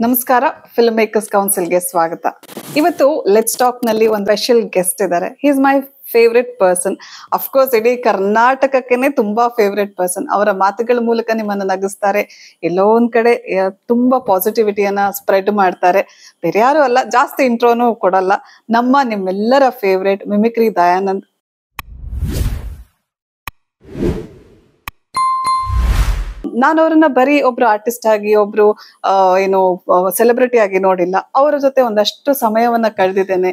ನಮಸ್ಕಾರ, film makers ಕೌನ್ಸಿಲ್ಗೆ ಸ್ವಾಗತ. ಇವತ್ತು ಲೆಟ್ಸ್ ಟಾಕ್ ನಲ್ಲಿ ಒಂದು ಸ್ಪೆಷಲ್ ಗೆಸ್ಟ್ ಇದ್ದಾರೆ. He is my favourite person. Of course ಇಡೀ ಕರ್ನಾಟಕಕ್ಕೇನೆ ತುಂಬಾ ಫೇವ್ರೆಟ್ ಪರ್ಸನ್. ಅವರ ಮಾತುಗಳ ಮೂಲಕ ನಿಮ್ಮನ್ನು ನಗಿಸ್ತಾರೆ, ಎಲ್ಲೋ ಒಂದ್ ಕಡೆ ತುಂಬಾ ಪಾಸಿಟಿವಿಟಿಯನ್ನ ಸ್ಪ್ರೆಡ್ ಮಾಡ್ತಾರೆ. ಬೇರೆ ಯಾರು ಅಲ್ಲ, ಜಾಸ್ತಿ ಇಂಟ್ರೋನು ಕೊಡಲ್ಲ, ನಿಮ್ಮೆಲ್ಲರ ಫೇವ್ರೆಟ್ ಮಿಮಿಕ್ರಿ ದಯಾನಂದ್. ನಾನು ಅವ್ರನ್ನ ಬರೀ ಒಬ್ರು ಆರ್ಟಿಸ್ಟ್ ಆಗಿ, ಒಬ್ರು ಸೆಲೆಬ್ರಿಟಿ ಆಗಿ ನೋಡಿಲ್ಲ. ಅವರ ಜೊತೆ ಒಂದಷ್ಟು ಸಮಯವನ್ನ ಕಳೆದಿದ್ದೇನೆ.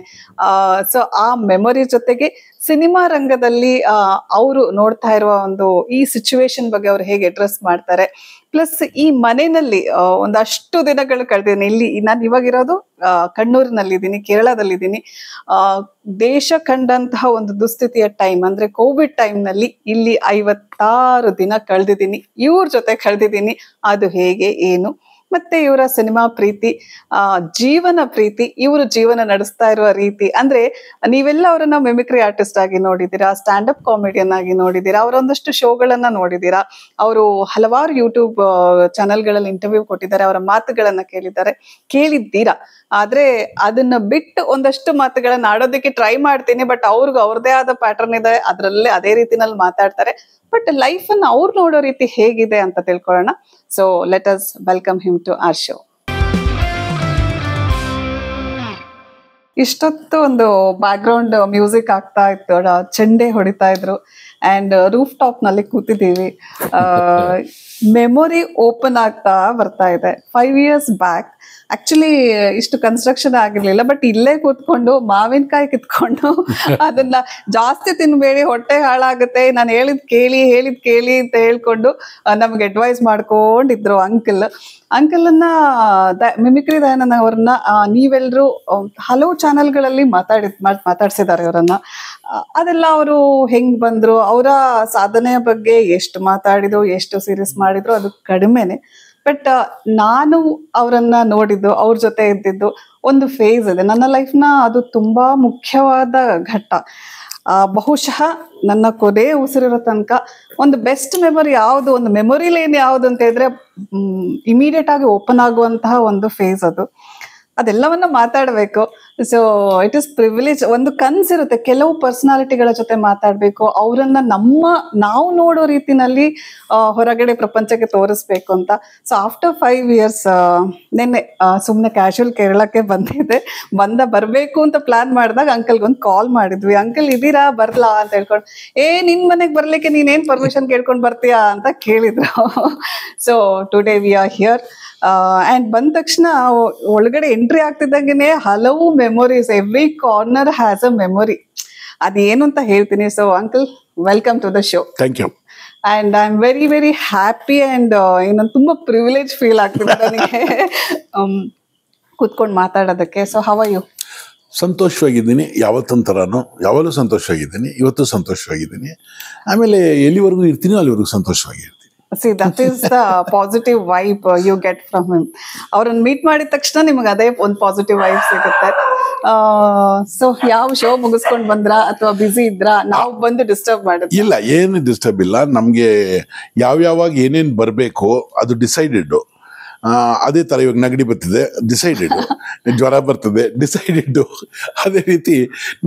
ಸೊ ಆ ಮೆಮೊರಿ ಜೊತೆಗೆ ಸಿನಿಮಾ ರಂಗದಲ್ಲಿ ಅವರು ನೋಡ್ತಾ ಇರುವ ಈ ಸಿಚುವೇಶನ್ ಬಗ್ಗೆ ಅವ್ರು ಹೇಗೆ ಅಡ್ರೆಸ್ ಮಾಡ್ತಾರೆ, ಪ್ಲಸ್ ಈ ಮನೆಯಲ್ಲಿ ಒಂದಷ್ಟು ದಿನಗಳು ಕಳೆದಿದ್ದೀನಿ. ಇಲ್ಲಿ ನಾನು ಇವಾಗಿರೋದು ಕಣ್ಣೂರಿನಲ್ಲಿದ್ದೀನಿ, ಕೇರಳದಲ್ಲಿದ್ದೀನಿ. ದೇಶ ಕಂಡಂತಹ ಒಂದು ದುಸ್ಥಿತಿಯ ಟೈಮ್ ಅಂದ್ರೆ ಕೋವಿಡ್ ಟೈಮ್ ನಲ್ಲಿ ಇಲ್ಲಿ 56 ದಿನ ಕಳೆದಿದ್ದೀನಿ. ಇವ್ರ ಜೊತೆ ಕಳೆದಿದ್ದೀನಿ. ಅದು ಹೇಗೆ, ಏನು, ಮತ್ತೆ ಇವರ ಸಿನಿಮಾ ಪ್ರೀತಿ, ಜೀವನ ಪ್ರೀತಿ, ಇವರು ಜೀವನ ನಡೆಸ್ತಾ ಇರುವ ರೀತಿ. ಅಂದ್ರೆ ನೀವೆಲ್ಲ ಅವರನ್ನ ಮಿಮಿಕ್ರಿ ಆರ್ಟಿಸ್ಟ್ ಆಗಿ ನೋಡಿದ್ದೀರಾ, ಸ್ಟ್ಯಾಂಡ್ ಅಪ್ ಕಾಮಿಡಿಯನ್ ಆಗಿ ನೋಡಿದ್ದೀರಾ, ಅವರೊಂದಷ್ಟು ಶೋಗಳನ್ನ ನೋಡಿದ್ದೀರಾ, ಅವರು ಹಲವಾರು ಯೂಟ್ಯೂಬ್ ಚಾನೆಲ್ಗಳಲ್ಲಿ ಇಂಟರ್ವ್ಯೂ ಕೊಟ್ಟಿದ್ದಾರೆ, ಅವರ ಮಾತುಗಳನ್ನ ಕೇಳಿದ್ದೀರಾ. ಆದ್ರೆ ಅದನ್ನ ಬಿಟ್ಟು ಒಂದಷ್ಟು ಮಾತುಗಳನ್ನ ಆಡೋದಕ್ಕೆ ಟ್ರೈ ಮಾಡ್ತೀನಿ. ಬಟ್ ಅವ್ರಿಗೂ ಅವ್ರದೇ ಆದ ಪ್ಯಾಟರ್ನ್ ಇದೆ, ಅದರಲ್ಲೇ ಅದೇ ರೀತಿನಲ್ಲಿ ಮಾತಾಡ್ತಾರೆ. ಬಟ್ ಲೈಫ್ ಅನ್ನ ಅವ್ರು ನೋಡೋ ರೀತಿ ಹೇಗಿದೆ ಅಂತ ತಿಳ್ಕೊಳ್ಳೋಣ. So let us welcome him to our show. ಇಷ್ಟೊತ್ತು ಒಂದು ಬ್ಯಾಕ್ ಗ್ರೌಂಡ್ ಮ್ಯೂಸಿಕ್ ಆಗ್ತಾ ಇತ್ತು, ಚೆಂಡೆ ಹೊಡಿತಾ ಇದ್ರು, ಅಂಡ್ ರೂಫ್ ಟಾಪ್ ನಲ್ಲಿ ಕೂತಿದ್ದೀವಿ. ಮೆಮೊರಿ ಓಪನ್ ಆಗ್ತಾ ಬರ್ತಾ ಇದೆ. 5 years ಬ್ಯಾಕ್ ಆಕ್ಚುಲಿ ಇಷ್ಟು ಕನ್ಸ್ಟ್ರಕ್ಷನ್ ಆಗಿರ್ಲಿಲ್ಲ, ಬಟ್ ಇಲ್ಲೇ ಕೂತ್ಕೊಂಡು ಮಾವಿನಕಾಯಿ ಕಿತ್ಕೊಂಡು ಅದನ್ನ ಜಾಸ್ತಿ ತಿನ್ಬೇಡಿ, ಹೊಟ್ಟೆ ಹಾಳಾಗುತ್ತೆ, ನಾನು ಹೇಳಿದ್ ಕೇಳಿ ಅಂತ ಹೇಳ್ಕೊಂಡು ನಮ್ಗೆ ಅಡ್ವೈಸ್ ಮಾಡ್ಕೊಂಡಿದ್ರು ಅಂಕಲ್ನ ಮಿಮಿಕ್ರಿ ದಯಾನಂದ್ ಅವ್ರನ್ನ ನೀವೆಲ್ಲರೂ ಹಲವು ಚಾನೆಲ್ಗಳಲ್ಲಿ ಮಾತಾಡ್ಸಿದ್ದಾರೆ ಅವರನ್ನ. ಅದೆಲ್ಲ ಅವರು ಹೆಂಗ್ ಬಂದ್ರು, ಅವರ ಸಾಧನೆಯ ಬಗ್ಗೆ ಎಷ್ಟು ಮಾತಾಡಿದ್ರು, ಎಷ್ಟು ಸೀರೀಸ್ ಮಾಡಿದ್ರು ಅದು ಕಡಿಮೆನೆ. ಬಟ್ ನಾನು ಅವರನ್ನ ನೋಡಿದ್ದು, ಅವ್ರ ಜೊತೆ ಇದ್ದಿದ್ದು ಒಂದು ಫೇಸ್ ಇದೆ ನನ್ನ ಲೈಫ್ನ. ಅದು ತುಂಬಾ ಮುಖ್ಯವಾದ ಘಟ್ಟ. ಬಹುಶಃ ನನ್ನ ಕೊನೆ ಉಸಿರಿರೋ ತನಕ ಒಂದು ಬೆಸ್ಟ್ ಮೆಮೊರಿ ಯಾವುದು, ಒಂದು ಮೆಮೊರಿ ಲೇನ್ ಯಾವುದು ಅಂತ ಹೇಳಿದ್ರೆ ಇಮಿಡಿಯೇಟ್ ಆಗಿ ಓಪನ್ ಆಗುವಂತಹ ಒಂದು ಫೇಸ್ ಅದು. ಅದೆಲ್ಲವನ್ನ ಮಾತಾಡ್ಬೇಕು. So it is privilege. ಒಂದು ಕನ್ಸಿರುತ್ತೆ, ಕೆಲವು ಪರ್ಸನಾಲಿಟಿಗಳ ಜೊತೆ ಮಾತಾಡ್ಬೇಕು, ಅವರನ್ನ ನಾವು ನೋಡೋ ರೀತಿನಲ್ಲಿ ಹೊರಗಡೆ ಪ್ರಪಂಚಕ್ಕೆ ತೋರಿಸ್ಬೇಕು ಅಂತ. ಸೊ ಆಫ್ಟರ್ 5 years ನಿನ್ನೆ ಸುಮ್ಮನೆ ಕ್ಯಾಶುವಲ್ ಕೇರಳಕ್ಕೆ ಬರ್ಬೇಕು ಅಂತ ಪ್ಲಾನ್ ಮಾಡಿದಾಗ ಅಂಕಲ್ಗೊಂದು ಕಾಲ್ ಮಾಡಿದ್ವಿ. ಅಂಕಲ್ ಇದೀರಾ, ಬರ್ಲಾ ಅಂತ ಹೇಳ್ಕೊಂಡು, ನಿನ್ ಮನೆಗೆ ಬರ್ಲಿಕ್ಕೆ ನೀನೇನ್ ಪರ್ಮಿಷನ್ ಕೇಳ್ಕೊಂಡು ಬರ್ತೀಯಾ ಅಂತ ಕೇಳಿದ್ರು. So today we are here. And ಬಂದ ತಕ್ಷಣ ಒಳಗಡೆ ಎಂಟ್ರಿ ಆಗ್ತಿದ್ದಂಗೆನೆ ಹಲವು memories, every corner has a memory. ಅದೇನು ಅಂತ ಹೇಳ್ತೀನಿ. So uncle, welcome to the show. Thank you. And I am very very happy and ತುಂಬಾ ಪ್ರಿವಿಲೇಜ್ ಫೀಲ್ ಆಗ್ತಿದೆ ನನಗೆ ಕೂತ್ಕೊಂಡು ಮಾತಾಡೋದಕ್ಕೆ. So how are you? ಸಂತೋಷವಾಗಿದ್ದೀನಿ, ಯಾವತ್ತೊಂಥರನೂ ಯಾವಾಗಲೂ ಸಂತೋಷವಾಗಿದ್ದೀನಿ. ಇವತ್ತು ಸಂತೋಷವಾಗಿದ್ದೀನಿ. ಆಮೇಲೆ ಎಲ್ಲಿವರೆಗೂ ಇರ್ತೀನಿ ಅಲ್ಲಿವರೆಗೂ ಸಂತೋಷವಾಗಿರ್ತೀನಿ. See, that is the positive vibe you get from him. ಅವ್ರನ್ನ ಮೀಟ್ ಮಾಡಿದ ತಕ್ಷಣ ನಿಮಗೆ ಅದೇ ಒಂದು ಪಾಸಿಟಿವ್ ವೈಬ್ ಸಿಗುತ್ತೆ. ಸೊ ಯಾವ ಶೋ ಮುಗಿಸ್ಕೊಂಡು ಬಂದ್ರಾ ಅಥವಾ ಬಿಸಿ ಇದ್ರಾ? ನಾವು ಬಂದು ಡಿಸ್ಟರ್ಬ್ ಮಾಡಿದ್ವಿ? ಇಲ್ಲ, ಏನು ಡಿಸ್ಟರ್ಬ್ ಇಲ್ಲ. ನಮಗೆ ಯಾವ್ಯಾವಾಗ ಏನೇನು ಬರಬೇಕು ಅದು ಡಿಸೈಡೆಡ್. ಅದೇ ಥರ ಇವಾಗ ನೆಗಡಿ ಬರ್ತಿದೆ, ಡಿಸೈಡೆಡ್. ಜ್ವರ ಬರ್ತದೆ, ಡಿಸೈಡೆಡ್. ಅದೇ ರೀತಿ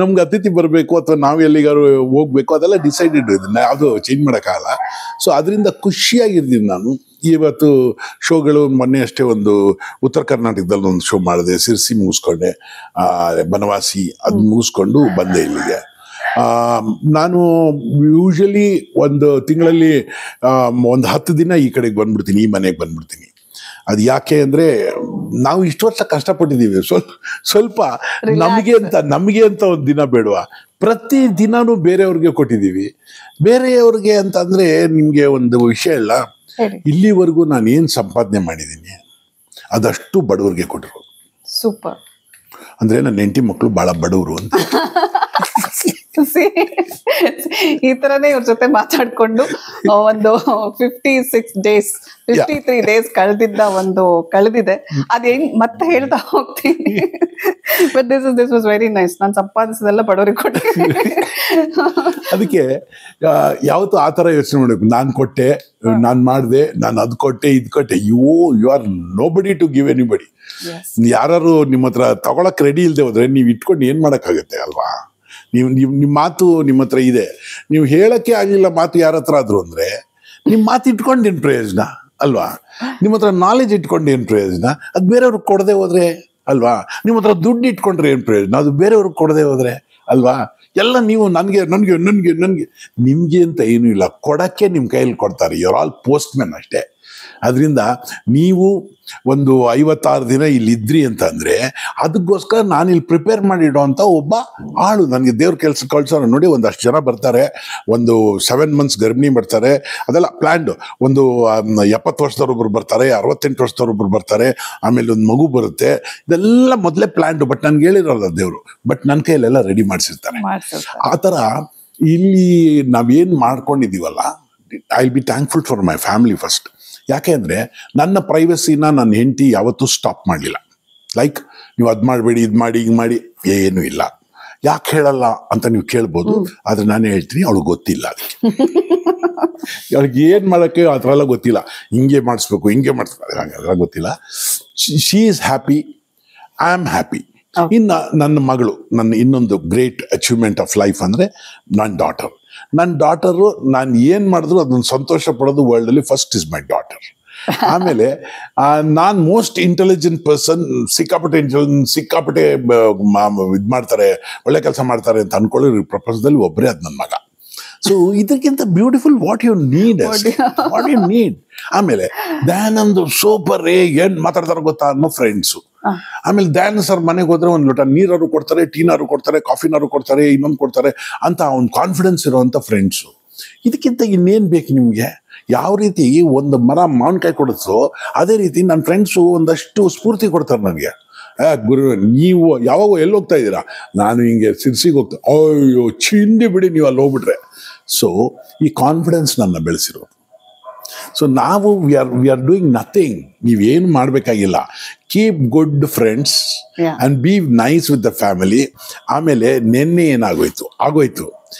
ನಮ್ಗೆ ಅತಿಥಿ ಬರಬೇಕು ಅಥವಾ ನಾವು ಎಲ್ಲಿಗಾರು ಹೋಗ್ಬೇಕು, ಅದೆಲ್ಲ ಡಿಸೈಡೆಡ್. ಇದನ್ನ ಯಾವುದು ಚೇಂಜ್ ಮಾಡೋಕ್ಕಾಗಲ್ಲ. ಸೊ ಅದರಿಂದ ಖುಷಿಯಾಗಿರ್ತೀನಿ ನಾನು. ಇವತ್ತು ಶೋಗಳು ಮೊನ್ನೆ ಅಷ್ಟೇ ಒಂದು ಉತ್ತರ ಕರ್ನಾಟಕದಲ್ಲಿ ಒಂದು ಶೋ ಮಾಡಿದೆ, ಸಿರ್ಸಿ ಮುಗಿಸ್ಕೊಂಡೆ, ಬನವಾಸಿ ಅದು ಮುಗಿಸ್ಕೊಂಡು ಬಂದೆ ಇಲ್ಲಿಗೆ. ನಾನು ಯೂಶಲಿ ಒಂದು ತಿಂಗಳಲ್ಲಿ ಒಂದು 10 ದಿನ ಈ ಕಡೆಗೆ ಬಂದ್ಬಿಡ್ತೀನಿ, ಈ ಮನೆಗೆ ಬಂದ್ಬಿಡ್ತೀನಿ. ಅದು ಯಾಕೆ ಅಂದರೆ ನಾವು ಇಷ್ಟು ವರ್ಷ ಕಷ್ಟಪಟ್ಟಿದ್ದೀವಿ. ಸ್ವಲ್ಪ ನಮಗೆ ಅಂತ ಒಂದು ದಿನ ಬೇಡವಾ? ಪ್ರತಿ ದಿನನೂ ಬೇರೆಯವ್ರಿಗೆ ಕೊಟ್ಟಿದ್ದೀವಿ. ಬೇರೆಯವ್ರಿಗೆ ಅಂತಂದರೆ ನಿಮಗೆ ಒಂದು ವಿಷಯ ಇಲ್ಲ, ಇಲ್ಲಿವರೆಗೂ ನಾನು ಏನು ಸಂಪಾದನೆ ಮಾಡಿದ್ದೀನಿ ಅದಷ್ಟು ಬಡವ್ರಿಗೆ ಕೊಟ್ಟರು. ಸೂಪರ್. ಅಂದರೆ ನನ್ನ ಹೆಂಡತಿ ಮಕ್ಕಳು ಭಾಳ ಬಡವರು ಅಂತ. ಈ ತರನೇ ಇವ್ರ ಜೊತೆ ಮಾತಾಡ್ಕೊಂಡು ಒಂದು 53 ಡೇಸ್ ಕಳೆದಿದೆ. ಅದೇನ್ ಮತ್ತೆ ಹೇಳ್ತಾ ಹೋಗ್ತೀನಿ. But this was very nice. ನಾನು ಸಂಪಾದಿಸೋದೆಲ್ಲ ಬಡವರಿಗೆ ಕೊಟ್ಟೆ. ಅದಕ್ಕೆ ಯಾವತ್ತೂ ಆ ಥರ ಯೋಚನೆ ಮಾಡಬೇಕು. ನಾನು ಕೊಟ್ಟೆ, ನಾನು ಮಾಡಿದೆ, ನಾನು ಅದು ಕೊಟ್ಟೆ, ಇದು ಕೊಟ್ಟೆ. You are nobody to give anybody. ಯಾರು ನಿಮ್ಮ ಹತ್ರ ತಗೊಳಕ್ ರೆಡಿ ಇಲ್ಲದೆ ಹೋದ್ರೆ ನೀವು ಇಟ್ಕೊಂಡು ಏನ್ ಮಾಡೋಕ್ಕಾಗತ್ತೆ ಅಲ್ವಾ? ನಿಮ್ಮ ಮಾತು ನಿಮ್ಮ ಹತ್ರ ಇದೆ, ನೀವು ಹೇಳಕ್ಕೆ ಆಗಲಿಲ್ಲ ಮಾತು ಯಾರ ಹತ್ರ ಆದ್ರು ಅಂದ್ರೆ ನಿಮ್ಮ ಮಾತು ಇಟ್ಕೊಂಡು ಏನು ಪ್ರಯೋಜನ ಅಲ್ವಾ? ನಿಮ್ಮ ಹತ್ರ ನಾಲೆಜ್ ಇಟ್ಕೊಂಡು ಏನು ಪ್ರಯೋಜನ? ಅದು ಬೇರೆಯವ್ರಿಗೆ ಕೊಡದೆ ಹೋದ್ರೆ ಅಲ್ವಾ? ನಿಮ್ಮ ಹತ್ರ ದುಡ್ಡು ಇಟ್ಕೊಂಡ್ರೆ ಏನು ಪ್ರಯೋಜನ? ಅದು ಬೇರೆಯವ್ರಿಗೆ ಕೊಡದೆ ಹೋದ್ರೆ ಅಲ್ವಾ? ಎಲ್ಲ ನೀವು ನನಗೆ ನಿಮ್ಗೆ ಅಂತ ಏನೂ ಇಲ್ಲ, ಕೊಡಕ್ಕೆ ನಿಮ್ಮ ಕೈಯಲ್ಲಿ ಕೊಡ್ತಾರೆ. You are all postman ಅಷ್ಟೇ. ಅದರಿಂದ ನೀವು ಒಂದು 56 ದಿನ ಇಲ್ಲಿ ಇದ್ರಿ ಅಂತ ಅಂದ್ರೆ ಅದಕ್ಕೋಸ್ಕರ ನಾನು ಇಲ್ಲಿ ಪ್ರಿಪೇರ್ ಮಾಡಿಡೋ ಅಂತ ಒಬ್ಬ ಆಳು ನನಗೆ ದೇವ್ರ ಕೆಲಸ ಕಳ್ಸೋರು. ನೋಡಿ, ಒಂದಷ್ಟು ಜನ ಬರ್ತಾರೆ, ಒಂದು 7 months ಗರ್ಭಿಣಿ ಬರ್ತಾರೆ, ಅದೆಲ್ಲ ಪ್ಲ್ಯಾಂಡ್. ಒಂದು 70 ವರ್ಷದವ್ರೊಬ್ರು ಬರ್ತಾರೆ, 68 ವರ್ಷದವ್ರೊಬ್ರು ಬರ್ತಾರೆ, ಆಮೇಲೆ ಒಂದು ಮಗು ಬರುತ್ತೆ. ಇದೆಲ್ಲ ಮೊದಲೇ ಪ್ಲ್ಯಾಂಡ್. ಬಟ್ ನನ್ಗೆ ಹೇಳಿರೋಲ್ಲ ದೇವರು, ಬಟ್ ನನ್ನ ಕೈಯಲ್ಲೆಲ್ಲ ರೆಡಿ ಮಾಡಿಸಿರ್ತಾರೆ. ಆ ಥರ ಇಲ್ಲಿ ನಾವೇನು ಮಾಡ್ಕೊಂಡಿದ್ದೀವಲ್ಲ, I will be thankful for my family first. ಯಾಕೆ ಅಂದರೆ ನನ್ನ ಪ್ರೈವಸಿನ ನನ್ನ ಹೆಂಡತಿ ಯಾವತ್ತೂ ಸ್ಟಾಪ್ ಮಾಡಲಿಲ್ಲ. ಲೈಕ್, ನೀವು ಅದು ಮಾಡಬೇಡಿ, ಇದು ಮಾಡಿ, ಹಿಂಗೆ ಮಾಡಿ, ಏನೂ ಇಲ್ಲ. ಯಾಕೆ ಹೇಳಲ್ಲ ಅಂತ ನೀವು ಕೇಳ್ಬೋದು, ಆದರೆ ನಾನು ಹೇಳ್ತೀನಿ, ಅವಳಿಗೆ ಗೊತ್ತಿಲ್ಲ. ಅದಕ್ಕೆ ಅವಳಿಗೆ ಏನು ಮಾಡೋಕ್ಕೆ ಆ ಥರ ಎಲ್ಲ ಗೊತ್ತಿಲ್ಲ. ಹಿಂಗೆ ಮಾಡಿಸ್ಬೇಕು, ಹಿಂಗೆ ಮಾಡಿಸ್ಬೇಕು, ಅದೆಲ್ಲ ಗೊತ್ತಿಲ್ಲ. She is happy, I am happy. ಇನ್ನು ನನ್ನ ಮಗಳು, ನನ್ನ ಇನ್ನೊಂದು ಗ್ರೇಟ್ ಅಚೀವ್ಮೆಂಟ್ ಆಫ್ ಲೈಫ್ ಅಂದರೆ ನನ್ನ ಡಾಟರು ನಾನು ಏನು ಮಾಡಿದ್ರು ಅದನ್ನು ಸಂತೋಷ ಪಡೋದು ವರ್ಲ್ಡಲ್ಲಿ ಫಸ್ಟ್ ಇಸ್ ಮೈ ಡಾಟರ್. ಆಮೇಲೆ ನಾನು ಮೋಸ್ಟ್ ಇಂಟೆಲಿಜೆಂಟ್ ಪರ್ಸನ್, ಸಿಕ್ಕಾಪಟ್ಟೆ ಇದು ಮಾಡ್ತಾರೆ, ಒಳ್ಳೆ ಕೆಲಸ ಮಾಡ್ತಾರೆ ಅಂತ ಅನ್ಕೊಳ್ಳಿ ಪ್ರಪಂಚದಲ್ಲಿ ಒಬ್ಬರೇ ಅದು ನನ್ನ ಮಗ. ಸೊ ಇದಕ್ಕಿಂತ ಬ್ಯೂಟಿಫುಲ್ ವಾಟ್ ಯು ನೀಡ್. ಆಮೇಲೆ ದಯಾನಂದ್ ಸೂಪರ್, ಏನ್ ಮಾತಾಡ್ತಾರೋ ಗೊತ್ತಾ ಅನ್ನೋ ಫ್ರೆಂಡ್ಸು. ಆಮೇಲೆ ದಯಾನಂದ್ ಸರ್ ಮನೆಗೆ ಹೋದ್ರೆ ಒಂದು ಲೋಟ ನೀರಾರು ಕೊಡ್ತಾರೆ, ಟೀನಾರು ಕೊಡ್ತಾರೆ, ಕಾಫಿನಾರು ಕೊಡ್ತಾರೆ, ಇನ್ನೊಂದು ಕೊಡ್ತಾರೆ ಅಂತ ಒಂದು ಕಾನ್ಫಿಡೆನ್ಸ್ ಇರುವಂತ ಫ್ರೆಂಡ್ಸು. ಇದಕ್ಕಿಂತ ಇನ್ನೇನು ಬೇಕು ನಿಮಗೆ? ಯಾವ ರೀತಿ ಒಂದು ಮರ ಮಾವಿನಕಾಯಿ ಕೊಡುತ್ತೋ ಅದೇ ರೀತಿ ನನ್ನ ಫ್ರೆಂಡ್ಸು ಒಂದಷ್ಟು ಸ್ಫೂರ್ತಿ ಕೊಡ್ತಾರೆ ನನಗೆ. ಗುರು, ನೀವು ಯಾವಾಗ ಎಲ್ಲಿ ಹೋಗ್ತಾ ಇದ್ದೀರಾ? ನಾನು ಹಿಂಗೆ ಸಿರ್ಸಿಗೆ ಹೋಗ್ತಾ, ಅಯ್ಯೋ ಚಿಂದಿ ಬಿಡಿ ನೀವು ಅಲ್ಲಿ ಹೋಗ್ಬಿಟ್ರೆ. ಸೊ ಈ ಕಾನ್ಫಿಡೆನ್ಸ್ ನನ್ನ ಬೆಳೆಸಿರೋದು. ಸೊ ನಾವು ವಿ ಆರ್ ಡೂಯಿಂಗ್ ನಥಿಂಗ್. ನೀವೇನು ಮಾಡಬೇಕಾಗಿಲ್ಲ. Keep good friends and B nice with the family. ಆಮೇಲೆ ನಿನ್ನೆ ಆಗೋಯ್ತು,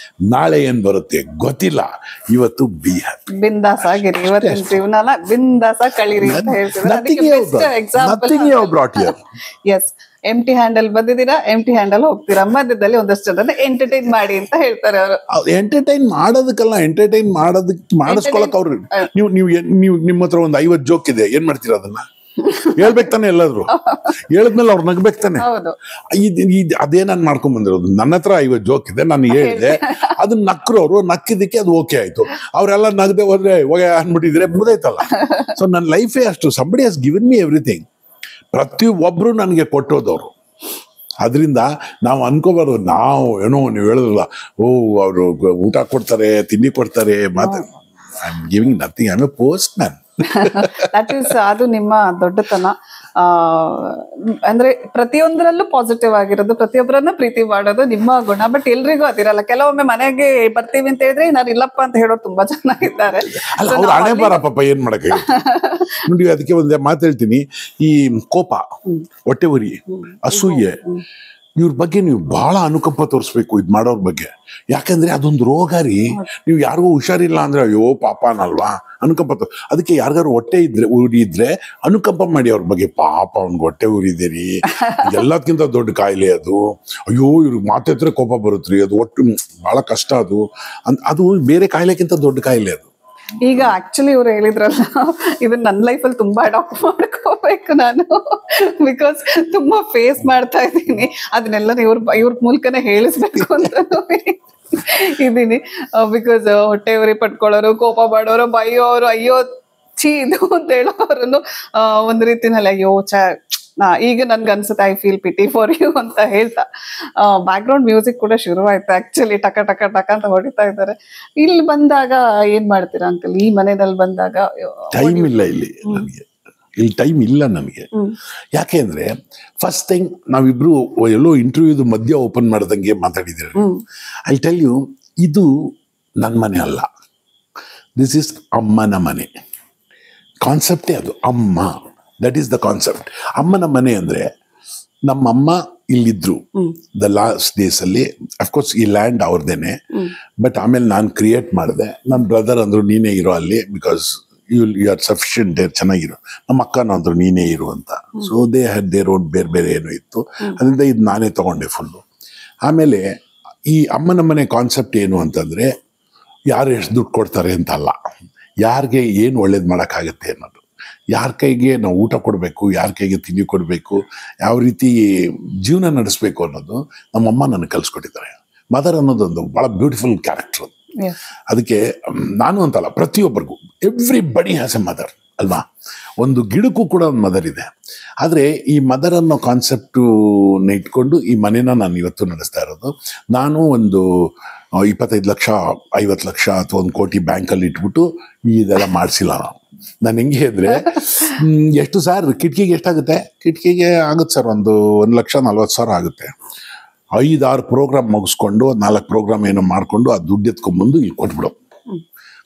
ನಾಳೆ ಏನು ಬರುತ್ತೆ ಗೊತ್ತಿಲ್ಲ. ಇವತ್ತು ಬಿ ಹ್ಯಾಪಿ, ಬಿಂದಾಸ್ ಆಗಿರಿ. ಇವತ್ತಿನ ಜೀವನ ಬಿಂದಾಸ ಕಳೀರಿ ಅಂತ ಹೇಳ್ತಿದ್ದಾರೆ. ಎಸ್, ಎಂಟಿ ಹ್ಯಾಂಡಲ್ ಬಂದಿದ್ದೀರಾ, ಎಂಟಿ ಹ್ಯಾಂಡಲ್ ಹೋಗ್ತೀರಾ, ಮಧ್ಯದಲ್ಲಿ ಒಂದಷ್ಟು ಜನ ಎಂಟರ್ಟೈನ್ ಮಾಡಿ ಅಂತ ಹೇಳ್ತಾರೆ ಅವರು. ಎಂಟರ್ಟೈನ್ ಮಾಡೋದಕ್ಕಲ್ಲ, ಮಾಡಿಸ್ಕೊಳಕ್ ಅವ್ರು. ನೀವು ನಿಮ್ಮ ಹತ್ರ ಒಂದು 50 ಜೋಕ್ ಇದೆ, ಏನ್ ಮಾಡ್ತೀರಾ? ಅದನ್ನ ಹೇಳ್ಬೇಕು ತಾನೆ. ಎಲ್ಲಾದ್ರು ಹೇಳಿದ್ಮೇಲೆ ಅವ್ರು ನಗ್ಬೇಕು ತಾನೆ. ಅದೇ ನಾನು ಮಾಡ್ಕೊಂಡ್ ಬಂದಿರೋದು. ನನ್ನ ಹತ್ರ 50 ಜೋಕ್ ಇದೆ, ನಾನು ಹೇಳಿದೆ, ಅದನ್ನ ನಕ್ರು ಅವರು. ನಕ್ಕಿದ್ದಕ್ಕೆ ಅದು ಓಕೆ ಆಯ್ತು. ಅವರೆಲ್ಲ ನಗದೆ ಹೋದ್ರೆ ಹೋಗ ಅನ್ಬಿಟ್ಟಿದ್ರೆ ಮುಗ್ದೈತಲ್ಲ. ಸೊ ನನ್ನ ಲೈಫೇ ಅಷ್ಟು. Somebody has given me everything. ಪ್ರತಿಯೊಬ್ಬರು ನನಗೆ ಕೊಟ್ಟೋದವರು. ಅದರಿಂದ ನಾವು ಅನ್ಕೋಬಾರ್ದು, ನಾವು ಏನೋ ನೀವು ಹೇಳಿದ್ರಲ್ಲ, ಅವರು ಊಟ ಕೊಡ್ತಾರೆ, ತಿಂಡಿ ಕೊಡ್ತಾರೆ, I am giving nothing, I am A post man. ಅದು ನಿಮ್ಮ ದೊಡ್ಡತನ. ಅಂದ್ರೆ ಪ್ರತಿಯೊಂದರಲ್ಲೂ ಪಾಸಿಟಿವ್ ಆಗಿರೋದು, ಪ್ರತಿಯೊಬ್ಬರನ್ನ ಪ್ರೀತಿ ಮಾಡೋದು ನಿಮ್ಮ ಗುಣ. ಬಟ್ ಎಲ್ರಿಗೂ ಅದಿರಲ್ಲ. ಕೆಲವೊಮ್ಮೆ ಮನೆಗೆ ಬರ್ತೀವಿ ಅಂತ ಹೇಳಿದ್ರೆ ನಾನು ಇಲ್ಲಪ್ಪ ಅಂತ ಹೇಳೋರು ತುಂಬಾ ಜನ ಇದ್ದಾರೆ. ಹಣೆ ಬಾರ ಪಾಪ, ಏನ್ ಮಾಡಕ್ಕೆ ನೋಡಿ. ಅದಕ್ಕೆ ಒಂದೇ ಮಾತು ಹೇಳ್ತೀನಿ. ಈ ಕೋಪ, ಹೊಟ್ಟೆ ಉರಿ, ಅಸೂಯೆ, ಇವ್ರ ಬಗ್ಗೆ ನೀವು ಬಹಳ ಅನುಕಂಪ ತೋರಿಸ್ಬೇಕು ಇದು ಮಾಡೋರ್ ಬಗ್ಗೆ. ಯಾಕಂದ್ರೆ ಅದೊಂದು ರೋಗ ರೀ. ನೀವು ಯಾರಿಗೂ ಹುಷಾರಿಲ್ಲ ಅಂದ್ರೆ ಅಯ್ಯೋ ಪಾಪ ಅನ್ನಲ್ವಾ? ಅನುಕಂಪ. ಅದಕ್ಕೆ ಯಾರಿಗಾರು ಹೊಟ್ಟೆ ಉರಿದ್ರೆ ಅನುಕಂಪ ಮಾಡಿ ಅವ್ರ ಬಗ್ಗೆ. ಪಾಪ ಅವ್ನಿಗೆ ಹೊಟ್ಟೆ ಉರಿದೆ ರೀ, ಎಲ್ಲದಕ್ಕಿಂತ ದೊಡ್ಡ ಕಾಯಿಲೆ ಅದು. ಅಯ್ಯೋ ಇವ್ರಿಗೆ ಮಾತಾಡಿದ್ರೆ ಕೋಪ ಬರುತ್ತ್ರಿ, ಅದು ಒಟ್ಟು ಬಹಳ ಕಷ್ಟ ಅದು ಬೇರೆ ಕಾಯಿಲೆಗಿಂತ ದೊಡ್ಡ ಕಾಯಿಲೆ ಅದು. ಈಗ ಆಕ್ಚುಲಿ ಇವ್ರು ಹೇಳಿದ್ರಲ್ಲ, ಇದನ್ನ ನನ್ನ ಲೈಫಲ್ಲಿ ತುಂಬಾ ಅಡಾಪ್ಟ್ ಮಾಡ್ಕೋಬೇಕು ನಾನು. ಬಿಕಾಸ್ ತುಂಬಾ ಫೇಸ್ ಮಾಡ್ತಾ ಇದ್ದೀನಿ. ಅದನ್ನೆಲ್ಲ ಇವ್ರ ಮೂಲಕನೇ ಹೇಳಿಸ್ಬೇಕು ಅಂತ ಇದ್ದೀನಿ. ಬಿಕಾಸ್ ಹೊಟ್ಟೆ ಉರಿ ಪಟ್ಕೊಳ್ಳೋರು, ಕೋಪ ಮಾಡೋರು, ಬೈಯೋರು, ಅಯ್ಯೋ ಚೀ ಇದು ಅಂತ ಹೇಳೋರನ್ನು ಒಂದ್ ರೀತಿನಲ್ಲಿ ಅಯ್ಯೋ ಈಗ ನನ್ಗೆ ಅನ್ಸುತ್ತೆ I feel pity for you ಅಂತ ಹೇಳ್ತಾ ಬ್ಯಾಕ್ ಗ್ರೌಂಡ್ ಮ್ಯೂಸಿಕ್ ಕೂಡ ಶುರುವಾಯ್ತು. ಆಕ್ಚುಲಿ ಟಕ ಟಕ ಟಕ ಅಂತ ಹೊಡಿತಾ ಇದ್ದಾರೆ. ಇಲ್ಲಿ ಬಂದಾಗ ಏನ್ ಮಾಡ್ತೀರಾ ಅಂಕಲ್? ಈ ಮನೆಯಲ್ಲಿ ಬಂದಾಗ ಟೈಮ್ ಇಲ್ಲ ಇಲ್ಲಿ ನನಗೆ. ಇಲ್ಲಿ ಟೈಮ್ ಇಲ್ಲ ನನಗೆ. ಯಾಕೆ ಅಂದರೆ ಫಸ್ಟ್ ಥಿಂಗ್ ನಾವಿಬ್ರು ಎಲ್ಲೋ ಇಂಟರ್ವ್ಯೂದು ಮಧ್ಯ ಓಪನ್ ಮಾಡ್ದಂಗೆ ಮಾತಾಡಿದ್ದೀರಿ. ಐ ಟೆಲ್ ಯು, ಇದು ನನ್ನ ಮನೆ ಅಲ್ಲ, ದಿಸ್ ಈಸ್ ಅಮ್ಮನ ಮನೆ. ಕಾನ್ಸೆಪ್ಟೇ ಅದು, ಅಮ್ಮ. That is the concept. ಅಮ್ಮನ ಮನೆ ಅಂದರೆ ನಮ್ಮಮ್ಮ ಇಲ್ಲಿದ್ರು ದ ಲಾಸ್ಟ್ ಡೇಸಲ್ಲಿ. ಅಫ್ಕೋರ್ಸ್ ಈ ಲ್ಯಾಂಡ್ ಅವ್ರದ್ದೇನೆ, ಬಟ್ ಆಮೇಲೆ ನಾನು ಕ್ರಿಯೇಟ್ ಮಾಡಿದೆ. ನನ್ನ ಬ್ರದರ್ ಅಂದರು ನೀನೇ ಇರೋ ಅಲ್ಲಿ, because you are sufficient there, ಚೆನ್ನಾಗಿರೋ. ನಮ್ಮ ಅಕ್ಕನೂ ಅಂದರು ನೀನೇ ಇರು ಅಂತ. So they had their own ಬೇರೆ ಬೇರೆ ಏನೋ ಇತ್ತು, ಅದರಿಂದ ಇದು ನಾನೇ ತೊಗೊಂಡೆ ಫುಲ್ಲು. ಆಮೇಲೆ ಈ ಅಮ್ಮನ ಮನೆ ಕಾನ್ಸೆಪ್ಟ್ ಏನು ಅಂತಂದರೆ ಯಾರು ಎಷ್ಟು ದುಡ್ಡು ಕೊಡ್ತಾರೆ ಅಂತ ಅಲ್ಲ, ಯಾರಿಗೆ ಏನು ಒಳ್ಳೇದು ಮಾಡೋಕ್ಕಾಗತ್ತೆ ಅನ್ನೋದು. ಯಾರ ಕೈಗೆ ನಾವು ಊಟ ಕೊಡಬೇಕು, ಯಾರ ಕೈಗೆ ತಿಂಡಿ ಕೊಡಬೇಕು, ಯಾವ ರೀತಿ ಜೀವನ ನಡೆಸಬೇಕು ಅನ್ನೋದು ನಮ್ಮಮ್ಮ ನನಗೆ ಕಲಿಸ್ಕೊಟ್ಟಿದ್ದಾರೆ. ಮದರ್ ಅನ್ನೋದೊಂದು ಭಾಳ ಬ್ಯೂಟಿಫುಲ್ ಕ್ಯಾರೆಕ್ಟರ್. ಅದಕ್ಕೆ ನಾನು ಅಂತಲ್ಲ, ಪ್ರತಿಯೊಬ್ಬರಿಗೂ ಎವ್ರಿಬಡಿ ಹ್ಯಾಸ್ ಎ ಮದರ್ ಅಲ್ವಾ. ಒಂದು ಗಿಡಕ್ಕೂ ಕೂಡ ಒಂದು ಮದರ್ ಇದೆ. ಆದರೆ ಈ ಮದರ್ ಅನ್ನೋ ಕಾನ್ಸೆಪ್ಟನ್ನ ಇಟ್ಕೊಂಡು ಈ ಮನೇನ ನಾನು ಇವತ್ತು ನಡೆಸ್ತಾ ಇರೋದು. ನಾನು ಒಂದು 25 ಲಕ್ಷ 50 ಲಕ್ಷ ಅಥವಾ 1 ಕೋಟಿ ಬ್ಯಾಂಕಲ್ಲಿ ಇಟ್ಬಿಟ್ಟು ಇದೆಲ್ಲ ಮಾಡಿಸಿಲ್ಲ. ನಾನು ಹೆಂಗೆ ಅಂದರೆ, ಎಷ್ಟು ಸರ್ ಕಿಟಕಿಗೆ ಎಷ್ಟಾಗುತ್ತೆ? ಕಿಟಕಿಗೆ ಆಗುತ್ತೆ ಸರ್, ಒಂದು 1,40,000 ಆಗುತ್ತೆ. 5-6 ಪ್ರೋಗ್ರಾಮ್ ಮುಗಿಸ್ಕೊಂಡು 4 ಪ್ರೋಗ್ರಾಮ್ ಏನೋ ಮಾಡಿಕೊಂಡು ಆ ದುಡ್ಡು ಎತ್ಕೊಂಡ್ಬಂದು ಇಲ್ಲಿ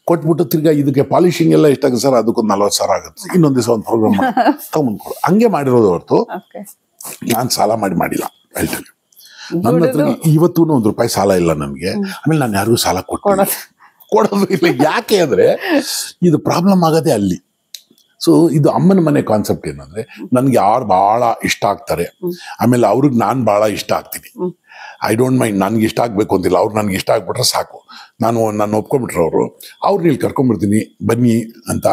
ಕೊಟ್ಬಿಟ್ಟು ತಿರ್ಗಾ ಇದಕ್ಕೆ ಪಾಲಿಶಿಂಗ್ ಎಲ್ಲ ಎಷ್ಟಾಗುತ್ತೆ ಸರ್? ಅದಕ್ಕೊಂದು 40,000 ಆಗುತ್ತೆ. ಇನ್ನೊಂದು ದಿವಸ ಒಂದು ಪ್ರೋಗ್ರಾಮ್ ತಗೊಂಡ್ಕೊಡು. ಹಂಗೆ ಮಾಡಿರೋದು ಹೊರತು ನಾನು ಸಾಲ ಮಾಡಿಲ್ಲ. ಹೇಳ್ತೀನಿ, ನನ್ನ ಹತ್ರ ಇವತ್ತೂ ₹1 ಸಾಲ ಇಲ್ಲ ನನಗೆ. ಆಮೇಲೆ ನಾನು ಯಾರಿಗೂ ಸಾಲ ಕೊಡೋದು ಇಲ್ಲ. ಯಾಕೆ ಅಂದರೆ ಇದು ಪ್ರಾಬ್ಲಮ್ ಆಗೋದೇ ಅಲ್ಲಿ. ಸೊ ಇದು ಅಮ್ಮನ ಮನೆ ಕಾನ್ಸೆಪ್ಟ್ ಏನಂದರೆ, ನನಗೆ ಯಾರು ಭಾಳ ಇಷ್ಟ ಆಗ್ತಾರೆ, ಆಮೇಲೆ ಅವ್ರಿಗೆ ನಾನು ಭಾಳ ಇಷ್ಟ ಆಗ್ತೀನಿ. ಐ ಡೋಂಟ್ ಮೈಂಡ್, ನನಗೆ ಇಷ್ಟ ಆಗಬೇಕು ಅಂತಿಲ್ಲ, ಅವ್ರು ನನಗೆ ಇಷ್ಟ ಆಗ್ಬಿಟ್ರೆ ಸಾಕು. ನಾನು ಒಪ್ಕೊಂಡ್ಬಿಟ್ರೆ ಅವ್ರನ್ನ ಇಲ್ಲಿ ಕರ್ಕೊಂಡ್ಬಿಡ್ತೀನಿ ಬನ್ನಿ ಅಂತ.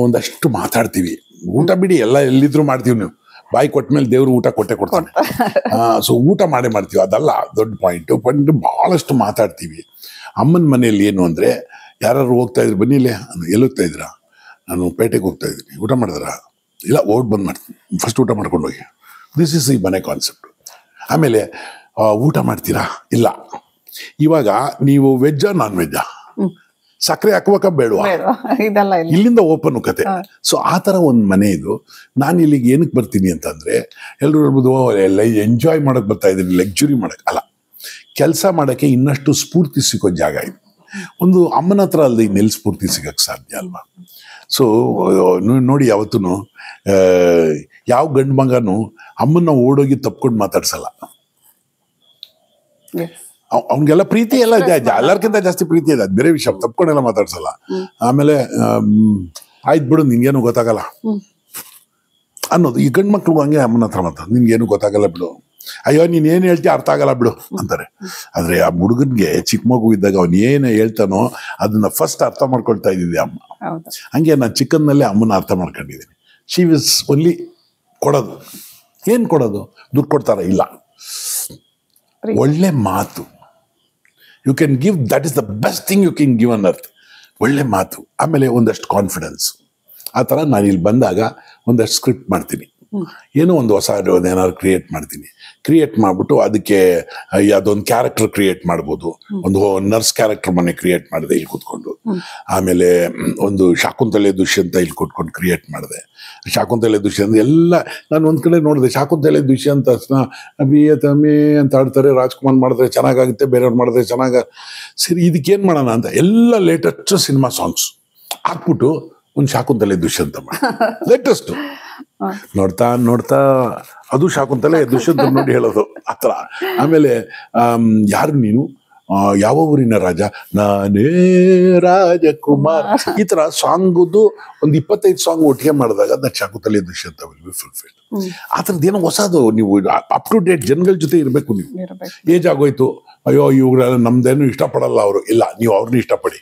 ಒಂದಷ್ಟು ಮಾತಾಡ್ತೀವಿ. ಊಟ ಬಿಡಿ, ಎಲ್ಲ ಎಲ್ಲಿದ್ರು ಮಾಡ್ತೀವಿ. ನೀವು ಬಾಯಿ ಕೊಟ್ಟ ಮೇಲೆ ದೇವರು ಊಟ ಕೊಡ್ತಾನೆ. ಸೊ ಊಟ ಮಾಡ್ತೀವಿ, ಅದಲ್ಲ ದೊಡ್ಡ ಪಾಯಿಂಟು. ಭಾಳಷ್ಟು ಮಾತಾಡ್ತೀವಿ. ಅಮ್ಮನ ಮನೆಯಲ್ಲಿ ಏನು ಅಂದರೆ, ಯಾರು ಹೋಗ್ತಾ ಇದ್ರು ಬನ್ನಿ ಇಲ್ಲೇ, ಎಲ್ಲಿ ಹೋಗ್ತಾ ಇದ್ದೀರಾ? ನಾನು ಪೇಟೆಗೆ ಹೋಗ್ತಾ ಇದ್ದೀನಿ. ಊಟ ಮಾಡಿದ್ರಾ? ಇಲ್ಲ, ಬಂದು ಮಾಡ್ತೀನಿ, ಫಸ್ಟ್ ಊಟ ಮಾಡ್ಕೊಂಡು ಹೋಗಿ. ದಿಸ್ ಇಸ್ ಈ ಮನೆ ಕಾನ್ಸೆಪ್ಟ್. ಆಮೇಲೆ ಊಟ ಮಾಡ್ತೀರಾ? ಇಲ್ಲ. ಇವಾಗ ನೀವು ವೆಜ್ಜಾ ನಾನ್ ವೆಜ್ಜಾ? ಸಕ್ಕರೆ ಹಾಕ್ಬೇಕ ಬೇಡವಾ? ಇಲ್ಲಿಂದ ಓಪನ್ ಕತೆ. ಸೊ ಆ ಥರ ಒಂದು ಮನೆ ಇದು. ನಾನು ಇಲ್ಲಿಗೆ ಏನಕ್ಕೆ ಬರ್ತೀನಿ ಅಂತಂದರೆ, ಎಲ್ಲರೂ ಹೇಳ್ಬೋದು ಎಲ್ಲ ಎಂಜಾಯ್ ಮಾಡೋಕ್ಕೆ ಬರ್ತಾ ಇದ್ದೀನಿ, ಲಕ್ಸುರಿ ಮಾಡೋಕ್ಕೆ ಅಲ್ಲ, ಕೆಲಸ ಮಾಡೋಕ್ಕೆ ಇನ್ನಷ್ಟು ಸ್ಫೂರ್ತಿ ಸಿಗೋ ಜಾಗ ಇದು. ಒಂದು ಅಮ್ಮನ ಹತ್ರ ಅಲ್ಲದೆ ಇನ್ನೆಲ್ಲಿ ಸ್ಫೂರ್ತಿ ಸಿಗೋಕ್ಕೆ ಸಾಧ್ಯ ಅಲ್ವಾ? ಸೊ ನೋಡಿ, ಯಾವತ್ತೂ ಯಾವ ಗಂಡು ಮಗನೂ ಅಮ್ಮನ್ನ ಓಡೋಗಿ ತಪ್ಕೊಂಡು ಮಾತಾಡ್ಸಲ್ಲ. ಅವ್ನಿಗೆಲ್ಲ ಪ್ರೀತಿ ಎಲ್ಲ ಎಲ್ಲರಿಗಿಂತ ಜಾಸ್ತಿ ಪ್ರೀತಿ ಇದೆ, ಅದು ಬೇರೆ ವಿಷಯ. ತಪ್ಕೊಂಡೆಲ್ಲ ಮಾತಾಡ್ಸಲ್ಲ. ಆಮೇಲೆ ಆಯ್ತು ಬಿಡು, ನಿನ್ಗೇನು ಗೊತ್ತಾಗಲ್ಲ ಅನ್ನೋದು. ಈ ಗಂಡು ಮಕ್ಳು ಹಂಗೆ ಅಮ್ಮನ ಹತ್ರ ಮಾತಾಡೋದು, ನಿನ್ಗೇನು ಗೊತ್ತಾಗಲ್ಲ ಬಿಡು, ಅಯ್ಯೋ ನೀನು ಏನು ಹೇಳ್ತೀಯ ಅರ್ಥ ಆಗಲ್ಲ ಬಿಡು ಅಂತಾರೆ. ಆದರೆ ಆ ಹುಡುಗನಿಗೆ ಚಿಕ್ಕ ಮಗು ಇದ್ದಾಗ ಅವ್ನು ಏನು ಹೇಳ್ತಾನೋ ಅದನ್ನ ಫಸ್ಟ್ ಅರ್ಥ ಮಾಡ್ಕೊಳ್ತಾ ಇದ್ದಿದ್ದೆ ಅಮ್ಮ. ಹಂಗೆ ನಾನು ಚಿಕ್ಕನ್ನಲ್ಲೇ ಅಮ್ಮನ ಅರ್ಥ ಮಾಡ್ಕೊಂಡಿದ್ದೀನಿ. ಶಿ ವಿಸ್ ಒನ್ಲಿ ಕೊಡೋದು. ಏನು ಕೊಡೋದು? ದುಡ್ಡು ಕೊಡ್ತಾರ? ಇಲ್ಲ. ಒಳ್ಳೆ ಮಾತು. You can give, that is the best thing you can give on earth. ಒಳ್ಳೆ ಮಾತು, ಆಮೇಲೆ ಒಂದಷ್ಟು ಕಾನ್ಫಿಡೆನ್ಸ್. ಆ ಥರ ನಾನು ಇಲ್ಲಿ ಬಂದಾಗ ಒಂದಷ್ಟು ಸ್ಕ್ರಿಪ್ಟ್ ಮಾಡ್ತೀನಿ, ಏನೋ ಒಂದು ಹೊಸ ಏನಾದ್ರು ಕ್ರಿಯೇಟ್ ಮಾಡಿಬಿಟ್ಟು ಅದಕ್ಕೆ ಯಾವುದೊಂದು ಕ್ಯಾರೆಕ್ಟರ್ ಕ್ರಿಯೇಟ್ ಮಾಡ್ಬೋದು. ಒಂದು ನರ್ಸ್ ಕ್ಯಾರೆಕ್ಟರ್ ಮನೆ ಕ್ರಿಯೇಟ್ ಮಾಡಿದೆ ಇಲ್ಲಿ ಕೂತ್ಕೊಂಡು. ಆಮೇಲೆ ಒಂದು ಶಾಕುಂತಲೆ ದುಷ್ಯಂತ ಇಲ್ಲಿ ಕೂತ್ಕೊಂಡು ಕ್ರಿಯೇಟ್ ಮಾಡಿದೆ. ಶಾಕುಂತಲೆ ದುಷ್ಯಂತ ಎಲ್ಲ ನಾನು ಒಂದು ಕಡೆ ನೋಡಿದೆ. ಶಾಕುಂತಲೆ ದುಷ್ಯಂತ ಅಭಿಯ ತಮೇ ಅಂತ ಆಡ್ತಾರೆ, ರಾಜ್ಕುಮಾರ್ ಮಾಡಿದ್ರೆ ಚೆನ್ನಾಗಾಗುತ್ತೆ, ಬೇರೆಯವ್ರು ಮಾಡಿದ್ರೆ ಸರಿ ಇದಕ್ಕೇನು ಮಾಡೋಣ ಅಂತ ಎಲ್ಲ ಲೇಟೆಸ್ಟ್ ಸಿನಿಮಾ ಸಾಂಗ್ಸ್ ಹಾಕ್ಬಿಟ್ಟು ಒಂದು ಶಾಕುಂತಲೆ ದುಷ್ಯಂತ ಮಾಡಿ ಲೇಟೆಸ್ಟು. ನೋಡ್ತಾ ಅದು ಶಾಕುಂತಲೆ ದುಷ್ಯಂತ ನೋಡಿ ಹೇಳೋದು ಆ ಥರ. ಆಮೇಲೆ ಯಾರು ನೀನು, ಯಾವ ಊರಿನ ರಾಜ, ನಾನೇ ರಾಜಕುಮಾರ್, ಈ ಥರ ಸಾಂಗುದು ಒಂದು 25 ಸಾಂಗ್ ಒಟ್ಟಿಗೆ ಮಾಡಿದಾಗ that Shakuntala Dushyanta will be fulfilled. ಆ ಥರದ್ದು ಏನೋ ಹೊಸದು. ನೀವು ಅಪ್ ಟು ಡೇಟ್ ಜನಗಳ ಜೊತೆ ಇರಬೇಕು. ನೀವು ಏಜ್ ಆಗೋಯ್ತು, ಅಯ್ಯೋ ಇವ್ರ ನಮ್ದೇನು ಇಷ್ಟಪಡಲ್ಲ ಅವರು, ಇಲ್ಲ ನೀವು ಅವ್ರನ್ನ ಇಷ್ಟಪಡಿ.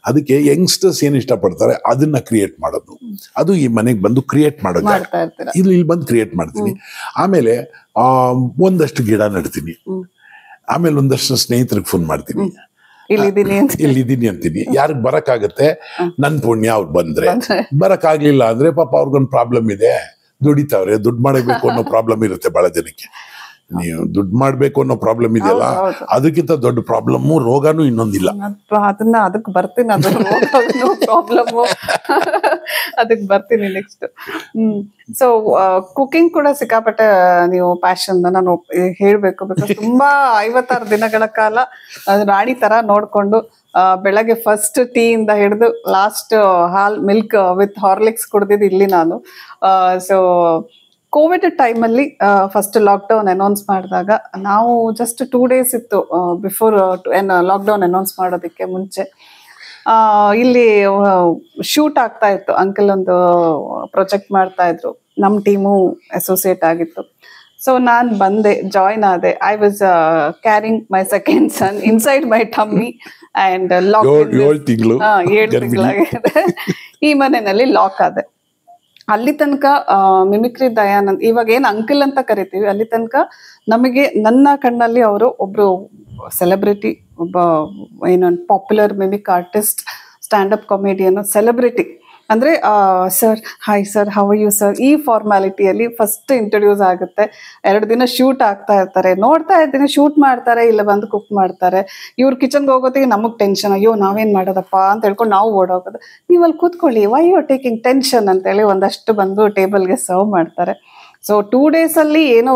ಅದಕ್ಕೆ ಯಂಗ್ಸ್ಟರ್ಸ್ ಏನು ಇಷ್ಟಪಡ್ತಾರೆ ಅದನ್ನ ಕ್ರಿಯೇಟ್ ಮಾಡೋದು. ಅದು ಈ ಮನೆಗೆ ಬಂದು ಕ್ರಿಯೇಟ್ ಮಾಡೋದು. ಇಲ್ಲಿ ಬಂದು ಕ್ರಿಯೇಟ್ ಮಾಡ್ತೀನಿ. ಆಮೇಲೆ ಒಂದಷ್ಟು ಗಿಡ ನೆಡ್ತೀನಿ. ಆಮೇಲೆ ಒಂದಷ್ಟು ಸ್ನೇಹಿತರಿಗೆ ಫೋನ್ ಮಾಡ್ತೀನಿ, ಇಲ್ಲಿದ್ದೀನಿ ಅಂತೀನಿ. ಯಾರಿಗೆ ಬರಕ್ಕಾಗತ್ತೆ ನನ್ನ ಪುಣ್ಯ, ಅವ್ರು ಬಂದ್ರೆ. ಬರಕ್ಕಾಗ್ಲಿಲ್ಲ ಅಂದ್ರೆ ಪಾಪ ಅವ್ರಿಗೊಂದು ಪ್ರಾಬ್ಲಮ್ ಇದೆ, ದುಡಿತಾವ್ರೆ, ದುಡ್ಡು ಮಾಡಬೇಕು ಅನ್ನೋ ಪ್ರಾಬ್ಲಮ್ ಇರುತ್ತೆ ಬಹಳ ಜನಕ್ಕೆ. ನೀವು ದುಡ್ಡು ಮಾಡ್ಬೇಕು ಅನ್ನೋ ಪ್ರಾಬ್ಲಮ್ ಇದೆಯಲ್ಲ, ಹೌದು. ಅದಕ್ಕಿಂತ ದೊಡ್ಡ ಪ್ರಾಬ್ಲಮ್ಮು ರೋಗನೂ ಇನ್ನೊಂದಿಲ್ಲ. ಅದಕ್ಕೆ ಬರ್ತೀನಿ, ಅದು ಪ್ರಾಬ್ಲಮ್ ಅದಕ್ಕೆ ಬರ್ತೀನಿ ನೆಕ್ಸ್ಟ್. ಸೊ ಕುಕಿಂಗ್ ಕೂಡ ಸಿಕ್ಕಾಪಟ್ಟೆ ನೀವು ಪ್ಯಾಷನ್ ನಾನು ಹೇಳ್ಬೇಕು. ಬಿಕಾಸ್ ತುಂಬಾ 56 ದಿನಗಳ ಕಾಲ ರಾಣಿ ತರ ನೋಡ್ಕೊಂಡು ಬೆಳಗ್ಗೆ ಫಸ್ಟ್ ಟೀ ಇಂದ ಹಿಡಿದು ಲಾಸ್ಟ್ ಮಿಲ್ಕ್ ವಿತ್ ಹಾರ್ಲಿಕ್ಸ್ ಕುಡ್ದಿದ್ದು ಇಲ್ಲಿ ನಾನು. ಸೊ ಕೋವಿಡ್ ಟೈಮಲ್ಲಿ ಫಸ್ಟ್ ಲಾಕ್ಡೌನ್ ಅನೌನ್ಸ್ ಮಾಡಿದಾಗ ನಾವು ಜಸ್ಟ್ 2 days ಇತ್ತು ಬಿಫೋರ್ ಲಾಕ್ಡೌನ್ ಅನೌನ್ಸ್ ಮಾಡೋದಕ್ಕೆ ಮುಂಚೆ. ಇಲ್ಲಿ ಶೂಟ್ ಆಗ್ತಾ ಇತ್ತು, ಅಂಕಲ್ ಒಂದು ಪ್ರಾಜೆಕ್ಟ್ ಮಾಡ್ತಾ ಇದ್ರು, ನಮ್ಮ ಟೀಮು ಅಸೋಸಿಯೇಟ್ ಆಗಿತ್ತು. ಸೊ ನಾನು ಬಂದೆ, ಜಾಯ್ನ್ ಆದೆ. I was carrying my second son inside my tummy and lock. 7 ತಿಂಗಳಾಗಿದೆ ಈ ಮನೆಯಲ್ಲಿ ಲಾಕ್ ಆದೆ. ಅಲ್ಲಿ ತನಕ ಮಿಮಿಕ್ರಿ ದಯಾನಂದ್, ಇವಾಗ ಏನ್ ಅಂಕಲ್ ಅಂತ ಕರಿತೀವಿ, ಅಲ್ಲಿ ತನಕ ನಮಗೆ ನನ್ನ ಕಣ್ಣಲ್ಲಿ ಅವರು ಒಬ್ರು ಸೆಲೆಬ್ರಿಟಿ, ಒಬ್ಬ ಏನೊಂದು popular mimic artist, stand up comedian, celebrity. ಅಂದ್ರೆ sir, hi sir, how are you sir, ಈ ಫಾರ್ಮ್ಯಾಲಿಟಿಯಲ್ಲಿ ಫಸ್ಟ್ ಇಂಟ್ರೊಡ್ಯೂಸ್ ಆಗುತ್ತೆ. 2 ದಿನ ಶೂಟ್ ಆಗ್ತಾ ಇರ್ತಾರೆ, ನೋಡ್ತಾ ಇರ್ತೀನಿ, ಶೂಟ್ ಮಾಡ್ತಾರೆ, ಇಲ್ಲ ಬಂದು ಕುಕ್ ಮಾಡ್ತಾರೆ. ಇವ್ರ ಕಿಚನ್ಗೆ ಹೋಗೋದಿಗೆ ನಮಗ್ ಟೆನ್ಷನ್, ಅಯ್ಯೋ ನಾವೇನ್ ಮಾಡೋದಪ್ಪ ಅಂತ ಹೇಳ್ಕೊಂಡು ನಾವು ಓಡೋಗೋದು. ನೀವು ಅಲ್ಲಿ ಕೂತ್ಕೊಳ್ಳಿ, why you are taking tension ಅಂತೇಳಿ ಒಂದಷ್ಟು ಬಂದು ಟೇಬಲ್ಗೆ ಸರ್ವ್ ಮಾಡ್ತಾರೆ. ಸೊ 2 days ಅಲ್ಲಿ ಏನೋ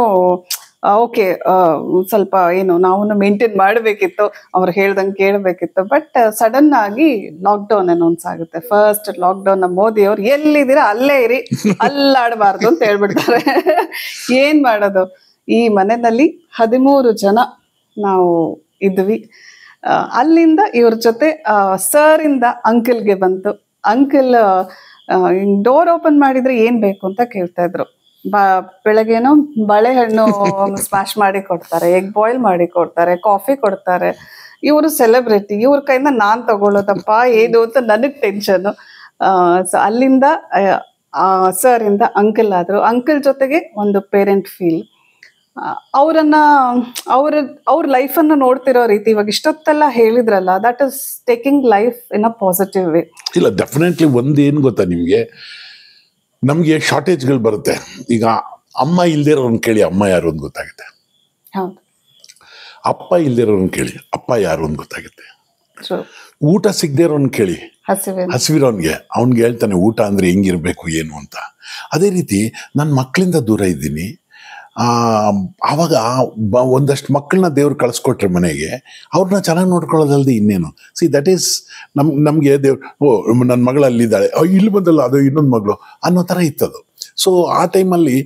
ಓಕೆ ಸ್ವಲ್ಪ ಏನು ನಾವು ಮೇಂಟೈನ್ ಮಾಡಬೇಕಿತ್ತು, ಅವ್ರು ಹೇಳ್ದಂಗೆ ಕೇಳಬೇಕಿತ್ತು. ಬಟ್ ಸಡನ್ ಆಗಿ ಲಾಕ್ಡೌನ್ ಅನೌನ್ಸ್ ಆಗುತ್ತೆ. ಫಸ್ಟ್ ಲಾಕ್ಡೌನ್ ಮೋದಿ ಅವ್ರು ಎಲ್ಲಿದ್ದೀರಾ ಅಲ್ಲೇ ಇರಿ, ಅಲ್ಲಾಡಬಾರ್ದು ಅಂತ ಹೇಳ್ಬಿಡ್ತಾರೆ. ಏನ್ ಮಾಡೋದು? ಈ ಮನೆಯಲ್ಲಿ 13 ಜನ ನಾವು ಇದ್ವಿ. ಅಲ್ಲಿಂದ ಇವ್ರ ಜೊತೆ ಸರ್ ಇಂದ ಅಂಕಲ್ಗೆ ಬಂತು. ಅಂಕಲ್ ಡೋರ್ ಓಪನ್ ಮಾಡಿದ್ರೆ ಏನ್ ಬೇಕು ಅಂತ ಕೇಳ್ತಾ ಇದ್ರು. ಬೆಳಗ್ಗೆನೋ ಬಾಳೆಹಣ್ಣು ಸ್ಮ್ಯಾಶ್ ಮಾಡಿ ಕೊಡ್ತಾರೆ, ಎಗ್ ಬಾಯ್ಲ್ ಮಾಡಿ ಕೊಡ್ತಾರೆ, ಕಾಫಿ ಕೊಡ್ತಾರೆ. ಇವರು ಸೆಲೆಬ್ರಿಟಿ, ಇವ್ರ ಕೈಯಿಂದ ನಾನ್ ತಗೊಳ್ಳೋದಪ್ಪ ಏನು ಅಂತ ನನಗ್ ಟೆನ್ಷನ್. ಸೊ ಅಲ್ಲಿಂದ ಸರ್ ಇಂದ ಅಂಕಲ್ ಆದ್ರು. ಅಂಕಲ್ ಜೊತೆಗೆ ಒಂದು ಪೇರೆಂಟ್ ಫೀಲ್. ಅವರನ್ನ ಅವ್ರ ಲೈಫನ್ನು ನೋಡ್ತಿರೋ ರೀತಿ ಇವಾಗ ಇಷ್ಟೊತ್ತೆಲ್ಲ ಹೇಳಿದ್ರಲ್ಲ, that is taking life in a positive way. ಇಲ್ಲ, ಡೆಫಿನೆಟ್ಲಿ ಒಂದೇನು ಗೊತ್ತಾ ನಿಮ್ಗೆ, ನಮ್ಗೆ ಶಾರ್ಟೇಜ್ಗಳು ಬರುತ್ತೆ. ಈಗ ಅಮ್ಮ ಇಲ್ದೇ ಇರೋರನ್ನ ಕೇಳಿ ಅಮ್ಮ ಯಾರು ಅಂತ ಗೊತ್ತಾಗುತ್ತೆ, ಅಪ್ಪ ಇಲ್ದೇ ಇರೋರನ್ನ ಕೇಳಿ ಅಪ್ಪ ಯಾರು ಅಂತ ಗೊತ್ತಾಗುತ್ತೆ. ಊಟ ಸಿಗದೆ ಇರೋನ್ ಕೇಳಿ ಹಸಿವಿರೋನ್ಗೆ ಅವ್ನಿಗೆ ಹೇಳ್ತಾನೆ ಊಟ ಅಂದ್ರೆ ಹೆಂಗಿರ್ಬೇಕು ಏನು ಅಂತ. ಅದೇ ರೀತಿ ನನ್ನ ಮಕ್ಕಳಿಂದ ದೂರ ಇದ್ದೀನಿ. ಆವಾಗ ಒಂದಷ್ಟು ಮಕ್ಕಳನ್ನ ದೇವ್ರು ಕಳಿಸ್ಕೊಟ್ರೆ ಮನೆಗೆ, ಅವ್ರನ್ನ ಚೆನ್ನಾಗಿ ನೋಡ್ಕೊಳ್ಳೋದಲ್ದೆ ಇನ್ನೇನು. ಸಿ ದಟ್ ಈಸ್ ನಮಗೆ ದೇವ್ರು, ಓ ನನ್ನ ಮಗಳು ಅಲ್ಲಿದ್ದಾಳೆ, ಇಲ್ಲಿ ಬಂದಲ್ಲ ಅದು ಇನ್ನೊಂದು ಮಗಳು ಅನ್ನೋ ಥರ ಇತ್ತದು. ಸೊ ಆ ಟೈಮಲ್ಲಿ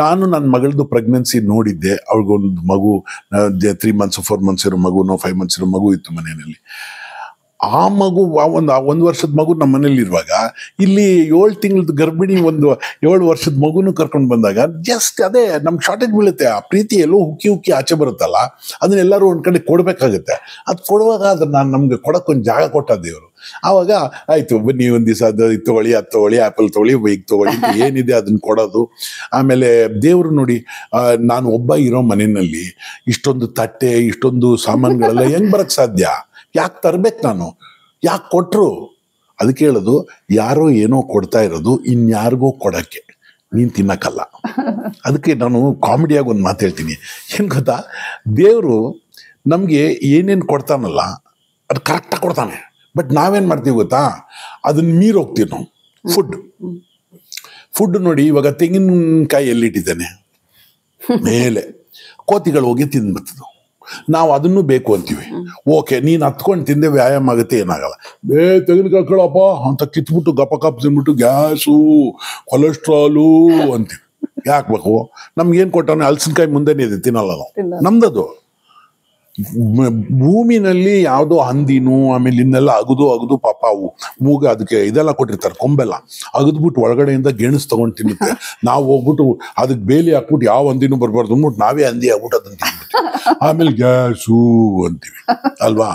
ನಾನು ನನ್ನ ಮಗಳದ್ದು ಪ್ರೆಗ್ನೆನ್ಸಿ ನೋಡಿದ್ದೆ. ಅವ್ರಿಗೊಂದು ಮಗು 3 months 4 months ಇರೋ ಮಗುನೋ 5 months ಇರೋ ಮಗು ಇತ್ತು ಮನೆಯಲ್ಲಿ. ಆ ಮಗು ಒಂದು ವರ್ಷದ ಮಗು ನಮ್ಮ ಮನೇಲಿ ಇರುವಾಗ, ಇಲ್ಲಿ 7 ತಿಂಗಳದ ಗರ್ಭಿಣಿ 7 ವರ್ಷದ ಮಗುನು ಕರ್ಕೊಂಡು ಬಂದಾಗ ಜಸ್ಟ್ ಅದೇ ನಮ್ಗೆ ಶಾರ್ಟೇಜ್ ಬೀಳುತ್ತೆ. ಆ ಪ್ರೀತಿ ಎಲ್ಲೋ ಉಕ್ಕಿ ಆಚೆ ಬರುತ್ತಲ್ಲ, ಅದನ್ನೆಲ್ಲರೂ ಒಂದ್ ಕಡೆ ಕೊಡ್ಬೇಕಾಗುತ್ತೆ. ಅದು ಕೊಡುವಾಗ ಅದನ್ನ ನಾನು ನಮ್ಗೆ ಕೊಡಕ್ಕೊಂದು ಜಾಗ ಕೊಟ್ಟ ದೇವರು. ಆವಾಗ ಆಯ್ತು ಬನ್ನಿ ಒಂದ್ ದಿವಸ ಅದು ತಗೊಳ್ಳಿ, ಅದು ತಗೊಳ್ಳಿ, ಆ್ಯಪಲ್ ತಗೊಳ್ಳಿ, ಬೈಕ್ ತಗೊಳ್ಳಿ, ಏನಿದೆ ಅದನ್ನ ಕೊಡೋದು. ಆಮೇಲೆ ದೇವರು ನೋಡಿ, ನಾನು ಒಬ್ಬ ಇರೋ ಮನೆಯಲ್ಲಿ ಇಷ್ಟೊಂದು ತಟ್ಟೆ ಇಷ್ಟೊಂದು ಸಾಮಾನುಗಳೆಲ್ಲ ಹೆಂಗ್ ಬರಕ್ ಸಾಧ್ಯ? ಯಾಕೆ ತರ್ಬೇಕು ನಾನು? ಯಾಕೆ ಕೊಟ್ರು? ಅದಕ್ಕೆ ಹೇಳೋದು, ಯಾರೋ ಏನೋ ಕೊಡ್ತಾ ಇರೋದು ಇನ್ಯಾರಿಗೋ ಕೊಡಕ್ಕೆ, ನೀನು ತಿನ್ನಕ್ಕಲ್ಲ. ಅದಕ್ಕೆ ನಾನು ಕಾಮಿಡಿಯಾಗಿ ಒಂದು ಮಾತು ಹೇಳ್ತೀನಿ. ಏನು ಗೊತ್ತಾ, ದೇವರು ನಮಗೆ ಏನೇನು ಕೊಡ್ತಾನಲ್ಲ ಅದು ಕರೆಕ್ಟಾಗಿ ಕೊಡ್ತಾನೆ. ಬಟ್ ನಾವೇನು ಮಾಡ್ತೀವಿ ಗೊತ್ತಾ, ಅದನ್ನ ಮೀರಿ ಹೋಗ್ತೀವಿ ನಾವು. ಫುಡ್ ನೋಡಿ, ಇವಾಗ ತೆಂಗಿನಕಾಯಿ ಎಲ್ಲಿಟ್ಟಿದ್ದಾನೆ ಮೇಲೆ, ಕೋತಿಗಳು ಹೋಗಿ ತಿಂದ್ಬಿಡ್ತದೆ. ನಾವು ಅದನ್ನು ಬೇಕು ಅಂತೀವಿ. ಓಕೆ, ನೀನು ಹತ್ಕೊಂಡು ತಿಂದೆ ವ್ಯಾಯಾಮ ಆಗುತ್ತೆ, ಏನಾಗಲ್ಲ. ತೆಂಗಿನಕಾಯಿ ಕಳಪ್ಪ ಅಂತ ಕಿತ್ಬಿಟ್ಟು ಗಪ ತಿಂದ್ಬಿಟ್ಟು ಗ್ಯಾಸು ಕೊಲೆಸ್ಟ್ರಾಲು ಅಂತೀವಿ. ಯಾಕೆ ಬೇಕು? ನಮ್ಗೇನು ಕೊಟ್ಟಾನೆ? ಹಲಸಿನಕಾಯಿ ಮುಂದೆನೇ ಇದೆ, ತಿನ್ನಲ್ಲ ನಾವು. ನಮ್ದದು ಭೂಮಿನಲ್ಲಿ ಯಾವುದೋ ಹಂದಿನೂ ಆಮೇಲೆ ಇನ್ನೆಲ್ಲ ಅಗದು ಪಾಪ ಅವು ಮೂಗ ಅದಕ್ಕೆ ಇದೆಲ್ಲ ಕೊಟ್ಟಿರ್ತಾರೆ, ಕೊಂಬೆಲ್ಲ ಅಗದ್ಬಿಟ್ಟು ಒಳಗಡೆಯಿಂದ ಗೆಣಸು ತಗೊಂಡು ತಿನ್ನುತ್ತೆ. ನಾವು ಹೋಗ್ಬಿಟ್ಟು ಅದಕ್ಕೆ ಬೇಲಿ ಹಾಕ್ಬಿಟ್ಟು ಯಾವ ಹಂದಿನೂ ಬರಬಾರ್ದು ಅಂದ್ಬಿಟ್ಟು ನಾವೇ ಹಂದಿ ಆಗ್ಬಿಟ್ಟು ಅದನ್ನು ತಿನ್ಬಿಟ್ಟು ಆಮೇಲೆ ಗ್ಯಾಸು ಅಂತೀವಿ ಅಲ್ವಾ.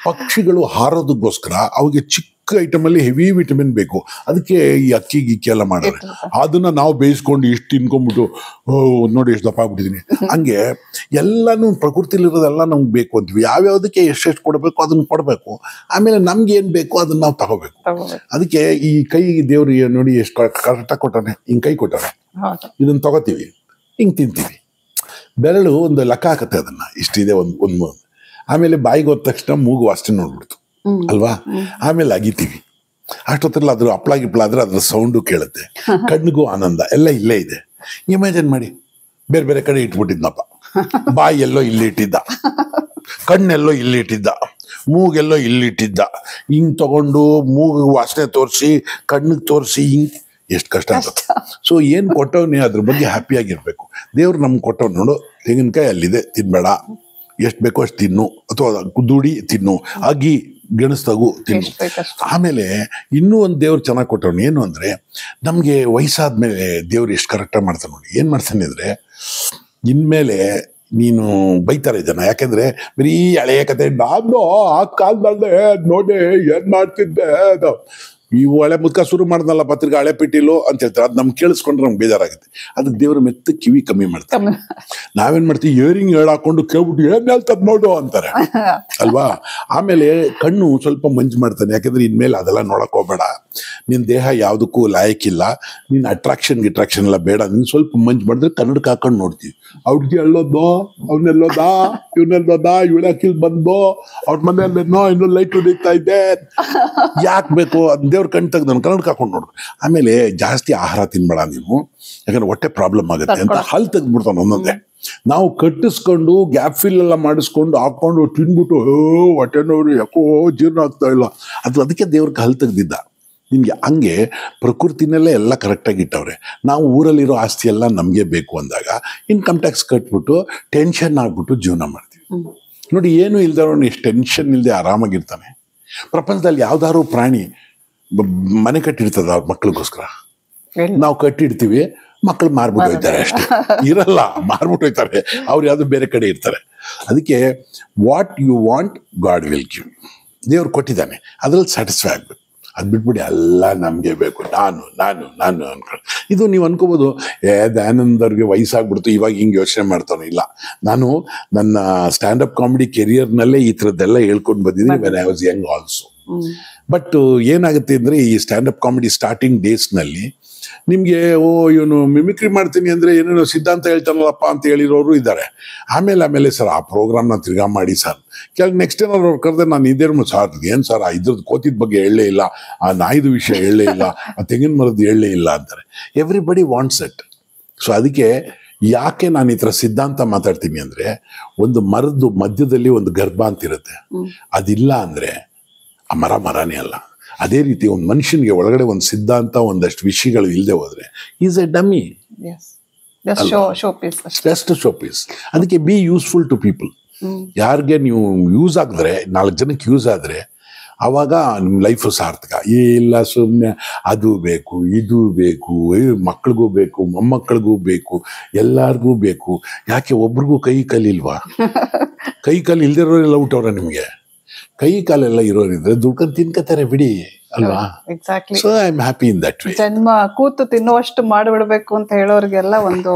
ಪಕ್ಷಿಗಳು ಹಾರೋದಕ್ಕೋಸ್ಕರ ಅವಿಗೆ ಚಿಕ್ಕ ಐಟಮಲ್ಲಿ ಹೆವಿ ವಿಟಮಿನ್ ಬೇಕು. ಅದಕ್ಕೆ ಈ ಅಕ್ಕಿ ಗಿಕ್ಕಿ ಎಲ್ಲ ಮಾಡೋದು. ಅದನ್ನ ನಾವು ಬೇಯಿಸ್ಕೊಂಡು ಇಷ್ಟು ತಿನ್ಕೊಂಡ್ಬಿಟ್ಟು ನೋಡಿ ಎಷ್ಟು ದಪ್ಪ ಆಗ್ಬಿಟ್ಟಿದ್ದೀನಿ. ಹಂಗೆ ಎಲ್ಲಾನು ಪ್ರಕೃತಿಲಿರೋದೆಲ್ಲ ನಮ್ಗೆ ಬೇಕು ಅಂತೀವಿ. ಯಾವ್ಯಾವುದಕ್ಕೆ ಎಷ್ಟೆಷ್ಟು ಕೊಡಬೇಕು ಅದನ್ನ ಕೊಡಬೇಕು. ಆಮೇಲೆ ನಮ್ಗೆ ಏನು ಬೇಕು ಅದನ್ನ ನಾವು ತಗೋಬೇಕು. ಅದಕ್ಕೆ ಈ ಕೈ ದೇವ್ರು ನೋಡಿ ಎಷ್ಟು ಕರೆಕ್ಟಾಗಿ ಕೊಟ್ಟಾನೆ, ಹಿಂಗೆ ಕೈ ಕೊಟ್ಟಾನೆ, ಇದನ್ನ ತಗೋತೀವಿ, ಹಿಂಗೆ ತಿಂತೀವಿ. ಬೆರಳು ಒಂದು ಲೆಕ್ಕ ಹಾಕತ್ತೆ ಅದನ್ನ, ಇಷ್ಟಿದೆ ಒಂದು ಆಮೇಲೆ ಬಾಯಿಗೆ ಹೋದ ತಕ್ಷಣ ಮೂಗು ವಾಸನೆ ನೋಡ್ಬಿಡ್ತು ಅಲ್ವಾ, ಆಮೇಲೆ ಅಗಿತೀವಿ. ಅಷ್ಟೊತ್ತಲ್ಲಿ ಅದ್ರ ಹಪ್ಳ ಗಿಪ್ಳ ಆದ್ರೆ ಅದ್ರ ಸೌಂಡು ಕೇಳುತ್ತೆ, ಕಣ್ಣಿಗೂ ಆನಂದ, ಎಲ್ಲ ಇಲ್ಲೇ ಇದೆ. ಇಮ್ಯಾಜಿನ್ ಮಾಡಿ, ಬೇರೆ ಬೇರೆ ಕಡೆ ಇಟ್ಬಿಟ್ಟಿದ್ನಪ್ಪ, ಬಾಯಿ ಎಲ್ಲೋ ಇಲ್ಲಿ ಇಟ್ಟಿದ್ದ, ಕಣ್ಣೆಲ್ಲೋ ಇಲ್ಲಿ ಇಟ್ಟಿದ್ದ, ಮೂಗೆಲ್ಲೋ ಇಲ್ಲಿ ಇಟ್ಟಿದ್ದ, ಹಿಂಗ್ ತಗೊಂಡು ಮೂಗು ವಾಸನೆ ತೋರಿಸಿ ಕಣ್ಣಿಗೆ ತೋರಿಸಿ ಹಿಂಗ್ ಎಷ್ಟು ಕಷ್ಟ ಆಗುತ್ತೆ. ಸೊ ಏನ್ ಕೊಟ್ಟವನೇ ಅದ್ರ ಬಗ್ಗೆ ಹ್ಯಾಪಿಯಾಗಿರ್ಬೇಕು. ದೇವ್ರು ನಮ್ಗೆ ಕೊಟ್ಟವ್ ನೋಡು, ತೆಂಗಿನಕಾಯಿ ಅಲ್ಲಿದೆ ತಿನ್ಬೇಡ, ಎಷ್ಟು ಬೇಕೋ ಅಷ್ಟು ತಿನ್ನು, ಅಥವಾ ದುಡಿ ತಿನ್ನು, ಅಗಿ ಗೆಣಸ್ತಾಗು ತಿನ್ನು. ಆಮೇಲೆ ಇನ್ನೂ ಒಂದು ದೇವ್ರು ಚೆನ್ನಾಗಿ ಕೊಟ್ಟವನು ಏನು ಅಂದ್ರೆ, ನಮ್ಗೆ ವಯಸ್ಸಾದ್ಮೇಲೆ ದೇವ್ರು ಎಷ್ಟು ಕರೆಕ್ಟಾಗಿ ಮಾಡ್ತಾನೆ ನೋಡಿ. ಏನ್ ಮಾಡ್ತಾನೆ ಅಂದ್ರೆ, ಇನ್ಮೇಲೆ ನೀನು ಬೈತಾರೆ ಜನ, ಯಾಕೆಂದ್ರೆ ಬರೀ ಹಳೆಯ ಕತೆ, ನಾನು ಆ ಕಾಲದಲ್ಲೇ ನೋಡಿ ಏನ್ ಮಾಡ್ತಿದ್ದೆ, ಅದು ಇವು ಹಳೆ ಮುದ್ಕ ಶುರು ಮಾಡ್ದಲ್ಲ ಪತ್ರಿಕೆ ಹಳೆ ಪಿಟ್ಟಿಲು ಅಂತ ಹೇಳ್ತಾರೆ. ಅದು ನಮ್ಗೆ ಕೇಳಿಸ್ಕೊಂಡ್ರೆ ನಮ್ಗೆ ಬೇಜಾರಾಗುತ್ತೆ. ಅದಕ್ಕೆ ದೇವ್ರ ಮೆತ್ತ ಕಿವಿ ಕಮ್ಮಿ ಮಾಡ್ತಾರೆ. ನಾವೇನ್ ಮಾಡ್ತೀವಿ, ಇಯರಿಂಗ್ ಹೇಳಾಕೊಂಡು ಕೇಳ್ಬಿಟ್ಟು ಏನ್ ಹೇಳ್ತದ್ ನೋಡು ಅಂತಾರೆ ಅಲ್ವಾ. ಆಮೇಲೆ ಕಣ್ಣು ಸ್ವಲ್ಪ ಮಂಜು ಮಾಡ್ತಾನೆ, ಯಾಕಂದ್ರೆ ಇನ್ಮೇಲೆ ಅದೆಲ್ಲ ನೋಡಕ್ ಹೋಗ್ಬೇಡ, ನಿನ್ ದೇಹ ಯಾವ್ದಕ್ಕೂ ಲಾಯಕ್ಕಿಲ್ಲ, ನೀನ್ ಅಟ್ರಾಕ್ಷನ್ ಎಲ್ಲ ಬೇಡ, ನೀನ್ ಸ್ವಲ್ಪ ಮಂಜು ಮಾಡಿದ್ರೆ ಕನ್ನಡಕ್ಕೆ ಹಾಕೊಂಡು ನೋಡ್ತೀವಿ. ಅವ್ರಿಗೆ ಎಲ್ಲೋದೋ, ಅವನ್ನೆಲ್ಲೋದಾ, ಇವನ್ನೆಲ್ಲೋದಾ, ಇವಳಕಿಲ್ ಬಂದು ಅವ್ರ ಮನೆಯಲ್ಲೇನೋ ಇನ್ನೂ ಲೈಟ್ ಹೊಡಿತಾ ಇದ್ದೆ, ಯಾಕೆ ಬೇಕು ಅದ್ ದೇವ್ರ ಕಣ್ ತೆಗ್ದು ಕನ್ನಡಕ್ಕೆ ಹಾಕೊಂಡು ನೋಡು. ಆಮೇಲೆ ಜಾಸ್ತಿ ಆಹಾರ ತಿನ್ಬೇಡ ನೀನು, ಯಾಕಂದ್ರೆ ಹೊಟ್ಟೆ ಪ್ರಾಬ್ಲಮ್ ಆಗುತ್ತೆ ಅಂತ ಹಲ್ ತೆಗ್ದ್ಬಿಡ್ತಾನೆ ಒಂದೊಂದೇ. ನಾವು ಕಟ್ಟಿಸ್ಕೊಂಡು ಗ್ಯಾಪ್ ಫಿಲ್ ಎಲ್ಲ ಮಾಡಿಸ್ಕೊಂಡು ಹಾಕೊಂಡು ತಿನ್ಬಿಟ್ಟು ಹೊಟ್ಟೆ ನೋವು ಯಾಕೋ ಜೀರ್ಣ ಆಗ್ತಾ ಇಲ್ಲ, ಅದಕ್ಕೆ ದೇವ್ರಿಗೆ ಹಲ್ ತೆಗ್ದಿದ್ದ. ನಿಮ್ಗೆ ಹಂಗೆ ಪ್ರಕೃತಿನಲ್ಲೇ ಎಲ್ಲ ಕರೆಕ್ಟಾಗಿ ಇಟ್ಟವ್ರೆ. ನಾವು ಊರಲ್ಲಿರೋ ಆಸ್ತಿ ಎಲ್ಲ ನಮಗೆ ಬೇಕು ಅಂದಾಗ ಇನ್ಕಮ್ ಟ್ಯಾಕ್ಸ್ ಕಟ್ಬಿಟ್ಟು ಟೆನ್ಷನ್ ಆಗ್ಬಿಟ್ಟು ಜೀವನ ಮಾಡ್ತೀವಿ ನೋಡಿ. ಏನು ಇಲ್ದವ್ರು ಇಷ್ಟು ಟೆನ್ಷನ್ ಇಲ್ಲದೆ ಆರಾಮಾಗಿರ್ತಾನೆ. ಪ್ರಪಂಚದಲ್ಲಿ ಯಾವ್ದಾದ್ರು ಪ್ರಾಣಿ ಮನೆ ಕಟ್ಟಿರ್ತದ ಅವ್ರ ಮಕ್ಳಿಗೋಸ್ಕರ, ನಾವು ಕಟ್ಟಿಡ್ತೀವಿ, ಮಕ್ಕಳು ಮಾರ್ಬಿಟ್ಟು ಹೋಯ್ತಾರೆ ಅಷ್ಟೇ, ಇರಲ್ಲ, ಮಾರ್ಬಿಟ್ಟು ಹೋಯ್ತಾರೆ, ಅವ್ರು ಯಾವ್ದು ಬೇರೆ ಕಡೆ ಇರ್ತಾರೆ. ಅದಕ್ಕೆ what you want God will give. ದೇವ್ರು ಕೊಟ್ಟಿದ್ದಾನೆ, ಅದ್ರಲ್ಲಿ ಸ್ಯಾಟಿಸ್ಫೈ ಆಗ್ಬೇಕು. ಅದು ಬಿಟ್ಬಿಟ್ಟು ಎಲ್ಲ ನಮಗೆ ಬೇಕು, ನಾನು ನಾನು ನಾನು ಅನ್ಕೊಂಡು. ಇದು ನೀವು ಅನ್ಕೋಬೋದು, ದಯಾನಂದ್ ಅವ್ರಿಗೆ ವಯಸ್ಸಾಗ್ಬಿಡ್ತು ಇವಾಗ ಹಿಂಗೆ ಯೋಚನೆ ಮಾಡ್ತಾನೆ. ಇಲ್ಲ, ನಾನು ನನ್ನ ಸ್ಟ್ಯಾಂಡಪ್ ಕಾಮಿಡಿ ಕೆರಿಯರ್ನಲ್ಲೇ ಈ ಥರದ್ದೆಲ್ಲ ಹೇಳ್ಕೊಂಡು ಬಂದಿದ್ದೀನಿ when I was Young also. But ಏನಾಗುತ್ತೆ ಅಂದರೆ, ಈ ಸ್ಟ್ಯಾಂಡಪ್ ಕಾಮಿಡಿ ಸ್ಟಾರ್ಟಿಂಗ್ ಡೇಸ್ನಲ್ಲಿ ನಿಮಗೆ ಇವನು ಮಿಮಿಕ್ರಿ ಮಾಡ್ತೀನಿ ಅಂದರೆ ಏನೇನೋ ಸಿದ್ಧಾಂತ ಹೇಳ್ತಾನಲ್ಲಪ್ಪ ಅಂತ ಹೇಳಿರೋರು ಇದ್ದಾರೆ. ಆಮೇಲೆ ಸರ್ ಆ ಪ್ರೋಗ್ರಾಮ್ನ ತಿರ್ಗಾ ಮಾಡಿ ಸರ್, ನೆಕ್ಸ್ಟ್ ಏನಾದ್ರು ಅವ್ರು ಕರೆದ್ರೆ ನಾನು ಇದೇ ಸರ್ ಏನು ಸರ್ ಇದ್ರದ್ದು ಕೋತಿದ ಬಗ್ಗೆ ಹೇಳಲೇ ಇಲ್ಲ, ಆ ನಾಯಿದು ವಿಷಯ ಹೇಳಲೇ ಇಲ್ಲ, ಆ ತೆಂಗಿನ ಮರದ್ದು ಹೇಳಲೇ ಇಲ್ಲ ಅಂತಾರೆ. Everybody wants it. ಸೊ ಅದಕ್ಕೆ ಯಾಕೆ ನಾನು ಈ ಥರ ಸಿದ್ಧಾಂತ ಮಾತಾಡ್ತೀನಿ ಅಂದರೆ, ಒಂದು ಮರದ್ದು ಮಧ್ಯದಲ್ಲಿ ಒಂದು ಗರ್ಭ ಅಂತಿರುತ್ತೆ, ಅದಿಲ್ಲ ಅಂದರೆ ಆ ಮರನೇ ಅಲ್ಲ. ಅದೇ ರೀತಿ ಒಂದು ಮನುಷ್ಯನಿಗೆ ಒಳಗಡೆ ಒಂದು ಸಿದ್ಧಾಂತ, ಒಂದಷ್ಟು ವಿಷಯಗಳು ಇಲ್ಲದೆ ಹೋದ್ರೆ is a dummy, just showpiece. ಅದಕ್ಕೆ ಬಿ ಯೂಸ್ಫುಲ್ ಟು ಪೀಪಲ್. ಯಾರಿಗೆ ನೀವು ಯೂಸ್ ಆಗಿದ್ರೆ, 4 ಜನಕ್ಕೆ ಯೂಸ್ ಆದರೆ, ಆವಾಗ ನಿಮ್ಮ ಲೈಫು ಸಾರ್ಥಕ. ಇಲ್ಲ ಸುಮ್ಮನೆ ಅದು ಬೇಕು, ಇದು ಬೇಕು, ಮಕ್ಳಿಗೂ ಬೇಕು, ಮೊಮ್ಮಕ್ಕಳಿಗೂ ಬೇಕು, ಎಲ್ಲರಿಗೂ ಬೇಕು. ಯಾಕೆ ಒಬ್ರಿಗೂ ಕೈ ಕಾಲಿಲ್ವಾ? ಕೈ ಕಾಲು ಇಲ್ದಿರೋರೆಲ್ಲ ಊಟವ್ರ ನಿಮಗೆ? ಕೈ ಕಾಲೆಲ್ಲ ಇರೋರಿದ್ರೆ ದುಡ್ಕೊಂಡು ತಿನ್ಕತಾರೆ ಬಿಡಿ ಅಲ್ವಾ. Exactly. So I am happy in that way. ಜನ್ಮ ಕೂತು ತಿನ್ನುವಷ್ಟು ಮಾಡಿಬಿಡ್ಬೇಕು ಅಂತ ಹೇಳೋರಿಗೆಲ್ಲ ಒಂದು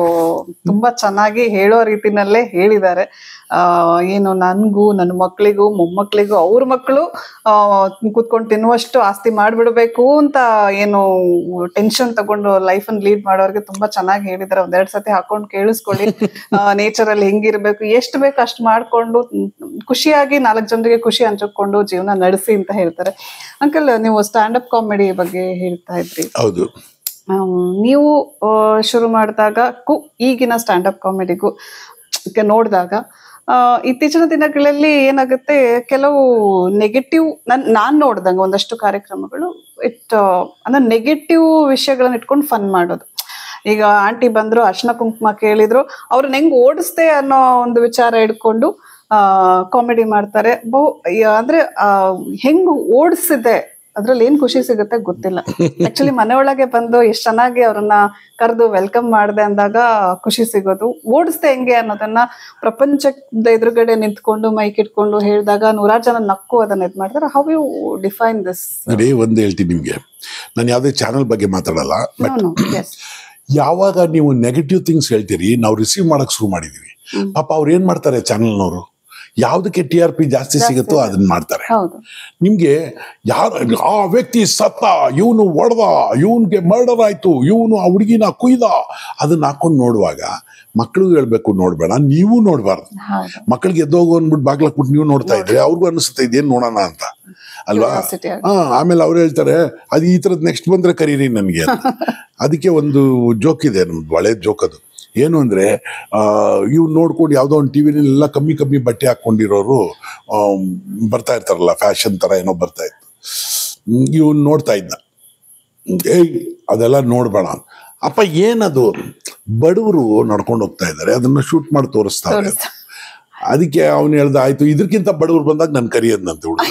ತುಂಬಾ ಚೆನ್ನಾಗಿ ಹೇಳೋ ರೀತಿನಲ್ಲೇ ಹೇಳಿದ್ದಾರೆ. ಏನು ನನ್ಗೂ, ನನ್ನ ಮಕ್ಕಳಿಗೂ, ಮೊಮ್ಮಕ್ಕಳಿಗೂ, ಅವ್ರ ಮಕ್ಕಳು ಕೂತ್ಕೊಂಡು ತಿನ್ನುವಷ್ಟು ಆಸ್ತಿ ಮಾಡ್ಬಿಡ್ಬೇಕು ಅಂತ ಏನು ಟೆನ್ಷನ್ ತಗೊಂಡು ಲೈಫನ್ನು ಲೀಡ್ ಮಾಡೋರಿಗೆ ತುಂಬಾ ಚೆನ್ನಾಗಿ ಹೇಳಿದ್ದಾರೆ. 1-2 ಸತಿ ಹಾಕೊಂಡು ಕೇಳಿಸ್ಕೊಳ್ಳಿ. ನೇಚರಲ್ಲಿ ಹೆಂಗಿರ್ಬೇಕು, ಎಷ್ಟು ಬೇಕು ಅಷ್ಟು ಮಾಡ್ಕೊಂಡು ಖುಷಿಯಾಗಿ 4 ಜನರಿಗೆ ಖುಷಿ ಹಂಚಿಕೊಂಡು ಜೀವನ ನಡೆಸಿ ಅಂತ ಹೇಳ್ತಾರೆ. ಅಂಕಲ್, ನೀವು ಸ್ಟ್ಯಾಂಡ್ ಅಪ್ ಕಾಮಿಡಿ ಬಗ್ಗೆ ಹೇಳ್ತಾ ಇದ್ರಿ. ಹೌದು. ನೀವು ಶುರು ಮಾಡಿದಾಗ ಈಗಿನ ಸ್ಟ್ಯಾಂಡ್ ಅಪ್ ಕಾಮಿಡಿಗೂ ನೋಡಿದಾಗ ಇತ್ತೀಚಿನ ದಿನಗಳಲ್ಲಿ ಏನಾಗುತ್ತೆ, ಕೆಲವು ನೆಗೆಟಿವ್, ನಾನ್ ನೋಡ್ದಂಗೆ ಒಂದಷ್ಟು ಕಾರ್ಯಕ್ರಮಗಳು ಅಂದ್ರೆ ನೆಗೆಟಿವ್ ವಿಷಯಗಳನ್ನ ಇಟ್ಕೊಂಡು ಫನ್ ಮಾಡೋದು. ಈಗ ಆಂಟಿ ಬಂದ್ರು, ಅರ್ಶಿನ ಕುಂಕುಮ ಕೇಳಿದ್ರು, ಅವ್ರನ್ನ ಹೆಂಗ್ ಓಡಿಸ್ದೆ ಅನ್ನೋ ಒಂದು ವಿಚಾರ ಇಟ್ಕೊಂಡು ಕಾಮಿಡಿ ಮಾಡ್ತಾರೆ. ಅಂದ್ರೆ ಹೆಂಗ್ ಓಡಿಸಿದೆ, ಅದ್ರಲ್ಲಿ ಏನ್ ಖುಷಿ ಸಿಗುತ್ತೆ ಗೊತ್ತಿಲ್ಲ. ಆಕ್ಚುಲಿ ಮನೆ ಒಳಗೆ ಬಂದು ಎಷ್ಟ್ ಚೆನ್ನಾಗಿ ಅವ್ರನ್ನ ಕರೆದು ವೆಲ್ಕಮ್ ಮಾಡ್ದೆ ಅಂದಾಗ ಖುಷಿ ಸಿಗೋದು. ಓಡಿಸ್ದೆ ಹೆಂಗೆ ಅನ್ನೋದನ್ನ ಪ್ರಪಂಚದ ಎದುರುಗಡೆ ನಿಂತ್ಕೊಂಡು ಮೈಕ್ ಇಟ್ಕೊಂಡು ಹೇಳಿದಾಗ 100 ಜನ ನಕ್ಕು ಅದನ್ನ ಇದ್ ಮಾಡ್ತಾರೆ. How you define this? ನೋಡಿ, ಒಂದು ಹೇಳ್ತೀನಿ ನಿಮ್ಗೆ, ನಾನು ಯಾವುದೇ ಚಾನಲ್ ಬಗ್ಗೆ ಮಾತಾಡಲ್ಲ. ಯಾವಾಗ ನೀವು ನೆಗೆಟಿವ್ ಥಿಂಗ್ಸ್ ಹೇಳ್ತೀರಿ, ನಾವು ರಿಸೀವ್ ಮಾಡಕ್ ಶುರು ಮಾಡಿದೀವಿ. ಪಾಪ ಅವ್ರು ಏನ್ ಮಾಡ್ತಾರೆ ಚಾನಲ್ನವರು, ಯಾವುದಕ್ಕೆ TRP ಜಾಸ್ತಿ ಸಿಗುತ್ತೋ ಅದನ್ನ ಮಾಡ್ತಾರೆ. ಹೌದು. ನಿಮ್ಗೆ ಯಾರು ಆ ವ್ಯಕ್ತಿ ಸತ್ತ, ಇವನು ಹೊಡೆದ, ಇವನ್ಗೆ ಮರ್ಡರ್ ಆಯ್ತು, ಇವನು ಆ ಹುಡುಗಿನ ಕುಯ್ದ, ಅದನ್ನ ಹಾಕೊಂಡು ನೋಡುವಾಗ ಮಕ್ಕಳಿಗೂ ಹೇಳ್ಬೇಕು ನೋಡ್ಬೇಡ, ನೀವು ನೋಡ್ಬಾರ್ದು. ಮಕ್ಕಳಿಗೆ ಎದ್ದೋಗು ಅಂದ್ಬಿಟ್ಟು ಬಾಗ್ಲಾಕ್ಬಿಟ್ಟು ನೀವು ನೋಡ್ತಾ ಇದ್ರೆ ಅವ್ರಿಗೂ ಅನಿಸುತ್ತೆ ಇದೇನ್ ನೋಡೋಣ ಅಂತ ಅಲ್ವಾ. ಆಮೇಲೆ ಅವ್ರು ಹೇಳ್ತಾರೆ ಅದು ಈ ತರದ್ ನೆಕ್ಸ್ಟ್ ಬಂದ್ರೆ ಕರೀರಿ ನನ್ಗೆ ಅಂತ. ಅದಕ್ಕೆ ಒಂದು ಜೋಕ್ ಇದೆ, ನಮ್ದು ಒಳ್ಳೆ ಜೋಕ್ ಅದು. ಏನು ಅಂದ್ರೆ ಇವ್ ನೋಡ್ಕೊಂಡು ಯಾವ್ದೋ ಒಂದು ಟಿವಿನೆಲ್ಲ ಕಮ್ಮಿ ಬಟ್ಟೆ ಹಾಕೊಂಡಿರೋರು ಬರ್ತಾ ಇರ್ತಾರಲ್ಲ, ಫ್ಯಾಷನ್ ತರ ಏನೋ ಬರ್ತಾ ಇತ್ತು. ಇವ್ನು ನೋಡ್ತಾ ಇದ್ದ, ಅದೆಲ್ಲ ನೋಡ್ಬೇಡ. ಅಪ್ಪ ಏನದು, ಬಡವರು ನಡ್ಕೊಂಡು ಹೋಗ್ತಾ ಇದ್ದಾರೆ, ಅದನ್ನ ಶೂಟ್ ಮಾಡಿ ತೋರಿಸ್ತಾರೆ. ಅದಕ್ಕೆ ಅವನು ಹೇಳ್ದ, ಆಯ್ತು ಇದಕ್ಕಿಂತ ಬಡವರು ಬಂದಾಗ ನನ್ ಕರಿಯೋದಂತ ಹುಡುಗ.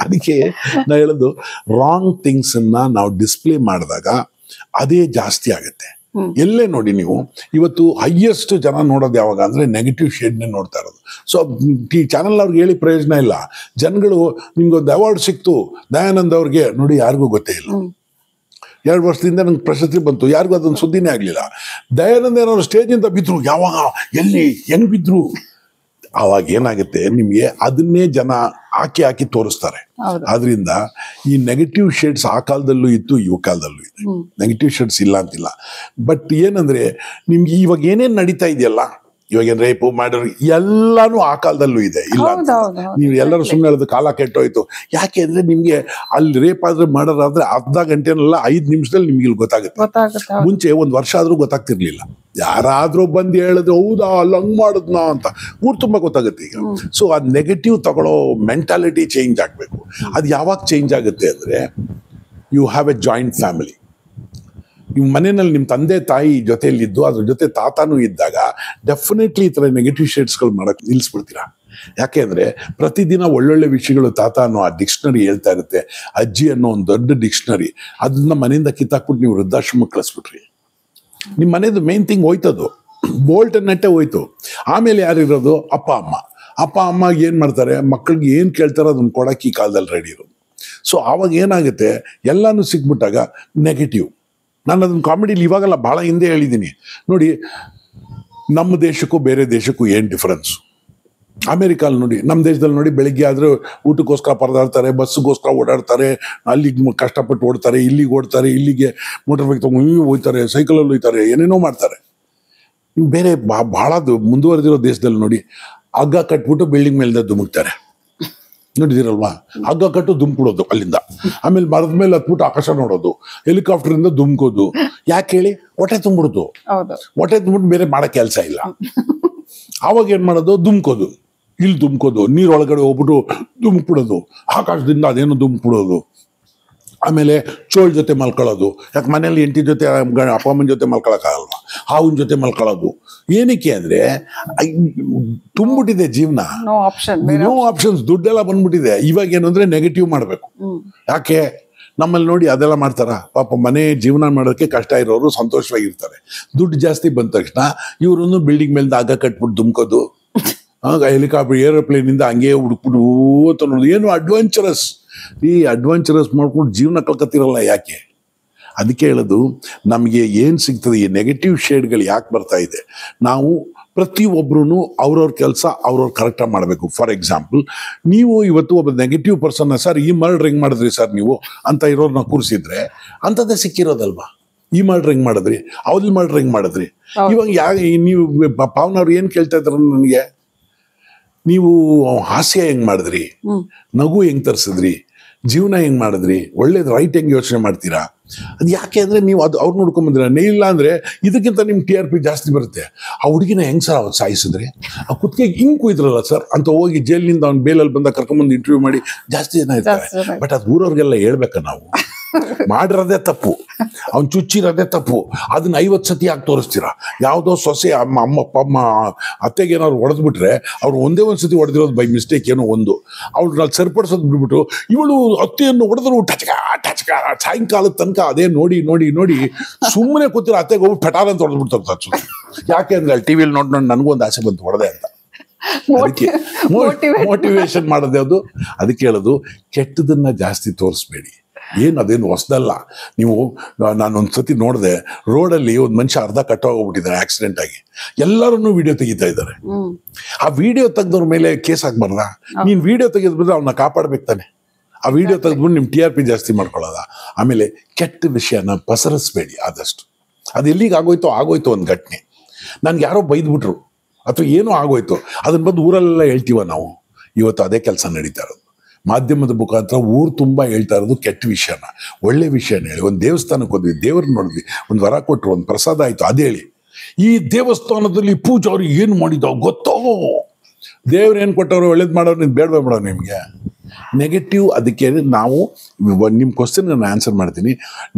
ಅದಕ್ಕೆ ನಾ ಹೇಳೋದು, ರಾಂಗ್ ಥಿಂಗ್ಸ್ ಅನ್ನ ನಾವು ಡಿಸ್ಪ್ಲೇ ಮಾಡಿದಾಗ ಅದೇ ಜಾಸ್ತಿ ಆಗುತ್ತೆ. ಎಲ್ಲೇ ನೋಡಿ ನೀವು ಇವತ್ತು ಹೈಯೆಸ್ಟ್ ಜನ ನೋಡೋದು ಯಾವಾಗ ಅಂದ್ರೆ ನೆಗೆಟಿವ್ ಶೇಡ್ನೇ ನೋಡ್ತಾ ಇರೋದು. ಸೊ ಈ ಚಾನಲ್ ಅವ್ರಿಗೆ ಹೇಳಿ ಪ್ರಯೋಜನ ಇಲ್ಲ. ಜನಗಳು ನಿಮ್ಗೊಂದು ಅವಾರ್ಡ್ ಸಿಕ್ತು ದಯಾನಂದ್ ಅವ್ರಿಗೆ, ನೋಡಿ ಯಾರಿಗೂ ಗೊತ್ತೇ ಇಲ್ಲ. 2 ವರ್ಷದಿಂದ ನಂಗೆ ಪ್ರಶಸ್ತಿ ಬಂತು, ಯಾರಿಗೂ ಅದೊಂದು ಸುದ್ದಿನೇ ಆಗ್ಲಿಲ್ಲ. ದಯಾನಂದ ಏನಾದ್ರು ಸ್ಟೇಜಿಂದ ಬಿದ್ರು, ಯಾವಾಗ, ಎಲ್ಲಿ, ಹೆಂಗ್ ಬಿದ್ರು, ಅವಾಗ ಏನಾಗುತ್ತೆ ನಿಮ್ಗೆ ಅದನ್ನೇ ಜನ ಹಾಕಿ ತೋರಿಸ್ತಾರೆ. ಆದ್ರಿಂದ ಈ ನೆಗೆಟಿವ್ ಶೇಡ್ಸ್ ಆ ಕಾಲದಲ್ಲೂ ಇತ್ತು, ಈ ಕಾಲದಲ್ಲೂ ಇದೆ. ನೆಗೆಟಿವ್ ಶೇಡ್ಸ್ ಇಲ್ಲ ಅಂತಿಲ್ಲ. ಬಟ್ ಏನಂದ್ರೆ ನಿಮ್ಗೆ ಇವಾಗ ಏನೇನ್ ನಡೀತಾ ಇದೆಯಲ್ಲ, ಇವಾಗ ರೇಪು ಮಾಡಿದ್ರು ಎಲ್ಲಾನು ಆ ಕಾಲದಲ್ಲೂ ಇದೆ. ಇಲ್ಲ ನೀವು ಎಲ್ಲರೂ ಸುಮ್ಮನೆ ಹೇಳೋದು ಕಾಲ ಕೆಟ್ಟೋಯ್ತು. ಯಾಕೆ ಅಂದ್ರೆ ನಿಮ್ಗೆ ಅಲ್ಲಿ ರೇಪ್ ಆದ್ರೆ ಮಾಡೋದಾದ್ರೆ ಅರ್ಧ ಗಂಟೆನಲ್ಲ 5 ನಿಮಿಷದಲ್ಲಿ ನಿಮ್ಗೆ ಇಲ್ಲಿ ಗೊತ್ತಾಗುತ್ತೆ. ಮುಂಚೆ 1 ವರ್ಷ ಆದ್ರೂ ಗೊತ್ತಾಗ್ತಿರ್ಲಿಲ್ಲ. ಯಾರಾದ್ರೂ ಬಂದು ಹೇಳಿದ್ರೆ ಹೌದಾ ಅಲ್ಲಿ ಹಂಗ್ ಮಾಡುದ್ನ ಅಂತ ಊರು ತುಂಬಾ ಗೊತ್ತಾಗುತ್ತೆ ಈಗ. ಸೊ ಆ ನೆಗೆಟಿವ್ ತಗೊಳ್ಳೋ ಮೆಂಟಾಲಿಟಿ ಚೇಂಜ್ ಆಗ್ಬೇಕು. ಅದು ಯಾವಾಗ ಚೇಂಜ್ ಆಗುತ್ತೆ ಅಂದ್ರೆ you have a joint family. ನಿಮ್ಮ ಮನೆಯಲ್ಲಿ ನಿಮ್ಮ ತಂದೆ ತಾಯಿ ಜೊತೆಯಲ್ಲಿದ್ದು ಅದ್ರ ಜೊತೆ ತಾತನೂ ಇದ್ದಾಗ ಡೆಫಿನೆಟ್ಲಿ ಈ ಥರ ನೆಗೆಟಿವ್ ಶೇಡ್ಸ್ಗಳು ಮಾಡಕ್ಕೆ ನಿಲ್ಲಿಸ್ಬಿಡ್ತೀರಾ. ಯಾಕೆ ಅಂದರೆ ಪ್ರತಿದಿನ ಒಳ್ಳೊಳ್ಳೆ ವಿಷಯಗಳು ತಾತ ಅನ್ನೋ ಆ ಡಿಕ್ಷನರಿ ಹೇಳ್ತಾ ಇರುತ್ತೆ, ಅಜ್ಜಿ ಅನ್ನೋ ಒಂದು ದೊಡ್ಡ ಡಿಕ್ಷನರಿ, ಅದನ್ನ ಮನೆಯಿಂದ ಕಿತ್ತಾಕ್ಬಿಟ್ಟು ನೀವು ವೃದ್ಧಾಶ್ರಮಕ್ಕೆ ಕಳಿಸ್ಬಿಟ್ರಿ. ನಿಮ್ಮ ಮನೆಯದು ಮೇನ್ ಥಿಂಗ್ ಹೋಯ್ತದು, ಬೋಲ್ಟ್ ನೆಟ್ಟೆ ಹೋಯ್ತು. ಆಮೇಲೆ ಯಾರಿರೋದು ಅಪ್ಪ ಅಮ್ಮ ಏನು ಮಾಡ್ತಾರೆ, ಮಕ್ಕಳಿಗೆ ಏನು ಕೇಳ್ತಾರೋ ಅದನ್ನ ಕೊಡಕ್ಕೆ ಈ ಕಾಲದಲ್ಲಿ ರೆಡಿ ಇರೋದು. ಸೊ ಆವಾಗ ಏನಾಗುತ್ತೆ, ಎಲ್ಲನೂ ಸಿಕ್ಬಿಟ್ಟಾಗ ನೆಗೆಟಿವ್. ನಾನು ಅದನ್ನ ಕಾಮಿಡಿಲಿ ಇವಾಗಲ್ಲ ಭಾಳ ಹಿಂದೆ ಹೇಳಿದ್ದೀನಿ ನೋಡಿ. ನಮ್ಮ ದೇಶಕ್ಕೂ ಬೇರೆ ದೇಶಕ್ಕೂ ಏನು ಡಿಫ್ರೆನ್ಸು. ಅಮೇರಿಕಲ್ಲಿ ನೋಡಿ, ನಮ್ಮ ದೇಶದಲ್ಲಿ ನೋಡಿ ಬೆಳಿಗ್ಗೆ ಆದರೆ ಊಟಕ್ಕೋಸ್ಕರ ಪರದಾಡ್ತಾರೆ, ಬಸ್ಸಿಗೋಸ್ಕರ ಓಡಾಡ್ತಾರೆ, ಅಲ್ಲಿಗೆ ಕಷ್ಟಪಟ್ಟು ಓಡ್ತಾರೆ, ಇಲ್ಲಿಗೆ ಓಡ್ತಾರೆ, ಇಲ್ಲಿಗೆ ಮೋಟರ್ ಬೈಕ್ ತೊಗೊಂಡು ಹೋಗ್ತಾರೆ, ಸೈಕಲಲ್ಲಿ ಹೋಗ್ತಾರೆ, ಏನೇನೋ ಮಾಡ್ತಾರೆ. ಬೇರೆ ಭಾಳ ಮುಂದುವರೆದಿರೋ ದೇಶದಲ್ಲಿ ನೋಡಿ, ಹಗ್ಗ ಕಟ್ಬಿಟ್ಟು ಬಿಲ್ಡಿಂಗ್ ಮೇಲಿಂದ ಧುಮುಕ್ತಾರೆ, ನೋಡಿದಿರಲ್ವಾ? ಹಗ್ಗ ಕಟ್ಟು ಧುಮ್ಕೊಡೋದು ಅಲ್ಲಿಂದ, ಆಮೇಲೆ ಮರದ ಮೇಲೆ ಹತ್ಬಿಟ್ಟು ಆಕಾಶ ನೋಡೋದು, ಹೆಲಿಕಾಪ್ಟರಿಂದ ಧುಮ್ಕೋದು. ಯಾಕೆ ಹೇಳಿ? ಹೊಟ್ಟೆ ತುಂಬಿಡ್ತು. ಹೊಟ್ಟೆ ತುಂಬಿಟ್ಟು ಬೇರೆ ಮಾಡೋ ಕೆಲಸ ಇಲ್ಲ. ಆವಾಗ ಏನ್ ಮಾಡೋದು? ಧುಮ್ಕೋದು, ಇಲ್ಲಿ ಧುಮ್ಕೋದು, ನೀರೊಳಗಡೆ ಹೋಗ್ಬಿಟ್ಟು ಧುಮ್ಕ್ಬಿಡೋದು, ಆಕಾಶದಿಂದ ಅದೇನೋ ಧುಮ್ಕ್ಬಿಡೋದು. ಆಮೇಲೆ ಚೋಳ್ ಜೊತೆ ಮಲ್ಕೊಳ್ಳೋದು. ಯಾಕೆ ಮನೇಲಿ ಹೆಂಡತಿ ಜೊತೆ ಅಪ್ಪ ಅಮ್ಮನ ಜೊತೆ ಮಲ್ಕೊಳಕ್ಕಾಗಲ್ವಾ? ಹಾವಿನ ಜೊತೆ ಮಲ್ಕೊಳ್ಳೋದು. ಏನಕ್ಕೆ ಅಂದ್ರೆ ತುಂಬಿಟ್ಟಿದೆ ಜೀವನ, ನೋ ಆಪ್ಷನ್ಸ್, ದುಡ್ಡೆಲ್ಲ ಬಂದ್ಬಿಟ್ಟಿದೆ. ಇವಾಗ ಏನು ಅಂದ್ರೆ ನೆಗೆಟಿವ್ ಮಾಡಬೇಕು. ಯಾಕೆ ನಮ್ಮಲ್ಲಿ ನೋಡಿ ಅದೆಲ್ಲ ಮಾಡ್ತಾರ? ಪಾಪ ಮನೆ ಜೀವನ ಮಾಡೋಕ್ಕೆ ಕಷ್ಟ ಇರೋರು ಸಂತೋಷವಾಗಿರ್ತಾರೆ. ದುಡ್ಡು ಜಾಸ್ತಿ ಬಂದ ತಕ್ಷಣ ಇವ್ರನ್ನು ಬಿಲ್ಡಿಂಗ್ ಮೇಲೆ ಹಗ್ಗ ಕಟ್ಬಿಟ್ಟು ಧುಮ್ಕೋದು, ಹೆಲಿಕಾಪ್ಟರ್ ಏರೋಪ್ಲೇನಿಂದ ಹಂಗೆ ಹುಡುಕ್ಬಿಟ್ಟು ಅಂತ ನೋಡೋದು. ಏನು ಅಡ್ವೆಂಚರಸ್, ಈ ಅಡ್ವೆಂಚರಸ್ ಮಾಡ್ಕೊಂಡು ಜೀವನ ಕಳ್ಕೊತಿರಲ್ಲ. ಯಾಕೆ? ಅದಕ್ಕೆ ಹೇಳೋದು, ನಮಗೆ ಏನು ಸಿಗ್ತದೆ, ಈ ನೆಗೆಟಿವ್ ಶೇಡ್ಗಳು ಯಾಕೆ ಬರ್ತಾ ಇದೆ? ನಾವು ಪ್ರತಿಯೊಬ್ಬರೂ ಅವ್ರವ್ರ ಕೆಲಸ ಅವ್ರವ್ರು ಕರೆಕ್ಟಾಗಿ ಮಾಡಬೇಕು. ಫಾರ್ ಎಕ್ಸಾಂಪಲ್, ನೀವು ಇವತ್ತು ಒಬ್ಬ ನೆಗೆಟಿವ್ ಪರ್ಸನ್ನ, ಸರ್ ಈ ಮರ್ಡರ್ ಹೆಂಗೆ ಮಾಡಿದ್ರಿ ಸರ್ ನೀವು ಅಂತ ಇರೋರನ್ನ ಕೂರಿಸಿದ್ರೆ ಅಂಥದ್ದೇ ಸಿಕ್ಕಿರೋದಲ್ವಾ? ಈ ಮರ್ಡರ್ ಹೆಂಗೆ ಮಾಡಿದ್ರಿ, ಅವ್ರಲ್ಲಿ ಮರ್ಡರ್ ಹೆಂಗೆ ಮಾಡಿದ್ರಿ? ಇವಾಗ ನೀವು ಪಾವನವ್ರು ಏನು ಕೇಳ್ತಾ ಇದ್ರು ನನಗೆ, ನೀವು ಹಾಸ್ಯ ಹೆಂಗೆ ಮಾಡಿದ್ರಿ, ನಗು ಹೆಂಗೆ ತರಿಸಿದ್ರಿ, ಜೀವನ ಹೆಂಗೆ ಮಾಡಿದ್ರಿ, ಒಳ್ಳೇದು ರೈಟ್ ಹೆಂಗೆ ಯೋಚನೆ ಮಾಡ್ತೀರಾ? ಅದು ಯಾಕೆ ಅಂದರೆ ನೀವು ಅವ್ರು ನೋಡ್ಕೊಂಬಂದಿರ. ಇಲ್ಲ ಅಂದರೆ ಇದಕ್ಕಿಂತ ನಿಮ್ಮ TRP ಜಾಸ್ತಿ ಬರುತ್ತೆ. ಆ ಹುಡುಗಿನ ಹೆಂಗೆ ಸರ್ ಅವತ್ತು ಸಾಯಿಸಿದ್ರಿ, ಆ ಕುತ್ತಿಗೆಗೆ ಹಿಂಗೆ ಕುಯ್ದ್ರಲ್ಲ ಸರ್ ಅಂತ ಹೋಗಿ ಜೈಲಿನಿಂದ ಅವ್ನು ಬೇಲಲ್ಲಿ ಬಂದ ಕರ್ಕೊಂಬಂದು ಇಂಟರ್ವ್ಯೂ ಮಾಡಿ ಜಾಸ್ತಿ ಜನ ಇರ್ತಾರೆ. ಬಟ್ ಅದು ಊರವ್ರಿಗೆಲ್ಲ ಹೇಳ್ಬೇಕಾ? ನಾವು ಮಾಡಿರೋದೇ ತಪ್ಪು, ಅವ್ನು ಚುಚ್ಚಿರೋದೇ ತಪ್ಪು, ಅದನ್ನ 50 ಸತಿ ಯಾಕೆ ತೋರಿಸ್ತೀರಾ? ಯಾವುದೋ ಸೊಸೆ ಅಮ್ಮ ಅತ್ತೆಗೆ ಏನಾದ್ರು ಹೊಡೆದ್ಬಿಟ್ರೆ ಅವ್ರು ಒಂದೇ ಒಂದು ಸತಿ ಹೊಡೆದಿರೋದು ಬೈ ಮಿಸ್ಟೇಕ್ ಏನೋ ಒಂದು, ಅವ್ರನ್ನ ಸರಿಪಡಿಸೋದು ಬಿಟ್ಬಿಟ್ಟು ಇವಳು ಅತ್ತೆಯನ್ನು ಹೊಡೆದ್ರು ಟಚಕ ಸಾಯಂಕಾಲದ ತನಕ ಅದೇ ನೋಡಿ ನೋಡಿ ನೋಡಿ ಸುಮ್ಮನೆ ಕೂತಿರೋ ಅತ್ತೆಗೆ ಹೋಗಿ ಪಟಾರ ಅಂತ ಹೊಡೆದ್ಬಿಡ್ತಾರೆ. ಯಾಕೆ ಅಂದ್ರೆ ಅಲ್ಲಿ ಟಿವಿಯಲ್ಲಿ ನೋಡಿ ನನಗೊಂದು ಆಸೆ ಬಂತು ಹೊಡೆದೆ ಅಂತ. ಅದಕ್ಕೆ ಮೋಟಿವೇಶನ್ ಮಾಡೋದು ಅದು. ಅದಕ್ಕೆ ಹೇಳೋದು, ಕೆಟ್ಟದನ್ನ ಜಾಸ್ತಿ ತೋರಿಸ್ಬೇಡಿ, ಏನು ಅದೇನು ಹೊಸದಲ್ಲ. ನೀವು ನಾನೊಂದ್ಸತಿ ನೋಡಿದೆ, ರೋಡಲ್ಲಿ ಒಂದು ಮನುಷ್ಯ ಅರ್ಧ ಕಟ್ಟೋಗ್ಬಿಟ್ಟಿದ್ದಾರೆ ಆಕ್ಸಿಡೆಂಟ್ ಆಗಿ, ಎಲ್ಲರನ್ನೂ ವಿಡಿಯೋ ತೆಗಿತಾ ಇದ್ದಾರೆ. ಆ ವಿಡಿಯೋ ತೆಗ್ದವ್ರ ಮೇಲೆ ಕೇಸ್ ಹಾಕ್ಬಾರ್ದ? ನೀನ್ ವಿಡಿಯೋ ತೆಗೆದ್ಬಿಟ್ರೆ ಅವ್ನ ಕಾಪಾಡ್ಬೇಕು ತಾನೆ. ಆ ವಿಡಿಯೋ ತೆಗೆದ್ಬಿಟ್ಟು ನಿಮ್ TRP ಜಾಸ್ತಿ ಮಾಡ್ಕೊಳ್ಳೋದ. ಆಮೇಲೆ ಕೆಟ್ಟ ವಿಷಯನ ಪಸರಿಸ್ಬೇಡಿ ಆದಷ್ಟು. ಅದು ಎಲ್ಲಿಗೆ ಆಗೋಯ್ತು ಒಂದು ಘಟನೆ, ನನ್ಗೆ ಯಾರೋ ಬೈದ್ಬಿಟ್ರು ಅಥವಾ ಏನೋ ಆಗೋಯ್ತು, ಅದನ್ನ ಬಂದು ಊರಲ್ಲೆಲ್ಲ ಹೇಳ್ತೀವ ನಾವು. ಇವತ್ತು ಅದೇ ಕೆಲಸ ನಡೀತಾ ಇರೋದು. ಮಾಧ್ಯಮದ ಮುಖಾಂತರ ಊರು ತುಂಬ ಹೇಳ್ತಾ ಇರೋದು ಕೆಟ್ಟ ವಿಷಯನ. ಒಳ್ಳೆ ವಿಷಯನ ಹೇಳಿ. ಒಂದು ದೇವಸ್ಥಾನಕ್ಕೆ ಹೋದ್ವಿ, ದೇವ್ರನ್ನ ನೋಡಿದ್ವಿ, ಒಂದು ವರ ಕೊಟ್ಟರು, ಒಂದು ಪ್ರಸಾದ ಆಯಿತು, ಅದು ಹೇಳಿ. ಈ ದೇವಸ್ಥಾನದಲ್ಲಿ ಪೂಜೆ ಅವ್ರಿಗೆ ಏನು ಮಾಡಿದ್ದಾವೆ ಗೊತ್ತೋ, ದೇವ್ರು ಏನು ಕೊಟ್ಟವ್ರು, ಒಳ್ಳೇದು ಮಾಡೋರು, ನೀನು ಬೇಡವೇ ಮಾಡೋ ನಿಮಗೆ ನೆಗೆಟಿವ್. ಅದಕ್ಕೆ ನಾವು ನಿಮ್ಮ ಕ್ವಶನ್ ನಾನು ಆನ್ಸರ್ ಮಾಡ್ತೀನಿ.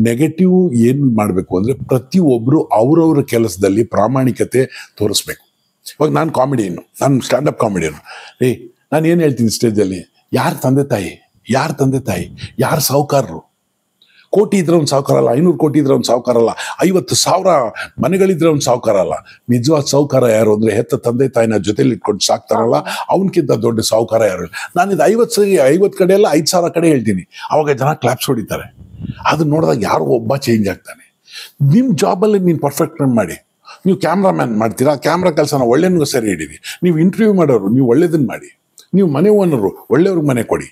ನೆಗೆಟಿವ್ ಏನು ಮಾಡಬೇಕು ಅಂದರೆ ಪ್ರತಿಯೊಬ್ಬರು ಅವ್ರವ್ರ ಕೆಲಸದಲ್ಲಿ ಪ್ರಾಮಾಣಿಕತೆ ತೋರಿಸ್ಬೇಕು. ಇವಾಗ ನಾನು ಕಾಮಿಡಿಯನ್ನು, ನಾನು ಸ್ಟ್ಯಾಂಡಪ್ ಕಾಮಿಡಿಯನ್ನು, ನಾನು ಏನು ಹೇಳ್ತೀನಿ ಸ್ಟೇಜಲ್ಲಿ, ಯಾರು ತಂದೆ ತಾಯಿ, ಯಾರು ಸಾಹುಕಾರರು? ಕೋಟಿ ಇದ್ರೆ ಒಂದು ಸಾಹುಕಾರ ಅಲ್ಲ, 500 ಕೋಟಿ ಇದ್ರೆ ಒಂದು ಸಾಹುಕಾರ ಅಲ್ಲ, 50,000 ಮನೆಗಳಿದ್ರೆ ಒಂದು ಸಾಹುಕಾರ ಅಲ್ಲ. ನಿಜವಾದ ಸಾಹುಕಾರ ಯಾರು ಅಂದರೆ ಹೆತ್ತ ತಂದೆ ತಾಯಿನ ಜೊತೆಲಿ ಇಟ್ಕೊಂಡು ಸಾಕ್ತಾರಲ್ಲ, ಅವನಕ್ಕಿಂತ ದೊಡ್ಡ ಸಾಹುಕಾರ ಯಾರು? ನಾನಿದು 50 ಕಡೆ ಎಲ್ಲ 5,000 ಕಡೆ ಹೇಳ್ತೀನಿ, ಅವಾಗ ಜನ ಕ್ಲಾಪ್ಸ್ ಹೊಡಿತಾರೆ. ಅದನ್ನ ನೋಡಿದಾಗ ಯಾರೋ ಒಬ್ಬ ಚೇಂಜ್ ಆಗ್ತಾನೆ. ನಿಮ್ಮ ಜಾಬಲ್ಲಿ ನೀನು ಪರ್ಫೆಕ್ಟ್ ಮಾಡಿ. ನೀವು ಕ್ಯಾಮ್ರಾಮ್ಯಾನ್ ಮಾಡ್ತೀರಾ, ಕ್ಯಾಮ್ರಾ ಕೆಲಸನ ಒಳ್ಳೆಯವ್ರಿಗೆ ಸರಿ ಹಿಡೀರಿ. ನೀವು ಇಂಟರ್ವ್ಯೂ ಮಾಡೋರು, ನೀವು ಒಳ್ಳೇದನ್ನ ಮಾಡಿ. ನೀವು ಮನೆ ಓನರು, ಒಳ್ಳೆಯವ್ರಿಗೆ ಮನೆ ಕೊಡಿ.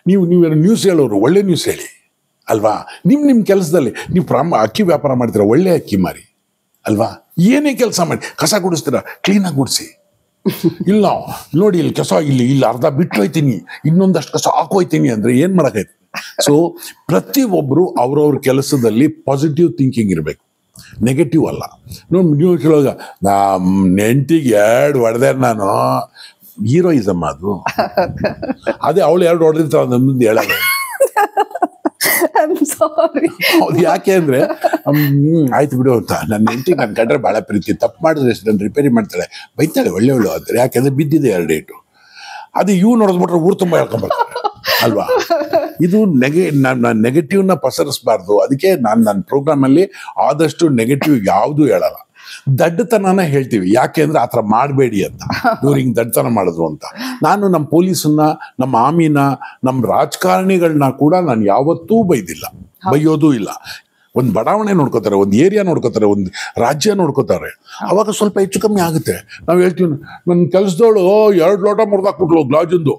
ನೀವು ನ್ಯೂಸ್ ಹೇಳೋರು, ಒಳ್ಳೆ ನ್ಯೂಸ್ ಹೇಳಿ ಅಲ್ವಾ? ನಿಮ್ಮ ಕೆಲಸದಲ್ಲಿ ನೀವು ಅಕ್ಕಿ ವ್ಯಾಪಾರ ಮಾಡ್ತೀರಾ, ಒಳ್ಳೆ ಅಕ್ಕಿ ಮಾರಿ ಅಲ್ವಾ? ಏನೇ ಕೆಲಸ ಮಾಡಿ, ಕಸ ಗುಡಿಸ್ತೀರಾ, ಕ್ಲೀನಾಗಿ ಗುಡಿಸಿ. ಇಲ್ಲ ನೋಡಿ ಇಲ್ಲಿ ಕಸ ಇಲ್ಲಿ ಅರ್ಧ ಬಿಟ್ಟು ಹೋಯ್ತೀನಿ, ಇನ್ನೊಂದಷ್ಟು ಕಸ ಹಾಕೋಯ್ತೀನಿ ಅಂದರೆ ಏನು ಮಾಡೋಕ್ಕೈತೆ? ಸೊ ಪ್ರತಿಯೊಬ್ಬರು ಅವ್ರವ್ರ ಕೆಲಸದಲ್ಲಿ ಪಾಸಿಟಿವ್ ಥಿಂಕಿಂಗ್ ಇರಬೇಕು, ನೆಗೆಟಿವ್ ಅಲ್ಲ. ನೋಡಿ ನೀವು ಕೇಳುವಾಗ ನೆಂಟಿಗೆ 2 ಹೊಡೆದೆ, ನಾನು ಹೀರೋಯಿಸಮ್ ಅದು. ಅದೇ ಅವಳು 2 ಹೊಡೆದಿರ್ತಾಳೆ, ನನ್ನದು ಹೇಳಲ್ಲ. ಹೌದು, ಯಾಕೆ ಅಂದ್ರೆ ಆಯ್ತು ಬಿಡು ಅಂತ. ನನ್ನ ಹೆಂಡತಿಗೆ ನನ್ನ ಕಂಡ್ರೆ ಭಾಳ ಪ್ರೀತಿ, ತಪ್ಪು ಮಾಡಿದ್ರೆ ನಾನು ರಿಪೇರಿ ಮಾಡ್ತಾಳೆ, ಬೈತಾಳೆ ಒಳ್ಳೆ ಅಂತಾರೆ. ಯಾಕೆಂದ್ರೆ ಬಿದ್ದಿದೆ 2 ಏಟು. ಅದು ಇವು ನೋಡಿದ್ಬಿಟ್ರೆ ಊರು ತುಂಬ ಹೇಳ್ಕೊಂಬರ್ತಾರೆ ಅಲ್ವಾ? ಇದು ನೆಗೆಟಿವ್ನ ಪಸರಿಸಬಾರ್ದು. ಅದಕ್ಕೆ ನನ್ನ ಪ್ರೋಗ್ರಾಮಲ್ಲಿ ಆದಷ್ಟು ನೆಗೆಟಿವ್ ಯಾವುದು ಹೇಳಲ್ಲ, ದಡ್ಡತನನ ಹೇಳ್ತೀವಿ. ಯಾಕೆ ಅಂದ್ರೆ ಆ ಥರ ಮಾಡಬೇಡಿ ಅಂತ, ಇವ್ರು ಹಿಂಗೆ ದಡ್ಡತನ ಮಾಡಿದ್ರು ಅಂತ. ನಾನು ನಮ್ಮ ಪೊಲೀಸನ್ನ, ನಮ್ಮ ಆರ್ಮಿನ, ನಮ್ಮ ರಾಜಕಾರಣಿಗಳನ್ನ ಕೂಡ ನಾನು ಯಾವತ್ತೂ ಬೈಯೋದೂ ಇಲ್ಲ. ಒಂದು ಬಡಾವಣೆ ನೋಡ್ಕೋತಾರೆ, ಒಂದು ಏರಿಯಾ ನೋಡ್ಕೋತಾರೆ, ಒಂದು ರಾಜ್ಯ ನೋಡ್ಕೋತಾರೆ. ಅವಾಗ ಸ್ವಲ್ಪ ಹೆಚ್ಚು ಕಮ್ಮಿ ಆಗುತ್ತೆ. ನಾವು ಹೇಳ್ತೀವಿ, ನನ್ನ ಕೆಲಸದವಳು 2 ಲೋಟ ಮುರಿದಾಕ್ಬಿಟ್ಲು ಗ್ಲಾಜಂದು,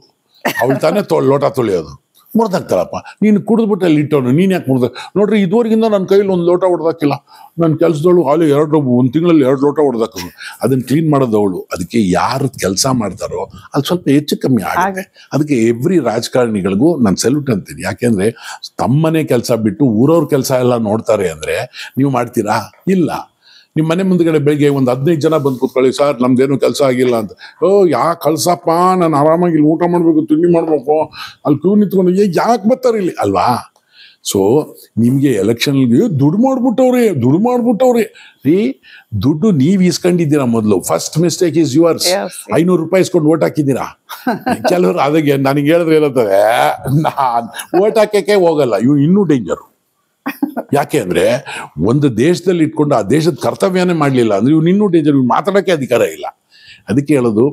ಅವಳು ತಾನೇ ಲೋಟ ತೊಳೆಯೋದು, ಮುರಿದಾಕ್ತಾರಪ್ಪ. ನೀನು ಕುಡಿದ್ಬಿಟ್ಟು ಅಲ್ಲಿ ಇಟ್ಟವನು, ನೀನು ಯಾಕೆ ಮುರಿದ? ನೋಡ್ರಿ, ಇದುವರೆಗಿಂದ ನನ್ನ ಕೈಯಲ್ಲಿ 1 ಲೋಟ ಹೊಡೆದಾಕಿಲ್ಲ. ನನ್ನ ಕೆಲಸದವಳು ಅಲ್ಲಿ 1 ತಿಂಗಳಲ್ಲಿ 2 ಲೋಟ ಹೊಡೆದಾಕೋದು, ಅದನ್ನು ಕ್ಲೀನ್ ಮಾಡೋದವಳು. ಅದಕ್ಕೆ ಯಾರು ಕೆಲಸ ಮಾಡ್ತಾರೋ ಅದು ಸ್ವಲ್ಪ ಹೆಚ್ಚು ಕಮ್ಮಿ ಆಗುತ್ತೆ. ಅದಕ್ಕೆ ಎವ್ರಿ ರಾಜಕಾರಣಿಗಳಿಗೂ ನಾನು ಸೆಲ್ಯೂಟ್ ಅಂತೀನಿ. ಯಾಕೆಂದ್ರೆ ತಮ್ಮನೆ ಕೆಲಸ ಬಿಟ್ಟು ಊರವ್ರ ಕೆಲಸ ಎಲ್ಲ ನೋಡ್ತಾರೆ ಅಂದರೆ ನೀವು ಮಾಡ್ತೀರಾ? ಇಲ್ಲ. ನಿಮ್ಮ ಮನೆ ಮುಂದ್ಗಡೆ ಬೆಳಿಗ್ಗೆ ಒಂದು 15 ಜನ ಬಂದು ಕೂತ್ಕೊಳ್ಳಿ, ಸರ್ ನಮ್ದೇನು ಕೆಲಸ ಆಗಿಲ್ಲ ಅಂತ. ಯಾಕೆ ಕಳ್ಸಪ್ಪ, ನಾನು ಆರಾಮಾಗಿ ಇಲ್ಲಿ ಊಟ ಮಾಡಬೇಕು, ತಿಂಡಿ ಮಾಡಬೇಕು, ಅಲ್ಲಿ ಕ್ಯೂ ನಿಂತ್ಕೊಂಡು ಯಾಕೆ ಬರ್ತಾರೆ ಇಲ್ಲಿ ಅಲ್ವಾ? ಸೊ ನಿಮಗೆ ಎಲೆಕ್ಷನ್ಗೆ ದುಡ್ಡು ಮಾಡ್ಬಿಟ್ಟವ್ರೆ ರೀ. ದುಡ್ಡು ನೀವು ಇಸ್ಕೊಂಡಿದ್ದೀರಾ ಮೊದಲು. First mistake is yours. 500 ರೂಪಾಯಿ ಇಸ್ಕೊಂಡು ಓಟ್ ಹಾಕಿದ್ದೀರಾ. ಕೆಲವರು ಅದಕ್ಕೆ ನನಗೆ ಹೇಳಿದ್ರೆ ಏನಂತಾರೆ, ನಾನು ಓಟ್ ಹಾಕಕ್ಕೆ ಹೋಗಲ್ಲ, ಇವು ಇನ್ನೂ ಡೇಂಜರು. ಯಾಕೆ ಅಂದ್ರೆ ಒಂದು ದೇಶದಲ್ಲಿ ಇಟ್ಕೊಂಡು ಆ ದೇಶದ ಕರ್ತವ್ಯನೇ ಮಾಡಲಿಲ್ಲ ಅಂದ್ರೆ ಇವ್ನು ಇನ್ನೂ ಡೇಂಜರ್, ಇವ್ನು ಮಾತಾಡೋಕ್ಕೆ ಅಧಿಕಾರ ಇಲ್ಲ. ಅದಕ್ಕೆ ಹೇಳೋದು,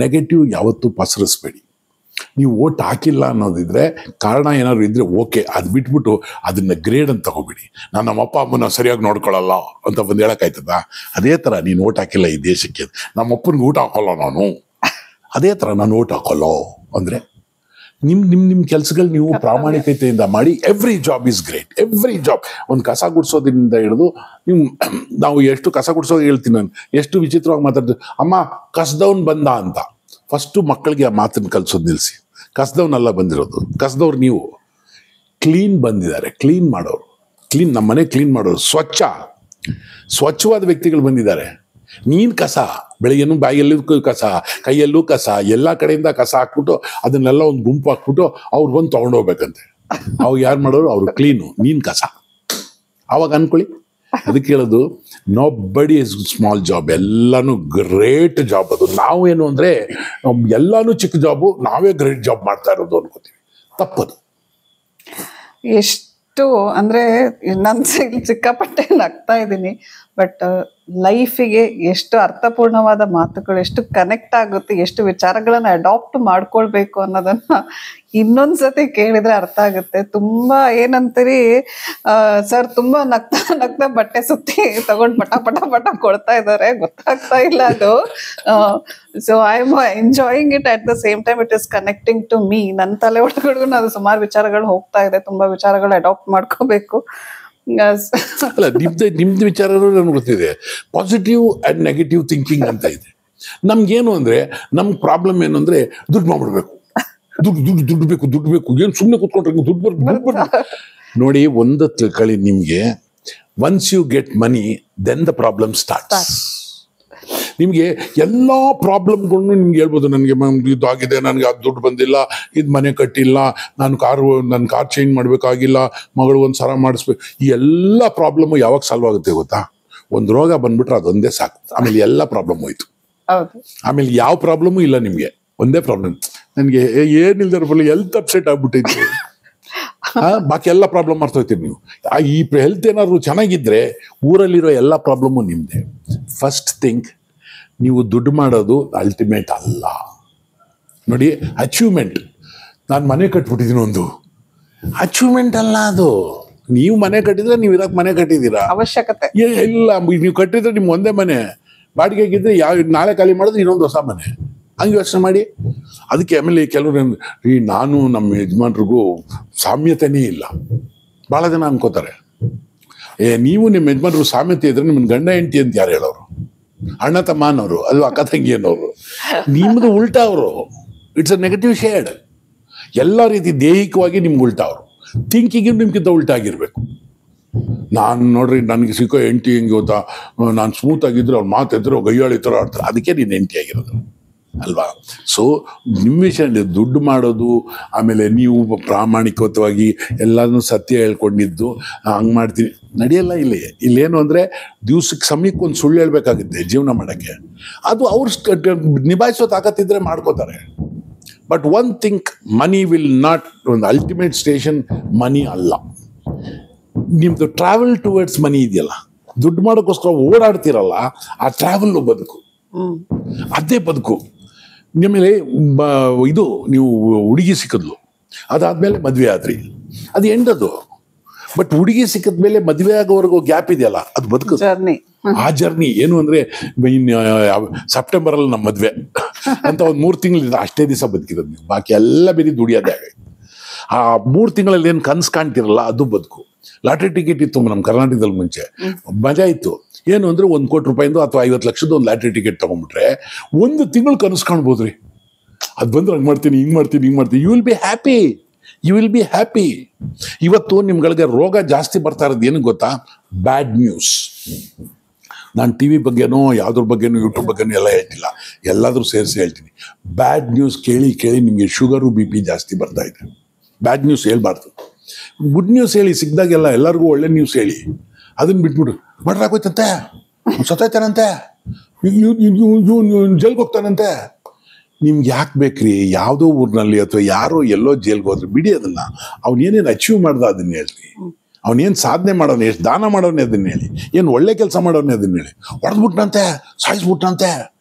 ನೆಗೆಟಿವ್ ಯಾವತ್ತೂ ಪಸರಿಸ್ಬೇಡಿ. ನೀವು ಓಟ್ ಹಾಕಿಲ್ಲ ಅನ್ನೋದಿದ್ರೆ, ಕಾರಣ ಏನಾದ್ರು ಇದ್ರೆ ಓಕೆ, ಅದು ಬಿಟ್ಬಿಟ್ಟು ಅದನ್ನ ಗ್ರೇಡ್ ಅಂತ ತಗೋಬೇಡಿ. ನಾನು ನಮ್ಮ ಅಪ್ಪ ಅಮ್ಮನ ಸರಿಯಾಗಿ ನೋಡ್ಕೊಳ್ಳಲ್ಲ ಅಂತ ಬಂದು ಹೇಳೋಕ್ಕಾಯ್ತದ? ಅದೇ ಥರ ನೀನು ಓಟ್ ಹಾಕಿಲ್ಲ ಈ ದೇಶಕ್ಕೆ, ನಮ್ಮ ಅಪ್ಪನಿಗೆ ಊಟ ಹಾಕೋಲ್ಲ ನಾನು, ಅದೇ ಥರ ನಾನು ಓಟ್ ಹಾಕೋಲ್ಲೋ ಅಂದರೆ ನಿಮ್ಮ ಕೆಲಸಗಳು ನೀವು ಪ್ರಾಮಾಣಿಕತೆಯಿಂದ ಮಾಡಿ. Every job is great, every job. ಒಂದು ಕಸ ಗುಡಿಸೋದ್ರಿಂದ ಹಿಡಿದು ನಾವು ಎಷ್ಟು ಕಸ ಗುಡಿಸೋದು ಹೇಳ್ತೀನಿ ನಾನು, ಎಷ್ಟು ವಿಚಿತ್ರವಾಗಿ ಮಾತಾಡ್ತೀವಿ. ಅಮ್ಮ ಕಸದವ್ನು ಬಂದ ಅಂತ ಫಸ್ಟು ಮಕ್ಕಳಿಗೆ ಆ ಮಾತನ್ನು ಕಲಿಸೋದು ನಿಲ್ಲಿಸಿ. ಕಸದವ್ನಲ್ಲ ಬಂದಿರೋದು, ಕಸದವ್ರು ನೀವು. ಕ್ಲೀನ್ ಬಂದಿದ್ದಾರೆ, ಕ್ಲೀನ್ ಮಾಡೋರು, ನಮ್ಮ ಮನೆ ಕ್ಲೀನ್ ಮಾಡೋರು, ಸ್ವಚ್ಛವಾದ ವ್ಯಕ್ತಿಗಳು ಬಂದಿದ್ದಾರೆ. ನೀನು ಕಸ, ಬೆಳಗ್ಗೆನೂ ಬಾಯಲ್ಲೂ ಕಸ, ಕೈಯಲ್ಲೂ ಕಸ, ಎಲ್ಲ ಕಡೆಯಿಂದ ಕಸ ಹಾಕ್ಬಿಟ್ಟು ಅದನ್ನೆಲ್ಲ ಒಂದು ಗುಂಪು ಹಾಕ್ಬಿಟ್ಟು ಅವ್ರು ಬಂದು ತೊಗೊಂಡೋಗ್ಬೇಕಂತೆ. ಅವಾಗ ಯಾರು ಮಾಡೋರು? ಅವರು ಕ್ಲೀನು, ನೀನು ಕಸ. ಅವಾಗ ಅನ್ಕೊಳ್ಳಿ. ಅದಕ್ಕೆ ಹೇಳೋದು, ನೋ ಬಡಿ ಇಸ್ ಸ್ಮಾಲ್ ಜಾಬ್, ಎಲ್ಲಾನು ಗ್ರೇಟ್ ಜಾಬ್. ಅದು ನಾವೇನು ಅಂದರೆ ಎಲ್ಲಾನು ಚಿಕ್ಕ ಜಾಬು, ನಾವೇ ಗ್ರೇಟ್ ಜಾಬ್ ಮಾಡ್ತಾ ಇರೋದು ಅನ್ಕೋತೀವಿ. ತಪ್ಪದು. ಎಷ್ಟು ಅಂದರೆ ನಾನು ಸಿಕ್ಕಾಪಟ್ಟೆ ನಗ್ತಾ ಇದ್ದೀನಿ. ಬಟ್ ಲೈಫಿಗೆ ಎಷ್ಟು ಅರ್ಥಪೂರ್ಣವಾದ ಮಾತುಗಳು, ಎಷ್ಟು ಕನೆಕ್ಟ್ ಆಗುತ್ತೆ, ಎಷ್ಟು ವಿಚಾರಗಳನ್ನ ಅಡಾಪ್ಟ್ ಮಾಡ್ಕೊಳ್ಬೇಕು ಅನ್ನೋದನ್ನ ಇನ್ನೊಂದ್ಸತಿ ಕೇಳಿದ್ರೆ ಅರ್ಥ ಆಗುತ್ತೆ. ತುಂಬಾ ಏನಂತೀರಿ ಸರ್, ತುಂಬಾ ನಗ್ತಾ ನಗ್ತಾ ಬಟ್ಟೆ ಸುತ್ತಿ ತಗೊಂಡ್ ಪಟ ಪಟ ಪಟ ಕೊಡ್ತಾ ಇದ್ದಾರೆ, ಗೊತ್ತಾಗ್ತಾ ಇಲ್ಲ ಅದು. So I am enjoying it, at the same time it is connecting to me. ನನ್ನ ತಲೆ ಒಳಗಡೆಗೂ ಅದು ಸುಮಾರು ವಿಚಾರಗಳು ಹೋಗ್ತಾ ಇದೆ, ತುಂಬಾ ವಿಚಾರಗಳು ಅಡಾಪ್ಟ್ ಮಾಡ್ಕೋಬೇಕು. ಅಲ್ಲ, ನಿಮ್ದು ವಿಚಾರನೂ ನನ್ಗೆ ಗೊತ್ತಿದೆ. ಪಾಸಿಟಿವ್ ಅಂಡ್ ನೆಗೆಟಿವ್ ಥಿಂಕಿಂಗ್ ಅಂತ ಇದೆ. ನಮ್ಗೇನು ಅಂದ್ರೆ ನಮ್ ಪ್ರಾಬ್ಲಮ್ ಏನು ಅಂದ್ರೆ ದುಡ್ಡು ಮಾಡ್ಬಿಡ್ಬೇಕು, ದುಡ್ಡು ಬೇಕು, ಏನು ಸುಮ್ಮನೆ ಕೂತ್ಕೊಂಡ್ರೆ ದುಡ್ಡು ಬರ್ಬೇಕು. ನೋಡಿ, ಒಂದು ತಿಳ್ಕೊಳ್ಳಿ, ನಿಮ್ಗೆ once you get money then the problem starts. ನಿಮಗೆ ಎಲ್ಲ ಪ್ರಾಬ್ಲಮ್ಗಳನ್ನು ನಿಮ್ಗೆ ಹೇಳ್ಬೋದು, ನನಗೆ ಇದು ಆಗಿದೆ, ನನಗೆ ಅದು ದುಡ್ಡು ಬಂದಿಲ್ಲ, ಇದು ಮನೆ ಕಟ್ಟಿಲ್ಲ, ನನ್ನ ಕಾರ್ ಚೇಂಜ್ ಮಾಡಬೇಕಾಗಿಲ್ಲ, ಮಗಳು ಒಂದು ಸರ ಮಾಡಿಸ್ಬೇಕು. ಈ ಎಲ್ಲ ಪ್ರಾಬ್ಲಮ್ಮು ಯಾವಾಗ ಸಾಲ್ವ್ ಆಗುತ್ತೆ ಗೊತ್ತಾ? ಒಂದು ರೋಗ ಬಂದ್ಬಿಟ್ರೆ ಅದೊಂದೇ ಸಾಕು, ಆಮೇಲೆ ಎಲ್ಲ ಪ್ರಾಬ್ಲಮ್ ಹೋಯ್ತು. ಆಮೇಲೆ ಯಾವ ಪ್ರಾಬ್ಲಮ್ಮು ಇಲ್ಲ ನಿಮಗೆ, ಒಂದೇ ಪ್ರಾಬ್ಲಮ್. ನನಗೆ ಏನಿಲ್ದಾರ ಫುಲ್ ಹೆಲ್ತ್ ಅಪ್ಸೆಟ್ ಆಗ್ಬಿಟ್ಟೈತಿ, ಬಾಕಿ ಎಲ್ಲ ಪ್ರಾಬ್ಲಮ್ ಮರ್ತೋಯ್ತೀರಿ ನೀವು. ಈ ಹೆಲ್ತ್ ಏನಾದ್ರು ಚೆನ್ನಾಗಿದ್ರೆ ಊರಲ್ಲಿರೋ ಎಲ್ಲ ಪ್ರಾಬ್ಲಮ್ಮು ನಿಮ್ಮದೇ. ಫಸ್ಟ್ ಥಿಂಗ್, ನೀವು ದುಡ್ಡು ಮಾಡೋದು ಅಲ್ಟಿಮೇಟ್ ಅಲ್ಲ. ನೋಡಿ, ಅಚೀವ್ಮೆಂಟ್, ನಾನು ಮನೆ ಕಟ್ಬಿಟ್ಟಿದ್ದೀನಿ, ಒಂದು ಅಚೀವ್ಮೆಂಟ್ ಅಲ್ಲ ಅದು. ನೀವು ಮನೆ ಕಟ್ಟಿದ್ರೆ ನೀವು ಇರಕ್ಕೆ ಮನೆ ಕಟ್ಟಿದ್ದೀರಾ, ಅವಶ್ಯಕತೆ ಇಲ್ಲ. ನೀವು ಕಟ್ಟಿದ್ರೆ ನಿಮ್ಗೆ ಒಂದೇ ಮನೆ, ಬಾಡಿಗೆಗಿದ್ರೆ ನಾಳೆ ಖಾಲಿ ಮಾಡಿದ್ರೆ ಇನ್ನೊಂದು ಹೊಸ ಮನೆ, ಹಂಗೆ ಯೋಚನೆ ಮಾಡಿ. ಅದಕ್ಕೆ ಆಮೇಲೆ ಕೆಲವರು ನಾನು ನಮ್ಮ ಯಜಮಾನ್ರಿಗೂ ಸಾಮ್ಯತೆನೇ ಇಲ್ಲ. ಭಾಳ ಜನ ಅನ್ಕೋತಾರೆ, ನೀವು ನಿಮ್ಮ ಯಜಮಾನ್ರಿಗೂ ಸಾಮ್ಯತೆ ಇದ್ರೆ ನಿಮ್ಮನ್ನ ಗಂಡ ಹೆಂಡತಿ ಅಂತ ಯಾರು ಹೇಳೋರು? ಅಣ್ಣ ತಮ್ಮ ಅನ್ನೋರು, ಅದು ಅಕ್ಕ ತಂಗಿ ಅನ್ನೋರು. ನಿಮ್ಮದು ಉಲ್ಟಾ ಅವರು. It's a negative shade. ಎಲ್ಲ ರೀತಿ ದೈಹಿಕವಾಗಿ ನಿಮ್ಗೆ ಉಲ್ಟಾ ಅವರು, ಥಿಂಕಿಂಗ್ ನಿಮ್ಗಿಂತ ಉಲ್ಟಾ ಆಗಿರ್ಬೇಕು. ನಾನು ನೋಡ್ರಿ, ನನಗೆ ಸಿಕ್ಕೋ ಹೆಂಡತಿ ಹೆಂಗೆ ಗೊತ್ತಾ, ನಾನು ಸ್ಮೂತ್ ಆಗಿದ್ರು ಅವ್ರು ಮಾತಿದ್ರು ಗೈಯಾಳಿ ಥರ ಆಡ್ತಾರೆ, ಅದಕ್ಕೆ ನೀನು ಹೆಂಡತಿ ಆಗಿರೋದು ಅಲ್ವಾ? ಸೊ ನಿಮ್ಮ ವಿಷಯ ದುಡ್ಡು ಮಾಡೋದು, ಆಮೇಲೆ ನೀವು ಪ್ರಾಮಾಣಿಕವಾಗಿ ಎಲ್ಲದನ್ನೂ ಸತ್ಯ ಹೇಳ್ಕೊಂಡಿದ್ದು ಹಂಗೆ ಮಾಡ್ತೀನಿ ನಡೆಯಲ್ಲ. ಇಲ್ಲೇನು ಅಂದರೆ ದಿವ್ಸಕ್ಕೆ ಸಮಯಕ್ಕೆ ಒಂದು ಸುಳ್ಳು ಹೇಳ್ಬೇಕಾಗುತ್ತೆ ಜೀವನ ಮಾಡೋಕ್ಕೆ. ಅದು ಅವ್ರು ನಿಭಾಯಿಸೋ ತಾಕತ್ತಿದ್ರೆ ಮಾಡ್ಕೋತಾರೆ. But one think, money will not, ಒಂದು ಅಲ್ಟಿಮೇಟ್ ಸ್ಟೇಷನ್ ಮನಿ ಅಲ್ಲ. ನಿಮ್ಮದು ಟ್ರಾವೆಲ್ ಟುವರ್ಡ್ಸ್ ಮನಿ ಇದೆಯಲ್ಲ, ದುಡ್ಡು ಮಾಡೋಕ್ಕೋಸ್ಕರ ಓಡಾಡ್ತಿರಲ್ಲ, ಆ ಟ್ರಾವೆಲ್ಲು ಬದುಕು, ಅದೇ ಬದುಕು. ನಿಮ್ಮಲ್ಲಿ ಇದು ನೀವು ಹುಡುಗಿ ಸಿಕ್ಕಿದ್ಲು, ಅದಾದ್ಮೇಲೆ ಮದುವೆ ಆದ್ರಿ, ಅದು ಎಂಡದು. ಬಟ್ ಹುಡುಗಿ ಸಿಕ್ಕಿದ್ಮೇಲೆ ಮದುವೆ ಆಗೋವರೆಗೂ ಗ್ಯಾಪ್ ಇದೆಯಲ್ಲ, ಅದು ಬದುಕು. ಆ ಜರ್ನಿ ಏನು ಅಂದರೆ, ಸೆಪ್ಟೆಂಬರಲ್ಲಿ ನಮ್ಮ ಮದುವೆ ಅಂತ ಒಂದು 3 ತಿಂಗಳಿಂದ ಅಷ್ಟೇ ದಿವಸ ಬದುಕಿರೋದು ನೀವು, ಬಾಕಿ ಎಲ್ಲ ಬೇರೆ ದುಡಿಯೋದೇ. ಆ 3 ತಿಂಗಳಲ್ಲಿ ಏನು ಕನಸು ಕಾಣ್ತಿರಲ್ಲ, ಅದು ಬದುಕು. ಲಾಟ್ರಿ ಟಿಕೆಟ್ ಇತ್ತು ನಮ್ಮ ಕರ್ನಾಟಕದಲ್ಲಿ ಮುಂಚೆ, ಮಜಾ ಇತ್ತು. ಏನು ಅಂದರೆ 1 ಕೋಟಿ ರೂಪಾಯಿಂದು ಅಥವಾ 50 ಲಕ್ಷದ ಒಂದು ಲಾಟ್ರಿ ಟಿಕೆಟ್ ತೊಗೊಂಡ್ಬಿಟ್ರೆ 1 ತಿಂಗಳು ಕನಸು ಕಾಣ್ಬೋದು ರೀ. ಅದು ಬಂದ್ರೆ ಹಂಗೆ ಮಾಡ್ತೀನಿ, ಹಿಂಗೆ ಮಾಡ್ತೀನಿ, ಯು ವಿಲ್ ಬಿ ಹ್ಯಾಪಿ. ಇವತ್ತು ನಿಮ್ಗಳಿಗೆ ರೋಗ ಜಾಸ್ತಿ ಬರ್ತಾ ಇರೋದು ಏನು ಗೊತ್ತಾ? Bad news. ನಾನು ಟಿ ವಿ ಬಗ್ಗೆನೋ ಯಾವುದ್ರ ಬಗ್ಗೆನೋ ಯೂಟ್ಯೂಬ್ ಬಗ್ಗೆನೋ ಎಲ್ಲ ಹೇಳ್ತಿಲ್ಲ, ಎಲ್ಲಾದರೂ ಸೇರಿಸಿ ಹೇಳ್ತೀನಿ. ಬ್ಯಾಡ್ ನ್ಯೂಸ್ ಕೇಳಿ ನಿಮಗೆ ಶುಗರು BP ಜಾಸ್ತಿ ಬರ್ತಾ ಇದೆ. ಬ್ಯಾಡ್ ನ್ಯೂಸ್ ಹೇಳ್ಬಾರ್ದು, ಗುಡ್ ನ್ಯೂಸ್ ಹೇಳಿ. ಸಿಕ್ಕಿದಾಗೆಲ್ಲ ಎಲ್ಲರಿಗೂ ಒಳ್ಳೆ ನ್ಯೂಸ್ ಹೇಳಿ. ಅದನ್ನ ಬಿಟ್ಬಿಟ್ಟು ಮರ್ಡರ್ ಆಗೋಯ್ತಂತೆ, ಸತ್ತೋಯ್ತಾನಂತೆ, ಜೈಲ್ಗೆ ಹೋಗ್ತಾನಂತೆ. ನಿಮ್ಗೆ ಯಾಕೆ ಬೇಕ್ರಿ? ಯಾವುದೋ ಊರಿನಲ್ಲಿ ಅಥವಾ ಯಾರೋ ಎಲ್ಲೋ ಜೈಲ್ಗೆ ಹೋದ್ರೆ ಬಿಡಿ ಅದನ್ನ. ಅವನೇನೇನು ಅಚೀವ್ ಮಾಡ್ದ ಅದನ್ನ ಹೇಳ್ರಿ, ಅವನೇನು ಸಾಧನೆ ಮಾಡೋನು, ಎಷ್ಟು ದಾನ ಮಾಡೋನೇ ಅದನ್ನ ಹೇಳಿ, ಏನು ಒಳ್ಳೆ ಕೆಲಸ ಮಾಡೋನೇ ಅದನ್ನ ಹೇಳಿ. ಹೊಡೆದ್ಬಿಟ್ನಂತೆ, ಸಾಯಿಸ್ಬಿಟ್ನಂತೆ,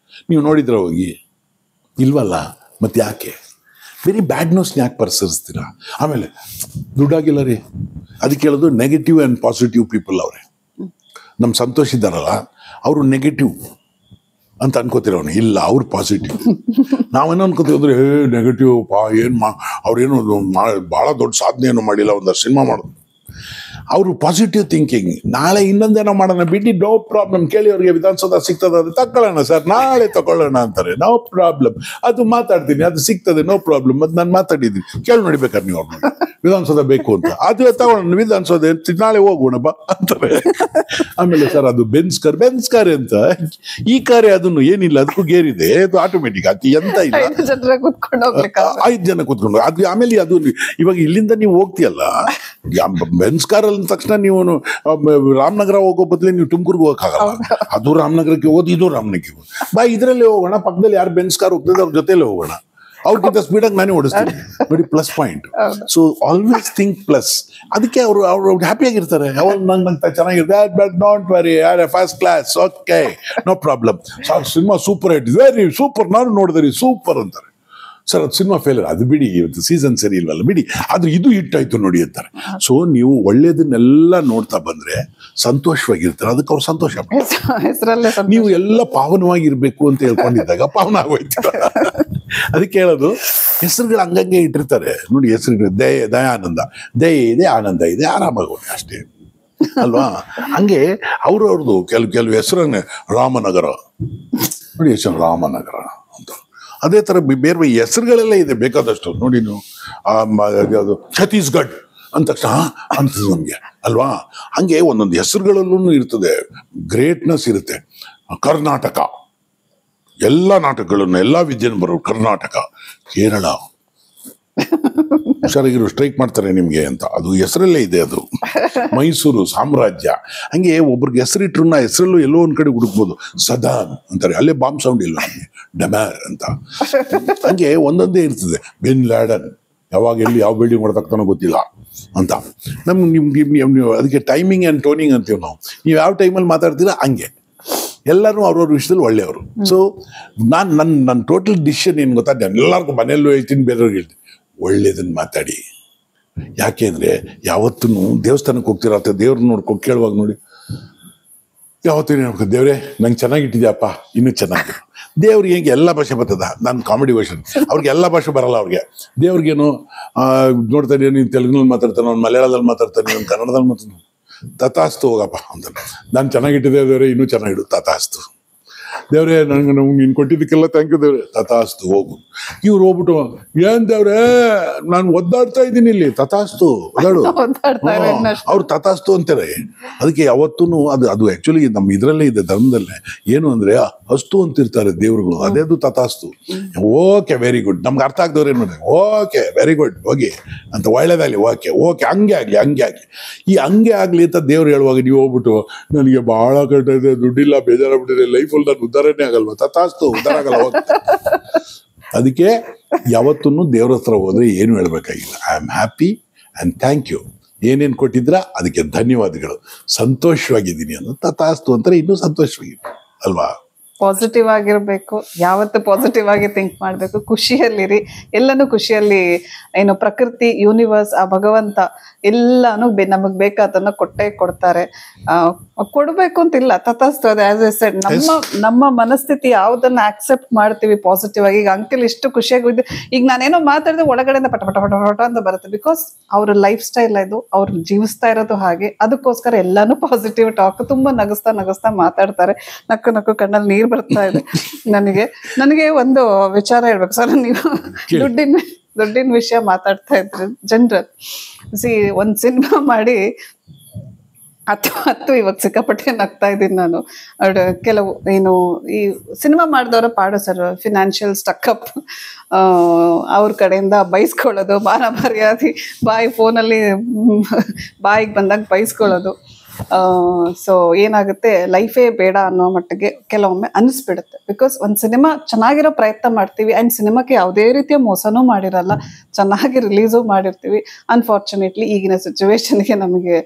ನೀವು ನೋಡಿದ್ರೆ ಹೋಗಿ ಇಲ್ವಲ್ಲ, ಮತ್ತೆ ಯಾಕೆ ಬರೀ ಬ್ಯಾಡ್ ನ್ಯೂಸ್ನ ಯಾಕೆ ಪರಿಸರಿಸ್ತೀರಾ? ಆಮೇಲೆ ದುಡ್ಡಾಗಿಲ್ಲ ರೀ, ಅದಕ್ಕೆ ಹೇಳೋದು ನೆಗೆಟಿವ್ ಆ್ಯಂಡ್ ಪಾಸಿಟಿವ್ ಪೀಪಲ್ ಅವರೇ. ನಮ್ಮ ಸಂತೋಷ್ ಇದ್ದಾರಲ್ಲ, ಅವರು ನೆಗೆಟಿವ್ ಅಂತ ಅನ್ಕೋತಿರೋನು, ಇಲ್ಲ ಅವ್ರು ಪಾಸಿಟಿವ್. ನಾವೇನೋ ಅನ್ಕೋತೀವಿ ಅಂದರೆ ನೆಗೆಟಿವ್ ಏನು ಅವ್ರೇನು ಭಾಳ ದೊಡ್ಡ ಸಾಧನೆ ಏನೋ ಮಾಡಿಲ್ಲ, ಒಂದಷ್ಟು ಸಿನಿಮಾ ಮಾಡೋದು. ಅವರು ಪಾಸಿಟಿವ್ ಥಿಂಕಿಂಗ್. ನಾಳೆ ಇನ್ನೊಂದೇನೋ ಮಾಡೋಣ ಬಿಡಿ, ನೋ ಪ್ರಾಬ್ಲಮ್. ಕೇಳಿ ಅವ್ರಿಗೆ ವಿಧಾನಸೌಧ ಸಿಗ್ತದೆ, ಅದು ತಗೊಳ್ಳೋಣ ಸರ್, ನಾಳೆ ತಗೊಳ್ಳೋಣ ಅಂತಾರೆ, ನೋ ಪ್ರಾಬ್ಲಮ್. ಅದು ಮಾತಾಡ್ತೀನಿ, ಅದು ಸಿಗ್ತದೆ, ನೋ ಪ್ರಾಬ್ಲಮ್. ಅದು ನಾನು ಮಾತಾಡಿದ್ದೀನಿ, ಕೇಳಿ ನೋಡಿಬೇಕಾದ್ರೆ ನೀವು ಅವ್ರನ್ನ, ವಿಧಾನಸೌಧ ಬೇಕು ಅಂತ, ಅದು ತಗೊಳ್ಳೋಣ, ವಿಧಾನಸೌಧ ನಾಳೆ ಹೋಗೋಣ ಬಾ ಅಂತಾರೆ. ಆಮೇಲೆ ಸರ್ ಅದು ಬೆನ್ಸ್ ಕಾರ್ ಅಂತ, ಈ ಕಾರೇ ಅದನ್ನು ಏನಿಲ್ಲ, ಅದಕ್ಕೂ ಗೇರಿದೆ, ಅದು ಆಟೋಮೆಟಿಕ್ ಹಾಕಿ ಎಂತ ಇಲ್ಲ, 5 ಜನ ಕೂತ್ಕೊಂಡು ಅದು. ಆಮೇಲೆ ಅದು ಇವಾಗ ಇಲ್ಲಿಂದ ನೀವು ಹೋಗ್ತೀಯಲ್ಲ ಬೆನ್ಸ್ ಕಾರ್ ಅಂದ ತಕ್ಷಣ ನೀವು ರಾಮನಗರ ಹೋಗೋ ಬದಲೇ ನೀವು ತುಮಕೂರ್ಗೆ ಹೋಗಕ್ಕಾಗಲ್ಲ. ಅದು ರಾಮನಗರಕ್ಕೆ ಹೋಗೋದು, ಇದು ರಾಮನಗರಕ್ಕೆ ಹೋಗೋದು. ಬಾ ಇದರಲ್ಲಿ ಹೋಗೋಣ, ಪಕ್ಕದಲ್ಲಿ ಯಾರು ಬೆನ್ಸ್ ಕಾರ್ ಹೋಗ್ತದೆ ಅವ್ರ ಜೊತೆಲೇ ಹೋಗೋಣ. ಅವ್ರಿಗಿಂತ ಸ್ಪೀಡಾಗಿ ನಾನೇ ಓಡಿಸ್ತೀನಿ ನೋಡಿ, plus point. So always think plus. ಅದಕ್ಕೆ ಅವ್ರು ಹ್ಯಾಪಿಯಾಗಿರ್ತಾರೆ. ಯಾವಾಗ ನಂಗೆ ಚೆನ್ನಾಗಿರುತ್ತೆ, don't worry, first class, okay, no problem. Cinema super hit, very super, ನಾನು ನೋಡಿದ್ರಿ ಸೂಪರ್ ಅಂತಾರೆ. ಸರ್ ಅದು ಸಿನಿಮಾ ಫೇಲರ್, ಅದು ಬಿಡಿ, ಇವತ್ತು ಸೀಸನ್ ಸರಿ ಇಲ್ವಲ್ಲ ಬಿಡಿ, ಆದ್ರೆ ಇದು ಹಿಟ್ ಆಯ್ತು ನೋಡಿ ಅಂತಾರೆ. ಸೊ ನೀವು ಒಳ್ಳೇದನ್ನೆಲ್ಲ ನೋಡ್ತಾ ಬಂದ್ರೆ ಸಂತೋಷವಾಗಿರ್ತಾರೆ, ಅದಕ್ಕೆ ಅವ್ರು ಸಂತೋಷ. ನೀವು ಎಲ್ಲ ಪಾವನವಾಗಿರ್ಬೇಕು ಅಂತ ಹೇಳ್ಕೊಂಡಿದ್ದಾಗ ಪಾವನ ಆಗೋಯ್ತು. ಅದಕ್ಕೆ ಹೇಳೋದು, ಹೆಸರುಗಳು ಹಂಗಂಗೆ ಇಟ್ಟಿರ್ತಾರೆ ನೋಡಿ. ಹೆಸರುಗಳು ದಯಾನಂದ, ದಯೆ ಇದೆ, ಆನಂದ ಇದೆ, ಆರಾಮಾಗೋಣ ಅಷ್ಟೇ ಅಲ್ವಾ? ಹಂಗೆ ಅವ್ರವ್ರದ್ದು ಕೆಲವು ಹೆಸರನ್ನೇ, ರಾಮನಗರ ನೋಡಿ, ಹೆಸರು ರಾಮನಗರ ಅಂತ. ಅದೇ ಥರ ಬೇರೆ ಹೆಸರುಗಳೆಲ್ಲ ಇದೆ ಬೇಕಾದಷ್ಟು ನೋಡಿ. ನೀವು ಅದು ಛತ್ತೀಸ್ಗಢ ಅಂದ ತಕ್ಷಣ ಅಂತದ್ದು ನಮಗೆ ಅಲ್ವಾ? ಹಂಗೆ ಒಂದೊಂದು ಹೆಸರುಗಳಲ್ಲೂ ಇರ್ತದೆ, ಗ್ರೇಟ್ನೆಸ್ ಇರುತ್ತೆ. ಕರ್ನಾಟಕ, ಎಲ್ಲ ನಾಟಕಗಳನ್ನು, ಎಲ್ಲ ವಿದ್ಯೆಯನ್ನು ಬರೋರು ಕರ್ನಾಟಕ. ಕೇರಳ, ಹುಷಾರಾಗಿರು ಸ್ಟ್ರೈಕ್ ಮಾಡ್ತಾರೆ ನಿಮಗೆ ಅಂತ, ಅದು ಹೆಸರಲ್ಲೇ ಇದೆ. ಅದು ಮೈಸೂರು ಸಾಮ್ರಾಜ್ಯ. ಹಂಗೆ ಒಬ್ರಿಗೆ ಹೆಸರಿಟ್ರು ನಾ ಹೆಸರಲ್ಲೂ ಎಲ್ಲೋ ಒಂದ್ ಕಡೆ ಹುಡುಕ್ಬೋದು. ಸದಾನ್ ಅಂತಾರೆ, ಅಲ್ಲೇ ಬಾಂಬ್ ಸೌಂಡ್ ಇಲ್ಲ ನಮಗೆ, ಡಮ್ಯಾರ್ ಅಂತ. ಹಂಗೆ ಒಂದೊಂದೇ ಇರ್ತದೆ. ಬಿನ್ ಲ್ಯಾಡನ್, ಯಾವಾಗ ಎಲ್ಲಿ ಯಾವ ಬಿಲ್ಡಿಂಗ್ ಹೊಡೆದಾಗ್ತಾನೋ ಗೊತ್ತಿಲ್ಲ ಅಂತ. ನಿಮ್ಗೆ ಅದಕ್ಕೆ ಟೈಮಿಂಗ್ ಆ್ಯಂಡ್ ಟೋನಿಂಗ್ ಅಂತೀವಿ ನಾವು. ನೀವು ಯಾವ ಟೈಮಲ್ಲಿ ಮಾತಾಡ್ತೀರಾ ಹಂಗೆ. ಎಲ್ಲರೂ ಅವ್ರವ್ರ ವಿಷಯದಲ್ಲಿ ಒಳ್ಳೆಯವರು. ಸೊ ನನ್ನ ಟೋಟಲ್ ಡಿಸಿಷನ್ ಏನು ಗೊತ್ತಾ, ಎಲ್ಲರಿಗೂ ಮನೆಯಲ್ಲೂ ಹೇಳ್ತೀನಿ, ಬೇರೆಯವ್ರಿಗೆ ಹೇಳ್ತೀನಿ, ಒಳ್ಳೇದನ್ನು ಮಾತಾಡಿ. ಯಾಕೆ ಅಂದರೆ ಯಾವತ್ತೂ ದೇವಸ್ಥಾನಕ್ಕೆ ಹೋಗ್ತೀರ ಅಥವಾ ದೇವ್ರನ್ನ ನೋಡ್ಕೊಂಡು ಕೇಳುವಾಗ ನೋಡಿ, ಯಾವತ್ತೂ ನೋಡ್ಕೊ, ದೇವ್ರೆ ನಂಗೆ ಚೆನ್ನಾಗಿಟ್ಟಿದ್ಯಪ್ಪ, ಇನ್ನೂ ಚೆನ್ನಾಗಿ. ದೇವ್ರಿಗೆ ಹೇಗೆ ಎಲ್ಲ ಭಾಷೆ ಬರ್ತದ, ನಾನು ಕಾಮಿಡಿ ವರ್ಷನ್, ಅವ್ರಿಗೆ ಎಲ್ಲ ಭಾಷೆ ಬರಲ್ಲ. ಅವ್ರಿಗೆ ದೇವ್ರಿಗೇನು ನೋಡ್ತಾನೆ, ನೀನು ತೆಲುಗಿನಲ್ಲಿ ಮಾತಾಡ್ತಾನೆ, ಅವ್ನು ಮಲಯಾಳದಲ್ಲಿ ಮಾತಾಡ್ತಾನೆ, ಅವ್ನು ಕನ್ನಡದಲ್ಲಿ ಮಾತಾಡ್ತಾನೆ, ತಥಾಸ್ತು ಹೋಗಪ್ಪ ಅಂತಾನೆ. ನಾನು ಚೆನ್ನಾಗಿಟ್ಟಿದ್ದೆ ದೇವ್ರೆ, ಇನ್ನೂ ಚೆನ್ನಾಗಿಡು, ತಥಾಸ್ತು. ದೇವ್ರೆ ನನಗೆ ನೀನು ಕೊಟ್ಟಿದ್ದಕ್ಕೆಲ್ಲ ಥ್ಯಾಂಕ್ ಯು ದೇವ್ರೆ, ತಥಾಸ್ತು ಹೋಗು. ಇವ್ರು ಹೋಗ್ಬಿಟ್ಟು, ಏನ್ ದೇವ್ರೆ ನಾನು ಒದ್ದಾಡ್ತಾ ಇದ್ದೀನಿ ಇಲ್ಲಿ, ತಥಾಸ್ತು ಒದ್ದಾಡು. ಅವ್ರು ತಥಾಸ್ತು ಅಂತಾರೆ. ಅದಕ್ಕೆ ಯಾವತ್ತೂ ಅದು ಆಕ್ಚುಲಿ ನಮ್ಮ ಇದರಲ್ಲೇ ಇದೆ, ಧರ್ಮದಲ್ಲೇ. ಏನು ಅಂದ್ರೆ ಅಸ್ತು ಅಂತಿರ್ತಾರೆ ದೇವ್ರುಗಳು, ಅದೇದು ತಥಾಸ್ತು. ಓಕೆ ವೆರಿ ಗುಡ್, ನಮ್ಗೆ ಅರ್ಥ ಆಗ್ದವ್ರು ಏನು, ಓಕೆ ವೆರಿ ಗುಡ್ ಹೋಗಿ ಅಂತ, ಒಳ್ಳೇದಾಗಲಿ, ಓಕೆ ಓಕೆ ಹಂಗೆ ಆಗಲಿ ಹಂಗೆ ಆಗಲಿ. ಈ ಹಂಗೆ ಆಗಲಿ ಅಂತ ದೇವ್ರು ಹೇಳುವಾಗ ನೀವು ಹೋಗ್ಬಿಟ್ಟು, ನನಗೆ ಬಹಳ ಕಷ್ಟ ಇದೆ, ದುಡ್ಡಿಲ್ಲ, ಬೇಜಾರಾಗ್ಬಿಟ್ಟಿದೆ, ಲೈಫಲ್ಲಿ ನಾನು ಉದ್ಧಾರನೇ ಆಗಲ್ವ, ತಥಾಸ್ತು ಉದ್ಧಾರ ಆಗಲ್ಲ. ಅದಕ್ಕೆ ಯಾವತ್ತೂ ದೇವ್ರ ಹತ್ರ ಹೋದ್ರೆ ಏನು ಹೇಳ್ಬೇಕಾಗಿಲ್ಲ. I am happy and thank you, ಏನೇನು ಕೊಟ್ಟಿದ್ರ ಅದಕ್ಕೆ ಧನ್ಯವಾದಗಳು, ಸಂತೋಷವಾಗಿದ್ದೀನಿ ಅನ್ನೋ ತಥಾಸ್ತು ಅಂತಾರೆ. ಇನ್ನೂ ಸಂತೋಷವಾಗಿ ಅಲ್ವಾ? ಪಾಸಿಟಿವ್ ಆಗಿರ್ಬೇಕು, ಯಾವತ್ತು ಪಾಸಿಟಿವ್ ಆಗಿ ಥಿಂಕ್ ಮಾಡಬೇಕು, ಖುಷಿಯಲ್ಲಿರಿ. ಎಲ್ಲನೂ ಖುಷಿಯಲ್ಲಿ, ಏನು ಪ್ರಕೃತಿ, ಯೂನಿವರ್ಸ್, ಆ ಭಗವಂತ ಎಲ್ಲಾನು ನಮಗ್ ಬೇಕಾದನ್ನ ಕೊಟ್ಟೇ ಕೊಡ್ತಾರೆ. ಕೊಡ್ಬೇಕು ಅಂತಿಲ್ಲ, ತಥಾಸ್ತು. ಅದು ಆಸ್ ಎ ಸೆಡ್, ನಮ್ಮ ಮನಸ್ಥಿತಿ ಯಾವ್ದನ್ನ ಆಕ್ಸೆಪ್ಟ್ ಮಾಡ್ತೀವಿ ಪಾಸಿಟಿವ್ ಆಗಿ. ಈಗ ಅಂಕಲ್ ಇಷ್ಟು ಖುಷಿಯಾಗಿದ್ದು, ಈಗ ನಾನೇನೋ ಮಾತಾಡಿದ್ರೆ ಒಳಗಡೆಯಿಂದ ಪಟ ಪಟ ಪಟ ಪಟ ಅಂತ ಬರುತ್ತೆ. ಬಿಕಾಸ್ ಅವ್ರ ಲೈಫ್ ಸ್ಟೈಲ್ ಇದು, ಅವ್ರು ಜೀವಿಸ್ತಾ ಇರೋದು ಹಾಗೆ. ಅದಕ್ಕೋಸ್ಕರ ಎಲ್ಲಾನು ಪಾಸಿಟಿವ್ ಟಾಕ್, ತುಂಬಾ ನಗಸ್ತಾ ನಗಸ್ತಾ ಮಾತಾಡ್ತಾರೆ. ನಕ್ಕು ನಕ್ಕು ಕಣ್ಣಲ್ಲಿ ನೀರು ಬರ್ತಾ ಇದೆ. ನನಗೆ ಒಂದು ವಿಚಾರ ಹೇಳ್ಬೇಕು ಸರ್. ನೀವು ದುಡ್ಡಿನ ವಿಷಯ ಮಾತಾಡ್ತಾ ಇದ್ರಿ. ಜನರಲ್ ಒಂದ್ ಸಿನಿಮಾ ಮಾಡಿ ಹತ್ತು ಇವಾಗ ಸಿಕ್ಕಾಪಟ್ಟೆ ನಗ್ತಾ ಇದ್ದೀನಿ ನಾನು. ಕೆಲವು ಏನು ಈ ಸಿನಿಮಾ ಮಾಡಿದವರ ಪಾಡು ಸರ್, ಫಿನಾನ್ಷಿಯಲ್ ಸ್ಟಕ್ಅಪ್, ಅವ್ರ ಕಡೆಯಿಂದ ಬೈಸ್ಕೊಳ್ಳೋದು, ಮಾನ ಮರ್ಯಾದೆ, ಫೋನಲ್ಲಿ ಬಾಯಿಗೆ ಬಂದಾಗ ಬೈಸ್ಕೊಳ್ಳೋದು. ಸೊ ಏನಾಗುತ್ತೆ, ಲೈಫೇ ಬೇಡ ಅನ್ನೋ ಮಟ್ಟಿಗೆ ಕೆಲವೊಮ್ಮೆ ಅನಿಸ್ಬಿಡುತ್ತೆ. ಬಿಕಾಸ್ ಒಂದು ಸಿನಿಮಾ ಚೆನ್ನಾಗಿರೋ ಪ್ರಯತ್ನ ಮಾಡ್ತೀವಿ, ಆ್ಯಂಡ್ ಸಿನಿಮಾಕ್ಕೆ ಯಾವುದೇ ರೀತಿಯ ಮೋಸನೂ ಮಾಡಿರಲ್ಲ, ಚೆನ್ನಾಗಿ ರಿಲೀಸು ಮಾಡಿರ್ತೀವಿ. ಅನ್ಫಾರ್ಚುನೇಟ್ಲಿ ಈಗಿನ ಸಿಚುವೇಶನ್ಗೆ ನಮಗೆ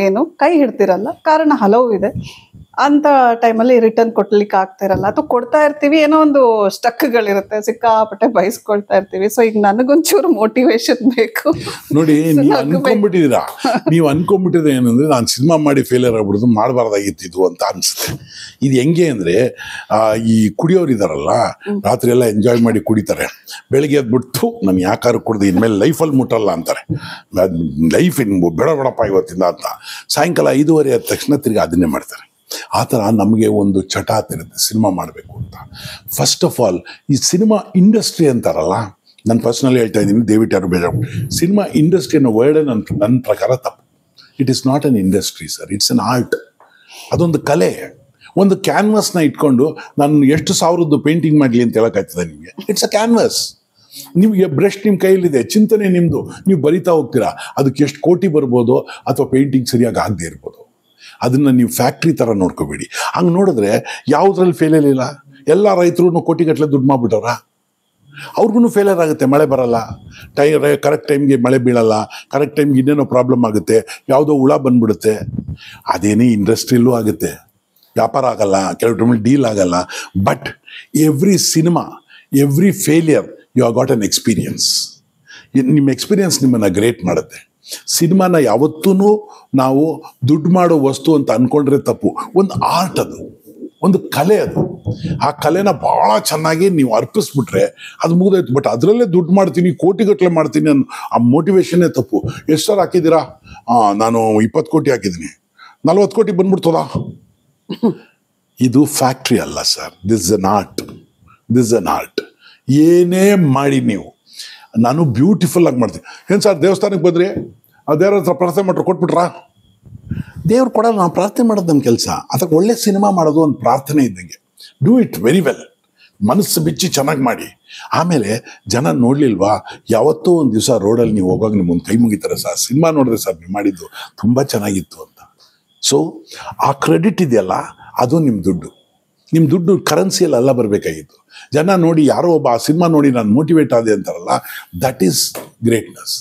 ಏನು ಕೈ ಹಿಡ್ತಿರಲ್ಲ. ಕಾರಣ ಹಲವು ಇದೆ. ಅಂತ ಟೈಮಲ್ಲಿ ರಿಟರ್ನ್ ಕೊಡ್ಲಿಕ್ಕೆ ಆಗ್ತಿರಲ್ಲ, ಅಥವಾ ಕೊಡ್ತಾ ಇರ್ತೀವಿ, ಏನೋ ಒಂದು ಸ್ಟಕ್ಗಳಿರುತ್ತೆ, ಸಿಕ್ಕಾಪಟ್ಟೆ ಬಯಸ್ಕೊಳ್ತಾ ಇರ್ತೀವಿ. ಸೊ ಈಗ ನನಗೊಂಚೂರು ಮೋಟಿವೇಶನ್ ಬೇಕು ನೋಡಿ. ನೀವು ಅನ್ಕೊಂಡ್ಬಿಟ್ಟಿದೆ ಏನಂದ್ರೆ, ನಾನು ಸಿನಿಮಾ ಮಾಡಿ ಫೇಲಿಯರ್ ಆಗ್ಬಿಡುದು, ಮಾಡಬಾರ್ದಾಗಿತ್ತು ಅಂತ ಅನ್ಸುತ್ತೆ. ಇದು ಹೆಂಗೆ ಅಂದ್ರೆ, ಈ ಕುಡಿಯೋರು ಇದಾರಲ್ಲ, ರಾತ್ರಿ ಎಲ್ಲ ಎಂಜಾಯ್ ಮಾಡಿ ಕುಡಿತಾರೆ, ಬೆಳಿಗ್ಗೆ ಎದ್ಬಿಟ್ಟು ನಾನು ಯಾಕಾರು ಕುಡ್ದು ಇನ್ಮೇಲೆ ಲೈಫಲ್ಲಿ ಮುಟ್ಟಲ್ಲ ಅಂತಾರೆ. ಲೈಫ್ ಬೇಡ ಬೇಡಪ್ಪ ಇವತ್ತಿಂದ ಅಂತ. ಸಾಯಂಕಾಲ 5:30 ಆದ ತಕ್ಷಣ ತಿರ್ಗಿ ಅದನ್ನೇ ಮಾಡ್ತಾರೆ. ಆ ಥರ ನಮಗೆ ಒಂದು ಚಟ ಇರುತ್ತೆ ಸಿನಿಮಾ ಮಾಡಬೇಕು ಅಂತ. ಫಸ್ಟ್ ಆಫ್ ಆಲ್ ಈ ಸಿನಿಮಾ ಇಂಡಸ್ಟ್ರಿ ಅಂತಾರಲ್ಲ, ನಾನು ಪರ್ಸ್ನಲಿ ಹೇಳ್ತಾ ಇದ್ದೀನಿ, ದಯವಿಟ್ಟು ಯಾರು ಬೇಡ. ಸಿನಿಮಾ ಇಂಡಸ್ಟ್ರಿ ಅನ್ನೋ ವರ್ಡ್ ನನ್ನ ಪ್ರಕಾರ ತಪ್ಪು. It is not an industry sir, it's an art. ಅದೊಂದು ಕಲೆ. ಒಂದು ಕ್ಯಾನ್ವಾಸ್ನ ಇಟ್ಕೊಂಡು ನಾನು ಎಷ್ಟು ಸಾವಿರದ್ದು ಪೇಂಟಿಂಗ್ ಮಾಡಲಿ ಅಂತ ಹೇಳೋಕ್ಕಾಗ್ತದೆ ನಿಮಗೆ? It's a canvas. ನಿಮಗೆ ಬ್ರಷ್ ನಿಮ್ಮ ಕೈಯಲ್ಲಿದೆ, ಚಿಂತನೆ ನಿಮ್ಮದು, ನೀವು ಬರಿತಾ ಹೋಗ್ತೀರಾ. ಅದಕ್ಕೆ ಎಷ್ಟು ಕೋಟಿ ಬರ್ಬೋದು, ಅಥವಾ ಪೇಂಟಿಂಗ್ ಸರಿಯಾಗಿ ಆಗದೆ ಇರ್ಬೋದು. ಅದನ್ನು ನೀವು ಫ್ಯಾಕ್ಟ್ರಿ ಥರ ನೋಡ್ಕೋಬೇಡಿ. ಹಂಗೆ ನೋಡಿದ್ರೆ ಯಾವುದ್ರಲ್ಲಿ ಫೇಲ್ ಇಲ್ಲ. ಎಲ್ಲ ರೈತರು ಕೋಟಿಗಟ್ಟಲೆ ದುಡ್ಡು ಮಾಡ್ಬಿಟ್ಟವ್ರ. ಅವ್ರಿಗೂ ಫೇಲಿಯರ್ ಆಗುತ್ತೆ, ಮಳೆ ಬರಲ್ಲ, ಕರೆಕ್ಟ್ ಟೈಮ್ಗೆ ಮಳೆ ಬೀಳಲ್ಲ, ಕರೆಕ್ಟ್ ಟೈಮ್ಗೆ ಇನ್ನೇನೋ ಪ್ರಾಬ್ಲಮ್ ಆಗುತ್ತೆ, ಯಾವುದೋ ಹುಳ ಬಂದ್ಬಿಡುತ್ತೆ. ಅದೇನೇ ಇಂಡಸ್ಟ್ರಿಯಲ್ಲೂ ಆಗುತ್ತೆ, ವ್ಯಾಪಾರ ಆಗಲ್ಲ, ಕೆಲವು ಟೈಮಲ್ಲಿ ಡೀಲ್ ಆಗಲ್ಲ. But every cinema, every failure you are got an experience. ನಿಮ್ಮ ಎಕ್ಸ್ಪೀರಿಯನ್ಸ್ ನಿಮ್ಮನ್ನು ಗ್ರೇಟ್ ಮಾಡುತ್ತೆ. ಸಿನಿಮಾನ ಯಾವತ್ತೂ ನಾವು ದುಡ್ಡು ಮಾಡೋ ವಸ್ತು ಅಂತ ಅಂದ್ಕೊಂಡ್ರೆ ತಪ್ಪು. ಒಂದು ಆರ್ಟ್ ಅದು, ಒಂದು ಕಲೆ ಅದು. ಆ ಕಲೆನ ಭಾಳ ಚೆನ್ನಾಗಿ ನೀವು ಅರ್ಪಿಸ್ಬಿಟ್ರೆ ಅದು ಮುಗಿದೋಯ್ತು. ಬಟ್ ಅದರಲ್ಲೇ ದುಡ್ಡು ಮಾಡ್ತೀನಿ, ಕೋಟಿಗಟ್ಟಲೆ ಮಾಡ್ತೀನಿ ಅನ್ನೋ ಆ ಮೋಟಿವೇಶನ್ನೇ ತಪ್ಪು. ಎಷ್ಟು ಸರ್ ಹಾಕಿದ್ದೀರಾ? ನಾನು 20 ಕೋಟಿ ಹಾಕಿದ್ದೀನಿ, 40 ಕೋಟಿ ಬಂದ್ಬಿಡ್ತದ? ಇದು ಫ್ಯಾಕ್ಟ್ರಿ ಅಲ್ಲ ಸರ್, ದಿಸ್ ಅನ್ ಆರ್ಟ್. ಏನೇ ಮಾಡಿ ನೀವು, ನಾನು ಬ್ಯೂಟಿಫುಲ್ ಆಗಿ ಮಾಡ್ತೀನಿ. ಏನು ಸರ್ ದೇವಸ್ಥಾನಕ್ಕೆ ಬಂದ್ರಿ, ಆ ದೇವ್ರ ಹತ್ರ ಪ್ರಾರ್ಥನೆ ಮಾಡ್ರು, ಕೊಟ್ಬಿಟ್ರಾ? ದೇವ್ರು ಕೊಡಲ್ಲ, ನಾವು ಪ್ರಾರ್ಥನೆ ಮಾಡೋದು ನಮ್ಮ ಕೆಲಸ. ಅದಕ್ಕೆ ಒಳ್ಳೆ ಸಿನಿಮಾ ಮಾಡೋದು ಒಂದು ಪ್ರಾರ್ಥನೆ ಇದ್ದಂಗೆ. ಡೂ ಇಟ್ ವೆರಿ ವೆಲ್, ಮನಸ್ಸು ಬಿಚ್ಚಿ ಚೆನ್ನಾಗಿ ಮಾಡಿ. ಆಮೇಲೆ ಜನ ನೋಡಲಿಲ್ವಾ, ಯಾವತ್ತೋ ಒಂದು ದಿವಸ ರೋಡಲ್ಲಿ ನೀವು ಹೋಗುವಾಗ ನಿಮ್ಮೊಂದು ಕೈ ಮುಗಿತಾರೆ, ಸರ್ ಸಿನಿಮಾ ನೋಡಿದ್ರೆ ಸರ್ ನೀವು ಮಾಡಿದ್ದು ತುಂಬ ಚೆನ್ನಾಗಿತ್ತು ಅಂತ. ಸೊ ಆ ಕ್ರೆಡಿಟ್ ಇದೆಯಲ್ಲ, ಅದು ನಿಮ್ಮ ದುಡ್ಡು ಕರೆನ್ಸಿಯಲ್ಲಿ ಅಲ್ಲ ಬರಬೇಕಾಗಿತ್ತು. ಜನ ನೋಡಿ ಯಾರೋ ಒಬ್ಬ ಆ ಸಿನಿಮಾ ನೋಡಿ ನಾನು ಮೋಟಿವೇಟ್ ಆದೆ ಅಂತಾರಲ್ಲ, ದಟ್ ಈಸ್ ಗ್ರೇಟ್ನೆಸ್.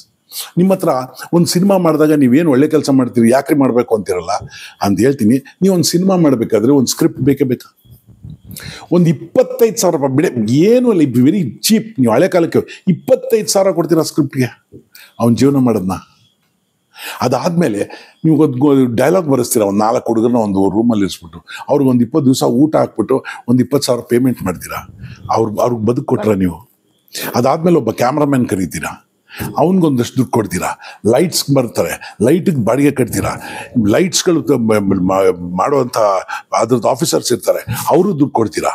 ನಿಮ್ಮ ಹತ್ರ ಒಂದು ಸಿನಿಮಾ ಮಾಡಿದಾಗ ನೀವೇನು ಒಳ್ಳೆ ಕೆಲಸ ಮಾಡ್ತೀರಿ, ಯಾಕ್ರಿ ಮಾಡಬೇಕು ಅಂತಿರಲ್ಲ ಅಂತ ಹೇಳ್ತೀನಿ. ನೀವು ಒಂದು ಸಿನಿಮಾ ಮಾಡಬೇಕಾದ್ರೆ ಒಂದು ಸ್ಕ್ರಿಪ್ಟ್ ಬೇಕೇ ಬೇಕಾ? ಒಂದು 25,000 ರೂಪಾಯಿ ಬಿಡೆ, ಏನು ಅಲ್ಲ, ವೆರಿ ಚೀಪ್. ನೀವು ಹಳೆ ಕಾಲಕ್ಕೆ 25,000 ಕೊಡ್ತೀರಾ ಸ್ಕ್ರಿಪ್ಟ್ಗೆ, ಅವ್ನ ಜೀವನ ಮಾಡೋದನ್ನ. ಅದಾದಮೇಲೆ ನೀವು ಒಂದು ಡೈಲಾಗ್ ಬರೆಸ್ತೀರ, ಒಂದು 4 ಹುಡುಗರನ್ನ ಒಂದು ರೂಮಲ್ಲಿ ಇರಿಸ್ಬಿಟ್ಟು ಅವ್ರಿಗೊಂದು 20 ದಿವಸ ಊಟ ಹಾಕ್ಬಿಟ್ಟು ಒಂದು 20,000 ಪೇಮೆಂಟ್ ಮಾಡ್ತೀರಾ, ಅವ್ರಿಗೆ ಬದುಕು ಕೊಟ್ರ ನೀವು. ಅದಾದಮೇಲೆ ಒಬ್ಬ ಕ್ಯಾಮ್ರಾಮ್ಯಾನ್ ಕರೀತೀರಾ, ಅವನಿಗೊಂದಷ್ಟು ದುಡ್ಡು ಕೊಡ್ತೀರಾ. ಲೈಟ್ಸ್ ಬರ್ತಾರೆ, ಲೈಟಿಗೆ ಬಾಡಿಗೆ ಕಟ್ತೀರಾ. ಲೈಟ್ಸ್ಗಳು ಮಾಡುವಂಥ ಅದ್ರದ್ದು ಆಫೀಸರ್ಸ್ ಇರ್ತಾರೆ, ಅವರು ದುಡ್ಡು ಕೊಡ್ತೀರಾ.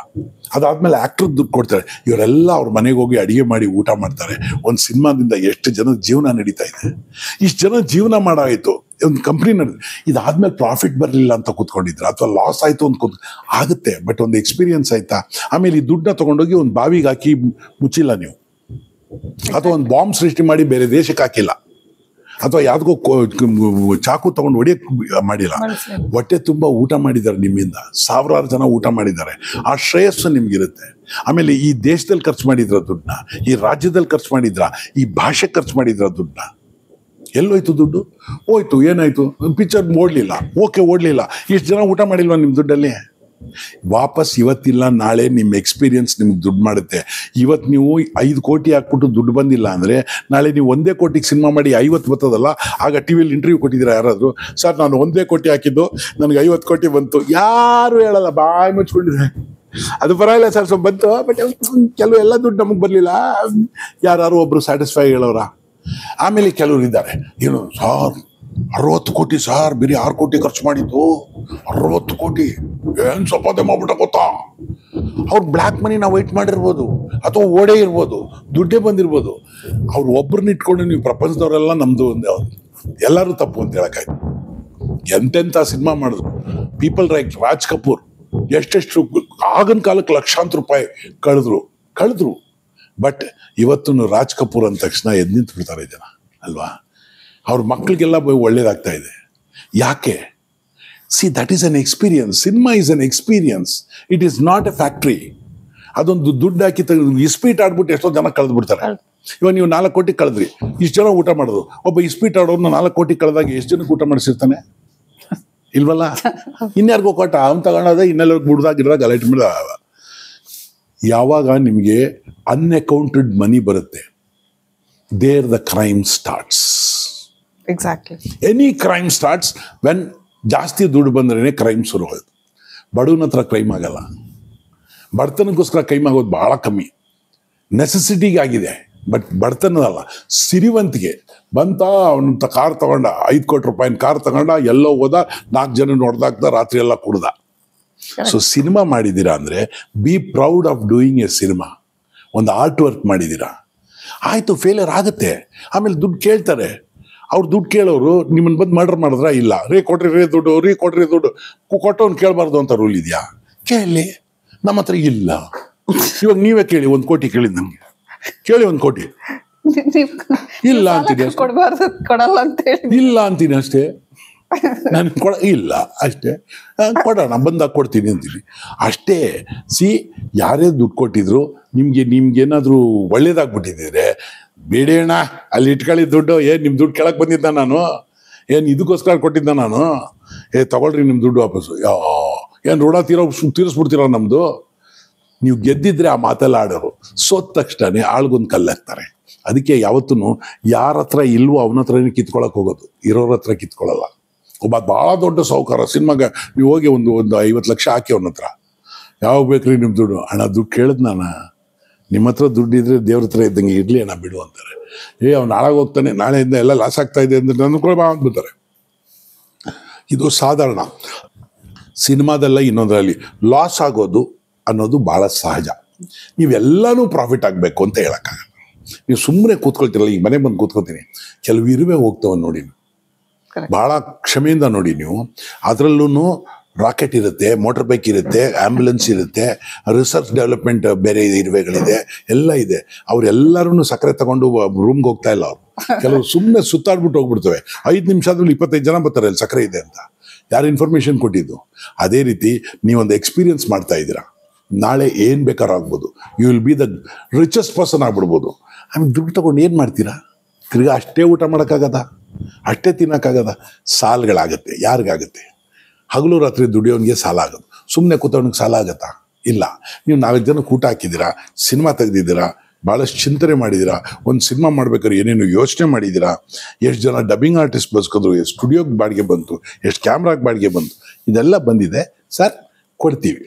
ಅದಾದಮೇಲೆ ಆ್ಯಕ್ಟ್ರಿಗೆ ದುಡ್ಡು ಕೊಡ್ತಾರೆ. ಇವರೆಲ್ಲ ಅವ್ರ ಮನೆಗೆ ಹೋಗಿ ಅಡುಗೆ ಮಾಡಿ ಊಟ ಮಾಡ್ತಾರೆ. ಒಂದು ಸಿನಿಮಾದಿಂದ ಎಷ್ಟು ಜನದ ಜೀವನ ನಡೀತಾ ಇದೆ, ಇಷ್ಟು ಜನ ಜೀವನ ಮಾಡಾಯಿತು. ಒಂದು ಕಂಪ್ನಿ ಇದಾದ್ಮೇಲೆ ಪ್ರಾಫಿಟ್ ಬರಲಿಲ್ಲ ಅಂತ ಕೂತ್ಕೊಂಡಿದ್ರ, ಅಥವಾ ಲಾಸ್ ಆಯಿತು ಅಂತ ಆಗುತ್ತೆ. ಬಟ್ ಒಂದು ಎಕ್ಸ್ಪೀರಿಯನ್ಸ್ ಆಯ್ತಾ. ಆಮೇಲೆ ಈ ದುಡ್ಡನ್ನ ತೊಗೊಂಡೋಗಿ ಒಂದು ಬಾವಿಗೆ ಹಾಕಿ ಮುಚ್ಚಿಲ್ಲ ನೀವು, ಅಥವಾ ಒಂದು ಬಾಂಬ್ ಸೃಷ್ಟಿ ಮಾಡಿ ಬೇರೆ ದೇಶಕ್ಕೆ ಹಾಕಿಲ್ಲ, ಅಥವಾ ಯಾವ್ದಕ್ಕೂ ಚಾಕು ತಗೊಂಡು ಹೊಡಿಯಕ್ಕೆ ಮಾಡಿಲ್ಲ. ಹೊಟ್ಟೆ ತುಂಬ ಊಟ ಮಾಡಿದ್ದಾರೆ ನಿಮ್ಮಿಂದ, ಸಾವಿರಾರು ಜನ ಊಟ ಮಾಡಿದ್ದಾರೆ. ಆ ಶ್ರೇಯಸ್ಸು ನಿಮ್ಗಿರುತ್ತೆ. ಆಮೇಲೆ ಈ ದೇಶದಲ್ಲಿ ಖರ್ಚು ಮಾಡಿದ್ರ ದುಡ್ಡನ್ನ, ಈ ರಾಜ್ಯದಲ್ಲಿ ಖರ್ಚು ಮಾಡಿದ್ರ, ಈ ಭಾಷೆ ಖರ್ಚು ಮಾಡಿದ್ರ ದುಡ್ಡನ್ನ. ಎಲ್ಲೋಯ್ತು ದುಡ್ಡು? ಹೋಯ್ತು. ಏನಾಯ್ತು? ಪಿಕ್ಚರ್ ಓಡಲಿಲ್ಲ, ಓಕೆ ಓಡಲಿಲ್ಲ. ಇಷ್ಟು ಜನ ಊಟ ಮಾಡಿಲ್ವ ನಿಮ್ಮ ದುಡ್ಡಲ್ಲಿ? ವಾಪಸ್ ಇವತ್ತಿಲ್ಲ ನಾಳೆ ನಿಮ್ಮ ಎಕ್ಸ್ಪೀರಿಯನ್ಸ್ ನಿಮ್ಗೆ ದುಡ್ಡು ಮಾಡುತ್ತೆ. ಇವತ್ತು ನೀವು 5 ಕೋಟಿ ಹಾಕ್ಬಿಟ್ಟು ದುಡ್ಡು ಬಂದಿಲ್ಲ ಅಂದರೆ, ನಾಳೆ ನೀವು 1 ಕೋಟಿಗೆ ಸಿನಿಮಾ ಮಾಡಿ 50 ಬರ್ತದಲ್ಲ, ಆಗ ಟಿ ವಿಯಲ್ಲಿ ಇಂಟರ್ವ್ಯೂ ಕೊಟ್ಟಿದ್ದೀರಾ ಯಾರಾದರೂ, ಸರ್ ನಾನು 1 ಕೋಟಿ ಹಾಕಿದ್ದು ನನಗೆ 50 ಕೋಟಿ ಬಂತು. ಯಾರು ಹೇಳಲ್ಲ, ಬಾಯಿ ಮುಚ್ಕೊಂಡಿದೆ. ಅದು ಪರವಾಗಿಲ್ಲ ಸರ್, ಸ್ವಲ್ಪ ಬಂತು, ಬಟ್ ಕೆಲವು ಎಲ್ಲ ದುಡ್ಡು ನಮಗೆ ಬರಲಿಲ್ಲ. ಯಾರು ಒಬ್ಬರು ಸ್ಯಾಟಿಸ್ಫೈ ಹೇಳೋರ. ಆಮೇಲೆ ಕೆಲವರು ಇದ್ದಾರೆ, ಏನು ಸಾರ್ 60 ಕೋಟಿ ಸಾರ್, ಬರೀ 6 ಕೋಟಿ ಖರ್ಚು ಮಾಡಿದ್ದು, 60 ಕೋಟಿ ಏನು ಸಂಪಾದನೆ ಮಾಡ್ಬಿಟ್ಟ ಗೊತ್ತಾ? ಅವ್ರು ಬ್ಲ್ಯಾಕ್ ಮನಿ ನಾವು ವೈಟ್ ಮಾಡಿರ್ಬೋದು, ಅಥವಾ ಓಡೇ ಇರ್ಬೋದು, ದುಡ್ಡೇ ಬಂದಿರ್ಬೋದು. ಅವ್ರು ಒಬ್ಬರನ್ನ ಇಟ್ಕೊಂಡು ನೀವು ಪ್ರಪಂಚದವರೆಲ್ಲ ನಮ್ಮದು ಒಂದೇ, ಎಲ್ಲರೂ ತಪ್ಪು ಅಂತ ಹೇಳೋಕ್ಕಾಯ್ತು. ಎಂತೆಂಥ ಸಿನಿಮಾ ಮಾಡಿದ್ರು. ಪೀಪಲ್ ಲೈಕ್ ರಾಜ್ ಕಪೂರ್ ಎಷ್ಟೆಷ್ಟು ಆಗಿನ ಕಾಲಕ್ಕೆ ಲಕ್ಷಾಂತರ ರೂಪಾಯಿ ಕಳೆದ್ರು. ಬಟ್ ಇವತ್ತು ರಾಜ್ ಕಪೂರ್ ಅಂದ ತಕ್ಷಣ ಎದ್ದು ನಿಂತು ಬಿಡ್ತಾರೆ ಜನ ಅಲ್ವಾ? ಅವ್ರ ಮಕ್ಕಳಿಗೆಲ್ಲ ಒಳ್ಳೇದಾಗ್ತಾ ಇದೆ. ಯಾಕೆ? C, that is an experience. Cinema is an experience, it is not A factory. ಅದೊಂದು ದುಡ್ಡು ಹಾಕಿ ಇಸ್ಪೀಟ್ ಆಡ್ಬಿಟ್ಟು ಎಷ್ಟೋ ಜನ ಕಳೆದು ಬಿಡ್ತಾರೆ. ಇವಾಗ ನೀವು 4 ಕೋಟಿ ಕಳೆದ್ರಿ, ಇಷ್ಟು ಜನ ಊಟ ಮಾಡಿದ್ರು. ಒಬ್ಬ ಇಸ್ಪೀಟ್ ಆಡೋರ್ನ 4 ಕೋಟಿ ಕಳೆದಾಗ ಎಷ್ಟು ಜನಕ್ಕೆ ಊಟ ಮಾಡಿಸಿರ್ತಾನೆ? ಇಲ್ವಲ್ಲ? ಇನ್ಯಾರಿಗೋ ಕೊಟ್ಟ, ಅವ್ನು ತಗೊಂಡೋದ ಇನ್ನೆಲ್ಲ ಗುಡ್ದಾಗ ಗಲಾಟೆ ಮೇಲೆ. ಯಾವಾಗ ನಿಮಗೆ ಅನ್ಅಕೌಂಟೆಡ್ ಮನಿ ಬರುತ್ತೆ, there the crime starts. Exactly. Any crime starts when ಜಾಸ್ತಿ ದುಡ್ಡು ಬಂದ್ರೇ ಕ್ರೈಮ್ ಶುರು ಆಗೋದು. ಬಡವನ ಹತ್ರ ಕ್ರೈಮ್ ಆಗಲ್ಲ. ಬಡತನಕ್ಕೋಸ್ಕರ ಕ್ರೈಮ್ ಆಗೋದು ಭಾಳ ಕಮ್ಮಿ. ನೆಸೆಸಿಟಿಗೆ ಆಗಿದೆ, ಬಟ್ ಬಡತನದಲ್ಲ, ಸಿರಿವಂತಿಗೆ ಬಂತ. ಅವನ ಕಾರ್ ತಗೊಂಡ, 5 ಕೋಟಿ ರೂಪಾಯಿನ ಕಾರ್ ತಗೊಂಡ, ಎಲ್ಲೋ ಹೋದ, 4 ಜನ ನೋಡ್ದಾಗ್ದ, ರಾತ್ರಿ ಎಲ್ಲ ಕುಡ್ದ. ಸೊ ಸಿನಿಮಾ ಮಾಡಿದ್ದೀರಾ ಅಂದರೆ be proud of doing A cinema. ಒಂದು ಆರ್ಟ್ ವರ್ಕ್ ಮಾಡಿದ್ದೀರಾ, ಆಯಿತು, ಫೇಲಿಯರ್ ಆಗುತ್ತೆ. ಆಮೇಲೆ ದುಡ್ಡು ಕೇಳ್ತಾರೆ. ಅವ್ರು ದುಡ್ಡು ಕೇಳೋರು ನಿಮ್ಮನ್ನು ಬಂದು ಮರ್ಡರ್ ಮಾಡಿದ್ರ? ಇಲ್ಲ, ಕೊಟ್ರಿ ದುಡ್ಡು ಕೊಟ್ಟವ್ನು ಕೇಳಬಾರ್ದು ಅಂತ ರೂಲ್ ಇದೆಯಾ? ಕೇಳಿ. ನಮ್ಮ ಹತ್ರ ಇಲ್ಲ. ಇವಾಗ ನೀವೇ ಕೇಳಿ, 1 ಕೋಟಿ ಕೇಳಿದ್ ನಮಗೆ, ಕೇಳಿ 1 ಕೋಟಿ. ಇಲ್ಲ ಅಂತೀನಿ, ಕೊಡಬಾರ್ದು, ಕೊಡಲ್ಲ ಅಂತ ಹೇಳಿ ಇಲ್ಲ ಅಂತೀನಿ ಅಷ್ಟೇ. ನಾನು ಇಲ್ಲ ಅಷ್ಟೇ, ಕೊಡೋಣ ಬಂದಾಗ ಕೊಡ್ತೀನಿ ಅಂತೀನಿ ಅಷ್ಟೇ. ಯಾರೇ ದುಡ್ಡು ಕೊಟ್ಟಿದ್ರು ನಿಮ್ಗೇನಾದರೂ ಒಳ್ಳೇದಾಗ್ಬಿಟ್ಟಿದ್ರೆ ಬೇಡ ಅಣ್ಣ, ಅಲ್ಲಿ ಇಟ್ಕೊಳ್ಳಿ ದುಡ್ಡು. ನಿಮ್ಮ ದುಡ್ಡು ಕೆಳಗೆ ಬಂದಿದ್ದ ನಾನು, ಇದಕ್ಕೋಸ್ಕರ ಕೊಟ್ಟಿದ್ದ ನಾನು, ತಗೊಳ್ರಿ ನಿಮ್ಮ ದುಡ್ಡು ವಾಪಸ್ಸು. ಋಣ ತೀರಿಸ್ಬಿಡ್ತೀರ ನಮ್ಮದು. ನೀವು ಗೆದ್ದಿದ್ರೆ ಆ ಮಾತೆಲ್ಲ ಆಡೋರು, ಸೋತ ತಕ್ಷಣ ಆಳ್ಗೊಂದು ಕಲ್ಲಾಗ್ತಾರೆ. ಅದಕ್ಕೆ ಯಾವತ್ತೂ ಯಾರ ಹತ್ರ ಇಲ್ವೋ ಅವನ ಹತ್ರನೇ ಕಿತ್ಕೊಳಕ್ಕೆ ಹೋಗೋದು, ಇರೋರ ಹತ್ರ ಕಿತ್ಕೊಳ್ಳಲ್ಲ. ಒಬ್ಬ ಭಾಳ ದೊಡ್ಡ ಸಾಹುಕಾರ ಸಿನಿಮಾಗೆ ನೀವು ಹೋಗಿ ಒಂದು 50 ಲಕ್ಷ ಹಾಕಿ ಅವನ ಹತ್ರ, ಯಾವಾಗ ಬೇಕ್ರಿ ನಿಮ್ಮ ದುಡ್ಡು? ಅಣ್ಣ ದುಡ್ಡು ಕೇಳಿದ್ ನಾನು, ನಿಮ್ಮ ಹತ್ರ ದುಡ್ಡು ಇದ್ರೆ ದೇವ್ರ ಹತ್ರ ಇದ್ದಂಗೆ ಇರಲಿ ಅಣ್ಣ ಬಿಡು ಅಂತಾರೆ. ಅವ್ನು ನಾಳೆಗೆ ಹೋಗ್ತಾನೆ, ನಾಳೆಯಿಂದ ಎಲ್ಲ ಲಾಸ್ ಆಗ್ತಾ ಇದೆ ಅಂದ್ರೆ ನನ್ನ ಕೂಡ ಅಂದ್ಬಿಡ್ತಾರೆ. ಇದು ಸಾಧಾರಣ. ಸಿನಿಮಾದಲ್ಲ ಇನ್ನೊಂದರಲ್ಲಿ ಲಾಸ್ ಆಗೋದು ಅನ್ನೋದು ಭಾಳ ಸಹಜ. ನೀವೆಲ್ಲನೂ ಪ್ರಾಫಿಟ್ ಆಗಬೇಕು ಅಂತ ಹೇಳೋಕ್ಕಾಗಲ್ಲ. ನೀವು ಸುಮ್ಮನೆ ಕೂತ್ಕೊಳ್ತೀರಲ್ಲ, ಈಗ ಮನೆ ಬಂದು ಕೂತ್ಕೊಳ್ತೀನಿ, ಕೆಲವು ಇರುವೆ ಹೋಗ್ತಾವ ನೋಡಿ, ಭಾಳ ಕ್ಷಮೆಯಿಂದ ನೋಡಿ ನೀವು. ಅದರಲ್ಲೂ ರಾಕೆಟ್ ಇರುತ್ತೆ, ಮೋಟರ್ ಬೈಕ್ ಇರುತ್ತೆ, ಆ್ಯಂಬುಲೆನ್ಸ್ ಇರುತ್ತೆ, ರಿಸರ್ಚ್ ಡೆವಲಪ್ಮೆಂಟ್ ಬೇರೆ ಇರುವೆಗಳಿದೆ, ಎಲ್ಲ ಇದೆ. ಅವರೆಲ್ಲರೂ ಸಕ್ಕರೆ ತಗೊಂಡು ರೂಮ್ಗೆ ಹೋಗ್ತಾ ಇಲ್ಲ. ಅವರು ಕೆಲವು ಸುಮ್ಮನೆ ಸುತ್ತಾಡ್ಬಿಟ್ಟು ಹೋಗ್ಬಿಡ್ತವೆ. 5 ನಿಮಿಷ ಆದ್ಮೇಲೆ 25 ಜನ ಬರ್ತಾರೆ ಅಲ್ಲಿ ಸಕ್ಕರೆ ಇದೆ ಅಂತ. ಯಾರು ಇನ್ಫಾರ್ಮೇಷನ್ ಕೊಟ್ಟಿದ್ದು? ಅದೇ ರೀತಿ ನೀವೊಂದು ಎಕ್ಸ್ಪೀರಿಯನ್ಸ್ ಮಾಡ್ತಾ ಇದ್ದೀರಾ, ನಾಳೆ ಏನು ಬೇಕಾದ್ರೂ ಆಗ್ಬೋದು. You will be the richest person ಆಗ್ಬಿಡ್ಬೋದು. ಆಮೇಲೆ ದುಡ್ಡು ತೊಗೊಂಡು ಏನು ಮಾಡ್ತೀರಾ? ತಿರ್ಗಾ ಅಷ್ಟೇ ಊಟ ಮಾಡೋಕ್ಕಾಗದ, ಅಷ್ಟೇ ತಿನ್ನೋಕ್ಕಾಗದ? ಸಾಲಗಳಾಗತ್ತೆ. ಯಾರಿಗಾಗುತ್ತೆ? ಹಗಲು ರಾತ್ರಿ ದುಡಿಯೋನಿಗೆ ಸಾಲ ಆಗೋದು. ಸುಮ್ಮನೆ ಕೂತವನಿಗೆ ಸಾಲ ಆಗತ್ತಾ? ಇಲ್ಲ. ನೀವು 4 ಜನಕ್ಕೆ ಊಟ ಹಾಕಿದ್ದೀರಾ, ಸಿನಿಮಾ ತೆಗೆದಿದ್ದೀರಾ, ಭಾಳಷ್ಟು ಚಿಂತನೆ ಮಾಡಿದ್ದೀರಾ, ಒಂದು ಸಿನಿಮಾ ಮಾಡ್ಬೇಕಾದ್ರೆ ಏನೇನು ಯೋಚನೆ ಮಾಡಿದ್ದೀರಾ, ಎಷ್ಟು ಜನ ಡಬ್ಬಿಂಗ್ ಆರ್ಟಿಸ್ಟ್ ಬಸ್ಕೊಂಡ್ರು, ಎಷ್ಟು ಸ್ಟುಡಿಯೋಗೆ ಬಾಡಿಗೆ ಬಂತು, ಎಷ್ಟು ಕ್ಯಾಮ್ರಾಗೆ ಬಾಡಿಗೆ ಬಂತು, ಇದೆಲ್ಲ ಬಂದಿದೆ ಸರ್, ಕೊಡ್ತೀವಿ.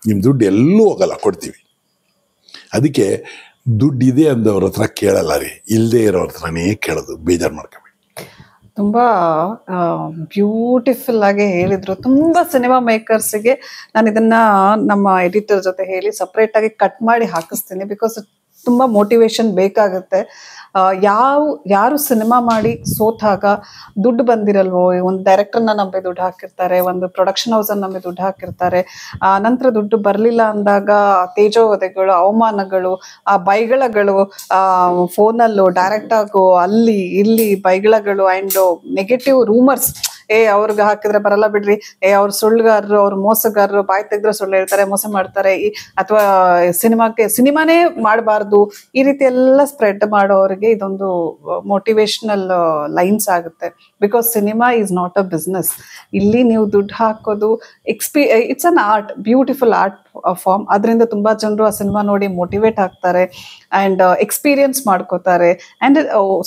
ನಿಮ್ಮ ದುಡ್ಡು ಎಲ್ಲೂ ಹೋಗಲ್ಲ, ಕೊಡ್ತೀವಿ. ಅದಕ್ಕೆ ದುಡ್ಡಿದೆ ಅಂದವ್ರ ಹತ್ರ ಕೇಳಲ್ಲ ರೀ, ಇಲ್ಲದೆ ಇರೋರ ಹತ್ರನೇ ಕೇಳೋದು. ಬೇಜಾರು ಮಾಡ್ಕೋಬೇಡಿ. ತುಂಬಾ ಬ್ಯೂಟಿಫುಲ್ ಆಗಿ ಹೇಳಿದ್ರು. ತುಂಬಾ ಸಿನಿಮಾ ಮೇಕರ್ಸ್ಗೆ ನಾನು ಇದನ್ನ ನಮ್ಮ ಎಡಿಟರ್ ಜೊತೆ ಹೇಳಿ ಸಪ್ರೇಟ್ ಆಗಿ ಕಟ್ ಮಾಡಿ ಹಾಕಿಸ್ತೀನಿ. ಬಿಕಾಸ್ ತುಂಬಾ ಮೋಟಿವೇಶನ್ ಬೇಕಾಗುತ್ತೆ. ಯಾರು ಸಿನಿಮಾ ಮಾಡಿ ಸೋತಾಗ ದುಡ್ಡು ಬಂದಿರಲ್ವೋ, ಒಂದು ಡೈರೆಕ್ಟರ್ನ ನಂಬಿ ದುಡ್ಡು ಹಾಕಿರ್ತಾರೆ, ಒಂದು ಪ್ರೊಡಕ್ಷನ್ ಹೌಸನ್ನು ನಂಬಿ ದುಡ್ಡು ಹಾಕಿರ್ತಾರೆ, ನಂತರ ದುಡ್ಡು ಬರಲಿಲ್ಲ ಅಂದಾಗ ತೇಜೋವಧೆಗಳು, ಅವಮಾನಗಳು, ಬೈಗಳಗಳು, ಫೋನಲ್ಲೂ ಡೈರೆಕ್ಟ್ ಆಗೋ ಅಲ್ಲಿ ಇಲ್ಲಿ ಬೈಗಳಗಳು ಆ್ಯಂಡ್ ನೆಗೆಟಿವ್ ರೂಮರ್ಸ್. ಅವ್ರಿಗೆ ಹಾಕಿದ್ರೆ ಬರಲ್ಲ ಬಿಡ್ರಿ, ಅವ್ರು ಸುಳ್ಳುಗಾರರು, ಅವ್ರು ಮೋಸಗಾರರು, ಬಾಯಿ ತೆಗೆದ್ರೆ ಸುಳ್ಳು ಹೇಳ್ತಾರೆ, ಮೋಸ ಮಾಡ್ತಾರೆ, ಅಥವಾ ಸಿನಿಮಾನೇ ಮಾಡಬಾರ್ದು, ಈ ರೀತಿ ಎಲ್ಲ ಸ್ಪ್ರೆಡ್ ಮಾಡೋರಿಗೆ ಇದೊಂದು ಮೋಟಿವೇಶನಲ್ ಲೈನ್ಸ್ ಆಗುತ್ತೆ. Because cinema is not a business. ಇಲ್ಲಿ ನೀವು ದುಡ್ಡು ಹಾಕೋದು it's an art, beautiful art form. ಅದರಿಂದ ತುಂಬಾ ಜನರು ಆ ಸಿನಿಮಾ ನೋಡಿ ಮೋಟಿವೇಟ್ ಆಗ್ತಾರೆ ಆ್ಯಂಡ್ ಎಕ್ಸ್ಪೀರಿಯನ್ಸ್ ಮಾಡ್ಕೋತಾರೆ. ಆ್ಯಂಡ್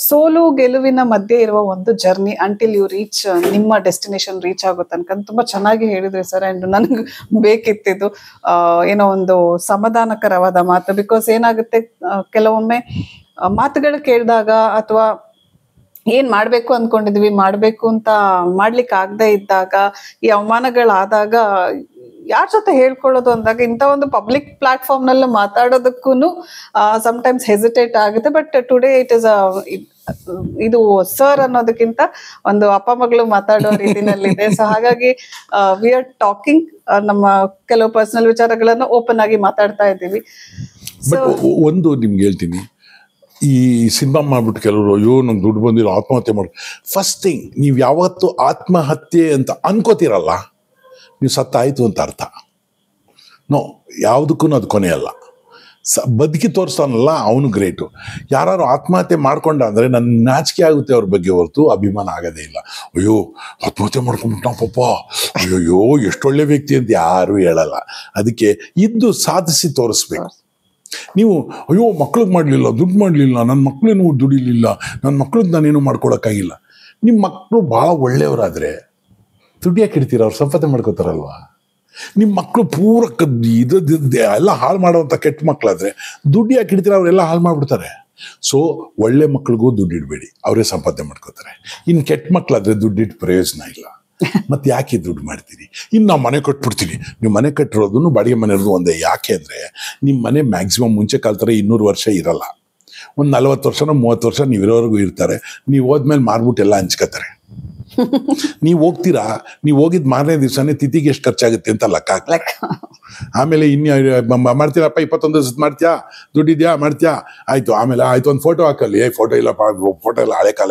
ಸೋಲು ಗೆಲುವಿನ ಮಧ್ಯೆ ಇರುವ ಒಂದು ಜರ್ನಿ ಅಂಟಿಲ್ ಯು ರೀಚ್ ನಿಮ್ಮ ಡೆಸ್ಟಿನೇಷನ್ ರೀಚ್ ಆಗೋ ತನಕ ತುಂಬಾ ಚೆನ್ನಾಗಿ ಹೇಳಿದ್ರಿ ಸರ್. ಆ್ಯಂಡ್ ನನಗೆ ಬೇಕಿತ್ತಿದ್ದು ಏನೋ ಒಂದು ಸಮಾಧಾನಕರವಾದ ಮಾತು. ಬಿಕಾಸ್ ಏನಾಗುತ್ತೆ, ಕೆಲವೊಮ್ಮೆ ಮಾತುಗಳು ಕೇಳಿದಾಗ ಅಥವಾ ಏನ್ ಮಾಡ್ಬೇಕು ಅನ್ಕೊಂಡಿದ್ವಿ ಮಾಡ್ಬೇಕು ಅಂತ ಮಾಡ್ಲಿಕ್ಕೆ ಆಗದೆ ಇದ್ದಾಗ, ಈ ಅವಮಾನಗಳಾದಾಗ ಯಾರ ಜೊತೆ ಹೇಳ್ಕೊಳ್ಳೋದು ಅಂದಾಗ ಇಂಥ ಒಂದು ಪಬ್ಲಿಕ್ ಪ್ಲಾಟ್ಫಾರ್ಮ್ ನಲ್ಲಿ ಮಾತಾಡೋದಕ್ಕೂ ಸಮ್ಟೈಮ್ಸ್ ಹೆಸಿಟೇಟ್ ಆಗುತ್ತೆ. ಬಟ್ ಟುಡೇ ಇಟ್ ಇಸ್ ಇದು ಸರ್ ಅನ್ನೋದಕ್ಕಿಂತ ಒಂದು ಅಪ್ಪ ಮಗಳು ಮಾತಾಡೋ ರೀತಿನಲ್ಲಿದೆ. ಸೊ ಹಾಗಾಗಿ ವಿ ಆರ್ ಟಾಕಿಂಗ್, ನಮ್ಮ ಕೆಲವು ಪರ್ಸನಲ್ ವಿಚಾರಗಳನ್ನು ಓಪನ್ ಆಗಿ ಮಾತಾಡ್ತಾ ಇದ್ದೀವಿ. ಒಂದು ನಿಮ್ಗೆ ಹೇಳ್ತೀನಿ, ಈ ಸಿನಿಮಾ ಮಾಡ್ಬಿಟ್ಟು ಕೆಲವರು ಅಯ್ಯೋ ನಂಗೆ ದುಡ್ಡು ಬಂದಿರೋ ಆತ್ಮಹತ್ಯೆ ಮಾಡಿ, ಫಸ್ಟ್ ಥಿಂಗ್ ನೀವು ಯಾವತ್ತು ಆತ್ಮಹತ್ಯೆ ಅಂತ ಅನ್ಕೋತಿರಲ್ಲ, ನೀವು ಸತ್ತಾಯಿತು ಅಂತ ಅರ್ಥ. ನೋ, ಯಾವುದಕ್ಕೂ ಅದು ಕೊನೆಯಲ್ಲ. ಬದುಕಿ ತೋರಿಸ್ತಾನಲ್ಲ ಅವನು ಗ್ರೇಟು. ಯಾರು ಆತ್ಮಹತ್ಯೆ ಮಾಡ್ಕೊಂಡ ಅಂದರೆ ನನ್ನ ನಾಚಿಕೆ ಆಗುತ್ತೆ ಅವ್ರ ಬಗ್ಗೆ, ಹೊರತು ಅಭಿಮಾನ ಆಗೋದೇ ಇಲ್ಲ. ಅಯ್ಯೋ ಆತ್ಮಹತ್ಯೆ ಮಾಡ್ಕೊಂಡ್ಬಿಟ್ಟ ಪಾಪ, ಅಯ್ಯೋ ಎಷ್ಟೊಳ್ಳೆ ವ್ಯಕ್ತಿ ಅಂತ ಯಾರೂ ಹೇಳಲ್ಲ. ಅದಕ್ಕೆ ಇದ್ದು ಸಾಧಿಸಿ ತೋರಿಸ್ಬೇಕು. ನೀವು ಅಯ್ಯೋ ಮಕ್ಳಿಗೆ ಮಾಡಲಿಲ್ಲ, ದುಡ್ಡು ಮಾಡಲಿಲ್ಲ, ನನ್ನ ಮಕ್ಕಳೇನು ದುಡಿಲಿಲ್ಲ, ನನ್ನ ಮಕ್ಳಿಗೆ ನಾನೇನು ಮಾಡ್ಕೊಳಕ್ಕಾಗಿಲ್ಲ. ನಿಮ್ಮ ಮಕ್ಕಳು ಭಾಳ ಒಳ್ಳೆಯವರಾದರೆ ದುಡ್ಡಿಯಾಕೆ ಇಡ್ತೀರ? ಅವ್ರು ಸಂಪಾದನೆ ಮಾಡ್ಕೋತಾರಲ್ವ. ನಿಮ್ಮ ಮಕ್ಕಳು ಪೂರ ಎಲ್ಲ ಹಾಳು ಮಾಡೋವಂಥ ಕೆಟ್ಟ ಮಕ್ಕಳಾದರೆ ದುಡ್ಡು ಯಾಕೆ ಇಡ್ತೀರ? ಅವರೆಲ್ಲ ಹಾಳು ಮಾಡಿಬಿಡ್ತಾರೆ. ಸೊ ಒಳ್ಳೆ ಮಕ್ಳಿಗೂ ದುಡ್ಡು ಇಡಬೇಡಿ, ಅವರೇ ಸಂಪಾದನೆ ಮಾಡ್ಕೋತಾರೆ. ಇನ್ನು ಕೆಟ್ಟ ಮಕ್ಕಳಾದರೆ ದುಡ್ಡಿಟ್ಟು ಪ್ರಯೋಜನ ಇಲ್ಲ. ಮತ್ತು ಯಾಕೆ ದುಡ್ಡು ಮಾಡ್ತೀರಿ? ಇನ್ನು ನಾವು ಮನೆ ಕಟ್ಬಿಡ್ತೀವಿ. ನೀವು ಮನೆ ಕಟ್ಟಿರೋದು ಬಾಡಿಗೆ ಮನೆ ಇರೋದು ಒಂದೇ. ಯಾಕೆ ಅಂದರೆ ನಿಮ್ಮ ಮನೆ ಮ್ಯಾಕ್ಸಿಮಮ್ ಮುಂಚೆ ಕಾಲ ಥರ 200 ವರ್ಷ ಇರಲ್ಲ. ಒಂದು 40 ವರ್ಷನೋ 30 ವರ್ಷ ನೀವಿರೋವರೆಗೂ ಇರ್ತಾರೆ. ನೀವು ಹೋದ್ಮೇಲೆ ಮಾರ್ಬಿಟ್ಟು ಎಲ್ಲ ಹಂಚ್ಕೋತಾರೆ. ನೀವು ಹೋಗ್ತೀರಾ, ನೀವು ಹೋಗಿದ್ ಮಾರನೇ ದಿವಸನೇ ತಿಥಿಗೆ ಎಷ್ಟು ಖರ್ಚಾಗುತ್ತೆ ಅಂತ ಲೆಕ್ಕ ಹಾಕಿ. ಆಮೇಲೆ ಇನ್ನು ಮಾಡ್ತೀರಪ್ಪ 21 ದಿವಸ ಮಾಡ್ತೀಯಾ, ದುಡ್ಡಿದ್ಯಾ ಮಾಡ್ತೀಯಾ, ಆಯ್ತು. ಆಮೇಲೆ ಆಯ್ತು ಒಂದು ಫೋಟೋ ಹಾಕಲ್ಲಿ, ಫೋಟೋ ಇಲ್ಲಪ್ಪ, ಫೋಟೋ ಎಲ್ಲ ಹಳೆ ಕಾಲ,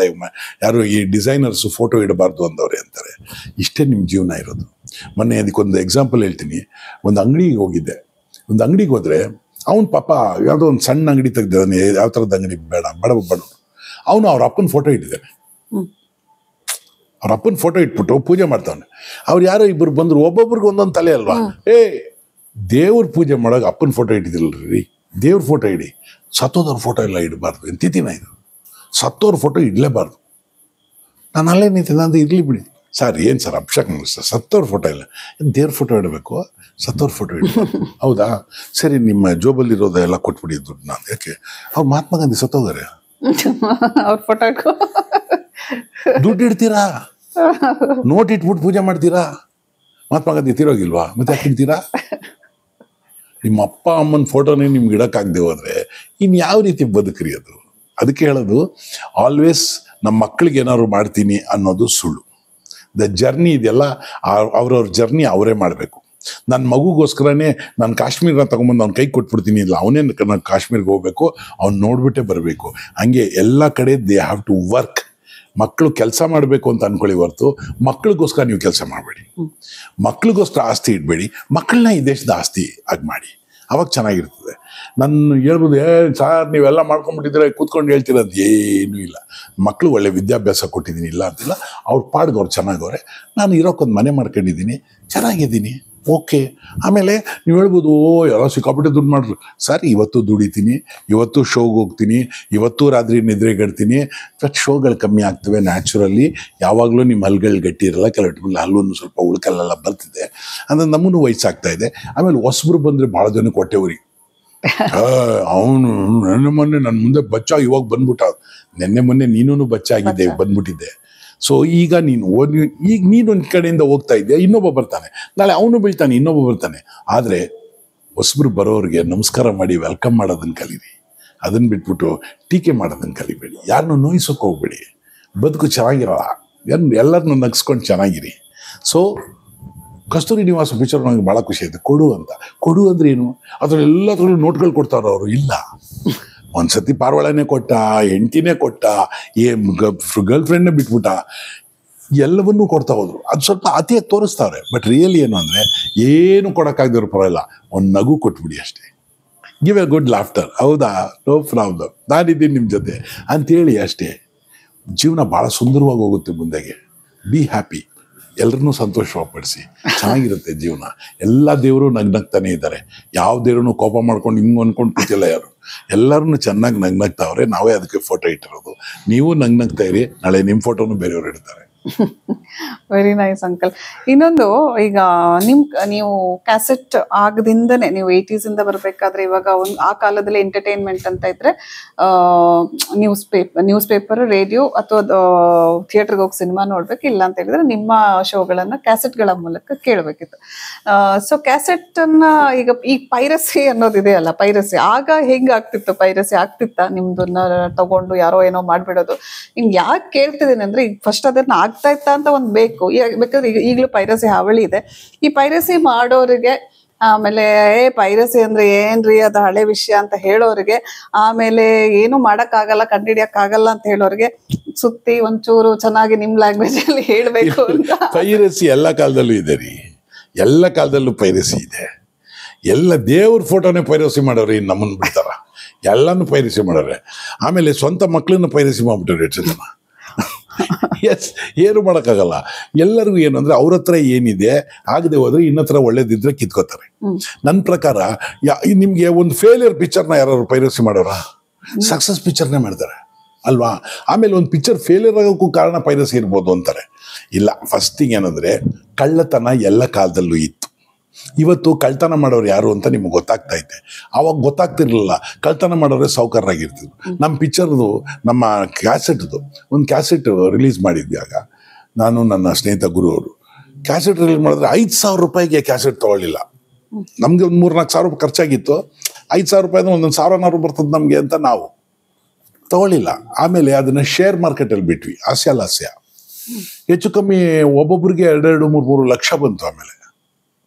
ಯಾರು ಈ ಡಿಸೈನರ್ಸ್ ಫೋಟೋ ಇಡಬಾರ್ದು ಅಂದವ್ರೆ ಅಂತಾರೆ. ಇಷ್ಟೇ ನಿಮ್ಮ ಜೀವನ ಇರೋದು. ಮೊನ್ನೆ ಅದಕ್ಕೊಂದು ಎಕ್ಸಾಂಪಲ್ ಹೇಳ್ತೀನಿ. ಒಂದು ಅಂಗಡಿಗೆ ಹೋಗಿದ್ದೆ. ಒಂದು ಅಂಗಡಿಗೆ ಹೋದ್ರೆ ಅವ್ನ ಪಾಪ ಯಾವುದೋ ಒಂದು ಸಣ್ಣ ಅಂಗಡಿ ತೆಗ್ದಿದ್ದಾನೆ. ಯಾವ ಥರದ ಅಂಗಡಿ ಬೇಡ, ಬಡ ಅವನು ಅವ್ರ ಅಪ್ಪನ ಫೋಟೋ ಇಟ್ಟಿದ್ದಾನೆ. ಅವ್ರ ಅಪ್ಪನ ಫೋಟೋ ಇಟ್ಬಿಟ್ಟು ಪೂಜೆ ಮಾಡ್ತಾವನೆ. ಅವ್ರು ಯಾರೋ ಇಬ್ಬರು ಬಂದ್ರು, ಒಬ್ಬೊಬ್ರಿಗೆ ಒಂದೊಂದು ತಲೆ ಅಲ್ವಾ. ದೇವ್ರ ಪೂಜೆ ಮಾಡೋಕೆ ಅಪ್ಪನ ಫೋಟೋ ಇಟ್ಟಿದಿಲ್ರಿ, ದೇವ್ರ ಫೋಟೋ ಇಡಿ, ಸತ್ತೋದವ್ರ ಫೋಟೋ ಎಲ್ಲ ಇಡಬಾರ್ದು. ಎಂತಿನ ಇದು, ಸತ್ತೋರ್ ಫೋಟೋ ಇಡಲೇಬಾರ್ದು. ನಾನು ಅಲ್ಲೇ ನಿಂತಿದ್ದೆ ಅಂದ್ರೆ ಇರಲಿ ಬಿಡಿ ಸರ್, ಏನು ಸರ್ ಅಭಿಷೇಕ್ ಸರ್, ಸತ್ತೋರ್ ಫೋಟೋ ಇಲ್ಲ, ದೇವ್ರ ಫೋಟೋ ಇಡಬೇಕು, ಸತ್ತೋರ್ ಫೋಟೋ ಇಡಬೇಕು. ಹೌದಾ, ಸರಿ, ನಿಮ್ಮ ಜೋಬಲ್ಲಿ ಇರೋದೆಲ್ಲ ಕೊಟ್ಬಿಡಿ ದುಡ್ಡು. ನಾನು ಯಾಕೆ, ಅವ್ರು ಮಹಾತ್ಮ ಗಾಂಧಿ ಸತ್ತೋಗಾರೆ, ಅವ್ರ ಫೋಟೋ ದುಡ್ಡು ಇಡ್ತೀರಾ, ನೋಟ್ ಇಟ್ಬಿಟ್ಟು ಪೂಜೆ ಮಾಡ್ತೀರಾ? ಮಹಾತ್ಮ ಗಾಂಧಿ ತಿರೋಗಿಲ್ವಾ, ಮತ್ತೆ ಯಾಕೆ ಇಡ್ತೀರಾ? ನಿಮ್ಮ ಅಪ್ಪ ಅಮ್ಮನ ಫೋಟೋನೇ ನಿಮ್ಗೆ ಇಡೋಕ್ಕಾಗದೆ ಹೋದ್ರೆ ಇನ್ನು ಯಾವ ರೀತಿ ಬದುಕ್ರಿ ಅದು? ಅದಕ್ಕೆ ಹೇಳೋದು, ಆಲ್ವೇಸ್ ನಮ್ಮ ಮಕ್ಕಳಿಗೆ ಏನಾದ್ರು ಮಾಡ್ತೀನಿ ಅನ್ನೋದು ಸುಳ್ಳು. ದ ಜರ್ನಿ ಇದೆಲ್ಲ ಅವ್ರವ್ರ ಜರ್ನಿ ಅವರೇ ಮಾಡಬೇಕು. ನನ್ನ ಮಗುಗೋಸ್ಕರನೇ ನಾನು ಕಾಶ್ಮೀರ ತಗೊಂಬಂದು ಅವ್ನ ಕೈ ಕೊಟ್ಬಿಡ್ತೀನಿ, ಇಲ್ಲ ಅವನೇ ನಾನು ಕಾಶ್ಮೀರ್ಗೆ ಹೋಗ್ಬೇಕು, ಅವ್ನು ನೋಡ್ಬಿಟ್ಟೇ ಬರಬೇಕು. ಹಂಗೆ ಎಲ್ಲ ಕಡೆ ದೇ ಹ್ಯಾವ್ ಟು ವರ್ಕ್. ಮಕ್ಕಳು ಕೆಲಸ ಮಾಡಬೇಕು ಅಂತ ಅನ್ಕೊಳ್ಳಿ ಹೊರತು ಮಕ್ಕಳಿಗೋಸ್ಕರ ನೀವು ಕೆಲಸ ಮಾಡಬೇಡಿ, ಮಕ್ಕಳಿಗೋಸ್ಕರ ಆಸ್ತಿ ಇಡಬೇಡಿ, ಮಕ್ಕಳನ್ನ ಈ ದೇಶದ ಆಸ್ತಿ ಆಗಿ ಮಾಡಿ, ಅವಾಗ ಚೆನ್ನಾಗಿರ್ತದೆ. ನಾನು ಹೇಳ್ಬೋದು, ಸಾರ್ ನೀವೆಲ್ಲ ಮಾಡ್ಕೊಂಡ್ಬಿಟ್ಟಿದ್ರೆ ಕೂತ್ಕೊಂಡು ಹೇಳ್ತೀರಂತ, ಏನೂ ಇಲ್ಲ. ಮಕ್ಕಳು ಒಳ್ಳೆ ವಿದ್ಯಾಭ್ಯಾಸ ಕೊಟ್ಟಿದ್ದೀನಿ, ಇಲ್ಲ ಅಂತಿಲ್ಲ. ಅವ್ರ ಪಾಡ್ಗೆ ಅವ್ರು ಚೆನ್ನಾಗವ್ರೆ, ನಾನು ಇರೋಕ್ಕೊಂದು ಮನೆ ಮಾಡ್ಕೊಂಡಿದ್ದೀನಿ, ಚೆನ್ನಾಗಿದ್ದೀನಿ, ಓಕೆ. ಆಮೇಲೆ ನೀವು ಹೇಳ್ಬೋದು, ಎಲ್ಲ ಸಿಕ್ಕಾಪಟ್ಟೆ ದುಡ್ಡು ಮಾಡ್ರು. ಸರ್, ಇವತ್ತು ದುಡಿತೀನಿ, ಇವತ್ತು ಶೋಗೆ ಹೋಗ್ತೀನಿ, ಇವತ್ತು ರಾತ್ರಿ ನಿದ್ರೆಗಡ್ತೀನಿ. ಬಟ್ ಶೋಗಳು ಕಮ್ಮಿ ಆಗ್ತವೆ ನ್ಯಾಚುರಲಿ. ಯಾವಾಗಲೂ ನಿಮ್ಮ ಹಲ್ಗಳು ಗಟ್ಟಿ ಇರಲ್ಲ, ಕೆಲವು ಹಲ್ಲನ್ನು ಸ್ವಲ್ಪ ಉಳ್ಕಲ್ಲೆಲ್ಲ ಬರ್ತಿದೆ. ಅಂದರೆ ನಮ್ಮನ್ನು ವಯಸ್ಸಾಗ್ತಾ ಇದೆ. ಆಮೇಲೆ ಹೊಸಬ್ರು ಬಂದರೆ ಭಾಳ ಜನಕ್ಕೆ ಹೊಟ್ಟೆವ್ರಿ. ಅವನು ಮೊನ್ನೆ ನನ್ನ ಮುಂದೆ ಬಚ್ಚ, ಇವಾಗ ಬಂದ್ಬಿಟ್ಟ. ಮೊನ್ನೆ ನೀನು ಬಚ್ಚಾಗಿದ್ದೆ, ಬಂದ್ಬಿಟ್ಟಿದ್ದೆ. ಸೊ ಈಗ ನೀನೊಂದು ಕಡೆಯಿಂದ ಹೋಗ್ತಾ ಇದ್ದೆ, ಇನ್ನೊಬ್ಬ ಬರ್ತಾನೆ, ನಾಳೆ ಅವನು ಬೀಳ್ತಾನೆ, ಇನ್ನೊಬ್ಬ ಬರ್ತಾನೆ. ಆದರೆ ಹೊಸಬ್ರು ಬರೋರಿಗೆ ನಮಸ್ಕಾರ ಮಾಡಿ ವೆಲ್ಕಮ್ ಮಾಡೋದನ್ನು ಕಲೀರಿ. ಅದನ್ನು ಬಿಟ್ಬಿಟ್ಟು ಟೀಕೆ ಮಾಡೋದನ್ನು ಕಲಿಬೇಡಿ, ಯಾರನ್ನೂ ನೋಯಿಸೋಕೆ ಹೋಗ್ಬೇಡಿ. ಬದುಕು ಚೆನ್ನಾಗಿರಲ್ಲ, ಎಲ್ಲರನ್ನೂ ನಗಿಸ್ಕೊಂಡು ಚೆನ್ನಾಗಿರಿ. ಸೊ ಕಸ್ತೂರಿ ನಿವಾಸ ಪಿಕ್ಚರ್ ನನಗೆ ಭಾಳ ಖುಷಿ ಆಯಿತು. ಕೊಡು ಅಂತ, ಕೊಡು ಅಂದ್ರೆ ಏನು? ಅದ್ರಲ್ಲಿ ಎಲ್ಲದ್ರಲ್ಲೂ ನೋಟ್ಗಳು ಕೊಡ್ತಾರ ಅವರು. ಇಲ್ಲ, ಒಂದ್ಸತಿ ಪಾರ್ವಾಳನೇ ಕೊಟ್ಟ, ಹೆಂಡ್ತಿನೇ ಕೊಟ್ಟ, ಗರ್ಲ್ ಫ್ರೆಂಡ್ನೇ ಬಿಟ್ಬಿಟ್ಟ, ಎಲ್ಲವನ್ನೂ ಕೊಡ್ತಾ ಹೋದ್ರು. ಅದು ಸ್ವಲ್ಪ ಅತಿಯಾಗಿ ತೋರಿಸ್ತಾವ್ರೆ. ಬಟ್ ರಿಯಲಿ ಏನು ಅಂದರೆ, ಏನು ಕೊಡೋಕ್ಕಾಗದಿರೋ ಪರವಾಗಿಲ್ಲ, ಒಂದು ನಗು ಕೊಟ್ಬಿಡಿ ಅಷ್ಟೇ. Give A good laughter. ಹೌದಾ, ನೋ ಪ್ರಾಬ್ಲಮ್, ನಾನಿದ್ದೀನಿ ನಿಮ್ಮ ಜೊತೆ ಅಂಥೇಳಿ ಅಷ್ಟೇ. ಜೀವನ ಭಾಳ ಸುಂದರವಾಗಿ ಹೋಗುತ್ತೆ ಮುಂದೆಗೆ. ಬಿ ಹ್ಯಾಪಿ, ಎಲ್ಲರನ್ನೂ ಸಂತೋಷಪಡಿಸಿ, ಚೆನ್ನಾಗಿರುತ್ತೆ ಜೀವನ. ಎಲ್ಲ ದೇವರು ನಗ್ನಗ್ತಾನೆ ಇದ್ದಾರೆ. ಯಾವ ದೇವ್ರನ್ನೂ ಕೋಪ ಮಾಡ್ಕೊಂಡು ಹಿಂಗೆ ಅಂದ್ಕೊಂಡು ಕೂತಿಲ್ಲ ಯಾರು. ಎಲ್ಲರನ್ನೂ ಚೆನ್ನಾಗಿ ನಗ್ನಗ್ತಾವ್ರೆ. ನಾವೇ ಅದಕ್ಕೆ ಫೋಟೋ ಇಟ್ಟಿರೋದು. ನೀವು ನಗ್ನಗ್ತಾ ಇರಿ, ನಾಳೆ ನಿಮ್ಮ ಫೋಟೋನು ಬೇರೆಯವ್ರು ಇಡ್ತಾರೆ. Very nice uncle. ಇನ್ನೊಂದು, ಈಗ ನೀವು ಕ್ಯಾಸೆಟ್ ಆಗದಿಂದನೇ ನೀವು 80s ಇಂದ ಬರ್ಬೇಕಾದ್ರೆ, ಇವಾಗ ಆ ಕಾಲದಲ್ಲಿ ಎಂಟರ್ಟೈನ್ಮೆಂಟ್ ಅಂತ ಇದ್ರೆ ನ್ಯೂಸ್ ಪೇಪರ್, ರೇಡಿಯೋ ಅಥವಾ ಥಿಯೇಟರ್ಗೆ ಹೋಗಿ ಸಿನಿಮಾ ನೋಡ್ಬೇಕು, ಇಲ್ಲ ಅಂತ ಹೇಳಿದ್ರೆ ನಿಮ್ಮ ಶೋಗಳನ್ನ ಕ್ಯಾಸೆಟ್ಗಳ ಮೂಲಕ ಕೇಳಬೇಕಿತ್ತು. ಸೊ ಕ್ಯಾಸೆಟ್ ಅನ್ನ ಈಗ ಪೈರಸಿ ಅನ್ನೋದಿದೆ ಅಲ್ಲ, ಪೈರಸಿ ಆಗ ಹೆಂಗ್ ಆಗ್ತಿತ್ತು? ಪೈರಸಿ ಆಗ್ತಿತ್ತ? ನಿಮ್ದನ್ನ ತಗೊಂಡು ಯಾರೋ ಏನೋ ಮಾಡ್ಬಿಡೋದು. ಹಿಂಗ್ ಯಾಕೆ ಕೇಳ್ತಿದ್ದೀನಿ ಅಂದ್ರೆ, ಈಗ ಫಸ್ಟ್ ಅದನ್ನ ಆಗ್ತಾ ಇತ್ತ ಅಂತ ಒಂದು ಬೇಕು. ಬೇಕಾದ್ರೆ ಈಗಲೂ ಪೈರಸಿ ಹಾವಳಿ ಇದೆ. ಈ ಪೈರಸಿ ಮಾಡೋರಿಗೆ, ಆಮೇಲೆ ಪೈರಸಿ ಅಂದ್ರೆ ಏನ್ರಿ ಅದು ಹಳೆ ವಿಷಯ ಅಂತ ಹೇಳೋರಿಗೆ, ಆಮೇಲೆ ಏನು ಮಾಡಕ್ಕಾಗಲ್ಲ, ಕಂಡುಹಿಡಿಯಕ್ಕಾಗಲ್ಲ ಅಂತ ಹೇಳೋರಿಗೆ ಸುತ್ತಿ ಒಂಚೂರು ಚೆನ್ನಾಗಿ ನಿಮ್ ಲ್ಯಾಂಗ್ವೇಜ್ ಅಲ್ಲಿ ಹೇಳ್ಬೇಕು ಅಂತ. ಪೈರಸಿ ಎಲ್ಲ ಕಾಲದಲ್ಲೂ ಇದೆ ರೀ, ಎಲ್ಲ ಕಾಲದಲ್ಲೂ ಪೈರಸಿ ಇದೆ. ಎಲ್ಲ ದೇವ್ರ ಫೋಟೋನೇ ಪೈರಸಿ ಮಾಡೋರು, ಇನ್ನು ನಮ್ಮನ್ನು ಬಿಡ್ತಾರ? ಎಲ್ಲಾನು ಪೈರಸಿ ಮಾಡೋರೆ. ಆಮೇಲೆ ಸ್ವಂತ ಮಕ್ಕಳನ್ನ ಪೈರಸಿ ಮಾಡ್ಬಿಟ್ಟವ್ರು ಎಷ್ಟು ಜನ. ಎಸ್, ಏನು ಮಾಡೋಕ್ಕಾಗಲ್ಲ. ಎಲ್ಲರಿಗೂ ಏನು ಅಂದರೆ, ಅವ್ರ ಹತ್ರ ಏನಿದೆ ಆಗದೆ ಹೋದ್ರೆ ಇನ್ನತ್ರ ಒಳ್ಳೇದಿದ್ರೆ ಕಿತ್ಕೋತಾರೆ. ನನ್ನ ಪ್ರಕಾರ ನಿಮಗೆ ಒಂದು ಫೇಲಿಯರ್ ಪಿಕ್ಚರ್ನ ಯಾರು ಪೈರಸಿ ಮಾಡೋರ? ಸಕ್ಸಸ್ ಪಿಕ್ಚರ್ನೇ ಮಾಡ್ತಾರೆ ಅಲ್ವಾ? ಆಮೇಲೆ ಒಂದು ಪಿಕ್ಚರ್ ಫೇಲಿಯರ್ ಆಗೋಕ್ಕೂ ಕಾರಣ ಪೈರಸಿ ಇರ್ಬೋದು ಅಂತಾರೆ. ಇಲ್ಲ, ಫಸ್ಟ್ ಥಿಂಗ್ ಏನಂದರೆ, ಕಳ್ಳತನ ಎಲ್ಲ ಕಾಲದಲ್ಲೂ ಇತ್ತು. ಇವತ್ತು ಕಳ್ತನ ಮಾಡೋರು ಯಾರು ಅಂತ ನಿಮ್ಗೆ ಗೊತ್ತಾಗ್ತಾ ಐತೆ. ಆವಾಗ ಗೊತ್ತಾಗ್ತಿರ್ಲಿಲ್ಲ. ಕಳ್ತನ ಮಾಡೋರೆ ಸಾಹುಕಾರರಾಗಿರ್ತಿದ್ರು. ನಮ್ಮ ಪಿಕ್ಚರ್ದು, ನಮ್ಮ ಕ್ಯಾಸೆಟ್ದು ಒಂದು ಕ್ಯಾಸೆಟ್ ರಿಲೀಸ್ ಮಾಡಿದ್ದಾಗ, ನಾನು ನನ್ನ ಸ್ನೇಹಿತ ಗುರು ಅವರು ಕ್ಯಾಸೆಟ್ ರಿಲೀಸ್ ಮಾಡಿದ್ರೆ 5,000 ರೂಪಾಯಿಗೆ ಕ್ಯಾಸೆಟ್ ತೊಗೊಳ್ಳಿಲ್ಲ. ನಮಗೆ ಒಂದು 3-4 ಸಾವಿರ ರೂಪಾಯಿ ಖರ್ಚಾಗಿತ್ತು. 5,000 ರೂಪಾಯಿದು 1,000 ಬರ್ತದೆ ನಮಗೆ ಅಂತ ನಾವು ತೊಗೊಳ್ಳಿಲ್ಲ. ಆಮೇಲೆ ಅದನ್ನು ಶೇರ್ ಮಾರ್ಕೆಟಲ್ಲಿ ಬಿಟ್ವಿ, ಹಾಸ್ಯ. ಹೆಚ್ಚು ಕಮ್ಮಿ ಒಬ್ಬೊಬ್ರಿಗೆ 2-3 ಲಕ್ಷ ಬಂತು ಆಮೇಲೆ.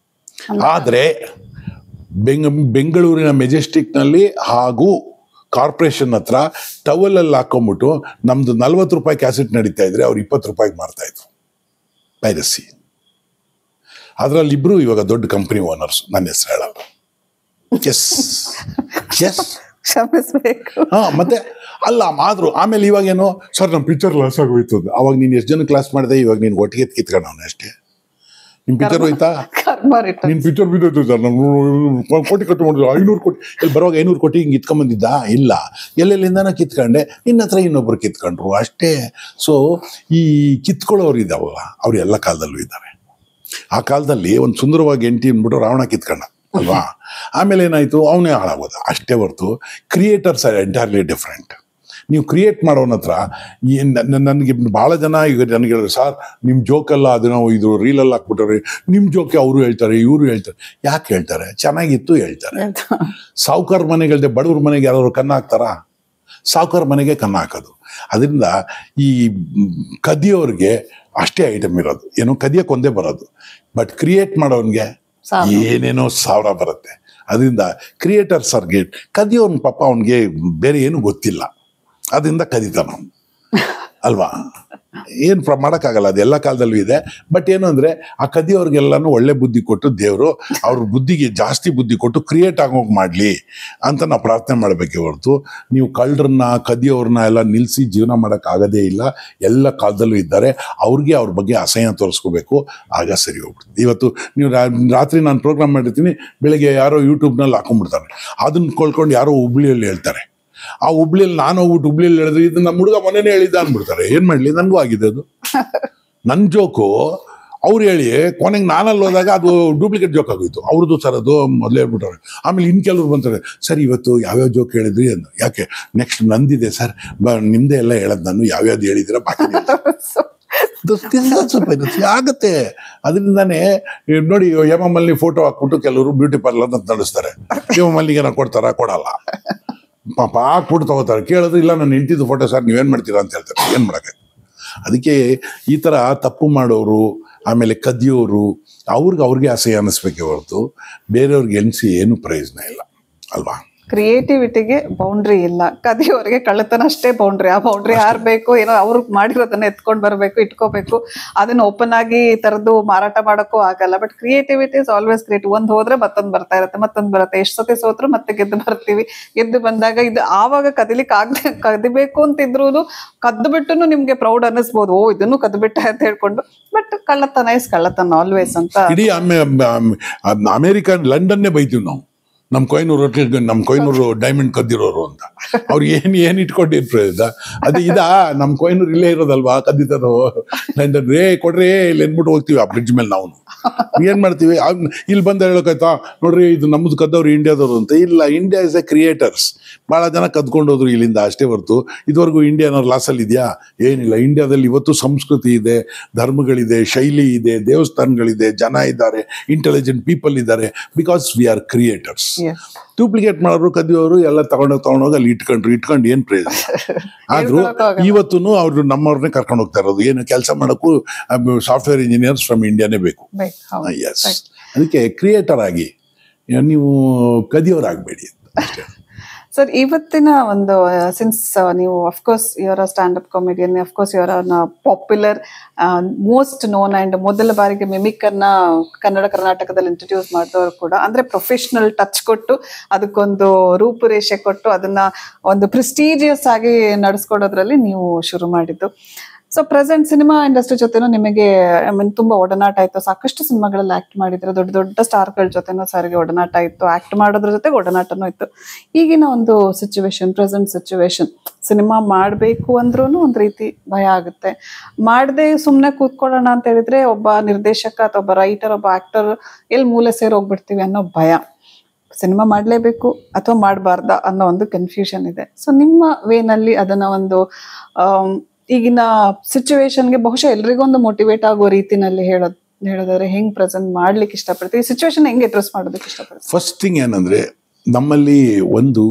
ಆದರೆ ಬೆಂಗಳೂರಿನ ಮೆಜೆಸ್ಟಿಕ್ನಲ್ಲಿ ಹಾಗೂ ಕಾರ್ಪೊರೇಷನ್ ಹತ್ರ ಟವಲಲ್ಲಿ ಹಾಕೊಂಡ್ಬಿಟ್ಟು ನಮ್ದು 40 ರೂಪಾಯಿ ಕ್ಯಾಸೆಟ್ ನಡೀತಾ ಇದ್ರೆ ಅವ್ರು 20 ರೂಪಾಯಿಗೆ ಮಾರ್ತಾ ಇದ್ರು. ಪೈರಸಿ. ಅದರಲ್ಲಿ ಇಬ್ರು ಇವಾಗ ದೊಡ್ಡ ಕಂಪನಿ ಓನರ್ಸ್, ನನ್ನ ಹೆಸರು ಹೇಳಲ್ಲ. ಎಸ್ ಎಸ್ ಕ್ಷಮಿಸ್ಬೇಕು. ಮತ್ತೆ ಅಲ್ಲ ಆದ್ರು ಆಮೇಲೆ ಇವಾಗೇನು ಸರ್ ನಮ್ಮ ಪಿಕ್ಚರ್ ಲಾಸ್ ಆಗೋಯ್ತು. ಅವಾಗ ನೀನು ಎಷ್ಟು ಜನ ಕ್ಲಾಸ್ ಮಾಡಿದೆ, ಇವಾಗ ನೀನು ಒಟ್ಟಿಗೆ ಕಿತ್ಕೊಂಡು ಅವನು ಅಷ್ಟೇ. ನಿಮ್ಮ ಪಿಕ್ಚರ್ ಹೋಯ್ತಾ, ನಿನ್ನ ಪಿಕ್ಚರ್ ಬಿದ್ದೋಯ್ತು ಸರ್, ನಾನು ಕೋಟಿ ಕಟ್ಟು ಮಾಡಿದ್ರು 500 ಕೋಟಿ. ಇಲ್ಲಿ ಬರುವಾಗ 500 ಕೋಟಿ ಹಿಂಗೆ ಕಿತ್ಕೊಂಬಂದಿದ್ದ ಇಲ್ಲ, ಎಲ್ಲೆಲ್ಲಿಂದನೋ ಕಿತ್ಕೊಂಡೆ, ನಿನ್ನ ಹತ್ರ ಇನ್ನೊಬ್ರು ಕಿತ್ಕೊಂಡ್ರು ಅಷ್ಟೇ. ಸೊ ಈ ಕಿತ್ಕೊಳ್ಳೋರು ಇದಾವಲ್ಲ ಅವ್ರು ಎಲ್ಲ ಕಾಲದಲ್ಲೂ ಇದ್ದಾರೆ. ಆ ಕಾಲದಲ್ಲಿ ಒಂದು ಸುಂದರವಾಗಿ ಎಂಟಿ ಅಂದ್ಬಿಟ್ಟು ರಾವಣ ಕಿತ್ಕೊಂಡ ಅಲ್ವಾ, ಆಮೇಲೆ ಏನಾಯ್ತು ಅವನೇ ಹಾಳಾಗೋದ ಅಷ್ಟೇ ಹೊರತು ಕ್ರಿಯೇಟರ್ಸ್ ಆರ್ ಎಂಟೈರ್ಲಿ ಡಿಫ್ರೆಂಟ್. ನೀವು ಕ್ರಿಯೇಟ್ ಮಾಡೋನ ಹತ್ರ ನನಗೆ ಭಾಳ ಜನ ಈಗ ನನಗೆ ಹೇಳಿದ್ರು ಸರ್ ನಿಮ್ಮ ಜೋಕಲ್ಲ ಅದನ್ನ ಇದು ರೀಲಲ್ಲಿ ಹಾಕ್ಬಿಟ್ಟಾರೆ, ನಿಮ್ಮ ಜೋಕೆ ಅವರು ಹೇಳ್ತಾರೆ ಇವರು ಹೇಳ್ತಾರೆ. ಯಾಕೆ ಹೇಳ್ತಾರೆ? ಚೆನ್ನಾಗಿತ್ತು ಹೇಳ್ತಾರೆ. ಸಾವುಕಾರ ಮನೆಗಳದೆ ಬಡವ್ರ ಮನೆಗೆ ಯಾರಾದ್ರು ಕನ್ನ ಹಾಕ್ತಾರಾ? ಸಾವುಕಾರ ಮನೆಗೆ ಕನ್ನ ಹಾಕೋದು. ಅದರಿಂದ ಈ ಕದಿಯೋರಿಗೆ ಅಷ್ಟೇ ಐಟಮ್ ಇರೋದು, ಏನೋ ಕದಿಯಕ್ಕೊಂದೇ ಬರೋದು. ಬಟ್ ಕ್ರಿಯೇಟ್ ಮಾಡೋನ್ಗೆ ಏನೇನೋ 1000 ಬರುತ್ತೆ. ಅದರಿಂದ ಕ್ರಿಯೇಟರ್ಸ್ ಅವ್ರಿಗೆ ಕದಿಯೋನ್ ಪಾಪ ಅವನಿಗೆ ಬೇರೆ ಏನು ಗೊತ್ತಿಲ್ಲ, ಅದರಿಂದ ಕದಿತಾನ ಅಲ್ವಾ. ಏನು ಮಾಡೋಕ್ಕಾಗಲ್ಲ, ಅದು ಎಲ್ಲ ಕಾಲದಲ್ಲೂ ಇದೆ. ಬಟ್ ಏನು ಅಂದರೆ ಆ ಕದಿಯೋರಿಗೆಲ್ಲನೂ ಒಳ್ಳೆ ಬುದ್ಧಿ ಕೊಟ್ಟು ದೇವರು ಅವ್ರ ಬುದ್ಧಿಗೆ ಜಾಸ್ತಿ ಬುದ್ಧಿ ಕೊಟ್ಟು ಕ್ರಿಯೇಟ್ ಆಗೋಗಿ ಮಾಡಲಿ ಅಂತ ನಾವು ಪ್ರಾರ್ಥನೆ ಮಾಡಬೇಕೇ ಹೊರತು ನೀವು ಕಳ್ಳರನ್ನ ಕದಿಯೋರನ್ನ ಎಲ್ಲ ನಿಲ್ಲಿಸಿ ಜೀವನ ಮಾಡೋಕ್ಕಾಗೋದೇ ಇಲ್ಲ. ಎಲ್ಲ ಕಾಲದಲ್ಲೂ ಇದ್ದಾರೆ, ಅವ್ರಿಗೆ ಅವ್ರ ಬಗ್ಗೆ ಅಸಹ್ಯ ತೋರಿಸ್ಕೋಬೇಕು, ಆಗ ಸರಿ ಹೋಗ್ಬಿಡ್ತು. ಇವತ್ತು ನೀವು ರಾತ್ರಿ ನಾನು ಪ್ರೋಗ್ರಾಮ್ ಮಾಡಿರ್ತೀನಿ, ಬೆಳಗ್ಗೆ ಯಾರೋ ಯೂಟ್ಯೂಬ್ನಲ್ಲಿ ಹಾಕೊಂಡ್ಬಿಡ್ತಾರೆ, ಅದನ್ನ ಕೊಳ್ಕೊಂಡು ಯಾರೋ ಹುಬ್ಳಿಯಲ್ಲಿ ಹೇಳ್ತಾರೆ. ಆ ಹುಬ್ಳಿಯಲ್ಲಿ ನಾನು ಹೋಗ್ಬಿಟ್ಟು ಹುಬ್ಳಿಯಲ್ಲಿ ಹೇಳಿದ್ರೆ ಇದು ನಮ್ಮ ಹುಡುಗ ಮನೇನೆ ಹೇಳಿದ್ದ ಅಂದ್ಬಿಡ್ತಾರೆ. ಏನ್ ಮಾಡ್ಲಿ, ನನಗೂ ಆಗಿದೆ ಅದು. ನನ್ನ ಜೋಕು ಅವ್ರು ಹೇಳಿ ಕೊನೆಗೆ ನಾನಲ್ಲಿ ಹೋದಾಗ ಅದು ಡೂಪ್ಲಿಕೇಟ್ ಜೋಕ್ ಆಗೋಯ್ತು. ಅವ್ರದ್ದು ಸರ್ ಅದು ಮೊದಲೇ ಹೇಳ್ಬಿಟ್ಟಾರೆ. ಆಮೇಲೆ ಇನ್ನು ಕೆಲವ್ರು ಬಂತಾರೆ, ಸರ್ ಇವತ್ತು ಯಾವ್ಯಾವ ಜೋಕ್ ಹೇಳಿದ್ರಿ ಅಂದು. ಯಾಕೆ ನೆಕ್ಸ್ಟ್ ನಂದಿದೆ ಸರ್, ನಿಮ್ದೇ ಎಲ್ಲ ಹೇಳೋದು ನಾನು, ಯಾವ್ಯಾವ್ದು ಹೇಳಿದಿರ ಬಾಕಿ ಸ್ವಲ್ಪ ಆಗುತ್ತೆ. ಅದರಿಂದಾನೇ ನೋಡಿ ಹೇಮಮಲ್ಲಿ ಫೋಟೋ ಹಾಕ್ಬಿಟ್ಟು ಕೆಲವರು ಬ್ಯೂಟಿ ಪಾರ್ಲರ್ ಅಂತ ನಡೆಸ್ತಾರೆ. ಹೇಮಮಲ್ಲಿಗೆ ನಾವು ಕೊಡ್ತಾರ? ಕೊಡಲ್ಲ. ಪಾಪ ಹಾಕ್ಬಿಟ್ಟು ತಗೋತಾರೆ. ಕೇಳಿದ್ರೆ ಇಲ್ಲ ನಾನು ಹೆಂಡ್ತಿದ್ದು ಫೋಟೋ ಸರ್ ನೀವೇನು ಮಾಡ್ತೀರಾ ಅಂತ ಹೇಳ್ತಾರೆ. ಏನು ಮಾಡೋಕ್ಕೆ? ಅದಕ್ಕೆ ಈ ಥರ ತಪ್ಪು ಮಾಡೋರು ಆಮೇಲೆ ಕದಿಯೋರು ಅವ್ರಿಗೆ ಅಸಹ್ಯ ಅನ್ನಿಸ್ಬೇಕೇ ಹೊರತು ಬೇರೆಯವ್ರಿಗೆ ಎಣಿಸಿ ಏನು ಪ್ರಯೋಜನ ಇಲ್ಲ ಅಲ್ವಾ. ಕ್ರಿಯೇಟಿವಿಟಿಗೆ ಬೌಂಡ್ರಿ ಇಲ್ಲ, ಕದಿಯೋರಿಗೆ ಕಳ್ಳತನ ಅಷ್ಟೇ ಬೌಂಡ್ರಿ. ಆ ಬೌಂಡ್ರಿ ಯಾರ್ಬೇಕು, ಏನೋ ಅವ್ರು ಮಾಡಿರೋದನ್ನ ಎತ್ಕೊಂಡು ಬರಬೇಕು, ಇಟ್ಕೋಬೇಕು. ಅದನ್ನ ಓಪನ್ ಆಗಿ ತರದು ಮಾರಾಟ ಮಾಡೋಕ್ಕೂ ಆಗಲ್ಲ. But creativity is always creative. ಒಂದ್ ಹೋದ್ರೆ ಮತ್ತೊಂದು ಬರ್ತಾ ಇರುತ್ತೆ, ಮತ್ತೊಂದು ಬರುತ್ತೆ. ಎಷ್ಟು ಸತಿ ಸೋತ್ರು ಮತ್ತೆ ಗೆದ್ದು ಬರ್ತೀವಿ. ಗೆದ್ದು ಬಂದಾಗ ಇದು ಆವಾಗ ಕದಿಲಿಕ್ಕೆ ಆಗದೆ ಕದಿಬೇಕು ಅಂತಿದ್ರು ಕದ್ದು ಬಿಟ್ಟು ನಿಮ್ಗೆ ಪ್ರೌಡ್ ಅನ್ನಿಸ್ಬೋದು, ಓ ಇದನ್ನು ಕದ್ದು ಬಿಟ್ಟ ಅಂತ ಹೇಳ್ಕೊಂಡು. ಬಟ್ ಕಳ್ಳತನ ಇಸ್ ಕಳ್ಳತನ ಆಲ್ವೇಸ್ ಅಂತ. ಇಡೀ ಅಮೆರಿಕ ಲಂಡನ್ನೇ ಬೈತೀವಿ ನಾವು, ನಮ್ಮ ಕೊಯ್ನೂರು ಡೈಮಂಡ್ ಕದ್ದಿರೋರು ಅಂತ. ಅವ್ರು ಏನು ಇಟ್ಕೊಂಡಿರ್ತಾರೆ ಅದು ನಮ್ಮ ಕೊಯ್ನೂರು ಇಲ್ಲೇ ಇರೋದಲ್ವಾ ಕದ್ದಿತಾರೋ ಲಂಡನ್. ಕೊಡ್ರಿ ಇಲ್ಲಿ ಅಂದ್ಬಿಟ್ಟು ಹೋಗ್ತೀವಿ ಆ ಬ್ರಿಡ್ಜ್ ಮೇಲೆ. ನಾವು ಏನ್ ಮಾಡ್ತೀವಿ, ಇಲ್ಲಿ ಬಂದ ಹೇಳೋಕಾಯ್ತಾ ನೋಡ್ರಿ ಇದು ನಮ್ದು ಕದ್ದವ್ರು ಇಂಡಿಯಾದವರು ಅಂತ. ಇಲ್ಲ, ಇಂಡಿಯಾ ಇಸ್ ಎ ಕ್ರಿಯೇಟರ್ಸ್. ಭಾಳ ಜನ ಕದ್ಕೊಂಡೋದ್ರು ಇಲ್ಲಿಂದ ಅಷ್ಟೇ ಹೊರತು ಇದುವರೆಗೂ ಇಂಡಿಯಾ ಏನಾದ್ರು ಲಾಸಲ್ಲಿ ಇದೆಯಾ? ಏನಿಲ್ಲ. ಇಂಡಿಯಾದಲ್ಲಿ ಇವತ್ತು ಸಂಸ್ಕೃತಿ ಇದೆ, ಧರ್ಮಗಳಿದೆ, ಶೈಲಿ ಇದೆ, ದೇವಸ್ಥಾನಗಳಿದೆ, ಜನ ಇದ್ದಾರೆ, ಇಂಟೆಲಿಜೆಂಟ್ ಪೀಪಲ್ ಇದ್ದಾರೆ, because we are creators. Duplicate ಮಾಡೋರು ಕದಿಯೋರು ಎಲ್ಲ ತಗೊಂಡೋಗಿ ಅಲ್ಲಿ ಇಟ್ಕೊಂಡು ಏನ್ ಪ್ರಯೋಜನ? ಆದ್ರೂ ಇವತ್ತು ಅವ್ರು ನಮ್ಮವ್ರನ್ನೇ ಕರ್ಕೊಂಡು ಹೋಗ್ತಾ ಇರೋದು. ಏನು ಕೆಲಸ ಮಾಡೋಕ್ಕೂ ಸಾಫ್ಟ್ವೇರ್ ಇಂಜಿನಿಯರ್ಸ್ ಫ್ರಮ್ ಇಂಡಿಯಾನೇ ಬೇಕು. ಎಸ್, ಅದಕ್ಕೆ ಕ್ರಿಯೇಟರ್ ಆಗಿ ನೀವು ಕದಿಯೋರಾಗಬೇಡಿ ಅಷ್ಟೇ. ಸರ್, ಇವತ್ತಿನ ಒಂದು ಸಿನ್ಸ್ ನೀವು of course you're a stand up comedian, of course you're a popular most known and ಮೊದಲ ಬಾರಿಗೆ ಮಿಮಿಕ್ ಅನ್ನ ಕರ್ನಾಟಕದಲ್ಲಿ ಇಂಟ್ರೊಡ್ಯೂಸ್ ಮಾಡಿದವರು ಕೂಡ. ಅಂದ್ರೆ ಪ್ರೊಫೆಷನಲ್ ಟಚ್ ಕೊಟ್ಟು ಅದಕ್ಕೊಂದು ರೂಪುರೇಷೆ ಕೊಟ್ಟು ಅದನ್ನ ಒಂದು ಪ್ರೆಸ್ಟೀಜಿಯಸ್ ಆಗಿ ನಡೆಸ್ಕೊಡೋದ್ರಲ್ಲಿ ನೀವು ಶುರು ಮಾಡಿದ್ದು. ಸೊ ಪ್ರೆಸೆಂಟ್ ಸಿನಿಮಾ ಇಂಡಸ್ಟ್ರಿ ಜೊತೆನೂ ನಿಮಗೆ ತುಂಬಾ ಒಡನಾಟ ಆಯ್ತು. ಸಾಕಷ್ಟು ಸಿನಿಮಾಗಳಲ್ಲಿ ಆಕ್ಟ್ ಮಾಡಿದ್ರೆ, ದೊಡ್ಡ ದೊಡ್ಡ ಸ್ಟಾರ್ಗಳ ಜೊತೆನೂ ಸಾರಿಗೆ ಒಡನಾಟ ಇತ್ತು. ಆಕ್ಟ್ ಮಾಡೋದ್ರ ಜೊತೆಗೆ ಒಡನಾಟನೂ ಇತ್ತು. ಈಗಿನ ಒಂದು ಪ್ರೆಸೆಂಟ್ ಸಿಚುವೇಶನ್, ಸಿನಿಮಾ ಮಾಡಬೇಕು ಅಂದ್ರೂ ಒಂದು ರೀತಿ ಭಯ ಆಗುತ್ತೆ. ಮಾಡದೆ ಸುಮ್ಮನೆ ಕೂತ್ಕೊಳ್ಳೋಣ ಅಂತ ಹೇಳಿದ್ರೆ ಒಬ್ಬ ನಿರ್ದೇಶಕ ಅಥವಾ ಒಬ್ಬ ರೈಟರ್, ಒಬ್ಬ ಆಕ್ಟರ್ ಎಲ್ಲಿ ಮೂಲೆ ಸೇರಿ ಹೋಗ್ಬಿಡ್ತೀವಿ ಅನ್ನೋ ಭಯ. ಸಿನಿಮಾ ಮಾಡಲೇಬೇಕು ಅಥವಾ ಮಾಡಬಾರ್ದ ಅನ್ನೋ ಒಂದು ಕನ್ಫ್ಯೂಷನ್ ಇದೆ. ಸೊ ನಿಮ್ಮ ವೇನಲ್ಲಿ ಅದನ್ನ ಒಂದು ಈಗಿನ ಸಿಚುವೇಶನ್ಗೆ ಬಹುಶಃ ಎಲ್ರಿಗೊಂದು ಮೋಟಿವೇಟ್ ಆಗೋ ರೀತಿನಲ್ಲಿ ಹೇಳೋದಾದ್ರೆ ಹೆಂಗ್ ಪ್ರೆಸೆಂಟ್ ಮಾಡ್ಲಿಕ್ಕೆ ಇಷ್ಟಪಡ್ತೀವಿ, ಸಿಚುವೇಶನ್ ಹೆಂಗ್ ಅಡ್ರೆಸ್ ಮಾಡೋದಕ್ಕೆ ಇಷ್ಟಪಡ್ತೀವಿ? ಫಸ್ಟ್ ಥಿಂಗ್ ಏನಂದ್ರೆ ನಮ್ಮಲ್ಲಿ ಒಂದು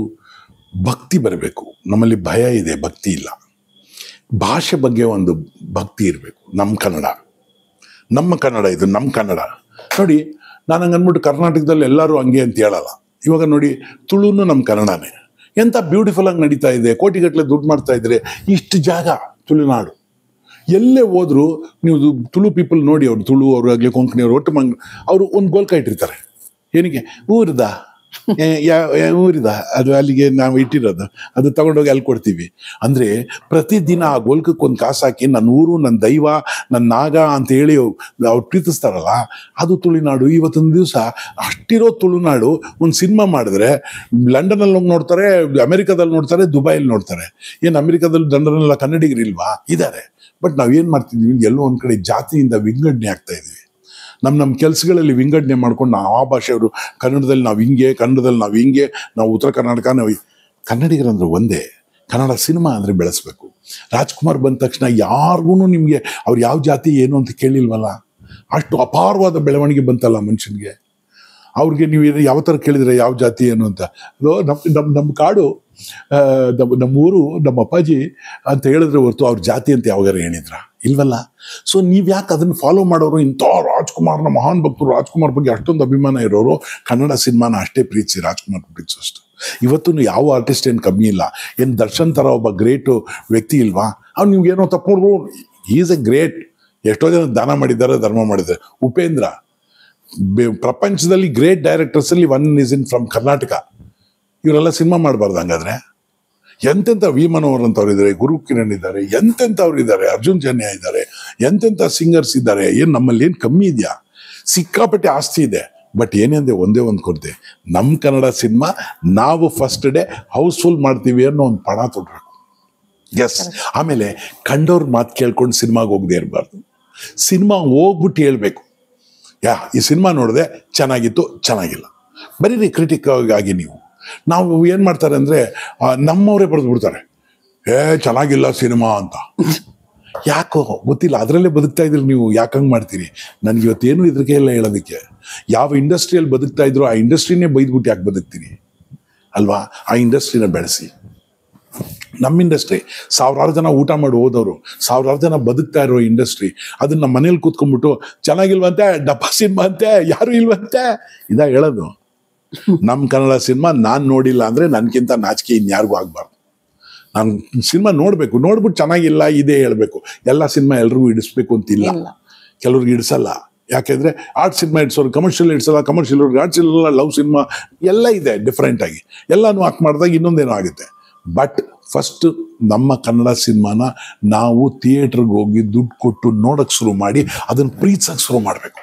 ಭಕ್ತಿ ಬರಬೇಕು. ನಮ್ಮಲ್ಲಿ ಭಯ ಇದೆ, ಭಕ್ತಿ ಇಲ್ಲ. ಭಾಷೆ ಬಗ್ಗೆ ಒಂದು ಭಕ್ತಿ ಇರಬೇಕು. ನಮ್ಮ ಕನ್ನಡ ಇದು ನಮ್ಮ ಕನ್ನಡ. ನೋಡಿ, ನಾನು ಹಂಗೆ ಅಂದ್ಬಿಟ್ಟು ಕರ್ನಾಟಕದಲ್ಲಿ ಎಲ್ಲರೂ ಹಂಗೆ ಅಂತ ಹೇಳಲ್ಲ. ಇವಾಗ ನೋಡಿ, ತುಳುನು ನಮ್ಮ ಕನ್ನಡನೇ. ಎಂಥ ಬ್ಯೂಟಿಫುಲ್ ಆಗಿ ನಡೀತಾ ಇದೆ, ಕೋಟಿಗಟ್ಟಲೆ ದುಡ್ಡು ಮಾಡ್ತಾ ಇದ್ರೆ. ಇಷ್ಟು ಜಾಗ ತುಳುನಾಡು, ಎಲ್ಲೇ ಹೋದ್ರು ನೀವು ತುಳು ಪೀಪಲ್ ನೋಡಿ, ಅವ್ರು ತುಳು ಅವ್ರಾಗಲಿ ಕೊಂಕಣಿ ಅವ್ರು ಒಟ್ಟು ಅವರು ಒಂದು ಗೋಲ್ಕ ಇಟ್ಟಿರ್ತಾರೆ. ಏನಕ್ಕೆ? ಊರಿದ ಊರಿದ ಅದು ಅಲ್ಲಿಗೆ ನಾವು ಇಟ್ಟಿರೋದು, ಅದು ತಗೊಂಡೋಗಿ ಅಲ್ಲಿ ಕೊಡ್ತೀವಿ. ಅಂದರೆ ಪ್ರತಿದಿನ ಆ ಗೋಲ್ಕಕ್ಕೆ ಒಂದು ಕಾಸು ಹಾಕಿ ನನ್ನ ಊರು, ನನ್ನ ದೈವ, ನನ್ನ ನಾಗ ಅಂತ ಹೇಳಿ ಅವ್ರು ಪ್ರೀತಿಸ್ತಾರಲ್ಲ, ಅದು ತುಳುನಾಡು. ಇವತ್ತೊಂದು ದಿವಸ ಅಷ್ಟಿರೋ ತುಳುನಾಡು ಒಂದು ಸಿನಿಮಾ ಮಾಡಿದ್ರೆ ಲಂಡನಲ್ಲಿ ಹೋಗಿ ನೋಡ್ತಾರೆ, ಅಮೆರಿಕಾದಲ್ಲಿ ನೋಡ್ತಾರೆ, ದುಬೈಯಲ್ಲಿ ನೋಡ್ತಾರೆ. ಏನು ಅಮೆರಿಕಾದಲ್ಲಿ ಲಂಡನ್ನೆಲ್ಲ ಕನ್ನಡಿಗರಿಲ್ವಾ? ಇದ್ದಾರೆ. ಬಟ್ ನಾವೇನು ಮಾಡ್ತಿದ್ದೀವಿ, ಎಲ್ಲೋ ಒಂದು ಕಡೆ ಜಾತಿಯಿಂದ ವಿಂಗಡಣೆ ಆಗ್ತಾ ಇದ್ವಿ. ನಮ್ಮ ಕೆಲಸಗಳಲ್ಲಿ ವಿಂಗಡಣೆ ಮಾಡ್ಕೊಂಡು ನಾವು ಆ ಭಾಷೆಯವರು, ಕನ್ನಡದಲ್ಲಿ ನಾವು ಹಿಂಗೆ, ನಾವು ಉತ್ತರ ಕರ್ನಾಟಕ, ನಾವು ಕನ್ನಡಿಗರಂದ್ರೆ ಒಂದೇ. ಕನ್ನಡ ಸಿನಿಮಾ ಅಂದರೆ ಬೆಳೆಸ್ಬೇಕು. ರಾಜ್ಕುಮಾರ್ ಬಂದ ತಕ್ಷಣ ಯಾರಿಗೂ ನಿಮಗೆ ಅವ್ರು ಯಾವ ಜಾತಿ ಏನು ಅಂತ ಕೇಳಿಲ್ವಲ್ಲ. ಅಷ್ಟು ಅಪಾರವಾದ ಬೆಳವಣಿಗೆ ಬಂತಲ್ಲ ಮನುಷ್ಯನಿಗೆ. ಅವ್ರಿಗೆ ನೀವು ಯಾವ ಥರ ಕೇಳಿದರೆ ಯಾವ ಜಾತಿ ಏನು ಅಂತ, ನಮ್ಮ ಕಾಡು, ನಮ್ಮ ಊರು, ನಮ್ಮ ಅಪ್ಪಾಜಿ ಅಂತ ಹೇಳಿದ್ರೆ ಹೊರತು ಅವ್ರ ಜಾತಿ ಅಂತ ಯಾವಾಗಾರ ಹೇಳಿದ್ರ? ಇಲ್ವಲ್ಲ. ಸೊ ನೀವು ಯಾಕೆ ಅದನ್ನು ಫಾಲೋ ಮಾಡೋರು? ಇಂಥ ರಾಜ್ಕುಮಾರ್ನ ಮಹಾನ್ ಭಕ್ತರು, ರಾಜ್ಕುಮಾರ್ ಬಗ್ಗೆ ಅಷ್ಟೊಂದು ಅಭಿಮಾನ ಇರೋರು ಕನ್ನಡ ಸಿನಿಮಾನ ಅಷ್ಟೇ ಪ್ರೀತಿಸಿ, ರಾಜ್ಕುಮಾರ್ ಪ್ರೀತಿಸೋಷ್ಟು. ಇವತ್ತು ಯಾವ ಆರ್ಟಿಸ್ಟ್ ಏನು ಕಮ್ಮಿ ಇಲ್ಲ. ಏನು ದರ್ಶನ್ ಥರ ಒಬ್ಬ ಗ್ರೇಟು ವ್ಯಕ್ತಿ ಇಲ್ವಾ? ಅವ್ನು ನಿಮ್ಗೇನೋ ತಪ್ಪು, ಈಸ್ ಎ ಗ್ರೇಟ್. ಎಷ್ಟೋ ಜನ ದಾನ ಮಾಡಿದ್ದಾರೆ, ಧರ್ಮ ಮಾಡಿದ್ದಾರೆ. ಉಪೇಂದ್ರ, ಪ್ರಪಂಚದಲ್ಲಿ ಗ್ರೇಟ್ ಡೈರೆಕ್ಟರ್ಸಲ್ಲಿ one is in from Karnataka. ಇವರೆಲ್ಲ ಸಿನಿಮಾ ಮಾಡಬಾರ್ದು ಹಂಗಾದ್ರೆ? ಎಂತೆಂಥ ವಿ ಮನೋಹರ್ ಅಂತವ್ರು ಇದ್ದಾರೆ, ಗುರು ಕಿರಣ್ ಇದ್ದಾರೆ, ಎಂತೆಂಥವ್ರು ಇದ್ದಾರೆ, ಅರ್ಜುನ್ ಜನ್ಯ ಇದ್ದಾರೆ, ಎಂತೆಂಥ ಸಿಂಗರ್ಸ್ ಇದ್ದಾರೆ. ಏನು ನಮ್ಮಲ್ಲಿ ಏನು ಕಮ್ಮಿ ಇದೆಯಾ? ಸಿಕ್ಕಾಪಟ್ಟೆ ಆಸ್ತಿ ಇದೆ. ಬಟ್ ಏನೆಂದರೆ ಒಂದೇ ಒಂದು ಕೊರತೆ, ನಮ್ಮ ಕನ್ನಡ ಸಿನಿಮಾ ನಾವು ಫಸ್ಟ್ ಡೇ ಹೌಸ್ಫುಲ್ ಮಾಡ್ತೀವಿ ಅನ್ನೋ ಒಂದು ಪಣ ತೊಡಬೇಕು. ಎಸ್. ಆಮೇಲೆ ಕಂಡವ್ರ ಮಾತು ಕೇಳ್ಕೊಂಡು ಸಿನಿಮಾಗೆ ಹೋಗದೆ ಇರಬಾರ್ದು. ಸಿನಿಮಾ ಹೋಗ್ಬಿಟ್ಟು ಹೇಳ್ಬೇಕು, ಈ ಸಿನಿಮಾ ನೋಡಿದೆ, ಚೆನ್ನಾಗಿತ್ತು, ಚೆನ್ನಾಗಿಲ್ಲ, ಬರೀ ಕ್ರಿಟಿಕ್ ಆಗಿ ನೀವು. ನಾವು ಏನು ಮಾಡ್ತಾರೆ ಅಂದರೆ ನಮ್ಮವರೇ ಬರೆದು ಬಿಡ್ತಾರೆ, ಚೆನ್ನಾಗಿಲ್ಲ ಸಿನಿಮಾ ಅಂತ. ಯಾಕೋ ಗೊತ್ತಿಲ್ಲ, ಅದರಲ್ಲೇ ಬದುಕ್ತಾ ಇದ್ರಿ ನೀವು, ಯಾಕೆ ಹಂಗೆ ಮಾಡ್ತೀರಿ? ನನಗೆ ಇವತ್ತೇನು ಇದ್ರಿಗೆ ಎಲ್ಲ ಹೇಳೋದಕ್ಕೆ. ಯಾವ ಇಂಡಸ್ಟ್ರಿಯಲ್ಲಿ ಬದುಕ್ತಾ ಇದ್ರು ಆ ಇಂಡಸ್ಟ್ರಿನೇ ಬೈದ್ಬಿಟ್ಟು ಯಾಕೆ ಬದುಕ್ತೀರಿ ಅಲ್ವಾ? ಆ ಇಂಡಸ್ಟ್ರಿನ ಬೆಳೆಸಿ. ನಮ್ಮ ಇಂಡಸ್ಟ್ರಿ ಸಾವಿರಾರು ಜನ ಊಟ ಮಾಡಿ ಹೋದವರು, ಸಾವಿರಾರು ಜನ ಬದುಕ್ತಾ ಇರೋ ಇಂಡಸ್ಟ್ರಿ. ಅದನ್ನ ಮನೇಲಿ ಕೂತ್ಕೊಂಡ್ಬಿಟ್ಟು ಚೆನ್ನಾಗಿಲ್ವಂತೆ, ಡಬ್ಬ ಸಿನಿಮಾ ಅಂತೆ, ಯಾರು ಇಲ್ವಂತೆ, ಇದಾಗ ಹೇಳೋದು. ನಮ್ಮ ಕನ್ನಡ ಸಿನಿಮಾ ನಾನು ನೋಡಿಲ್ಲ ಅಂದರೆ ನನಗಿಂತ ನಾಚಿಕೆ ಇನ್ಯಾರಿಗೂ ಆಗಬಾರ್ದು. ನಾನು ಸಿನಿಮಾ ನೋಡಬೇಕು, ನೋಡ್ಬಿಟ್ಟು ಚೆನ್ನಾಗಿಲ್ಲ ಇದೇ ಹೇಳಬೇಕು. ಎಲ್ಲ ಸಿನಿಮಾ ಎಲ್ರಿಗೂ ಇಡಿಸ್ಬೇಕು ಅಂತಿಲ್ಲ, ಕೆಲವ್ರಿಗೆ ಇಡಿಸಲ್ಲ. ಯಾಕೆಂದರೆ ಆರ್ಟ್ ಸಿನಿಮಾ ಇಡ್ಸೋರು ಕಮರ್ಷಿಯಲ್ ಇಡ್ಸಲ್ಲ, ಕಮರ್ಷಿಯಲ್ ಅವ್ರಿಗೆ ಆರ್ಟ್ಸ್ ಇಲ್ಲ, ಲವ್ ಸಿನಿಮಾ ಎಲ್ಲ ಇದೆ ಡಿಫ್ರೆಂಟಾಗಿ. ಎಲ್ಲನೂ ಹಾಕಿ ಮಾಡಿದಾಗ ಇನ್ನೊಂದೇನೋ ಆಗುತ್ತೆ. ಬಟ್ ಫಸ್ಟ್ ನಮ್ಮ ಕನ್ನಡ ಸಿನಿಮಾನ ನಾವು ಥಿಯೇಟ್ರಿಗೆ ಹೋಗಿ ದುಡ್ಡು ಕೊಟ್ಟು ನೋಡೋಕ್ಕೆ ಶುರು ಮಾಡಿ ಅದನ್ನು ಪ್ರೀತಿಸೋಕ್ಕೆ ಶುರು ಮಾಡಬೇಕು.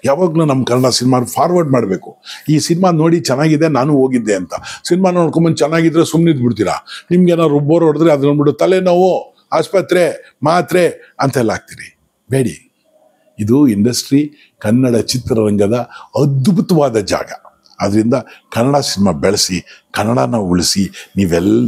ಯಾವಾಗಲೂ ನಮ್ಮ ಕನ್ನಡ ಸಿನಿಮಾ ಫಾರ್ವರ್ಡ್ ಮಾಡಬೇಕು. ಈ ಸಿನಿಮಾ ನೋಡಿ ಚೆನ್ನಾಗಿದೆ, ನಾನು ಹೋಗಿದ್ದೆ ಅಂತ. ಸಿನಿಮಾ ನೋಡ್ಕೊಂಬಂದು ಚೆನ್ನಾಗಿದ್ರೆ ಸುಮ್ಮನಿದ್ದು ಬಿಡ್ತೀರಾ? ನಿಮ್ಗೆ ಏನಾದ್ರು ಬೋರ್ ಹೊಡೆದ್ರೆ ಅದು ನೋಡ್ಬಿಟ್ಟು ತಲೆನೋವು, ಆಸ್ಪತ್ರೆ, ಮಾತ್ರೆ ಅಂತೆಲ್ಲ ಹಾಕ್ತೀರಿ. ಬೇಡಿ. ಇದು ಇಂಡಸ್ಟ್ರಿ, ಕನ್ನಡ ಚಿತ್ರರಂಗದ ಅದ್ಭುತವಾದ ಜಾಗ. ಅದರಿಂದ ಕನ್ನಡ ಸಿನಿಮಾ ಬೆಳೆಸಿ, ಕನ್ನಡನ ಉಳಿಸಿ,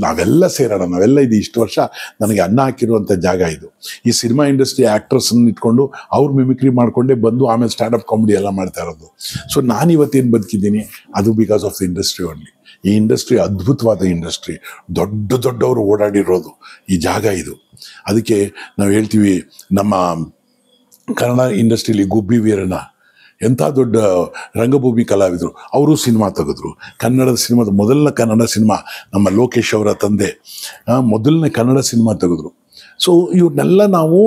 ನಾವೆಲ್ಲ ಸೇರೋಣ. ನಾವೆಲ್ಲ ಇದು ಇಷ್ಟು ವರ್ಷ ನನಗೆ ಅನ್ನ ಹಾಕಿರುವಂಥ ಜಾಗ ಇದು. ಈ ಸಿನಿಮಾ ಇಂಡಸ್ಟ್ರಿ ಆ್ಯಕ್ಟ್ರಸ್ಸನ್ನು ಇಟ್ಕೊಂಡು ಅವ್ರು ಮಿಮಿಕ್ರಿ ಮಾಡಿಕೊಂಡೇ ಬಂದು ಆಮೇಲೆ ಸ್ಟ್ಯಾಂಡಪ್ ಕಾಮಿಡಿ ಎಲ್ಲ ಮಾಡ್ತಾ ಇರೋದು. ಸೊ ನಾನು ಇವತ್ತೇನು ಬದುಕಿದ್ದೀನಿ ಅದು because of the industry only. ಈ ಇಂಡಸ್ಟ್ರಿ ಅದ್ಭುತವಾದ ಇಂಡಸ್ಟ್ರಿ, ದೊಡ್ಡವರು ಓಡಾಡಿರೋದು ಈ ಜಾಗ ಇದು. ಅದಕ್ಕೆ ನಾವು ಹೇಳ್ತೀವಿ, ನಮ್ಮ ಕನ್ನಡ ಇಂಡಸ್ಟ್ರಿಯಲ್ಲಿ ಗುಬ್ಬಿ ವೀರಣ್ಣ ಎಂಥ ದೊಡ್ಡ ರಂಗಭೂಮಿ ಕಲಾವಿದರು, ಅವರು ಸಿನಿಮಾ ತೆಗೆದ್ರು. ಕನ್ನಡದ ಸಿನಿಮಾದ ಮೊದಲನೇ ಕನ್ನಡ ಸಿನಿಮಾ ನಮ್ಮ ಲೋಕೇಶ್ ಅವರ ತಂದೆ ಮೊದಲನೇ ಕನ್ನಡ ಸಿನಿಮಾ ತೆಗೆದ್ರು. ಸೊ ಇವ್ರನ್ನೆಲ್ಲ ನಾವು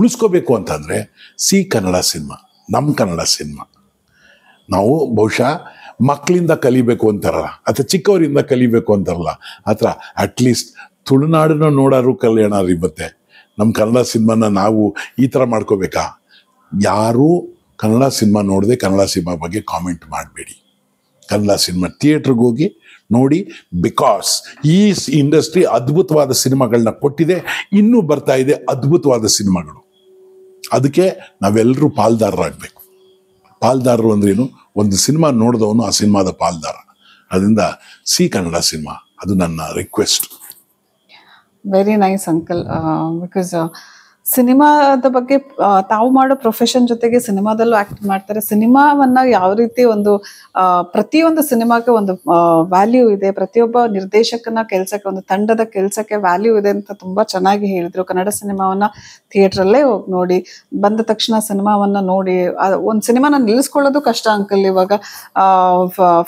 ಉಳಿಸ್ಕೋಬೇಕು ಅಂತಂದರೆ ಕನ್ನಡ ಸಿನಿಮಾ, ನಮ್ಮ ಕನ್ನಡ ಸಿನಿಮಾ ನಾವು ಬಹುಶಃ ಮಕ್ಕಳಿಂದ ಕಲಿಬೇಕು ಅಂತಾರಲ್ಲ, ಅಥವಾ ಚಿಕ್ಕವರಿಂದ ಕಲಿಬೇಕು ಅಂತಾರಲ್ಲ, ಆ ಥರ ಅಟ್ಲೀಸ್ಟ್ ತುಳುನಾಡನ್ನ ನೋಡೋರು ಕಲ್ಯಾಣ ಇರುತ್ತೆ. ನಮ್ಮ ಕನ್ನಡ ಸಿನಿಮಾನ ನಾವು ಈ ಥರ ಮಾಡ್ಕೋಬೇಕಾ? ಯಾರೂ ಕನ್ನಡ ಸಿನಿಮಾ ನೋಡದೆ ಕನ್ನಡ ಸಿನಿಮಾ ಬಗ್ಗೆ ಕಾಮೆಂಟ್ ಮಾಡಬೇಡಿ. ಕನ್ನಡ ಸಿನಿಮಾ ಥಿಯೇಟ್ರಿಗೆ ಹೋಗಿ ನೋಡಿ. ಬಿಕಾಸ್ ಈ ಇಂಡಸ್ಟ್ರಿ ಅದ್ಭುತವಾದ ಸಿನಿಮಾಗಳನ್ನ ಕೊಟ್ಟಿದೆ, ಇನ್ನೂ ಬರ್ತಾ ಇದೆ ಅದ್ಭುತವಾದ ಸಿನಿಮಾಗಳು. ಅದಕ್ಕೆ ನಾವೆಲ್ಲರೂ ಪಾಲ್ದಾರರಾಗಬೇಕು. ಪಾಲ್ದಾರರು ಅಂದ್ರೇನು? ಒಂದು ಸಿನಿಮಾ ನೋಡಿದವನು ಆ ಸಿನಿಮಾದ ಪಾಲ್ದಾರ. ಅದರಿಂದ ಕನ್ನಡ ಸಿನಿಮಾ, ಅದು ನನ್ನ request. Very nice uncle. Because ಸಿನಿಮಾದ ಬಗ್ಗೆ ತಾವು ಮಾಡೋ ಪ್ರೊಫೆಷನ್ ಜೊತೆಗೆ ಸಿನಿಮಾದಲ್ಲೂ ಆಕ್ಟ್ ಮಾಡ್ತಾರೆ. ಸಿನಿಮಾವನ್ನ ಯಾವ ರೀತಿ ಒಂದು ಪ್ರತಿಯೊಂದು ಸಿನಿಮಾಗೆ ಒಂದು ವ್ಯಾಲ್ಯೂ ಇದೆ, ಪ್ರತಿಯೊಬ್ಬ ನಿರ್ದೇಶಕನ ಕೆಲ್ಸಕ್ಕೆ, ಒಂದು ತಂಡದ ಕೆಲ್ಸಕ್ಕೆ ವ್ಯಾಲ್ಯೂ ಇದೆ ಅಂತ ತುಂಬಾ ಚೆನ್ನಾಗಿ ಹೇಳಿದ್ರು. ಕನ್ನಡ ಸಿನಿಮಾವನ್ನ ಥಿಯೇಟ್ರಲ್ಲೇ ಹೋಗಿ ನೋಡಿ, ಬಂದ ತಕ್ಷಣ ಸಿನಿಮಾವನ್ನ ನೋಡಿ. ಒಂದು ಸಿನಿಮಾನ ನಿಲ್ಲಿಸ್ಕೊಳ್ಳೋದು ಕಷ್ಟ ಅಂಕಲ್. ಇವಾಗ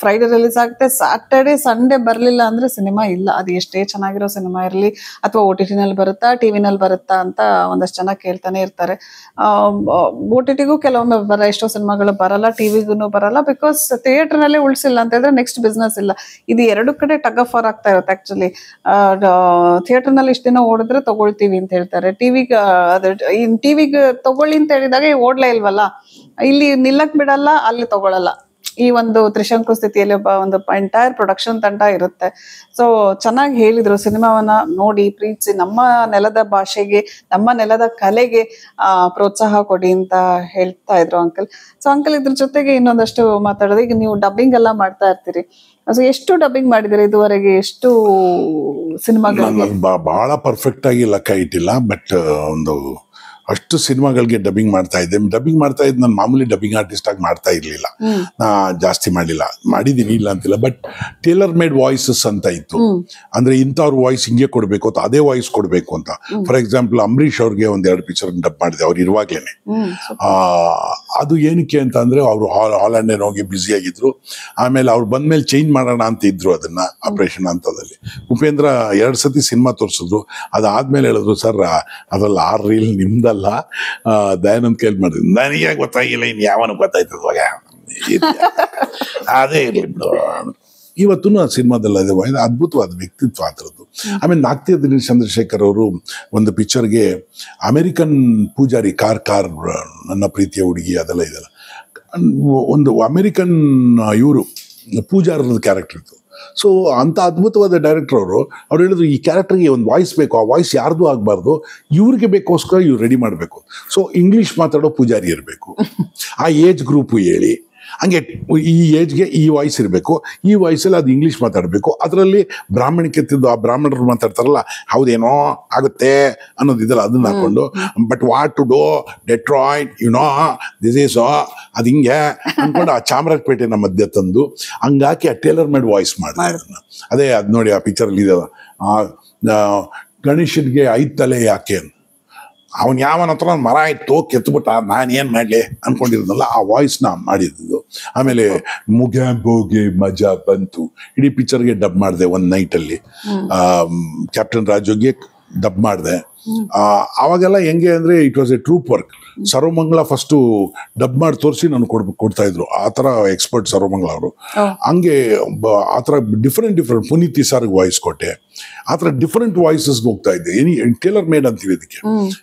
ಫ್ರೈಡೆ ರಿಲೀಸ್ ಆಗುತ್ತೆ, ಸ್ಯಾಟರ್ಡೆ ಸಂಡೇ ಬರ್ಲಿಲ್ಲ ಅಂದ್ರೆ ಸಿನಿಮಾ ಇಲ್ಲ. ಅದು ಎಷ್ಟೇ ಚೆನ್ನಾಗಿರೋ ಸಿನಿಮಾ ಇರಲಿ, ಅಥವಾ OTT ನಲ್ಲಿ ಬರುತ್ತಾ, ಟಿವಿನಲ್ಲಿ ಬರುತ್ತಾ ಅಂತ ಒಂದಷ್ಟು ಜನ ಕೇಳ್ತಾನೆ ಇರ್ತಾರೆ. OTT ಗೂ ಕೆಲವೊಮ್ಮೆ ಎಷ್ಟೋ ಸಿನಿಮಾಗಳು ಬರಲ್ಲ, ಟಿವಿಗೂ ಬರಲ್ಲ, ಬಿಕಾಸ್ ಥಿಯೇಟರ್ ನಲ್ಲಿ ಉಳಿಸಿಲ್ಲ ಅಂತ ಹೇಳಿದ್ರೆ ನೆಕ್ಸ್ಟ್ ಬಿಸ್ನೆಸ್ ಇಲ್ಲ. ಇದು ಎರಡು ಕಡೆ ಟಗ್ ಆಫ್ ವಾರ್ ಆಗ್ತಾ ಇರುತ್ತೆ ಆಕ್ಚುಲಿ. ಥಿಯೇಟರ್ ನಲ್ಲಿ ಇಷ್ಟ ದಿನ ಓಡಿದ್ರೆ ತಗೊಳ್ತೀವಿ ಅಂತ ಹೇಳ್ತಾರೆ, ಟಿವಿಗೆ ತಗೊಳ್ಳಿ ಅಂತ ಹೇಳಿದಾಗ ಓಡ್ಲೇ ಇಲ್ವಲ್ಲ, ಇಲ್ಲಿ ನಿಲ್ಲಕ್ ಬಿಡಲ್ಲ, ಅಲ್ಲಿ ತಗೊಳಲ್ಲ. ಈ ಒಂದು ತ್ರಿಶಂಕು ಸ್ಥಿತಿಯಲ್ಲಿ ಒಂದು ಎಂಟೈರ್ ಪ್ರೊಡಕ್ಷನ್ ತಂಡ ಇರುತ್ತೆ. ಸೊ ಚೆನ್ನಾಗಿ ಹೇಳಿದ್ರು, ಸಿನಿಮಾವನ್ನ ನೋಡಿ ಪ್ರೀತಿಸಿ, ನಮ್ಮ ನೆಲದ ಭಾಷೆಗೆ, ನಮ್ಮ ನೆಲದ ಕಲೆಗೆ ಪ್ರೋತ್ಸಾಹ ಕೊಡಿ ಅಂತ ಹೇಳ್ತಾ ಇದ್ರು ಅಂಕಲ್. ಸೊ ಅಂಕಲ್, ಇದ್ರ ಜೊತೆಗೆ ಇನ್ನೊಂದಷ್ಟು ಮಾತಾಡೋದು, ಈಗ ನೀವು ಡಬ್ಬಿಂಗ್ ಎಲ್ಲ ಮಾಡ್ತಾ ಇರ್ತೀರಿ. ಸೊ ಎಷ್ಟು ಡಬ್ಬಿಂಗ್ ಮಾಡಿದಿರಿ ಇದುವರೆಗೆ, ಎಷ್ಟು ಸಿನಿಮಾಗಳಿಗೆ? ಬಹಳ ಪರ್ಫೆಕ್ಟ್ ಆಗಿ ಲೆಕ್ಕ ಇಟ್ಟಿಲ್ಲ, ಬಟ್ ಒಂದು ಅಷ್ಟು ಸಿನಿಮಾಗಳಿಗೆ ಡಬ್ಬಿಂಗ್ ಮಾಡ್ತಾ ಇದ್ದೆ. ಡಬ್ಬಿಂಗ್ ಮಾಡ್ತಾ ಇದ್ದು ನಾನು ಮಾಮೂಲಿ ಡಬ್ಬಿಂಗ್ ಆರ್ಟಿಸ್ಟ್ ಆಗಿ ಮಾಡ್ತಾ ಇರ್ಲಿಲ್ಲ, ಜಾಸ್ತಿ ಮಾಡಿದ್ದೀನಿ ಇಲ್ಲ ಅಂತಿಲ್ಲ. ಬಟ್ ಟೇಲರ್ ಮೇಡ್ ವಾಯ್ಸಸ್ ಅಂತ ಇತ್ತು, ಅಂದ್ರೆ ಇಂಥವ್ರ ವಾಯ್ಸ್ ಹಿಂಗೆ ಕೊಡ್ಬೇಕು ಅಂತ, ಅದೇ ವಾಯ್ಸ್ ಕೊಡ್ಬೇಕು ಅಂತ. ಫಾರ್ ಎಕ್ಸಾಂಪಲ್ ಅಂಬರೀಷ್ ಅವ್ರಿಗೆ ಒಂದೆರಡು ಪಿಕ್ಚರ್ ಡಬ್ ಮಾಡಿದೆ ಅವ್ರು ಇರುವಾಗ್ಲೇನೆ. ಅದು ಏನಕ್ಕೆ ಅಂತ ಅಂದ್ರೆ ಅವರು ಹಾಲೆಂಡ್ ಹೋಗಿ ಬ್ಯುಸಿ ಆಗಿದ್ರು. ಆಮೇಲೆ ಅವ್ರು ಬಂದ್ಮೇಲೆ ಚೇಂಜ್ ಮಾಡೋಣ ಅಂತ ಇದ್ರು ಅದನ್ನ ಆಪರೇಷನ್ ಅಂತದಲ್ಲಿ. ಉಪೇಂದ್ರ 2 ಸತಿ ಸಿನಿಮಾ ತೋರಿಸಿದ್ರು. ಅದಾದ್ಮೇಲೆ ಹೇಳಿದ್ರು, ಸರ್ ಅದ್ರಲ್ಲಿ 6 ರೀಲ್ ನಿಮ್ದಲ್ಲ, ದಯಾನಂದ್ ಕೈಲಿ ಮಾಡಿದ್ರು. ನನಗೆ ಗೊತ್ತಾಗಿಲ್ಲ, ಇನ್ ಯಾವನು ಗೊತ್ತಾಯ್ತದವಾಗ, ಅದೇ ಇರ್ಲಿ ಬಿಡು. ಇವತ್ತು ಆ ಸಿನಿಮಾದಲ್ಲಿ ಅದೇ ಅದ್ಭುತವಾದ ವ್ಯಕ್ತಿತ್ವ ಅದರದ್ದು. ಆಮೇಲೆ ನಾಗ್ತಿಯ ದಿನೇಶ್ ಚಂದ್ರಶೇಖರ್ ಅವರು ಒಂದು ಪಿಕ್ಚರ್ಗೆ ಅಮೆರಿಕನ್ ಪೂಜಾರಿ, ಕಾರ್ ನನ್ನ ಪ್ರೀತಿಯ ಹುಡುಗಿ ಅದೆಲ್ಲ ಇದೆಲ್ಲ, ಒಂದು ಅಮೆರಿಕನ್ ಇವರು ಪೂಜಾರದ ಕ್ಯಾರೆಕ್ಟರ್ ಇತ್ತು. ಸೊ ಅಂಥ ಅದ್ಭುತವಾದ ಡೈರೆಕ್ಟರ್ ಅವ್ರು ಹೇಳಿದ್ರು, ಈ ಕ್ಯಾರೆಕ್ಟರ್ಗೆ ಒಂದು ವಾಯ್ಸ್ ಬೇಕು, ಆ ವಾಯ್ಸ್ ಯಾರ್ದು ಆಗಬಾರ್ದು, ಇವ್ರಿಗೆ ಬೇಕೋಸ್ಕರ ಇವ್ರು ರೆಡಿ ಮಾಡಬೇಕು. ಸೊ ಇಂಗ್ಲೀಷ್ ಮಾತಾಡೋ ಪೂಜಾರಿ ಇರಬೇಕು, ಆ ಏಜ್ ಗ್ರೂಪು ಹೇಳಿ, ಹಂಗೆ ಈ ಏಜ್ಗೆ ಈ ವಾಯ್ಸ್ ಇರಬೇಕು, ಈ ವಾಯ್ಸಲ್ಲಿ ಅದು ಇಂಗ್ಲೀಷ್ ಮಾತಾಡಬೇಕು. ಅದರಲ್ಲಿ ಬ್ರಾಹ್ಮಣಕ್ಕೆ ತಿದ್ದು ಆ ಬ್ರಾಹ್ಮಣರು ಮಾತಾಡ್ತಾರಲ್ಲ, ಹೌದೇನೋ ಆಗುತ್ತೆ ಅನ್ನೋದಿದೆಲ್ಲ, ಅದನ್ನ ಹಾಕೊಂಡು but what to do Detroit this is ಅದು ಹಿಂಗೆ ಅಂದ್ಕೊಂಡು ಆ ಚಾಮರಾಜಪೇಟೆನ ಮಧ್ಯೆ ತಂದು ಹಂಗಾಕಿ ಆ ಟೇಲರ್ ಮೇಡ್ ವಾಯ್ಸ್ ಮಾಡಿದೆ ಅದನ್ನ. ಅದೇ ಅದು ನೋಡಿ ಆ ಪಿಕ್ಚರಲ್ಲಿ ಇದೆ, ಗಣೇಶನ್ಗೆ 5 ತಲೆ ಯಾಕೆ, ಅವನ್ ಯಾವನ ಹತ್ರ ಮರ ಇತ್ತು ಕೆತ್ಬಿಟ್ಟ, ನಾನೇನ್ ಮಾಡ್ಲಿ ಅನ್ಕೊಂಡಿರೋದಲ್ಲ, ಆ ವಾಯ್ಸ್ನ ಮಾಡಿದ್ದು. ಆಮೇಲೆ ಮುಗ್ಯಾಂಬೋಗೆ ಮಜಾ ಬಂತು, ಇಡೀ ಪಿಕ್ಚರ್ಗೆ ಡಬ್ ಮಾಡಿದೆ ಒಂದು ನೈಟಲ್ಲಿ. ಕ್ಯಾಪ್ಟನ್ ರಾಜುಗೆ ಡಬ್ ಮಾಡಿದೆ. ಅವಾಗೆಲ್ಲ ಹೆಂಗೆ ಅಂದ್ರೆ it was A troupe work. Sarvamangala first dub ಮಾಡಿ ತೋರಿಸಿ ನಾನು ಕೊಡ್ತಾ ಇದ್ರು, ಆ ಥರ ಎಕ್ಸ್ಪರ್ಟ್ ಸರ್ವಮಂಗಳ ಅವರು. ಹಂಗೆ ಆ ಥರ ಡಿಫ್ರೆಂಟ್ ಪುನೀತ್ ಸರ್ಗೆ ವಾಯ್ಸ್ ಕೊಟ್ಟೆ. ಆ ಥರ ಡಿಫ್ರೆಂಟ್ ವಾಯ್ಸಸ್ಗೆ ಹೋಗ್ತಾ ಇದ್ದೆ. ಟೇಲರ್ ಮೇಡ್ ಅಂತೀವಿ ಇದಕ್ಕೆ.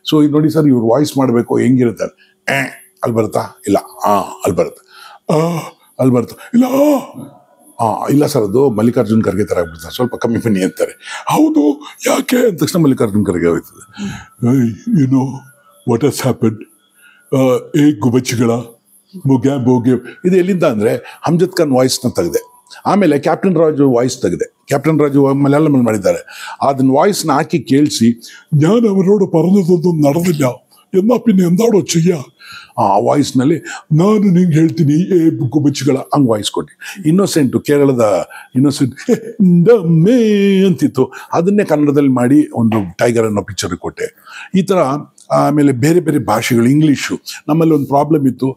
ಸೊ ಇದು ನೋಡಿ ಸರ್, ಇವ್ರು ವಾಯ್ಸ್ ಮಾಡಬೇಕು ಹೆಂಗಿರುತ್ತೆ, ಅಲ್ಲಿ ಬರುತ್ತಾ, ಇಲ್ಲ ಅಲ್ಲಿ ಬರುತ್ತೆ, ಅಲ್ಲಿ ಬರುತ್ತಾ, ಇಲ್ಲ ಸರ್ ಅದು ಮಲ್ಲಿಕಾರ್ಜುನ್ ಖರ್ಗೆ ಥರ ಆಗ್ಬಿಡ್ತಾರೆ, ಸ್ವಲ್ಪ ಕಮ್ಮಿ ಬನ್ನಿ ಅಂತಾರೆ. ಹೌದು ಯಾಕೆ ಅಂದ ತಕ್ಷಣ ಮಲ್ಲಿಕಾರ್ಜುನ್ ಖರ್ಗೆ ಹೋಗ್ತದೆ. ವಾಟ್ ಹಸ್ ಹ್ಯಾಪನ್, ಗುಬಚ್ಚಿಗಳ ಮುಗ್ಯಾಂಬೋಗೆ, ಇದು ಎಲ್ಲಿಂದ ಅಂದರೆ ಹಮ್ಜದ್ ಖಾನ್ ವಾಯ್ಸ್ನ ತೆಗೆದೆ. ಆಮೇಲೆ ಕ್ಯಾಪ್ಟನ್ ರಾಜು ವಾಯ್ಸ್ ತೆಗೆದೆ. ಕ್ಯಾಪ್ಟನ್ ರಾಜು ಮಲಯಾಳಂ ಮಾಡಿದ್ದಾರೆ, ಅದನ್ನ ವಾಯ್ಸ್ನ ಹಾಕಿ ಕೇಳಿಸಿ, ഞാൻ അവരോട് പറഞ്ഞതൊന്നും നടന്നില്ല എന്നാ പിന്നെ എന്താണോ ചെയ്യാ, ಆ ವಾಯ್ಸ್ನಲ್ಲಿ ನಾನು ನಿಂಗೆ ಹೇಳ್ತೀನಿ ಗುಬಚ್ಚಿಗಳ ಹಂಗೆ ವಾಯ್ಸ್ ಕೊಟ್ಟು. ಇನ್ನೋಸೆಂಟು, ಕೇರಳದ ಇನ್ನೋಸೆಂಟ್ ಡಮ್ಮೇ ಅಂತಿತ್ತು, ಅದನ್ನೇ ಕನ್ನಡದಲ್ಲಿ ಮಾಡಿ ಒಂದು ಟೈಗರ್ ಅನ್ನೋ ಪಿಕ್ಚರ್ ಕೊಟ್ಟೆ. ಈ ಥರ ಆಮೇಲೆ ಬೇರೆ ಬೇರೆ ಭಾಷೆಗಳು, ಇಂಗ್ಲೀಷು ನಮ್ಮಲ್ಲಿ ಒಂದು ಪ್ರಾಬ್ಲಮ್ ಇತ್ತು,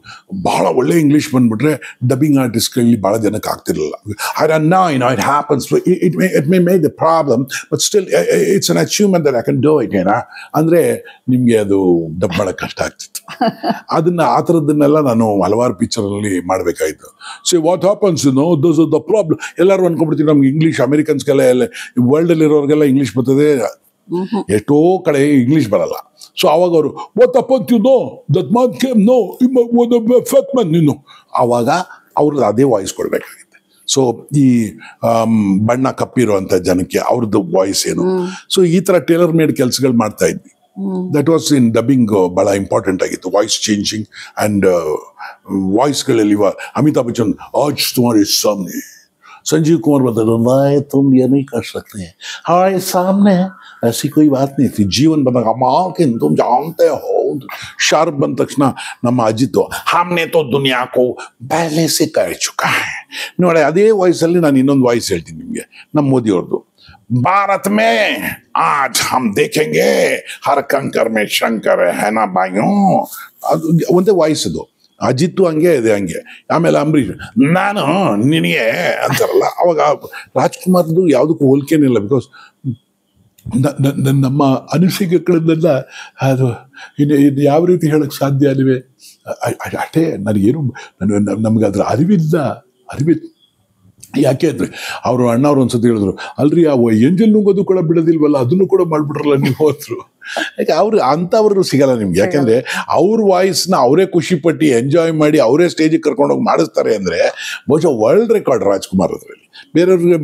ಬಹಳ ಒಳ್ಳೆ ಇಂಗ್ಲೀಷ್ ಬಂದ್ಬಿಟ್ರೆ ಡಬ್ಬಿಂಗ್ ಆರ್ಟಿಸ್ಟ್ಗಳಲ್ಲಿ ಭಾಳ ಜನಕ್ಕೆ ಆಗ್ತಿರಲಿಲ್ಲ. It happens, it may make the problem, but still it's an achievement that I can do it. ಅಂದರೆ ನಿಮಗೆ ಅದು ಡಬ್ ಮಾಡೋಕ್ಕೆ ಕಷ್ಟ ಆಗ್ತಿತ್ತು. ಅದನ್ನ ಆ ಥರದನ್ನೆಲ್ಲ ನಾನು ಹಲವಾರು ಪಿಕ್ಚರಲ್ಲಿ ಮಾಡಬೇಕಾಯ್ತು. So what happens those are the problem. ಎಲ್ಲರೂ ಅನ್ಕೊಂಡ್ಬಿಡ್ತೀವಿ ನಮ್ಗೆ ಇಂಗ್ಲೀಷ್, ಅಮೆರಿಕನ್ಸ್ಗೆಲ್ಲ ವರ್ಲ್ಡಲ್ಲಿರೋರಿಗೆಲ್ಲ ಇಂಗ್ಲೀಷ್ ಬರ್ತದೆ, ಎಷ್ಟೋ ಕಡೆ ಇಂಗ್ಲೀಷ್ ಬರಲ್ಲ. ಸೊ ಅವಾಗ ಅವರು ಆವಾಗ ಅವ್ರದ್ದು ಅದೇ ವಾಯ್ಸ್ ಕೊಡ್ಬೇಕಾಗುತ್ತೆ. ಸೊ ಈ ಬಣ್ಣ ಕಪ್ಪಿರುವಂಥ ಜನಕ್ಕೆ ಅವ್ರದ್ದು ವಾಯ್ಸ್ ಏನು. ಸೊ ಈ ಥರ ಟೇಲರ್ ಮೇಡ್ ಕೆಲಸಗಳು ಮಾಡ್ತಾ ಇದ್ವಿ. ದಟ್ ವಾಸ್ ಇನ್ ಡಬ್ಬಿಂಗ್ ಬಹಳ ಇಂಪಾರ್ಟೆಂಟ್ ಆಗಿತ್ತು, ವಾಯ್ಸ್ ಚೇಂಜಿಂಗ್ ಆ್ಯಂಡ್ ವಾಯ್ಸ್ಗಳಲ್ಲಿ. ಅಮಿತಾಬ್ ಬಚ್ಚನ್ ಆಜ್ ತುಮಾರೆ ಸಾಮ್ನೆ, ಸಂಜೀವ್ ಕುಮಾರ್ ಬರ್ತಾರೆ, तुम ये नहीं कर सकते, हमारे सामने ऐसी कोई बात नहीं थी. जीवन ಬಂದಾಗ ಅಮ್ಮ तुम जानते हो शार्प ಬಂದ ತಕ್ಷಣ ನಮ್ಮ ಅಜಿತ್ हमने तो दुनिया को पहले से कह चुका है ನೋಡಿ ಅದೇ ವಾಯ್ಸಲ್ಲಿ ನಾನು ಇನ್ನೊಂದು ವಾಯ್ಸ್ ಹೇಳ್ತೀನಿ ನಿಮಗೆ ನಮ್ಮ ಮೋದಿ ಅವ್ರದ್ದು. भारत में आज हम देखेंगे हर कंकर में शंकर है ना भाइयों. ಅದು ಒಂದೇ ವಾಯ್ಸ್ ಅದು. ಅಜಿತ್ತು ಹಂಗೆ ಇದೆ ಹಂಗೆ. ಆಮೇಲೆ ಅಂಬರೀಷ್ ನಾನು ನಿನಗೆ ಅಂತಾರಲ್ಲ ಅವಾಗ ರಾಜ್ಕುಮಾರ್ದು ಯಾವುದಕ್ಕೂ ಹೋಲಿಕೆನಿಲ್ಲ. ಬಿಕಾಸ್ ನಮ್ಮ ಅನಿಸಿಕೆಗಳನ್ನೆಲ್ಲ ಅದು ಇನ್ನು ಯಾವ ರೀತಿ ಹೇಳಕ್ ಸಾಧ್ಯ ಅಲ್ವೇ. ಅಷ್ಟೇ ನನಗೇನು ನಮ್ಗೆ ಅದ್ರ ಅರಿವಿಲ್ಲ. ಯಾಕೆ ಅಂದ್ರೆ ಅವರು ಅಣ್ಣವ್ರು ಒಂದ್ಸತಿ ಹೇಳಿದ್ರು, ಅಲ್ರಿ ಆ ಎಂಜಲ್ ನುಂಗೋದು ಕೂಡ ಬಿಡೋದಿಲ್ವಲ್ಲ, ಅದನ್ನು ಕೂಡ ಮಾಡ್ಬಿಟ್ರಲ್ಲ ನೀವು ಅಂದ್ರು. ಯಾಕೆ ಅಂಥವ್ರು ಸಿಗಲ್ಲ ನಿಮ್ಗೆ. ಯಾಕೆಂದ್ರೆ ಅವ್ರ ವಾಯ್ಸ್ನ ಅವರೇ ಖುಷಿ ಪಟ್ಟು ಎಂಜಾಯ್ ಮಾಡಿ ಅವರೇ ಸ್ಟೇಜಿಗೆ ಕರ್ಕೊಂಡೋಗಿ ಮಾಡಿಸ್ತಾರೆ ಅಂದ್ರೆ ಬಹುಶಃ ವರ್ಲ್ಡ್ ರೆಕಾರ್ಡ್ ರಾಜ್ಕುಮಾರ್ ಅದ್ರಲ್ಲಿ. ಬೇರೆಯವ್ರಿಗೆ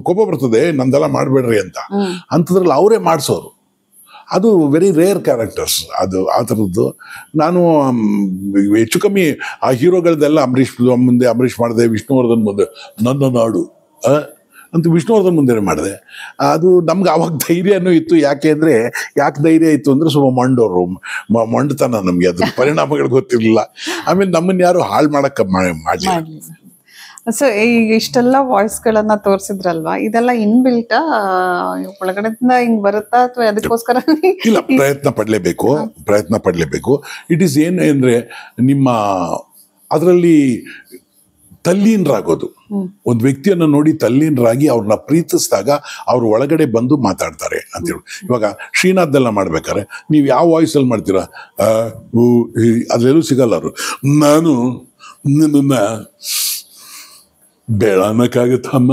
ಕೋಪ ಬರ್ತದೆ ನಂದೆಲ್ಲ ಮಾಡಬೇಡ್ರಿ ಅಂತ, ಅಂಥದ್ರಲ್ಲಿ ಅವರೇ ಮಾಡಿಸೋರು. ಅದು ವೆರಿ ರೇರ್ ಕ್ಯಾರೆಕ್ಟರ್ಸ್ ಅದು ಆ ಥರದ್ದು. ನಾನು ಹೆಚ್ಚು ಕಮ್ಮಿ ಆ ಹೀರೋಗಳದೆಲ್ಲ ಅಂಬರೀಷ್ ಮಾಡಿದೆ, ವಿಷ್ಣುವರ್ಧನ್ ಮುಂದೆ ನನ್ನ ನಾಡು ಅಂತ ವಿಷ್ಣುವರ್ಧನ್ ಮುಂದೆ ಮಾಡಿದೆ. ಅದು ನಮ್ಗೆ ಆವಾಗ ಧೈರ್ಯನೂ ಇತ್ತು. ಯಾಕೆ ಧೈರ್ಯ ಇತ್ತು ಅಂದರೆ ಸ್ವಲ್ಪ ಮಂಡತನ ನಮಗೆ ಅದ್ರ ಪರಿಣಾಮಗಳು ಗೊತ್ತಿರಲಿಲ್ಲ. ಆಮೇಲೆ ನಮ್ಮನ್ನು ಯಾರು ಹಾಳು ಮಾಡಕ್ಕೆ ಮಾಡಲಿಲ್ಲ. ಸೊ ಈಗ ಇಷ್ಟೆಲ್ಲ ವಾಯ್ಸ್ಗಳನ್ನ ತೋರಿಸಿದ್ರಲ್ವಾ, ಇದೆಲ್ಲ ಇನ್ಬಿಲ್ಟ ಒಳಗಡೆಯಿಂದ ಹಿಂಗ್ ಬರುತ್ತಾ ಅಥವಾ ಅದಕ್ಕೋಸ್ಕರ? ಇಲ್ಲ, ಪ್ರಯತ್ನ ಪಡಲೇಬೇಕು. ಇಟ್ ಈಸ್ ಏನು ಅಂದರೆ ನಿಮ್ಮ ಅದರಲ್ಲಿ ತಲ್ಲೀನರಾಗೋದು. ಒಂದು ವ್ಯಕ್ತಿಯನ್ನು ನೋಡಿ ತಲ್ಲೀನರಾಗಿ ಅವ್ರನ್ನ ಪ್ರೀತಿಸಿದಾಗ ಅವ್ರ ಒಳಗಡೆ ಬಂದು ಮಾತಾಡ್ತಾರೆ ಅಂತೇಳಿ. ಇವಾಗ ಶ್ರೀನಾಥ್ದೆಲ್ಲ ಮಾಡ್ಬೇಕಾರೆ ನೀವು ಯಾವ ವಾಯ್ಸಲ್ಲಿ ಮಾಡ್ತೀರಾ? ಅದೆಲ್ಲೂ ಸಿಗಲ್ಲ. ಅವರು ನಾನು ನಿನ್ನ ಬೇಡ ಅನ್ನಕ್ಕಾಗತ್ತಮ್ಮ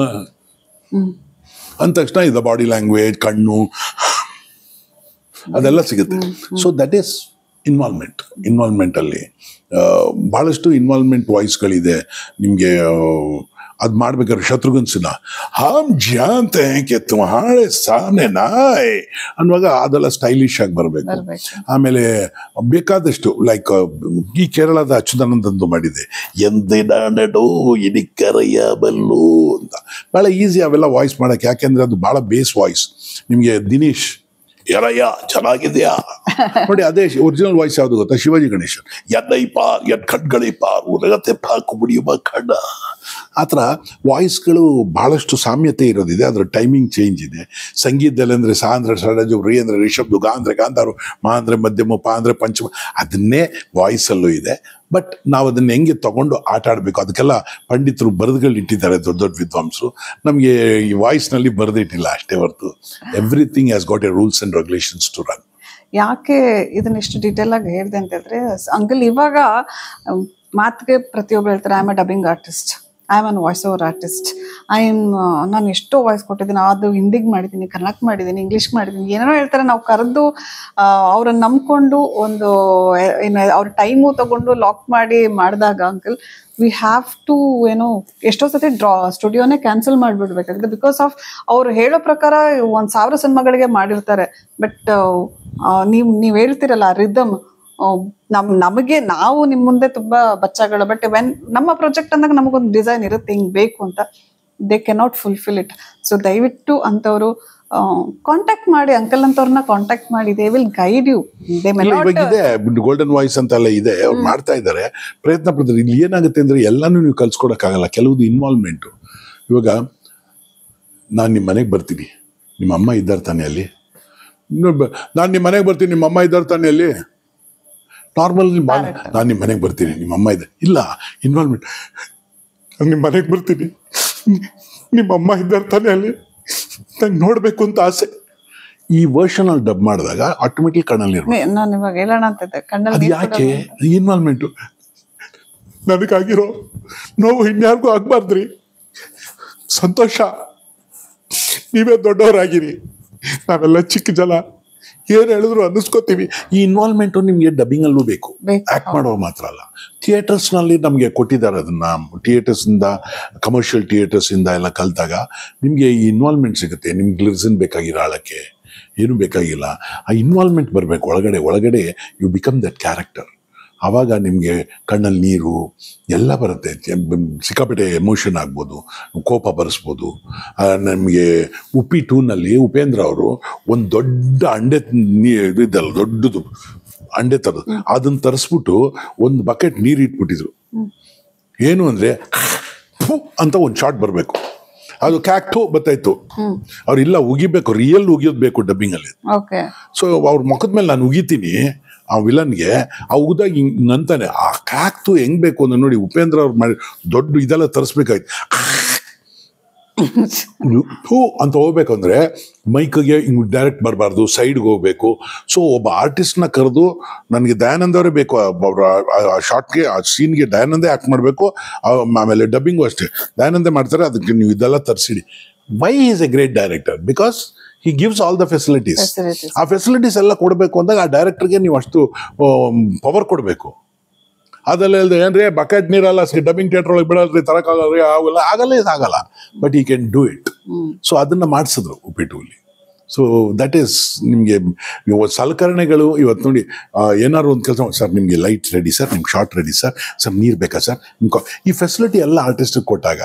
ಅಂದ ತಕ್ಷಣ ಇದು ಬಾಡಿ ಲ್ಯಾಂಗ್ವೇಜ್, ಕಣ್ಣು ಅದೆಲ್ಲ ಸಿಗುತ್ತೆ. ಸೊ ದಟ್ ಈಸ್ ಇನ್ವಾಲ್ವ್ಮೆಂಟಲ್ಲಿ ಭಾಳಷ್ಟು ಇನ್ವಾಲ್ವ್ಮೆಂಟ್ ವಾಯ್ಸ್ಗಳಿದೆ ನಿಮಗೆ. ಅದು ಮಾಡ್ಬೇಕಾದ್ರೆ ಶತ್ರುಘ್ನ ಸಿನ್ಹಾ ಹಮ್ ಜಾನ್ತೆ ಹೈ ಕೆ ತುಮ್ಹಾರೆ ಸಾಮ್ನೆ ನಾಯ್ ಅನ್ನುವಾಗ ಅದೆಲ್ಲ ಸ್ಟೈಲಿಶ್ ಆಗಿ ಬರಬೇಕು. ಆಮೇಲೆ ಬೇಕಾದಷ್ಟು ಲೈಕ್ ಈ ಕೇರಳದ ಅಚ್ಯುತಾನಂದಂದು ಮಾಡಿದೆ, ಎಂದಿನ ನಡು ಇಡಿಕರೆಯಬಲ್ಲು ಅಂತ. ಭಾಳ ಈಸಿ ಅವೆಲ್ಲ ವಾಯ್ಸ್ ಮಾಡೋಕ್ಕೆ. ಯಾಕೆಂದರೆ ಅದು ಭಾಳ ಬೇಸ್ ವಾಯ್ಸ್. ನಿಮಗೆ ದಿನೇಶ್ ಎರಯ್ಯ ಚೆನ್ನಾಗಿದೆಯಾ ನೋಡಿ, ಅದೇ ಒರಿಜಿನಲ್ ವಾಯ್ಸ್ ಯಾವುದು ಗೊತ್ತಾ? ಶಿವಾಜಿ ಗಣೇಶನ್ ಎದ್ದೈಪಾರ್ ಖಡ್ಗಳಿಪಾರ್ ಉರಗತೆ ಪಾಕು ಮುಡಿಯುವ ಖಡ್ಡ. ಆ ಥರ ವಾಯ್ಸ್ಗಳು ಭಾಳಷ್ಟು ಸಾಮ್ಯತೆ ಇರೋದಿದೆ. ಅದರ ಟೈಮಿಂಗ್ ಚೇಂಜ್ ಇದೆ. ಸಂಗೀತದಲ್ಲಿ ಅಂದರೆ ಸಾ ಅಂದರೆ ಷಡಜು, ರೀ ಅಂದರೆ ರಿಷಬ್ದು, ಗಾ ಅಂದರೆ ಗಾಂಧಾರು, ಮಾ ಅಂದರೆ ಮಧ್ಯಮ, ಪಾ ಅಂದರೆ ಪಂಚಮ, ಅದನ್ನೇ ವಾಯ್ಸಲ್ಲೂ ಇದೆ. ಬಟ್ ನಾವು ಅದನ್ನು ಹೆಂಗೆ ತಗೊಂಡು ಆಟ ಆಡಬೇಕು ಅದಕ್ಕೆಲ್ಲ ಪಂಡಿತರು ಬರೆದುಗಳು ಇಟ್ಟಿದ್ದಾರೆ, ದೊಡ್ಡ ದೊಡ್ಡ ವಿದ್ವಾಂಸರು. ನಮಗೆ ಈ ವಾಯ್ಸ್ನಲ್ಲಿ ಬರೆದಿಟ್ಟಿಲ್ಲ ಅಷ್ಟೇ ಹೊರತು everything has got a rules and regulations to run. ಯಾಕೆ ಇದನ್ನ ಇಷ್ಟು ಡೀಟೇಲ್ ಆಗಿ ಹೇಳಿದೆ ಅಂತ ಹೇಳಿದ್ರೆ, ಅಂಕಲ್ ಇವಾಗ ಮಾತಿಗೆ ಪ್ರತಿಯೊಬ್ಬರು ಹೇಳ್ತಾರೆ I am a dubbing artist, I am an voice over artist, ನಾನು ಎಷ್ಟೋ ವಾಯ್ಸ್ ಕೊಟ್ಟಿದ್ದೀನಿ, ಅದು ಹಿಂದಿಗೆ ಮಾಡಿದ್ದೀನಿ, ಕನ್ನಡಕ್ಕೆ ಮಾಡಿದ್ದೀನಿ, ಇಂಗ್ಲೀಷ್ ಮಾಡಿದ್ದೀನಿ, ಏನೇನೋ ಹೇಳ್ತಾರೆ. ನಾವು ಕರೆದು ಅವ್ರನ್ನ ನಂಬ್ಕೊಂಡು ಒಂದು ಅವ್ರ ಟೈಮು ತಗೊಂಡು ಲಾಕ್ ಮಾಡಿ ಮಾಡಿದಾಗ ಅಂಕಲ್ ವಿ ಹ್ಯಾವ್ ಟು ಎಷ್ಟೋ ಸತಿ ಸ್ಟುಡಿಯೋನೇ ಕ್ಯಾನ್ಸಲ್ ಮಾಡಿಬಿಡ್ಬೇಕಾಗಿದೆ. ಬಿಕಾಸ್ ಆಫ್ ಅವ್ರು ಹೇಳೋ ಪ್ರಕಾರ 1000 ಸಿನಿಮಾಗಳಿಗೆ ಮಾಡಿರ್ತಾರೆ. ಬಟ್ ನೀವು ಹೇಳ್ತಿರಲ್ಲ ರಿದಮ್, ನಮಗೆ ನಾವು ನಿಮ್ಮ ಮುಂದೆ ತುಂಬಾ ಬಚ್ಚಾಗಳು. ಬಟ್ ವೆನ್ ನಮ್ಮ ಪ್ರಾಜೆಕ್ಟ್ ಅಂದಾಗ ನಮಗೊಂದು ಡಿಸೈನ್ ಇರುತ್ತೆ ಹಿಂಗ್ ಬೇಕು ಅಂತ, they cannot fulfil it. So ದಯವಿಟ್ಟು ಅಂತವ್ರು ಕಾಂಟ್ಯಾಕ್ಟ್ ಮಾಡಿ, ಅಂಕಲ್ ಅಂತವ್ರನ್ನ ಕಾಂಟ್ಯಾಕ್ಟ್ ಮಾಡಿ, ದೇ ವಿಲ್ ಗೈಡ್ ಯು. ಇವಾಗಿದೆ ಗೋಲ್ಡನ್ ವಾಯ್ಸ್ ಅಂತೆಲ್ಲ ಇದೆ, ಅವ್ರು ಮಾಡ್ತಾ ಇದ್ದಾರೆ, ಪ್ರಯತ್ನ ಪಡ್ತಾರೆ. ಇಲ್ಲಿ ಏನಾಗುತ್ತೆ ಅಂದ್ರೆ ಎಲ್ಲಾನು ನೀವು ಕಲ್ಸ್ಕೊಡಕ್ಕಾಗಲ್ಲ, ಕೆಲವುದು ಇನ್ವಾಲ್ವ್ಮೆಂಟು. ಇವಾಗ ನಾನು ನಿಮ್ಮ ಮನೆಗೆ ಬರ್ತೀನಿ, ನಿಮ್ಮ ಅಮ್ಮ ಇದ್ದಾರೆ ತಾನೆ ಅಲ್ಲಿ, ನಾನು ನಿಮ್ಮ ಮನೆಗೆ ಬರ್ತೀನಿ, ನಿಮ್ಮ ಅಮ್ಮ ಇದ್ದಾರೆ ತಾನೆ ಅಲ್ಲಿ, ನಾರ್ಮಲ್ ನಾನು ನಿಮ್ಮ ಮನೆಗೆ ಬರ್ತೀನಿ, ನಿಮ್ಮ ಅಮ್ಮ ಇದೆ, ಇಲ್ಲ ಇನ್ವಾಲ್ವ್ಮೆಂಟ್, ನಾನು ನಿಮ್ಮ ಮನೆಗೆ ಬರ್ತೀನಿ, ನಿಮ್ಮ ಅಮ್ಮ ಇದ್ದಾರೆ ತಾನೆ ಅಲ್ಲಿ, ನಂಗೆ ನೋಡ್ಬೇಕು ಅಂತ ಆಸೆ. ಈ ವರ್ಷನ್ ಅಲ್ಲಿ ಡಬ್ ಮಾಡಿದಾಗ ಆಟೋಮೆಟಿಕ್ ಕಣ್ಣಲ್ಲಿ ಅದು ಯಾಕೆ ಇನ್ವಾಲ್ವ್ಮೆಂಟು. ನನಗಾಗಿರೋ ನೋವು ಇನ್ಯಾರಿಗೂ ಆಗ್ಬಾರ್ದ್ರಿ. ಸಂತೋಷ, ನೀವೇ ದೊಡ್ಡವರಾಗಿರಿ, ನಾವೆಲ್ಲ ಚಿಕ್ಕ ಜನ, ಏನು ಹೇಳಿದ್ರು ಅನ್ನಿಸ್ಕೋತೀವಿ. ಈ ಇನ್ವಾಲ್ವ್ಮೆಂಟು ನಿಮಗೆ ಡಬ್ಬಿಂಗಲ್ಲೂ ಬೇಕು, ಆ್ಯಕ್ಟ್ ಮಾಡೋರು ಮಾತ್ರ ಅಲ್ಲ. ಥಿಯೇಟರ್ಸ್ನಲ್ಲಿ ನಮಗೆ ಕೊಟ್ಟಿದ್ದಾರೆ ಅದನ್ನು. ಥಿಯೇಟರ್ಸಿಂದ, ಕಮರ್ಷಿಯಲ್ ಥಿಯೇಟರ್ಸಿಂದ ಎಲ್ಲ ಕಲಿತಾಗ ನಿಮಗೆ ಈ ಇನ್ವಾಲ್ವ್ಮೆಂಟ್ ಸಿಗುತ್ತೆ. ನಿಮ್ಗೆ ಲಿರಿಸನ್ ಬೇಕಾಗಿರೋ ಆಳಕ್ಕೆ ಏನೂ ಬೇಕಾಗಿಲ್ಲ. ಆ ಇನ್ವಾಲ್ವ್ಮೆಂಟ್ ಬರಬೇಕು ಒಳಗಡೆ. You become that character. ಆವಾಗ ನಿಮಗೆ ಕಣ್ಣಲ್ಲಿ ನೀರು ಎಲ್ಲ ಬರುತ್ತೆ, ಸಿಕ್ಕಾಪಟ್ಟೆ ಎಮೋಷನ್ ಆಗ್ಬೋದು, ಕೋಪ ಬರೆಸ್ಬೋದು. ನಮಗೆ ಉಪ್ಪಿ ಟೂನಲ್ಲಿ ಉಪೇಂದ್ರ ಅವರು ಒಂದು ದೊಡ್ಡ ಅಂಡೆ ಇದ್ದಲ್ಲ, ದೊಡ್ಡದು ಅಂಡೆ ತರೋದು, ಅದನ್ನು ತರಿಸ್ಬಿಟ್ಟು ಒಂದು ಬಕೆಟ್ ನೀರು ಇಟ್ಬಿಟ್ಟಿದ್ರು. ಏನು ಅಂದರೆ ಅಂತ ಒಂದು ಶಾಟ್ ಬರಬೇಕು, ಅದು ಕ್ಯಾಕ್ಟು ಬರ್ತಾಯಿತ್ತು. ಅವ್ರು ಇಲ್ಲ ಉಗಿಬೇಕು, ರಿಯಲ್ ಉಗಿಯೋದು ಬೇಕು ಡಬ್ಬಿಂಗಲ್ಲಿ. ಸೊ ಅವ್ರ ಮುಖದ ಮೇಲೆ ನಾನು ಉಗಿತೀನಿ ಆ ವಿಲನ್ಗೆ, ಆ ಉಗಿದಾಗ ಹಿಂಗೆ ಅಂತಾನೆ ಆ ಕ್ಯಾಕ್ಟು ಹೆಂಗ್ ಬೇಕು ಅಂದ್ರೆ ನೋಡಿ, ಉಪೇಂದ್ರ ಅವ್ರು ಮಾಡಿ ದೊಡ್ಡ ಇದೆಲ್ಲ ತರಿಸ್ಬೇಕಾಯ್ತು. ಅಂತ ಹೋಗ್ಬೇಕಂದ್ರೆ ಮೈಕ್ಗೆ ಹಿಂಗೆ ಡೈರೆಕ್ಟ್ ಬರಬಾರ್ದು, ಸೈಡ್ಗೆ ಹೋಗ್ಬೇಕು. ಸೊ ಒಬ್ಬ ಆರ್ಟಿಸ್ಟ್ನ ಕರೆದು, ನನಗೆ ದಯಾನಂದ್ ಅವರೇ ಬೇಕು ಆ ಶಾರ್ಟ್ಗೆ, ಆ ಸೀನ್ಗೆ ದಯಾನಂದೇ ಆ್ಯಕ್ಟ್ ಮಾಡಬೇಕು. ಆಮೇಲೆ ಡಬ್ಬಿಂಗು ಅಷ್ಟೇ ದಯಾನಂದೇ ಮಾಡ್ತಾರೆ, ಅದಕ್ಕೆ ನೀವು ಇದೆಲ್ಲ ತರಿಸಿಡಿ. Why is a great director? Because he gives all the facilities. ಆ ಫೆಸಿಲಿಟೀಸ್ ಎಲ್ಲ ಕೊಡಬೇಕು ಅಂದಾಗ ಆ ಡೈರೆಕ್ಟರ್ಗೆ ನೀವು ಅಷ್ಟು ಪವರ್ ಕೊಡಬೇಕು. ಅದೆಲ್ಲ ಇಲ್ಲದೆ ಏನ್ರಿ ಬಕೆಟ್ ನೀರಲ್ಲ ಡಬ್ಬಿಂಗ್ ಥಿಯೇಟರ್ ಒಳಗೆ ಬಿಡಲ್ರಿ, ತರಕಾಗಲ್ರಿ, ಅವೆಲ್ಲ ಆಗಲ್ಲ. ಬಟ್ ಈ ಕ್ಯಾನ್ ಡೂ ಇಟ್. ಸೊ ಅದನ್ನು ಮಾಡಿಸಿದ್ರು ಉಪ್ಪಿಟ್ಟುಲ್ಲಿ. ಸೊ ದಟ್ ಈಸ್ ನಿಮಗೆ ಸಲಕರಣೆಗಳು ಇವತ್ತು ನೋಡಿ, ಏನಾದ್ರು ಒಂದು ಕೆಲಸ, ಸರ್ ನಿಮಗೆ ಲೈಟ್ ರೆಡಿ ಸರ್, ನಿಮ್ಗೆ ಶಾರ್ಟ್ ರೆಡಿ ಸರ್, ನೀರು ಬೇಕಾ ಸರ್, ಈ ಫೆಸಿಲಿಟಿ ಎಲ್ಲ ಆರ್ಟಿಸ್ಟಿಗೆ ಕೊಟ್ಟಾಗ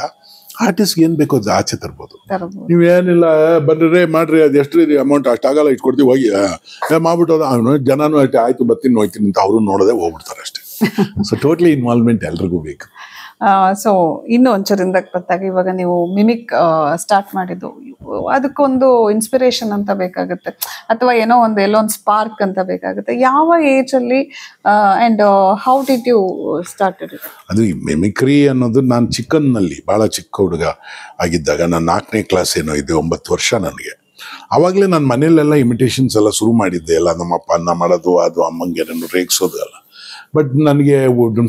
ಆರ್ಟಿಸ್ಟ್ಗೆ ಏನು ಬೇಕೋ ಅದು ಆಚೆ ತರ್ಬೋದು. ನೀವೇನಿಲ್ಲ ಬನ್ರಿ ಮಾಡ್ರಿ, ಅದು ಎಷ್ಟು ಇದೆ ಅಮೌಂಟ್, ಅಷ್ಟಾಗಲ್ಲ ಇಟ್ಕೊಡ್ತೀವಿ ಹೋಗಿ ಮಾಡ್ಬಿಟ್ಟು ಅವನು ಜನನೂ ಆಯ್ತು ಬರ್ತೀನಿ ಹೋಯ್ತೀನಿ ಅಂತ ಅವರು ನೋಡೋದೇ ಹೋಗ್ಬಿಡ್ತಾರೆ ಅಷ್ಟೇ. ಸೊ ಟೋಟಲಿ ಇನ್ವಾಲ್ವ್ಮೆಂಟ್ ಎಲ್ರಿಗೂ ಬೇಕು. ಸೊ ಇನ್ನು ಒಂಚೂರಿಂದ ಬಂದಾಗ ಇವಾಗ ನೀವು ಮಿಮಿಕ್ ಸ್ಟಾರ್ಟ್ ಮಾಡಿದ್ದು, ಅದಕ್ಕೊಂದು ಇನ್ಸ್ಪಿರೇಷನ್ ಅಂತ ಬೇಕಾಗುತ್ತೆ, ಅಥವಾ ಏನೋ ಎಲ್ಲೋ ಒಂದು ಸ್ಪಾರ್ಕ್ ಅಂತ ಬೇಕಾಗುತ್ತೆ. ಯಾವ ಏಜ್ ಅಲ್ಲಿ and how did you started it? ಅದು ಈ ಮಿಮಿಕ್ರಿ ಅನ್ನೋದು ನಾನು ಚಿಕ್ಕನ್ನಲ್ಲಿ, ಭಾಳ ಚಿಕ್ಕ ಹುಡುಗ ಆಗಿದ್ದಾಗ, ನಾನು 4ನೇ ಕ್ಲಾಸ್ ಏನೋ ಇದೆ, 9 ವರ್ಷ ನನಗೆ. ಆವಾಗಲೇ ನಾನು ಮನೆಯಲ್ಲೆಲ್ಲ ಇಮಿಟೇಷನ್ಸ್ ಎಲ್ಲ ಶುರು ಮಾಡಿದ್ದೆ, ಎಲ್ಲ ನಮ್ಮಪ್ಪ ಅನ್ನ ಮಾಡೋದು, ಅದು ಅಮ್ಮಂಗೆ ರೇಗಿಸೋದು ಎಲ್ಲ. ಬಟ್ ನನಗೆ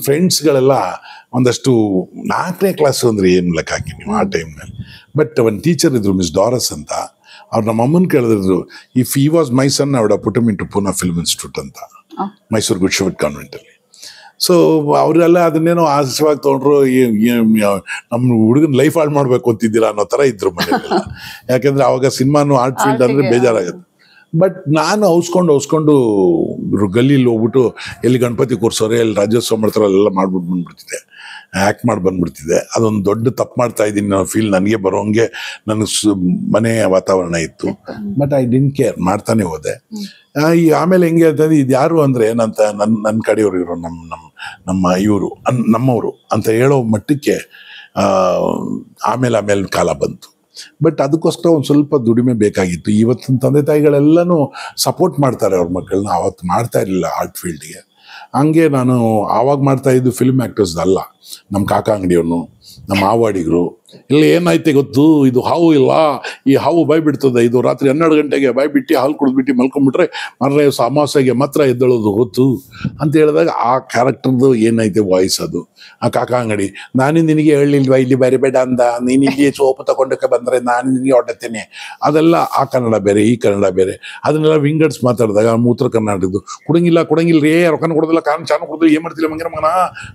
ಫ್ರೆಂಡ್ಸ್ಗಳೆಲ್ಲ ಒಂದಷ್ಟು 4ನೇ ಕ್ಲಾಸು ಅಂದರೆ ಏನು ಲೆಕ್ಕ ಹಾಕಿ ನೀವು ಆ ಟೈಮ್ನಲ್ಲಿ. ಬಟ್ ಒಂದು ಟೀಚರ್ ಇದ್ರು, ಮಿಸ್ ಡಾರಸ್ ಅಂತ. ಅವ್ರು ನಮ್ಮ ಅಮ್ಮನ ಕೇಳಿದ್ರು, ಇಫ್ ಈ was my sun I would have put him into Poona film institute ಅಂತ, ಮೈಸೂರು ಗುಡ್ ಶೆಫರ್ಡ್ ಕಾನ್ವೆಂಟಲ್ಲಿ. ಸೊ ಅವರೆಲ್ಲ ಅದನ್ನೇನೋ ಆಸವಾಗಿ ತೊಗೊಂಡ್ರು, ನಮ್ಮ ಹುಡುಗನ ಲೈಫ್ ಹಾಳು ಮಾಡಬೇಕು ಅಂತಿದ್ದೀರಾ ಅನ್ನೋ ಥರ ಇದ್ರು ಮನೆಯಲ್ಲ. ಯಾಕೆಂದರೆ ಆವಾಗ ಸಿನಿಮಾನು ಆರ್ಟ್ ಫೀಲ್ಡ್ ಅಂದರೆ ಬೇಜಾರಾಗುತ್ತೆ. ಬಟ್ ನಾನು ಹೌಸ್ಕೊಂಡು ಗಲ್ಲಿಲಿ ಹೋಗ್ಬಿಟ್ಟು ಎಲ್ಲಿ ಗಣಪತಿ ಕೂರ್ಸೋರೆ, ಎಲ್ಲಿ ರಾಜ್ಯೋತ್ಸವ ಮಾಡ್ತಾರೋ ಅಲ್ಲೆಲ್ಲ ಮಾಡ್ಬಿಟ್ಟು ಬಂದ್ಬಿಡ್ತಿದ್ದೆ, ಆ್ಯಕ್ಟ್ ಮಾಡಿ ಬಂದ್ಬಿಡ್ತಿದ್ದೆ. ಅದೊಂದು ದೊಡ್ಡ ತಪ್ಪು ಮಾಡ್ತಾ ಇದ್ದೀನಿ ನಾನು ಫೀಲ್ ನನಗೆ ಬರೋಂಗೆ ನನಗೆ ಮನೆ ವಾತಾವರಣ ಇತ್ತು. ಬಟ್ ಐ ಡಿಂಟ್ ಕೇರ್, ಮಾಡ್ತಾನೆ ಹೋದೆ. ಆಮೇಲೆ ಹೆಂಗೆ ಅಂತಂದ್ರೆ, ಇದು ಯಾರು ಅಂದರೆ ನನ್ನ ಕಡೆಯವರು ಇರೋ ನಮ್ಮ ಇವರು ನಮ್ಮವರು ಅಂತ ಹೇಳೋ ಮಟ್ಟಕ್ಕೆ ಆಮೇಲೆ ಕಾಲ ಬಂತು. ಬಟ್ ಅದಕ್ಕೋಸ್ಕರ ಒಂದು ಸ್ವಲ್ಪ ದುಡಿಮೆ ಬೇಕಾಗಿತ್ತು. ಇವತ್ತಿನ ತಂದೆ ತಾಯಿಗಳೆಲ್ಲನೂ ಸಪೋರ್ಟ್ ಮಾಡ್ತಾರೆ ಅವ್ರ ಮಕ್ಕಳನ್ನ, ಅವತ್ತು ಮಾಡ್ತಾ ಇರಲಿಲ್ಲ ಆರ್ಟ್ ಫೀಲ್ಡ್ಗೆ. ಹಂಗೆ ನಾನು ಆವಾಗ ಮಾಡ್ತಾ ಇದ್ದು ಫಿಲ್ಮ್ ಆ್ಯಕ್ಟರ್ಸ್ ಅಲ್ಲ, ನಮ್ಮ ಕಾಕ ಅಂಗಡಿಯವನು, ನಮ್ಮ ಆವಾಡಿಗರು. ಇಲ್ಲಿ ಏನಾಯ್ತೆ ಗೊತ್ತು, ಇದು ಹಾವು ಇಲ್ಲ, ಈ ಹಾವು ಬಾಯ್ ಬಿಡ್ತದೆ, ಇದು ರಾತ್ರಿ 12 ಗಂಟೆಗೆ ಬಾಯ್ ಬಿಟ್ಟು ಹಾಲು ಕುಡಿದ್ಬಿಟ್ಟು ಮಲ್ಕೊಂಡ್ಬಿಟ್ರೆ ಮರ್ರೆ ಅಮಾವಾಸ್ಯೆಗೆ ಮಾತ್ರ ಎದ್ದೇಳೋದು ಗೊತ್ತು ಅಂತ ಹೇಳಿದಾಗ ಆ ಕ್ಯಾರೆಕ್ಟರ್ದು ಏನೈತೆ ವಾಯ್ಸ್ ಅದು. ಆ ಕಾಕ ಅಂಗಡಿ, ನಾನು ನಿನಗೆ ಹೇಳಿಲ್ವಾ ಇಲ್ಲಿ ಬರಿಬೇಡ ಅಂದ, ನೀನು ಇಲ್ಲಿ ಸೋಪು ತಗೊಂಡಕ್ಕೆ ಬಂದರೆ ನಾನು ನಿನಗೆ ಹೊಡ್ತೇನೆ, ಅದೆಲ್ಲ ಆ ಕನ್ನಡ ಬೇರೆ ಈ ಕನ್ನಡ ಬೇರೆ. ಅದನ್ನೆಲ್ಲ ವಿಂಗಡ್ಸ್ ಮಾತಾಡಿದಾಗ ಮೂತ್ರ ಕರ್ನಾಟಕದ್ದು ಕೊಡಂಗಿಲ್ಲ ರೇ ರೊಕ್ಕನ ಕೊಡೋದಿಲ್ಲ, ಕಾರಣ ಚಾನ ಕೊಡೋದು, ಏನು ಮಾಡ್ತಿಲ್ಲ ಮಂಗಿರ ಮಗನ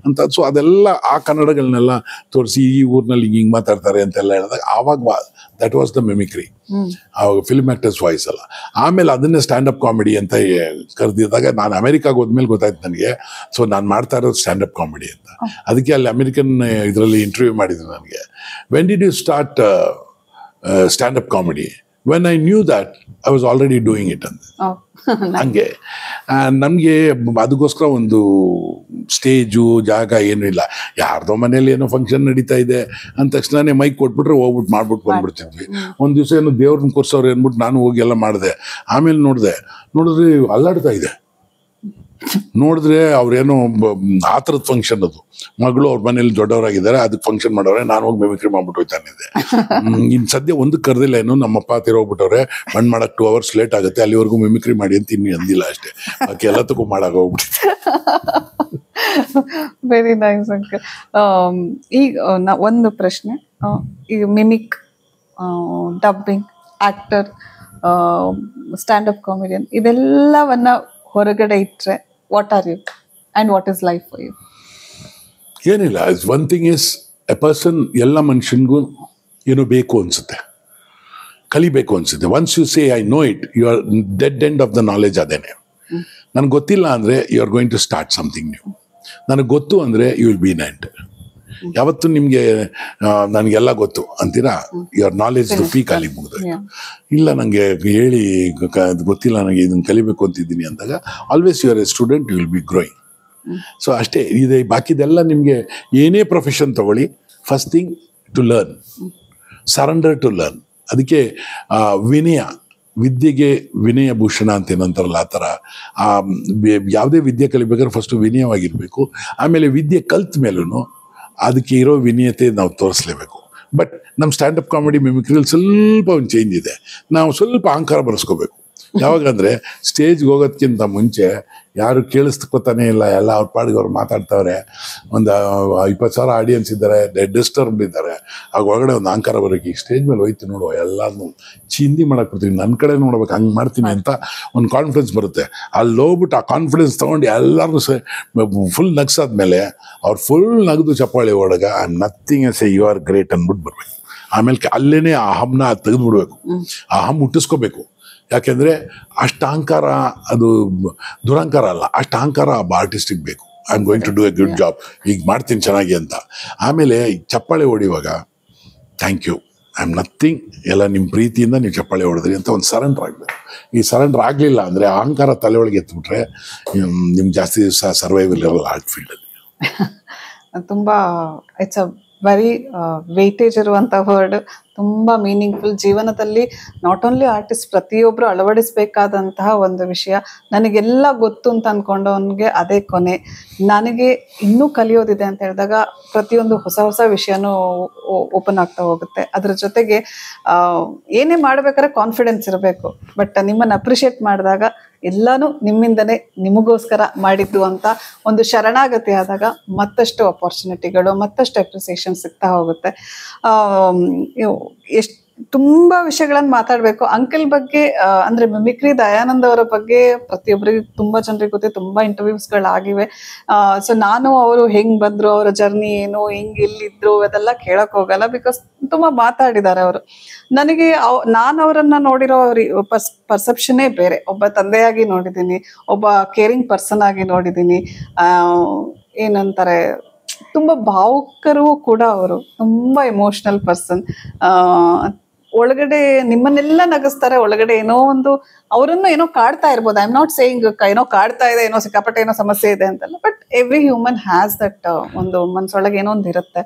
ಅಂತ. ಸೊ ಅದೆಲ್ಲ ಆ ಕನ್ನಡಗಳನ್ನೆಲ್ಲ ತೋರಿಸಿ ಈ ಊರಿನಲ್ಲಿ ಹಿಂಗೆ ಮಾತಾಡ್ತಾರೆ ಅಂತೆಲ್ಲ ಹೇಳಿದಾಗ ಆವಾಗ ದಟ್ ವಾಸ್ ದ ಮಿಮಿಕ್ರಿ. ಆವಾಗ ಫಿಲ್ಮ್ ಆ್ಯಕ್ಟರ್ಸ್ ವಾಯ್ಸ್ ಅಲ್ಲ. ಆಮೇಲೆ ಅದನ್ನೇ ಸ್ಟ್ಯಾಂಡಪ್ ಕಾಮಿಡಿ ಅಂತ ಕರೆದಿದ್ದಾಗ ನಾನು ಅಮೆರಿಕಾಗೆ ಹೋದ್ಮೇಲೆ ಗೊತ್ತಾಯ್ತು ನನಗೆ. ಸೊ ನಾನು ಮಾಡ್ತಾ ಇರೋದು ಸ್ಟ್ಯಾಂಡಪ್ ಕಾಮಿಡಿ ಅಂತ. ಅದಕ್ಕೆ ಅಲ್ಲಿ ಅಮೆರಿಕನ್ ಇದರಲ್ಲಿ ಇಂಟರ್ವ್ಯೂ ಮಾಡಿದ್ರು ನನಗೆ, when did you start stand up comedy? When I knew that I was already doing it ಅಂತ. ಹಂಗೆ ನಮಗೆ ಅದಕ್ಕೋಸ್ಕರ ಒಂದು ಸ್ಟೇಜು ಜಾಗ ಏನೂ ಇಲ್ಲ. ಯಾರ್ದೋ ಮನೇಲಿ ಏನೋ ಫಂಕ್ಷನ್ ನಡೀತಾ ಇದೆ ಅಂದ ತಕ್ಷಣನೇ ಮೈಕ್ ಕೊಟ್ಬಿಟ್ರೆ ಹೋಗ್ಬಿಟ್ಟು ಮಾಡ್ಬಿಟ್ಟು ಬಂದ್ಬಿಡ್ತಿದ್ವಿ. ಒಂದು ದಿವಸ ಏನೋ ದೇವ್ರನ್ನ ಕೂರ್ಸೋರು ಅಂದ್ಬಿಟ್ಟು ನಾನು ಹೋಗಿ ಎಲ್ಲ ಮಾಡಿದೆ. ಆಮೇಲೆ ನೋಡಿದ್ರೆ ಅಲ್ಲಾಡ್ತಾ ಇದೆ. ನೋಡಿದ್ರೆ ಅವ್ರೇನೋ ಆ ಥರದ ಫಂಕ್ಷನ್, ಅದು ಮಗಳು ಅವ್ರ ಮನೇಲಿ ದೊಡ್ಡವರಾಗಿದ್ದಾರೆ, ಅದಕ್ಕೆ ಫಂಕ್ಷನ್ ಮಾಡೋರೆ, ನಾನು ಹೋಗಿ ಮಿಮಿಕ್ರಿ ಮಾಡ್ಬಿಟ್ಟು ಹೋಗ್ತಾನಿದ್ದೆ. ಇನ್ನು ಸದ್ಯ ಒಂದು ಕರೆದಿಲ್ಲ, ಏನು ನಮ್ಮಪ್ಪ ತಿರೋಗ್ಬಿಟ್ಟವ್ರೆ, ಮಣ್ಣು ಮಾಡಕ್ಕೆ 2 hours ಲೇಟ್ ಆಗುತ್ತೆ, ಅಲ್ಲಿವರೆಗೂ ಮಿಮಿಕ್ರಿ ಮಾಡಿ ಅಂತ ಇನ್ನೂ ಅಂದಿಲ್ಲ ಅಷ್ಟೇ. ಬಾಕಿ ಎಲ್ಲದಕ್ಕೂ ಮಾಡಾಗ ಹೋಗ್ಬಿಟ್ಟು. Very nice uncle. ಈಗ ಒಂದು ಪ್ರಶ್ನೆ, ಈಗ mimic, dubbing, actor, stand up comedian, ಇದೆಲ್ಲವನ್ನ ಹೊರಗಡೆ ಇಟ್ಟರೆ what are you and what is life for you? ಏನಿಲ್ಲ, one thing is a person, ಎಲ್ಲ ಮನುಷ್ಯನಿಗೂ ಏನೋ ಬೇಕು ಅನಿಸುತ್ತೆ, ಕಲಿಬೇಕು ಅನಿಸುತ್ತೆ. Once you say I know it, you are dead end of the knowledge. ಅದೇನೆ ನನಗೆ ಗೊತ್ತಿಲ್ಲ ಅಂದರೆ you are going to start something new. ನನಗೆ ಗೊತ್ತು ಅಂದರೆ ಯು ವಿಲ್ ಬಿ ನೈಟ್. ಯಾವತ್ತು ನಿಮಗೆ ನನಗೆಲ್ಲ ಗೊತ್ತು ಅಂತೀರಾ, ಯುವರ್ ನಾಲೆಜ್ ಪೀಕ್ ಅಲ್ಲಿ ಮುಗಿದೋಯ್ತು. ಇಲ್ಲ ನನಗೆ ಹೇಳಿ ಗೊತ್ತಿಲ್ಲ, ನನಗೆ ಇದನ್ನು ಕಲಿಬೇಕು ಅಂತಿದ್ದೀನಿ ಅಂದಾಗ always you are a student, you will be growing. So ಅಷ್ಟೇ ಇದೆ. ಬಾಕಿದೆಲ್ಲ ನಿಮಗೆ ಏನೇ ಪ್ರೊಫೆಷನ್ ತಗೊಳ್ಳಿ, first thing to learn, surrender to learn. ಅದಕ್ಕೆ ವಿನಯ, ವಿದ್ಯೆಗೆ ವಿನಯ ಭೂಷಣ ಅಂತ ಏನಂತಾರಲ್ಲ, ಆ ಥರ ಯಾವುದೇ ವಿದ್ಯೆ ಕಲಿಬೇಕಾದ್ರೆ ಫಸ್ಟು ವಿನಯವಾಗಿರಬೇಕು. ಆಮೇಲೆ ವಿದ್ಯೆ ಕಲ್ತ ಮೇಲೂ ಅದಕ್ಕೆ ಇರೋ ವಿನಯತೆ ನಾವು ತೋರಿಸ್ಲೇಬೇಕು. ಬಟ್ ನಮ್ಮ ಸ್ಟ್ಯಾಂಡಪ್ ಕಾಮಿಡಿ ಮಿಮಿಕ್ರಿಯಲ್ಲಿ ಸ್ವಲ್ಪ ಒಂದು ಚೇಂಜ್ ಇದೆ. ನಾವು ಸ್ವಲ್ಪ ಅಹಂಕಾರ ಬರೆಸ್ಕೋಬೇಕು. ಯಾವಾಗಂದರೆ ಸ್ಟೇಜ್ಗೆ ಹೋಗೋದಕ್ಕಿಂತ ಮುಂಚೆ ಯಾರು ಕೇಳಿಸ್ಕೊತಾನೆ ಇಲ್ಲ, ಎಲ್ಲ ಅವ್ರ ಪಾಡಿಗೆ ಅವ್ರು ಮಾತಾಡ್ತವ್ರೆ. ಒಂದು 20,000 ಆಡಿಯನ್ಸ್ ಇದ್ದಾರೆ, ಡಿಸ್ಟರ್ಬ್ ಇದ್ದಾರೆ. ಆಗ ಒಳಗಡೆ ಒಂದು ಅಹಂಕಾರ ಬರೋಕೆ, ಈಗ ಸ್ಟೇಜ್ ಮೇಲೆ ಹೋಯ್ತು ನೋಡುವ ಎಲ್ಲರನ್ನೂ ಚಿಂದಿ ಮಾಡಕ್ಕೆ ಬರ್ತೀವಿ, ನನ್ನ ಕಡೆ ನೋಡ್ಬೇಕು, ಹಂಗೆ ಮಾಡ್ತೀನಿ ಅಂತ ಒಂದು ಕಾನ್ಫಿಡೆನ್ಸ್ ಬರುತ್ತೆ. ಅಲ್ಲಿ ಹೋಗ್ಬಿಟ್ಟು ಆ ಕಾನ್ಫಿಡೆನ್ಸ್ ತೊಗೊಂಡು ಎಲ್ಲರೂ ಫುಲ್ ನಗ್ಸಾದ್ಮೇಲೆ ಅವ್ರು ಫುಲ್ ನಗದು ಚಪ್ಪಾಳಿ ಹೊಡಗ I am nothing yes uh you are great ಅಂದ್ಬಿಟ್ಟು ಬರಬೇಕು. ಆಮೇಲೆ ಅಲ್ಲೇ ಆ ಅಹಂನ ತೆಗೆದುಬಿಡ್ಬೇಕು, ಆ ಅಹಂ ಹುಟ್ಟಿಸ್ಕೋಬೇಕು. ಯಾಕೆಂದರೆ ಅಷ್ಟು ಅಹಂಕಾರ ಅದು ದುರಹಂಕಾರ ಅಲ್ಲ, ಅಷ್ಟು ಅಹಂಕಾರ ಒಬ್ಬ ಆರ್ಟಿಸ್ಟಿಗೆ ಬೇಕು. I am going to do a good job, ಈಗ ಮಾಡ್ತೀನಿ ಚೆನ್ನಾಗಿ ಅಂತ. ಆಮೇಲೆ ಚಪ್ಪಾಳೆ ಹೊಡಿಯುವಾಗ thank you, I am nothing, ಎಲ್ಲ ನಿಮ್ಮ ಪ್ರೀತಿಯಿಂದ ನೀವು ಚಪ್ಪಾಳೆ ಹೊಡೆದ್ರಿ ಅಂತ ಒಂದು ಸರೆಂಡರ್ ಆಗಬೇಕು. ಈ ಸರೆಂಡರ್ ಆಗಲಿಲ್ಲ ಅಂದರೆ ಅಹಂಕಾರ ತಲೆ ಒಳಗೆ ಎತ್ಬಿಟ್ರೆ ನಿಮ್ಗೆ ಜಾಸ್ತಿ ದಿವಸ ಸರ್ವೈವಲ್ ಇರಲ್ಲ ಆರ್ಟ್ ಫೀಲ್ಡಲ್ಲಿ. ತುಂಬ ಇಟ್ಸ್ ಅ ವೆರಿ ವೇಟೇಜ್ ಇರುವಂಥ ವರ್ಡ್, ತುಂಬ ಮೀನಿಂಗ್ಫುಲ್. ಜೀವನದಲ್ಲಿ ನಾಟ್ ಓನ್ಲಿ ಆರ್ಟಿಸ್ಟ್, ಪ್ರತಿಯೊಬ್ಬರು ಅಳವಡಿಸಬೇಕಾದಂತಹ ಒಂದು ವಿಷಯ. ನನಗೆಲ್ಲ ಗೊತ್ತು ಅಂತ ಅಂದ್ಕೊಂಡವನಿಗೆ ಅದೇ ಕೊನೆ. ನನಗೆ ಇನ್ನೂ ಕಲಿಯೋದಿದೆ ಅಂತ ಹೇಳಿದಾಗ ಪ್ರತಿಯೊಂದು ಹೊಸ ಹೊಸ ವಿಷಯನೂ ಓಪನ್ ಆಗ್ತಾ ಹೋಗುತ್ತೆ. ಅದ್ರ ಜೊತೆಗೆ ಏನೇ ಮಾಡಬೇಕಾದ್ರೆ ಕಾನ್ಫಿಡೆನ್ಸ್ ಇರಬೇಕು. ಬಟ್ ನಿಮ್ಮನ್ನು ಅಪ್ರಿಷಿಯೇಟ್ ಮಾಡಿದಾಗ ಎಲ್ಲನೂ ನಿಮ್ಮಿಂದನೇ, ನಿಮಗೋಸ್ಕರ ಮಾಡಿದ್ದು ಅಂತ ಒಂದು ಶರಣಾಗತಿ ಆದಾಗ ಮತ್ತಷ್ಟು ಅಪಾರ್ಚುನಿಟಿಗಳು, ಮತ್ತಷ್ಟು ಅಪ್ರಿಸಿಯೇಷನ್ ಸಿಗ್ತಾ ಹೋಗುತ್ತೆ. ಎಷ್ಟು ತುಂಬ ವಿಷಯಗಳನ್ನು ಮಾತಾಡಬೇಕು. ಅಂಕಲ್ ಬಗ್ಗೆ ಅಂದರೆ ಮಿಮಿಕ್ರಿ ದಯಾನಂದ್ ಅವರ ಬಗ್ಗೆ ಪ್ರತಿಯೊಬ್ಬರಿಗೆ ತುಂಬ ಜನರಿಗೆ ಗೊತ್ತಿದೆ, ತುಂಬ ಇಂಟರ್ವ್ಯೂಸ್ಗಳಾಗಿವೆ. ಸೊ ನಾನು ಅವರು ಹೆಂಗೆ ಬಂದರು, ಅವರ ಜರ್ನಿ ಏನು, ಹೆಂಗೆ ಎಲ್ಲಿದ್ರು ಅದೆಲ್ಲ ಕೇಳೋಕೆ ಹೋಗಲ್ಲ, ಬಿಕಾಸ್ ತುಂಬ ಮಾತಾಡಿದ್ದಾರೆ ಅವರು. ನನಗೆ ನಾನು ಅವರನ್ನು ನೋಡಿರೋ ಪರ್ಸೆಪ್ಷನ್ನೇ ಬೇರೆ. ಒಬ್ಬ ತಂದೆಯಾಗಿ ನೋಡಿದ್ದೀನಿ, ಒಬ್ಬ ಕೇರಿಂಗ್ ಪರ್ಸನ್ ಆಗಿ ನೋಡಿದ್ದೀನಿ. ಏನಂತಾರೆ, ತುಂಬ ಭಾವುಕರು ಕೂಡ ಅವರು, ತುಂಬ ಎಮೋಷ್ನಲ್ ಪರ್ಸನ್. ಒಳಗಡೆ ನಿಮ್ಮನ್ನೆಲ್ಲ ನಗಿಸ್ತಾರೆ, ಒಳಗಡೆ ಏನೋ ಒಂದು ಅವರನ್ನು ಏನೋ ಕಾಡ್ತಾ ಇರ್ಬೋದು. ಐ ಆಮ್ ನಾಟ್ ಸೇಯಿಂಗ್ ಏನೋ ಕಾಡ್ತಾ ಇದೆ, ಏನೋ ಸಿಕ್ಕಾಪಟ್ಟೆ ಏನೋ ಸಮಸ್ಯೆ ಇದೆ ಅಂತಲ್ಲ. But every human has that ಒಂದು ಮನಸ್ಸೊಳಗೆ ಏನೋ ಒಂದು ಇರುತ್ತೆ.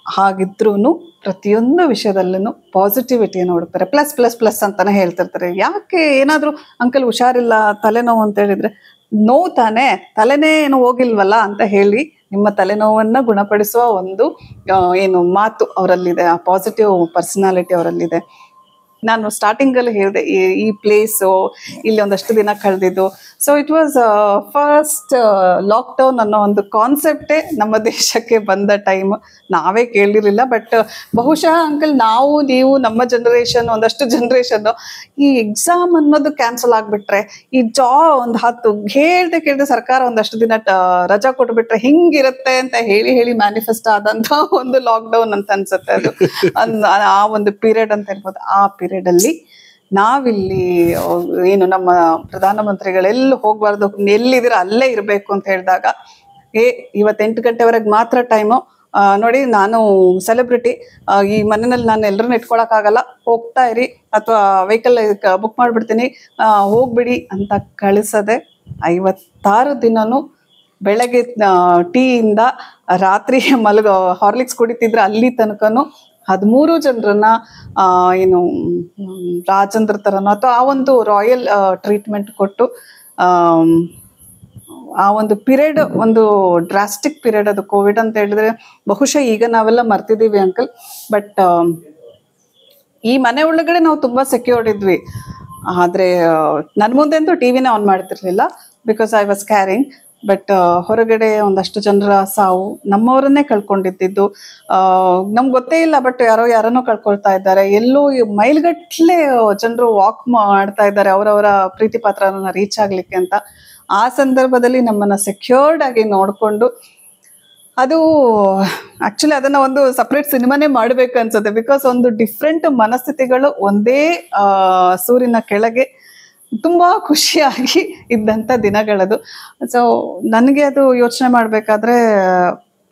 ಹಾಗಿದ್ರೂ ಪ್ರತಿಯೊಂದು ವಿಷಯದಲ್ಲೂ ಪಾಸಿಟಿವಿಟಿಯನ್ನು ಹುಡುಕ್ತಾರೆ. ಪ್ಲಸ್ ಪ್ಲಸ್ ಪ್ಲಸ್ ಅಂತಾನೆ ಹೇಳ್ತಿರ್ತಾರೆ. ಯಾಕೆ ಏನಾದರೂ ಅಂಕಲ್ ಹುಷಾರಿಲ್ಲ, ತಲೆನೋವು ಅಂತ ಹೇಳಿದ್ರೆ, ನೋವು ತಾನೇ, ತಲೆನೇ ಏನು ಹೋಗಿಲ್ವಲ್ಲ ಅಂತ ಹೇಳಿ ನಿಮ್ಮ ತಲೆನೋವನ್ನು ಗುಣಪಡಿಸುವ ಒಂದು ಏನು ಮಾತು ಅವರಲ್ಲಿದೆ, ಆ ಪಾಸಿಟಿವ್ ಪರ್ಸನಾಲಿಟಿ ಅವರಲ್ಲಿದೆ. ನಾನು ಸ್ಟಾರ್ಟಿಂಗಲ್ಲಿ ಹೇಳಿದೆ, ಈ ಪ್ಲೇಸು ಇಲ್ಲಿ ಒಂದಷ್ಟು ದಿನ ಕಳೆದಿದ್ದು. So it was first lockdown ಅನ್ನೋ ಒಂದು ಕಾನ್ಸೆಪ್ಟೇ ನಮ್ಮ ದೇಶಕ್ಕೆ ಬಂದ ಟೈಮ್. ನಾವೇ ಕೇಳಿರಲಿಲ್ಲ. ಬಟ್ ಬಹುಶಃ ಅಂಕಲ್ ನಾವು ನೀವು ನಮ್ಮ ಜನ್ರೇಷನ್, ಒಂದಷ್ಟು ಜನ್ರೇಷನ್ನು ಈ ಎಕ್ಸಾಮ್ ಅನ್ನೋದು ಕ್ಯಾನ್ಸಲ್ ಆಗಿಬಿಟ್ರೆ, ಈ ಒಂದು 10 ಕೇಳ್ದೆ ಸರ್ಕಾರ ಒಂದಷ್ಟು ದಿನ ರಜಾ ಕೊಟ್ಬಿಟ್ರೆ ಹಿಂಗಿರುತ್ತೆ ಅಂತ ಹೇಳಿ ಮ್ಯಾನಿಫೆಸ್ಟ್ ಆದಂಥ ಒಂದು ಲಾಕ್ಡೌನ್ ಅಂತ ಅನ್ಸುತ್ತೆ ಅದು. ಆ ಒಂದು ಪೀರಿಯಡ್ ಅಂತ ಹೇಳ್ಬೋದು. ಆ ಪೀರಿಯಡ್ ಅಲ್ಲಿ ನಾವಿಲ್ಲಿ ಏನು ನಮ್ಮ ಪ್ರಧಾನಮಂತ್ರಿಗಳೆಲ್ಲ ಹೋಗ್ಬಾರ್ದು, ಎಲ್ಲಿದ್ದೀರ ಅಲ್ಲೇ ಇರಬೇಕು ಅಂತ ಹೇಳಿದಾಗ, ಇವತ್ತು 8 ಗಂಟೆವರೆಗೆ ಮಾತ್ರ ಟೈಮು, ನೋಡಿ ನಾನು ಸೆಲೆಬ್ರಿಟಿ, ಈ ಮನೆಯಲ್ಲಿ ನಾನು ಎಲ್ಲರನ್ನ ಇಟ್ಕೊಳಕ್ಕಾಗಲ್ಲ, ಹೋಗ್ತಾ ಇರಿ, ಅಥವಾ ವೆಹಿಕಲ್ ಬುಕ್ ಮಾಡಿಬಿಡ್ತೀನಿ, ಹೋಗ್ಬಿಡಿ ಅಂತ ಕಳಿಸದೆ 56 ದಿನನೂ ಬೆಳಗ್ಗೆ ಟೀಯಿಂದ ರಾತ್ರಿ ಹಾರ್ಲಿಕ್ಸ್ ಕುಡಿತಿದ್ರೆ ಅಲ್ಲಿ ತನಕನೂ 13 ಜನರನ್ನ ಏನು ರಾಜೇಂದ್ರ ಥರನೋ ಅಥವಾ ಆ ಒಂದು ರಾಯಲ್ ಟ್ರೀಟ್ಮೆಂಟ್ ಕೊಟ್ಟು ಆ ಒಂದು ಪೀರಿಯಡ್ ಒಂದು ಡ್ರಾಸ್ಟಿಕ್ ಪೀರಿಯಡ್ ಅದು. ಕೋವಿಡ್ ಅಂತ ಹೇಳಿದ್ರೆ ಬಹುಶಃ ಈಗ ನಾವೆಲ್ಲ ಮರ್ತಿದ್ದೀವಿ ಅಂಕಲ್. ಬಟ್ ಈ ಮನೆ ಒಳಗಡೆ ನಾವು ತುಂಬ ಸೆಕ್ಯೂರ್ಡ್ ಇದ್ವಿ. ಆದರೆ ನನ್ನ ಮುಂದೆ ಅಂತೂ ಟಿವಿನೇ ಆನ್ ಮಾಡ್ತಿರ್ಲಿಲ್ಲ, because I was caring. But ಹೊರಗಡೆ ಒಂದಷ್ಟು ಜನರ ಸಾವು, ನಮ್ಮವರನ್ನೇ ಕಳ್ಕೊಂಡಿದ್ದು ನಮ್ಗೆ ಗೊತ್ತೇ ಇಲ್ಲ. ಬಟ್ ಯಾರನ್ನೋ ಕಳ್ಕೊಳ್ತಾ ಇದ್ದಾರೆ. ಎಲ್ಲೋ ಮೈಲ್ಗಟ್ಲೆ ಜನರು ವಾಕ್ ಮಾಡ್ತಾ ಇದ್ದಾರೆ ಅವರವರ ಪ್ರೀತಿ ಪಾತ್ರನ ರೀಚ್ ಆಗ್ಲಿಕ್ಕೆ ಅಂತ. ಆ ಸಂದರ್ಭದಲ್ಲಿ ನಮ್ಮನ್ನ ಸೆಕ್ಯೂರ್ಡ್ ಆಗಿ ನೋಡಿಕೊಂಡು, ಅದು ಆಕ್ಚುಲಿ ಅದನ್ನ ಒಂದು ಸಪ್ರೇಟ್ ಸಿನಿಮಾನೇ ಮಾಡ್ಬೇಕು ಅನ್ಸುತ್ತೆ. ಬಿಕಾಸ್ ಒಂದು ಡಿಫ್ರೆಂಟ್ ಮನಸ್ಥಿತಿಗಳು ಒಂದೇ ಸೂರಿನ ಕೆಳಗೆ ತುಂಬಾ ಖುಷಿಯಾಗಿ ಇದ್ದಂಥ ದಿನಗಳದು. ಸೊ ನನಗೆ ಅದು ಯೋಚನೆ ಮಾಡಬೇಕಾದ್ರೆ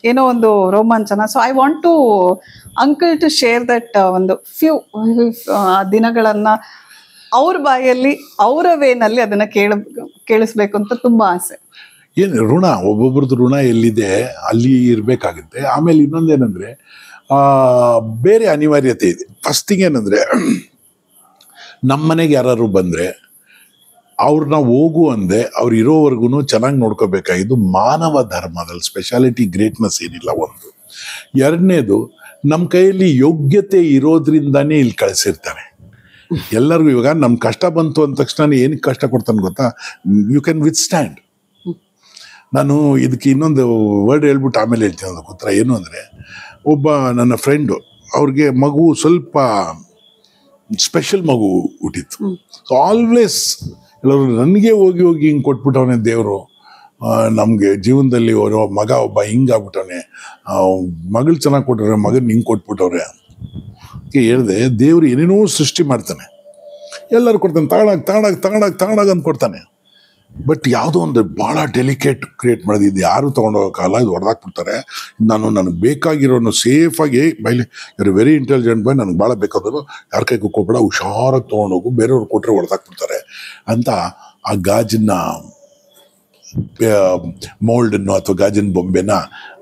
ಏನೋ ಒಂದು ರೋಮಾಂಚನ. So I want to uncle to share that ಒಂದು ಫ್ಯೂ ದಿನಗಳನ್ನ ಅವ್ರ ಬಾಯಲ್ಲಿ ಅವರ ವೇನಲ್ಲಿ ಅದನ್ನ ಕೇಳಿಸ್ಬೇಕು ಅಂತ ತುಂಬಾ ಆಸೆ. ಏನು ಋಣ, ಒಬ್ಬೊಬ್ರದ್ದು ಋಣ ಎಲ್ಲಿದೆ ಅಲ್ಲಿ ಇರಬೇಕಾಗುತ್ತೆ. ಆಮೇಲೆ ಇನ್ನೊಂದೇನೆಂದರೆ ಬೇರೆ ಅನಿವಾರ್ಯತೆ ಇದೆ. ಫಸ್ಟ್ ಥಿಂಗ್ ಏನಂದರೆ, ನಮ್ಮ ಮನೆಗೆ ಯಾರು ಬಂದರೆ ಅವ್ರನ್ನ ಹೋಗು ಅಂದೆ ಅವ್ರು ಇರೋವರೆಗೂ ಚೆನ್ನಾಗಿ ನೋಡ್ಕೋಬೇಕಾಗಿದ್ದು ಮಾನವ ಧರ್ಮದಲ್ಲಿ ಸ್ಪೆಷಾಲಿಟಿ ಗ್ರೇಟ್ನೆಸ್ ಏನಿಲ್ಲ ಒಂದು. ಎರಡನೇದು, ನಮ್ಮ ಕೈಯಲ್ಲಿ ಯೋಗ್ಯತೆ ಇರೋದ್ರಿಂದಾನೇ ಇಲ್ಲಿ ಕಳಿಸಿರ್ತಾನೆ ಎಲ್ಲರಿಗೂ. ಇವಾಗ ನಮ್ಮ ಕಷ್ಟ ಬಂತು ಅಂದ ತಕ್ಷಣ ಏನಕ್ಕೆ ಕಷ್ಟ ಕೊಡ್ತಾನೆ ಗೊತ್ತಾ? You can withstand. ನಾನು ಇದಕ್ಕೆ ಇನ್ನೊಂದು ವರ್ಡ್ ಹೇಳ್ಬಿಟ್ಟು ಆಮೇಲೆ ಹೇಳ್ತೀನಿ ಅದಕ್ಕೆ ಉತ್ತರ. ಏನು ಅಂದರೆ, ಒಬ್ಬ ನನ್ನ ಫ್ರೆಂಡು, ಅವ್ರಿಗೆ ಮಗು ಸ್ವಲ್ಪ ಸ್ಪೆಷಲ್ ಮಗು ಹುಟ್ಟಿತ್ತು. ಸೊ ಆಲ್ವೇಸ್ ಎಲ್ಲರೂ ನನಗೆ ಹೋಗಿ ಹೋಗಿ ಹಿಂಗೆ ಕೊಟ್ಬಿಟ್ಟವನೇ ದೇವರು, ನಮಗೆ ಜೀವನದಲ್ಲಿ ಮಗ ಒಬ್ಬ ಹಿಂಗಾಗ್ಬಿಟ್ಟವನೆ, ಮಗಳು ಚೆನ್ನಾಗಿ ಕೊಟ್ಟವ್ರೆ, ಮಗನ ಹಿಂಗೆ ಕೊಟ್ಬಿಟ್ಟವ್ರೆ ಅಂತ ಹೇಳಿದೆ. ದೇವರು ಏನೇನೋ ಸೃಷ್ಟಿ ಮಾಡ್ತಾನೆ, ಎಲ್ಲರೂ ಕೊಡ್ತಾನೆ, ತಗೊಂಡಾಗ ಅಂತ ಕೊಡ್ತಾನೆ. ಬಟ್ ಯಾವುದೋ ಒಂದು ಭಾಳ ಡೆಲಿಕೇಟ್ ಕ್ರಿಯೇಟ್ ಮಾಡಿದ್ದು ಯಾರು ತೊಗೊಂಡೋಗೋಕ್ಕಲ್ಲ, ಇದು ಹೊಡೆದಾಕ್ಬಿಡ್ತಾರೆ. ನನಗೆ ಬೇಕಾಗಿರೋನು ಸೇಫಾಗಿ ಬೈಲಿ, ಇವ್ರು ವೆರಿ ಇಂಟೆಲಿಜೆಂಟ್ ಬಾಯ್, ನನಗೆ ಭಾಳ ಬೇಕಾದ್ರು ಯಾರ ಕೈ ಕುಕ್ಕೋಬೇಡ, ಹುಷಾರಾಗಿ ತೊಗೊಂಡೋಗು, ಬೇರೆಯವ್ರು ಕೊಟ್ಟರೆ ಹೊಡೆದಾಕ್ಬಿಡ್ತಾರೆ ಅಂತ ಆ ಗಾಜಿನ ಮೋಲ್ಡನ್ನು ಅಥವಾ ಗಾಜಿನ ಬೊಂಬೆನ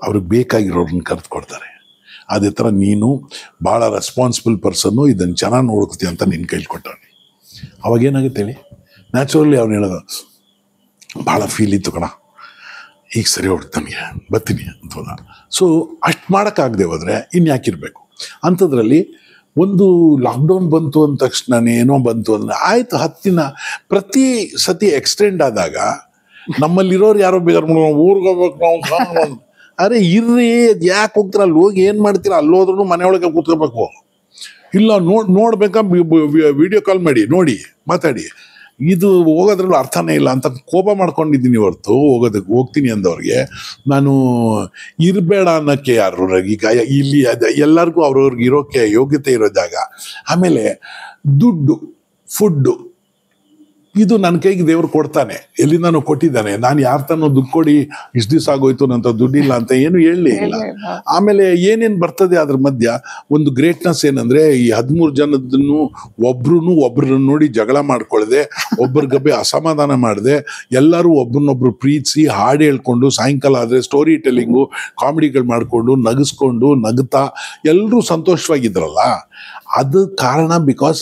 ಅವ್ರಿಗೆ ಬೇಕಾಗಿರೋರನ್ನ ಕರೆದು ಕೊಡ್ತಾರೆ. ಅದೇ ಥರ ನೀನು ಭಾಳ ರೆಸ್ಪಾನ್ಸಿಬಲ್ ಪರ್ಸನ್ನು, ಇದನ್ನು ಚೆನ್ನಾಗಿ ನೋಡ್ಕೊತೀಯ ಅಂತ ನಿನ್ನ ಕೈಲಿ ಕೊಟ್ಟವನಿ. ಅವಾಗೇನಾಗುತ್ತೆ ಹೇಳಿ? ನ್ಯಾಚುರಲಿ ಅವ್ನು ಹೇಳೋದು, ಭಾಳ ಫೀಲ್ ಇತ್ತು ಕಣ, ಈಗ ಸರಿ ಹೊಡ್ತು ನನಗೆ, ಬರ್ತೀನಿ ಅಂತ ಹೋದ. ಸೊ ಅಷ್ಟು ಮಾಡೋಕ್ಕಾಗದೆ ಹೋದರೆ ಇನ್ಯಾಕಿರಬೇಕು ಅಂಥದ್ರಲ್ಲಿ. ಒಂದು ಲಾಕ್ಡೌನ್ ಬಂತು ಅಂದ ತಕ್ಷಣ ಏನೋ ಬಂತು ಅಂದರೆ ಆಯ್ತು, 10 ದಿನ ಪ್ರತಿ ಸತಿ ಎಕ್ಸ್ಟೆಂಡ್ ಆದಾಗ ನಮ್ಮಲ್ಲಿರೋರು ಯಾರೋ ಬೇಕಾದ್ರೆ ಊರಿಗೆ ಹೋಗ್ಬೇಕು ನಾವು. ಅರೆ ಇರ್ರಿ, ಅದು ಯಾಕೆ ಹೋಗ್ತೀರ? ಅಲ್ಲಿ ಹೋಗಿ ಏನು ಮಾಡ್ತೀರಾ? ಅಲ್ಲೋದ್ರೂ ಮನೆಯೊಳಗೆ ಕೂತ್ಕೋಬೇಕು. ಇಲ್ಲ ನೋಡ್ಬೇಕಾ, ವಿಡಿಯೋ ಕಾಲ್ ಮಾಡಿ ನೋಡಿ ಮಾತಾಡಿ, ಇದು ಹೋಗೋದ್ರಲ್ಲೂ ಅರ್ಥನೇ ಇಲ್ಲ ಅಂತ ಕೋಪ ಮಾಡ್ಕೊಂಡಿದ್ದೀನಿ ಹೊರತು ಹೋಗ್ತೀನಿ ಅಂದವ್ರಿಗೆ ನಾನು ಇರಬೇಡ ಅನ್ನೋಕ್ಕೆ ಯಾರು? ಈಗ ಇಲ್ಲಿ ಎಲ್ಲರಿಗೂ ಅವ್ರವ್ರಿಗೆ ಇರೋಕ್ಕೆ ಯೋಗ್ಯತೆ ಇರೋ ಜಾಗ. ಆಮೇಲೆ ದುಡ್ಡು, ಫುಡ್ಡು, ಇದು ನನ್ನ ಕೈಗೆ ದೇವ್ರು ಕೊಡ್ತಾನೆ, ಎಲ್ಲಿಂದಾನು ಕೊಟ್ಟಿದ್ದಾನೆ. ನಾನು ಯಾರ ತನೋ ದುಡ್ಡು ಕೊಡಿ ಇಷ್ಟು ದಿವಸ ಆಗೋಯ್ತು ನಂತ ದುಡ್ಡಿಲ್ಲ ಅಂತ ಏನು ಹೇಳಲೇ ಇಲ್ಲ. ಆಮೇಲೆ ಏನೇನು ಬರ್ತದೆ ಅದ್ರ ಮಧ್ಯ ಒಂದು ಗ್ರೇಟ್ನೆಸ್ ಏನಂದ್ರೆ, ಈ 13 ಜನದನ್ನು ಒಬ್ರನ್ನ ನೋಡಿ ಜಗಳ ಮಾಡ್ಕೊಳ್ದೆ, ಒಬ್ಬರ ಗಬ್ಬೆ ಅಸಮಾಧಾನ ಮಾಡದೆ, ಎಲ್ಲರೂ ಒಬ್ರನ್ನೊಬ್ರು ಪ್ರೀತಿಸಿ ಹಾಡು ಹೇಳ್ಕೊಂಡು, ಸಾಯಂಕಾಲ ಆದರೆ ಸ್ಟೋರಿ ಟೆಲ್ಲಿಂಗು, ಕಾಮಿಡಿಗಳು ಮಾಡಿಕೊಂಡು, ನಗಿಸ್ಕೊಂಡು, ನಗ್ತಾ ಎಲ್ಲರೂ ಸಂತೋಷವಾಗಿದ್ರಲ್ಲ. ಅದು ಕಾರಣ ಬಿಕಾಸ್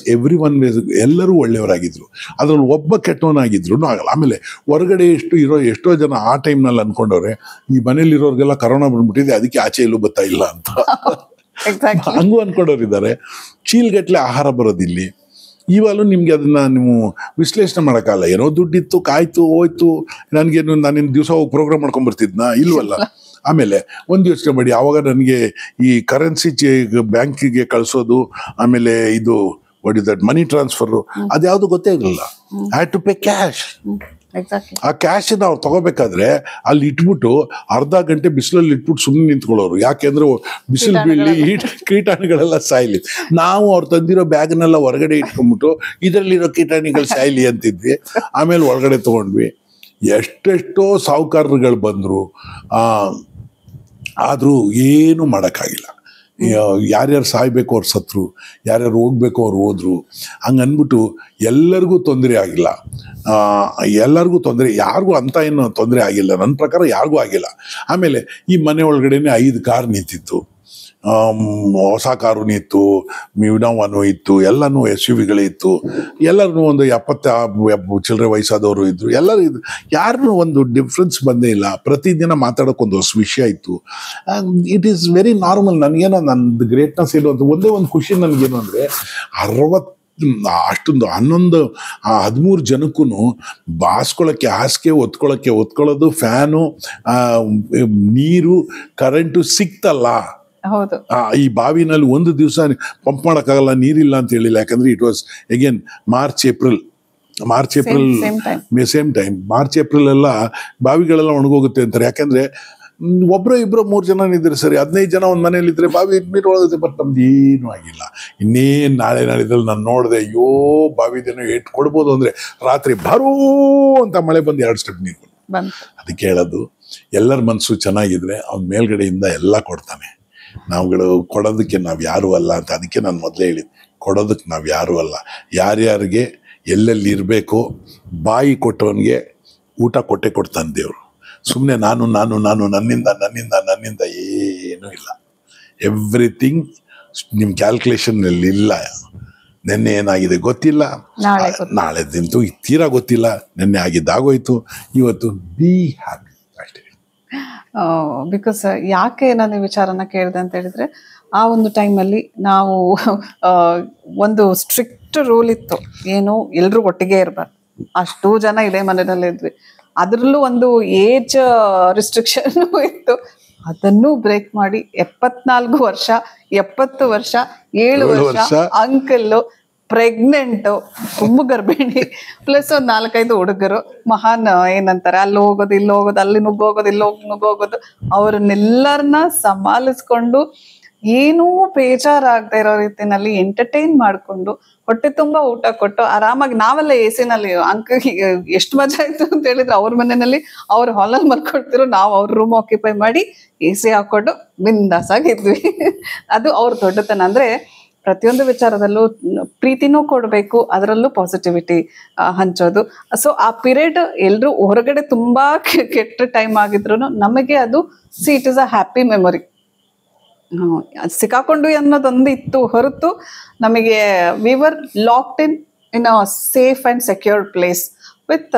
ಎಲ್ಲರೂ ಒಳ್ಳೆಯವರಾಗಿದ್ರು, ಅದರಲ್ಲಿ ಒಬ್ಬ ಕೆಟ್ಟವನಾಗಿದ್ರು ಆಗಲ್ಲ. ಆಮೇಲೆ ಹೊರಗಡೆ ಎಷ್ಟೋ ಜನ ಆ ಟೈಮ್ನಲ್ಲಿ ಅನ್ಕೊಂಡವ್ರೆ, ಈ ಮನೇಲಿರೋರಿಗೆಲ್ಲ ಕರೋನಾ ಬಂದ್ಬಿಟ್ಟಿದೆ, ಅದಕ್ಕೆ ಆಚೆ ಎಲ್ಲೂ ಬರ್ತಾ ಇಲ್ಲ ಅಂತ ಹಂಗೂ ಅನ್ಕೊಂಡವ್ರಿದ್ದಾರೆ. ಚೀಲ್ಗಟ್ಲೆ ಆಹಾರ ಬರೋದಿಲ್ಲಿ. ಇವಾಗಲೂ ನಿಮಗೆ ಅದನ್ನ ನೀವು ವಿಶ್ಲೇಷಣೆ ಮಾಡೋಕ್ಕಲ್ಲ. ಏನೋ ದುಡ್ಡಿತ್ತು, ಕಾಯ್ತು, ಹೋಯ್ತು, ನನಗೇನು ನಾನಿನ್ನು ದಿವಸ ಹೋಗಿ ಪ್ರೋಗ್ರಾಮ್ ಮಾಡ್ಕೊಂಡ್ಬರ್ತಿದ್ನಾ? ಇಲ್ವಲ್ಲ. ಆಮೇಲೆ ಒಂದು ಯೋಚನೆ ಮಾಡಿ, ಆವಾಗ ನನಗೆ ಈ ಕರೆನ್ಸಿ ಬ್ಯಾಂಕಿಗೆ ಕಳಿಸೋದು, ಆಮೇಲೆ ಇದು ಮನಿ ಟ್ರಾನ್ಸ್ಫರು, ಅದ್ಯಾವುದು ಗೊತ್ತೇ ಇರಲಿಲ್ಲ. Had to pay cash. ಆ ಕ್ಯಾಶನ್ನ ಅವ್ರು ತಗೋಬೇಕಾದ್ರೆ ಅಲ್ಲಿ ಇಟ್ಬಿಟ್ಟು ಅರ್ಧ ಗಂಟೆ ಬಿಸಿಲಲ್ಲಿ ಇಟ್ಬಿಟ್ಟು ಸುಮ್ಮನೆ ನಿಂತ್ಕೊಳ್ಳೋರು. ಯಾಕೆಂದ್ರೆ ಬಿಸಿಲು ಬೀಳಿ ಕೀಟಾಣುಗಳೆಲ್ಲ ಸಾಯ್ಲಿ. ನಾವು ಅವ್ರು ತಂದಿರೋ ಬ್ಯಾಗ್ನೆಲ್ಲ ಹೊರಗಡೆ ಇಟ್ಕೊಂಡ್ಬಿಟ್ಟು ಇದರಲ್ಲಿರೋ ಕೀಟಾಣುಗಳು ಸಾಯ್ಲಿ ಅಂತಿದ್ವಿ. ಆಮೇಲೆ ಒಳಗಡೆ ತಗೊಂಡ್ವಿ. ಎಷ್ಟೆಷ್ಟೋ ಸಾಹುಕಾರರುಗಳು ಬಂದರು, ಆದರೂ ಏನೂ ಮಾಡೋಕ್ಕಾಗಿಲ್ಲ. ಯಾರ್ಯಾರು ಸಾಯ್ಬೇಕು ಅವ್ರು ಸತ್ರು, ಯಾರ್ಯಾರು ಹೋಗ್ಬೇಕು ಅವ್ರು ಹೋದ್ರು. ಹಂಗೆ ಅಂದ್ಬಿಟ್ಟು ಎಲ್ಲರಿಗೂ ತೊಂದರೆ ಆಗಿಲ್ಲ, ಎಲ್ಲರಿಗೂ ತೊಂದರೆ, ಯಾರಿಗೂ ಅಂತ ಏನು ತೊಂದರೆ ಆಗಿಲ್ಲ. ನನ್ನ ಪ್ರಕಾರ ಯಾರಿಗೂ ಆಗಿಲ್ಲ. ಆಮೇಲೆ ಈ ಮನೆ ಒಳಗಡೆನೆ 5 ಕಾರ್ ನಿಂತಿತ್ತು, ಹೊಸ ಕಾರು ನಿಂತು, ಮಿವ್ನವನು ಇತ್ತು, ಎಲ್ಲನೂ SUVಗಳೇ ಇತ್ತು. ಎಲ್ಲರೂ ಒಂದು 70 ಚಿಲ್ಲರೆ ವಯಸ್ಸಾದವರು ಇದ್ರು, ಎಲ್ಲರೂ ಇದ್ರು. ಯಾರನ್ನೂ ಒಂದು ಡಿಫ್ರೆನ್ಸ್ ಬಂದೇ ಇಲ್ಲ. ಪ್ರತಿದಿನ ಮಾತಾಡೋಕ್ಕೊಂದು ಹೊಸ ವಿಷಯ ಇತ್ತು. It is very normal. ನನಗೇನೋ ನನ್ನದು ಗ್ರೇಟ್ನೆಸ್ ಏನು ಅಂತ ಒಂದೇ ಒಂದು ಖುಷಿ ನನಗೇನು ಅಂದರೆ, 13 ಜನಕ್ಕೂ ಬಾಸ್ಕೊಳ್ಳೋಕ್ಕೆ ಹಾಸಿಗೆ, ಒತ್ಕೊಳ್ಳೋದು, ಫ್ಯಾನು, ನೀರು, ಕರೆಂಟು ಸಿಕ್ತಲ್ಲ. ಈ ಬಾವಿನಲ್ಲಿ ಒಂದು ದಿವಸ ಪಂಪ್ ಮಾಡೋಕ್ಕಾಗಲ್ಲ, ನೀರಿಲ್ಲ ಅಂತ ಹೇಳಿಲ್ಲ. ಯಾಕಂದ್ರೆ it was again March April same time. March April ಎಲ್ಲ ಬಾವಿಗಳೆಲ್ಲ ಒಣಗೋಗುತ್ತೆ ಅಂತಾರೆ. ಯಾಕಂದ್ರೆ ಒಬ್ಬರು 2 3 ಜನ ಇದ್ರೆ ಸರಿ, 15 ಜನ ಒಂದು ಮನೇಲಿ ಇದ್ರೆ ಬಾವಿ ನೀರು ಒಳಗುತ್ತೆ. ಬಟ್ ನಮ್ದು ಏನೂ ಆಗಿಲ್ಲ. ಇನ್ನೇನು ನಾಳೆ ನಾಳಿದ್ರಲ್ಲಿ ನಾನು ನೋಡಿದೆ, ಅಯ್ಯೋ ಬಾವಿದೇನೋ ಏಟ್ ಕೊಡ್ಬೋದು ಅಂದರೆ ರಾತ್ರಿ ಬರೂ ಅಂತ ಮಳೆ ಬಂದು 2 ಸ್ಟೆಪ್ ನೀರು ಬಂತು. ಅದಕ್ಕೆ ಹೇಳೋದು, ಎಲ್ಲರ ಮನಸ್ಸು ಚೆನ್ನಾಗಿದ್ರೆ ಅವ್ನ ಮೇಲ್ಗಡೆಯಿಂದ ಎಲ್ಲ ಕೊಡ್ತಾನೆ. ನಾವುಗಳು ಕೊಡೋದಕ್ಕೆ ನಾವು ಯಾರೂ ಅಲ್ಲ ಅಂತ. ಅದಕ್ಕೆ ನಾನು ಮೊದಲೇ ಹೇಳಿದ್ದು, ಕೊಡೋದಕ್ಕೆ ನಾವು ಯಾರೂ ಅಲ್ಲ. ಯಾರ್ಯಾರಿಗೆ ಎಲ್ಲೆಲ್ಲಿ ಇರಬೇಕೋ ಬಾಯಿ ಕೊಟ್ಟವನಿಗೆ ಊಟ ಕೊಟ್ಟೆ ಕೊಡ್ತಾನೆ ದೇವರು. ಸುಮ್ಮನೆ ನಾನು ನಾನು ನಾನು ನನ್ನಿಂದ ನನ್ನಿಂದ ನನ್ನಿಂದ ಏನೂ ಇಲ್ಲ. ಎವ್ರಿಥಿಂಗ್ ನಿಮ್ಮ ಕ್ಯಾಲ್ಕುಲೇಷನ್ನಲ್ಲಿ ಇಲ್ಲ. ನೆನ್ನೆ ಏನಾಗಿದೆ ಗೊತ್ತಿಲ್ಲ, ನಾಳೆ ತಿಂತು ತೀರಾ ಗೊತ್ತಿಲ್ಲ. ನೆನ್ನೆ ಆಗಿದ್ದಾಗೋಯ್ತು, ಇವತ್ತು ಬಿ ಹ್ಯಾಪಿ ಅಷ್ಟೇ. ಬಿಕಾಸ್ ಯಾಕೆ ನಾನು ಈ ವಿಚಾರನ ಕೇಳಿದೆ ಅಂತ ಹೇಳಿದ್ರೆ, ಆ ಒಂದು ಟೈಮಲ್ಲಿ ನಾವು ಒಂದು ಸ್ಟ್ರಿಕ್ಟ್ ರೂಲ್ ಇತ್ತು, ಏನು ಎಲ್ಲರೂ ಒಟ್ಟಿಗೆ ಇರಬಾರ್ದು. ಅಷ್ಟು ಜನ ಇದೇ ಮನೆಯಲ್ಲಿ ಇದ್ವಿ. ಅದರಲ್ಲೂ ಒಂದು ಏಜ್ ರಿಸ್ಟ್ರಿಕ್ಷನ್ ಇತ್ತು. ಅದನ್ನು ಬ್ರೇಕ್ ಮಾಡಿ 74 ವರ್ಷ 70 ವರ್ಷ 7 ವರ್ಷ ಅಂಕಲ್ಲು, ಪ್ರೆಗ್ನೆಂಟು, ತುಂಬ ಗರ್ಭಿಣಿ, ಪ್ಲಸ್ ಒಂದು 4-5 ಹುಡುಗರು, ಮಹಾನ್ ಏನಂತಾರೆ, ಅಲ್ಲಿ ಹೋಗೋದು ಇಲ್ಲಿ ಹೋಗೋದು, ಅಲ್ಲಿ ನುಗ್ಗೋಗೋದು ಇಲ್ಲಿ ಹೋಗಿ ನುಗ್ಗೋಗೋದು, ಅವ್ರನ್ನೆಲ್ಲರನ್ನ ಸಮಾಲಿಸ್ಕೊಂಡು ಏನೂ ಬೇಜಾರಾಗದೆ ಇರೋ ರೀತಿನಲ್ಲಿ ಎಂಟರ್ಟೈನ್ ಮಾಡಿಕೊಂಡು ಹೊಟ್ಟೆ ತುಂಬ ಊಟ ಕೊಟ್ಟು ಆರಾಮಾಗಿ ನಾವೆಲ್ಲ AC-ನಲ್ಲಿ ಎಷ್ಟು ಮಜಾ ಆಯ್ತು ಅಂತ ಹೇಳಿದ್ರೆ, ಅವ್ರ ಮನೆಯಲ್ಲಿ ಅವ್ರ ಹಾಲಲ್ಲಿ ಮಲ್ಕೊಳ್ತಿರೋ, ನಾವು ಅವ್ರ ರೂಮ್ ಆಕ್ಯುಪೈ ಮಾಡಿ AC ಹಾಕೊಂಡು ಬಿಂದಾಸಾಗಿದ್ವಿ. ಅದು ಅವ್ರ ದೊಡ್ಡತನ. ಅಂದ್ರೆ ಪ್ರತಿಯೊಂದು ವಿಚಾರದಲ್ಲೂ ಪ್ರೀತಿನೂ ಕೊಡಬೇಕು, ಅದರಲ್ಲೂ ಪಾಸಿಟಿವಿಟಿ ಹಂಚೋದು. ಸೊ ಆ ಪೀರಿಯಡ್ ಎಲ್ಲರೂ ಹೊರಗಡೆ ತುಂಬಾ ಕೆಟ್ಟ ಟೈಮ್ ಆಗಿದ್ರು ನಮಗೆ ಅದು it is a happy memory. ಸಿಕ್ಕಾಕೊಂಡು ಅನ್ನೋದೊಂದು ಇತ್ತು ಹೊರತು ನಮಗೆ we were locked in a safe and secured place with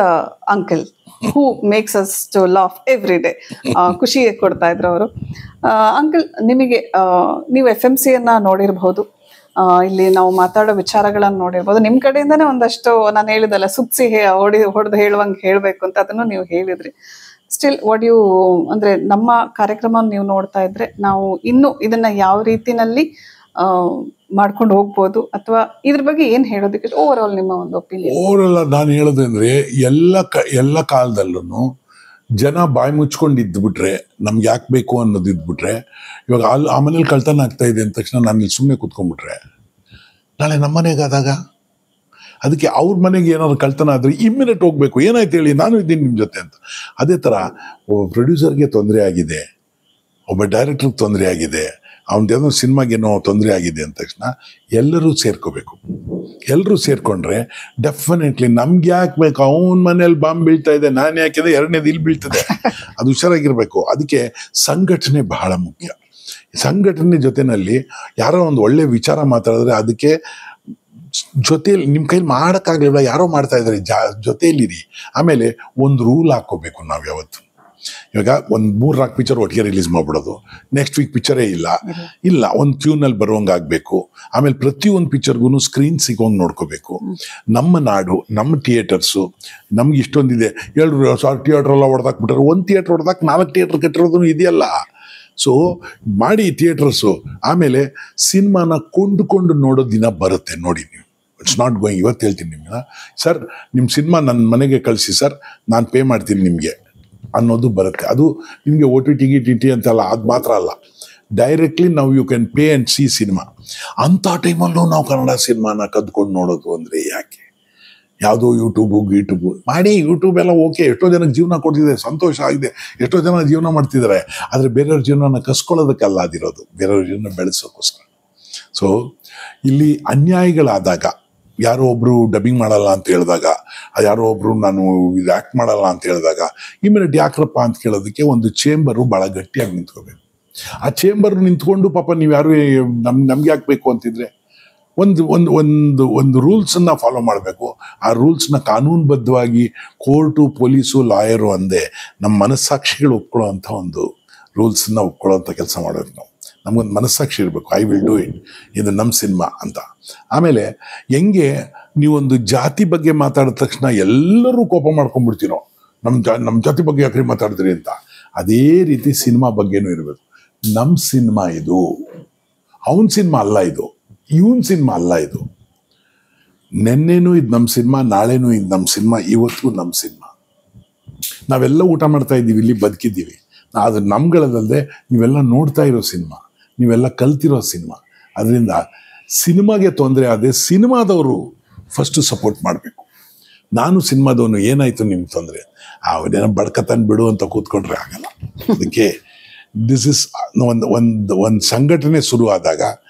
uncle who makes us to laugh every day. ಖುಷಿ ಕೊಡ್ತಾ ಇದ್ರು ಅವರು. ಅಂಕಲ್, ನಿಮಗೆ ನೀವು FMCಯನ್ನು ನೋಡಿರ್ಬಹುದು, ಇಲ್ಲಿ ನಾವು ಮಾತಾಡೋ ವಿಚಾರಗಳನ್ನು ನೋಡಿರ್ಬೋದು. ನಿಮ್ಮ ಕಡೆಯಿಂದನೇ ಒಂದಷ್ಟು ನಾನು ಹೇಳಿದಲ್ಲ, ಸುತ್ಸಿ ಹೊಡೆದು ಹೇಳುವಂಗೆ ಹೇಳಬೇಕು ಅಂತ, ಅದನ್ನು ನೀವು ಹೇಳಿದ್ರಿ. ಸ್ಟಿಲ್ ವಾಟ್ ಯು ಅಂದರೆ, ನಮ್ಮ ಕಾರ್ಯಕ್ರಮ ನೀವು ನೋಡ್ತಾ ಇದ್ರೆ ನಾವು ಇನ್ನೂ ಇದನ್ನ ಯಾವ ರೀತಿನಲ್ಲಿ ಮಾಡ್ಕೊಂಡು ಹೋಗ್ಬೋದು, ಅಥವಾ ಇದ್ರ ಬಗ್ಗೆ ಏನು ಹೇಳೋದಕ್ಕೆ ಓವರ್ ಆಲ್ ನಿಮ್ಮ ಒಂದು ಒಪಿನಿಯನ್? ಓವರ್ ಆಲ್ ನಾನು ಹೇಳೋದಂದ್ರೆ, ಎಲ್ಲ ಕಾಲದಲ್ಲೂ ಜನ ಬಾಯಿ ಮುಚ್ಕೊಂಡು ಇದ್ಬಿಟ್ರೆ, ನಮ್ಗೆ ಯಾಕೆ ಬೇಕು ಅನ್ನೋದು ಇದ್ಬಿಟ್ರೆ, ಇವಾಗ ಆ ಮನೇಲಿ ಕಳ್ತನ ಆಗ್ತಾ ಇದೆ ಅಂದ ತಕ್ಷಣ ನಾನು ಇಲ್ಲಿ ಸುಮ್ಮನೆ ಕೂತ್ಕೊಂಡ್ಬಿಟ್ರೆ, ನಾಳೆ ನಮ್ಮ ಮನೆಗಾದಾಗ ಅದಕ್ಕೆ ಅವ್ರ ಮನೆಗೆ ಏನಾದ್ರು ಕಳ್ತನ ಆದರೆ ಇಮ್ಮಿಡಿಯೇಟ್ ಹೋಗ್ಬೇಕು, ಏನಾಯ್ತು ಹೇಳಿ, ನಾನು ಇದ್ದೀನಿ ನಿಮ್ಮ ಜೊತೆ ಅಂತ. ಅದೇ ಥರ ಒಬ್ಬ ಪ್ರೊಡ್ಯೂಸರ್ಗೆ ತೊಂದರೆ ಆಗಿದೆ, ಒಬ್ಬ ಡೈರೆಕ್ಟ್ರಿಗೆ ತೊಂದರೆ ಆಗಿದೆ, ಅವನದೇನೋ ಸಿನಿಮಾಗೇನೋ ತೊಂದರೆ ಆಗಿದೆ ಅಂದ ತಕ್ಷಣ ಎಲ್ಲರೂ ಸೇರ್ಕೋಬೇಕು. ಎಲ್ಲರೂ ಸೇರ್ಕೊಂಡ್ರೆ ಡೆಫಿನೆಟ್ಲಿ ನಮ್ಗೆ ಯಾಕೆ ಬೇಕು, ಅವನ ಮನೇಲಿ ಬಾಂಬ್ ಬೀಳ್ತಾ ಇದೆ, ನಾನು ಯಾಕಿದೆ 2ನೇದು ಇಲ್ಲಿ ಬೀಳ್ತದೆ, ಅದು ಹುಷಾರಾಗಿರ್ಬೇಕು. ಅದಕ್ಕೆ ಸಂಘಟನೆ ಬಹಳ ಮುಖ್ಯ. ಸಂಘಟನೆ ಜೊತೆಯಲ್ಲಿ ಯಾರೋ ಒಂದು ಒಳ್ಳೆ ವಿಚಾರ ಮಾತಾಡಿದ್ರೆ ಅದಕ್ಕೆ ಜೊತೆಯಲ್ಲಿ ನಿಮ್ಮ ಕೈಲಿ ಮಾಡೋಕ್ಕಾಗಲಿಲ್ಲ, ಯಾರೋ ಮಾಡ್ತಾ ಇದ್ದಾರೆ, ಜೊತೆಯಲ್ಲಿರಿ. ಆಮೇಲೆ ಒಂದು ರೂಲ್ ಹಾಕ್ಕೋಬೇಕು ನಾವು ಯಾವತ್ತು. ಇವಾಗ ಒಂದು 3-4 ಪಿಕ್ಚರ್ ಒಟ್ಟಿಗೆ ರಿಲೀಸ್ ಮಾಡ್ಬಿಡೋದು, ನೆಕ್ಸ್ಟ್ ವೀಕ್ ಪಿಕ್ಚರೇ ಇಲ್ಲ, ಒಂದು ಕ್ಯೂನಲ್ಲಿ ಬರೋಂಗೆ ಆಗಬೇಕು. ಆಮೇಲೆ ಪ್ರತಿಯೊಂದು ಪಿಕ್ಚರ್ಗೂ ಸ್ಕ್ರೀನ್ ಸಿಗೋಂಗೆ ನೋಡ್ಕೋಬೇಕು. ನಮ್ಮ ನಾಡು, ನಮ್ಮ ಥಿಯೇಟರ್ಸು, ನಮ್ಗೆ ಇಷ್ಟೊಂದಿದೆ. ಎಲ್ಲರೂ ಥಿಯೇಟ್ರೆಲ್ಲ ಹೊಡೆದಾಕ್ಬಿಟ್ರೆ, ಒಂದು ಥಿಯೇಟ್ರ್ ಹೊಡೆದಾಕ್ 4 ಥಿಯೇಟ್ರ್ ಕಟ್ಟಿರೋದು ಇದೆಯಲ್ಲ. ಸೊ ಮಾಡಿ ಥಿಯೇಟರ್ಸು. ಆಮೇಲೆ ಸಿನಿಮಾನ ಕೊಂಡುಕೊಂಡು ನೋಡೋ ದಿನ ಬರುತ್ತೆ ನೋಡಿ. ನೀವು ಇಟ್ಸ್ ನಾಟ್ ಗೋಯಿಂಗ್. ಇವತ್ತು ಹೇಳ್ತೀನಿ ನಿಮ್ಗೆ, ಸರ್ ನಿಮ್ಮ ಸಿನಿಮಾ ನನ್ನ ಮನೆಗೆ ಕಳಿಸಿ ಸರ್, ನಾನು ಪೇ ಮಾಡ್ತೀನಿ ನಿಮಗೆ ಅನ್ನೋದು ಬರುತ್ತೆ. ಅದು ನಿಮಗೆ OTT ಅಂತೆಲ್ಲ ಅದು ಮಾತ್ರ ಅಲ್ಲ, ಡೈರೆಕ್ಟ್ಲಿ ನಾವು you can pay and see cinema. ಅಂಥ ಟೈಮಲ್ಲೂ ನಾವು ಕನ್ನಡ ಸಿನಿಮಾನ ಕದ್ಕೊಂಡು ನೋಡೋದು ಅಂದರೆ ಯಾಕೆ? ಯಾವುದೋ ಯೂಟ್ಯೂಬು ಮಾಡಿ, ಯೂಟ್ಯೂಬ್ ಎಲ್ಲ ಓಕೆ, ಎಷ್ಟೋ ಜನಕ್ಕೆ ಜೀವನ ಕೊಡ್ತಿದೆ, ಸಂತೋಷ ಆಗಿದೆ, ಎಷ್ಟೋ ಜನ ಜೀವನ ಮಾಡ್ತಿದ್ದಾರೆ. ಆದರೆ ಬೇರೆಯವ್ರ ಜೀವನನ ಕಸ್ಕೊಳ್ಳೋದಕ್ಕಲ್ಲ ಅದಿರೋದು, ಬೇರೆಯವ್ರ ಜೀವನ ಬೆಳೆಸೋಕ್ಕೋಸ್ಕರ. ಸೊ ಇಲ್ಲಿ ಅನ್ಯಾಯಗಳಾದಾಗ, ಯಾರೋ ಒಬ್ಬರು ಡಬ್ಬಿಂಗ್ ಮಾಡಲ್ಲ ಅಂತ ಹೇಳಿದಾಗ, ಯಾರೋ ಒಬ್ಬರು ನಾನು ಇದು ಆ್ಯಕ್ಟ್ ಮಾಡಲ್ಲ ಅಂತ ಹೇಳಿದಾಗ ಇಮಿಡಿಯೇಟ್ ಯಾಕ್ರಪ್ಪ ಅಂತ ಕೇಳೋದಕ್ಕೆ ಒಂದು ಚೇಂಬರು ಭಾಳ ಗಟ್ಟಿಯಾಗಿ ನಿಂತ್ಕೋಬೇಕು. ಆ ಚೇಂಬರ್ ನಿಂತ್ಕೊಂಡು ಪಾಪ ನೀವು ಯಾರು ನಮ್ಗೆ ಯಾಕೆ ಬೇಕು ಅಂತಿದ್ರೆ ಒಂದು ರೂಲ್ಸನ್ನು ಫಾಲೋ ಮಾಡಬೇಕು. ಆ ರೂಲ್ಸ್ನ ಕಾನೂನುಬದ್ಧವಾಗಿ ಕೋರ್ಟು, ಪೊಲೀಸು, ಲಾಯರು ಅಂದೇ ನಮ್ಮ ಮನಸ್ಸಾಕ್ಷಿಗಳು ಒಪ್ಕೊಳ್ಳೋ ಅಂಥ ಒಂದು ರೂಲ್ಸನ್ನ ಒಪ್ಕೊಳ್ಳೋಂಥ ಕೆಲಸ ಮಾಡಬೇಕು. ನಾವು ನಮಗೊಂದು ಮನಸ್ಸಾಕ್ಷಿ ಇರಬೇಕು, ಐ ವಿಲ್ ಡೂ ಇಟ್, ಇದು ನಮ್ಮ ಸಿನಿಮಾ ಅಂತ. ಆಮೇಲೆ ಹೆಂಗೆ ನೀವೊಂದು ಜಾತಿ ಬಗ್ಗೆ ಮಾತಾಡಿದ ತಕ್ಷಣ ಎಲ್ಲರೂ ಕೋಪ ಮಾಡ್ಕೊಂಡ್ಬಿಡ್ತೀರೋ, ನಮ್ಮ ಜಾತಿ ಬಗ್ಗೆ ಯಾಕ್ರಿ ಮಾತಾಡಿದ್ರಿ ಅಂತ. ಅದೇ ರೀತಿ ಸಿನಿಮಾ ಬಗ್ಗೆನೂ ಇರಬೇಕು. ನಮ್ಮ ಸಿನಿಮಾ ಇದು, ಅವನ ಸಿನಿಮಾ ಅಲ್ಲ, ಇದು ಇವನ್ ಸಿನಿಮಾ ಅಲ್ಲ, ಇದು ನೆನ್ನೆನೂ ಇದು ನಮ್ಮ ಸಿನಿಮಾ, ನಾಳೆನೂ ಇದು ನಮ್ಮ ಸಿನಿಮಾ, ಇವತ್ತು ನಮ್ಮ ಸಿನಿಮಾ. ನಾವೆಲ್ಲ ಊಟ ಮಾಡ್ತಾ ಇದ್ದೀವಿ, ಇಲ್ಲಿ ಬದುಕಿದ್ದೀವಿ. ಅದು ನಮ್ಗಳಲ್ಲದೆ ನೀವೆಲ್ಲ ನೋಡ್ತಾ ಇರೋ ಸಿನಿಮಾ, ನೀವೆಲ್ಲ ಕಲ್ತಿರೋ ಸಿನಿಮಾ. ಅದರಿಂದ ಸಿನಿಮಾಗೆ ತೊಂದರೆ ಆದರೆ ಸಿನಿಮಾದವರು ಫಸ್ಟು ಸಪೋರ್ಟ್ ಮಾಡಬೇಕು. ನಾನು ಸಿನಿಮಾದವನು ಏನಾಯಿತು ನಿಮ್ಗೆ ತೊಂದರೆ, ಅವನೇನೋ ಬಡ್ಕತನ ಬಿಡು ಅಂತ ಕೂತ್ಕೊಂಡ್ರೆ ಆಗಲ್ಲ. ಅದಕ್ಕೆ ದಿಸ್ ಇಸ್ ಒಂದು ಸಂಘಟನೆ ಶುರು ಆದಾಗ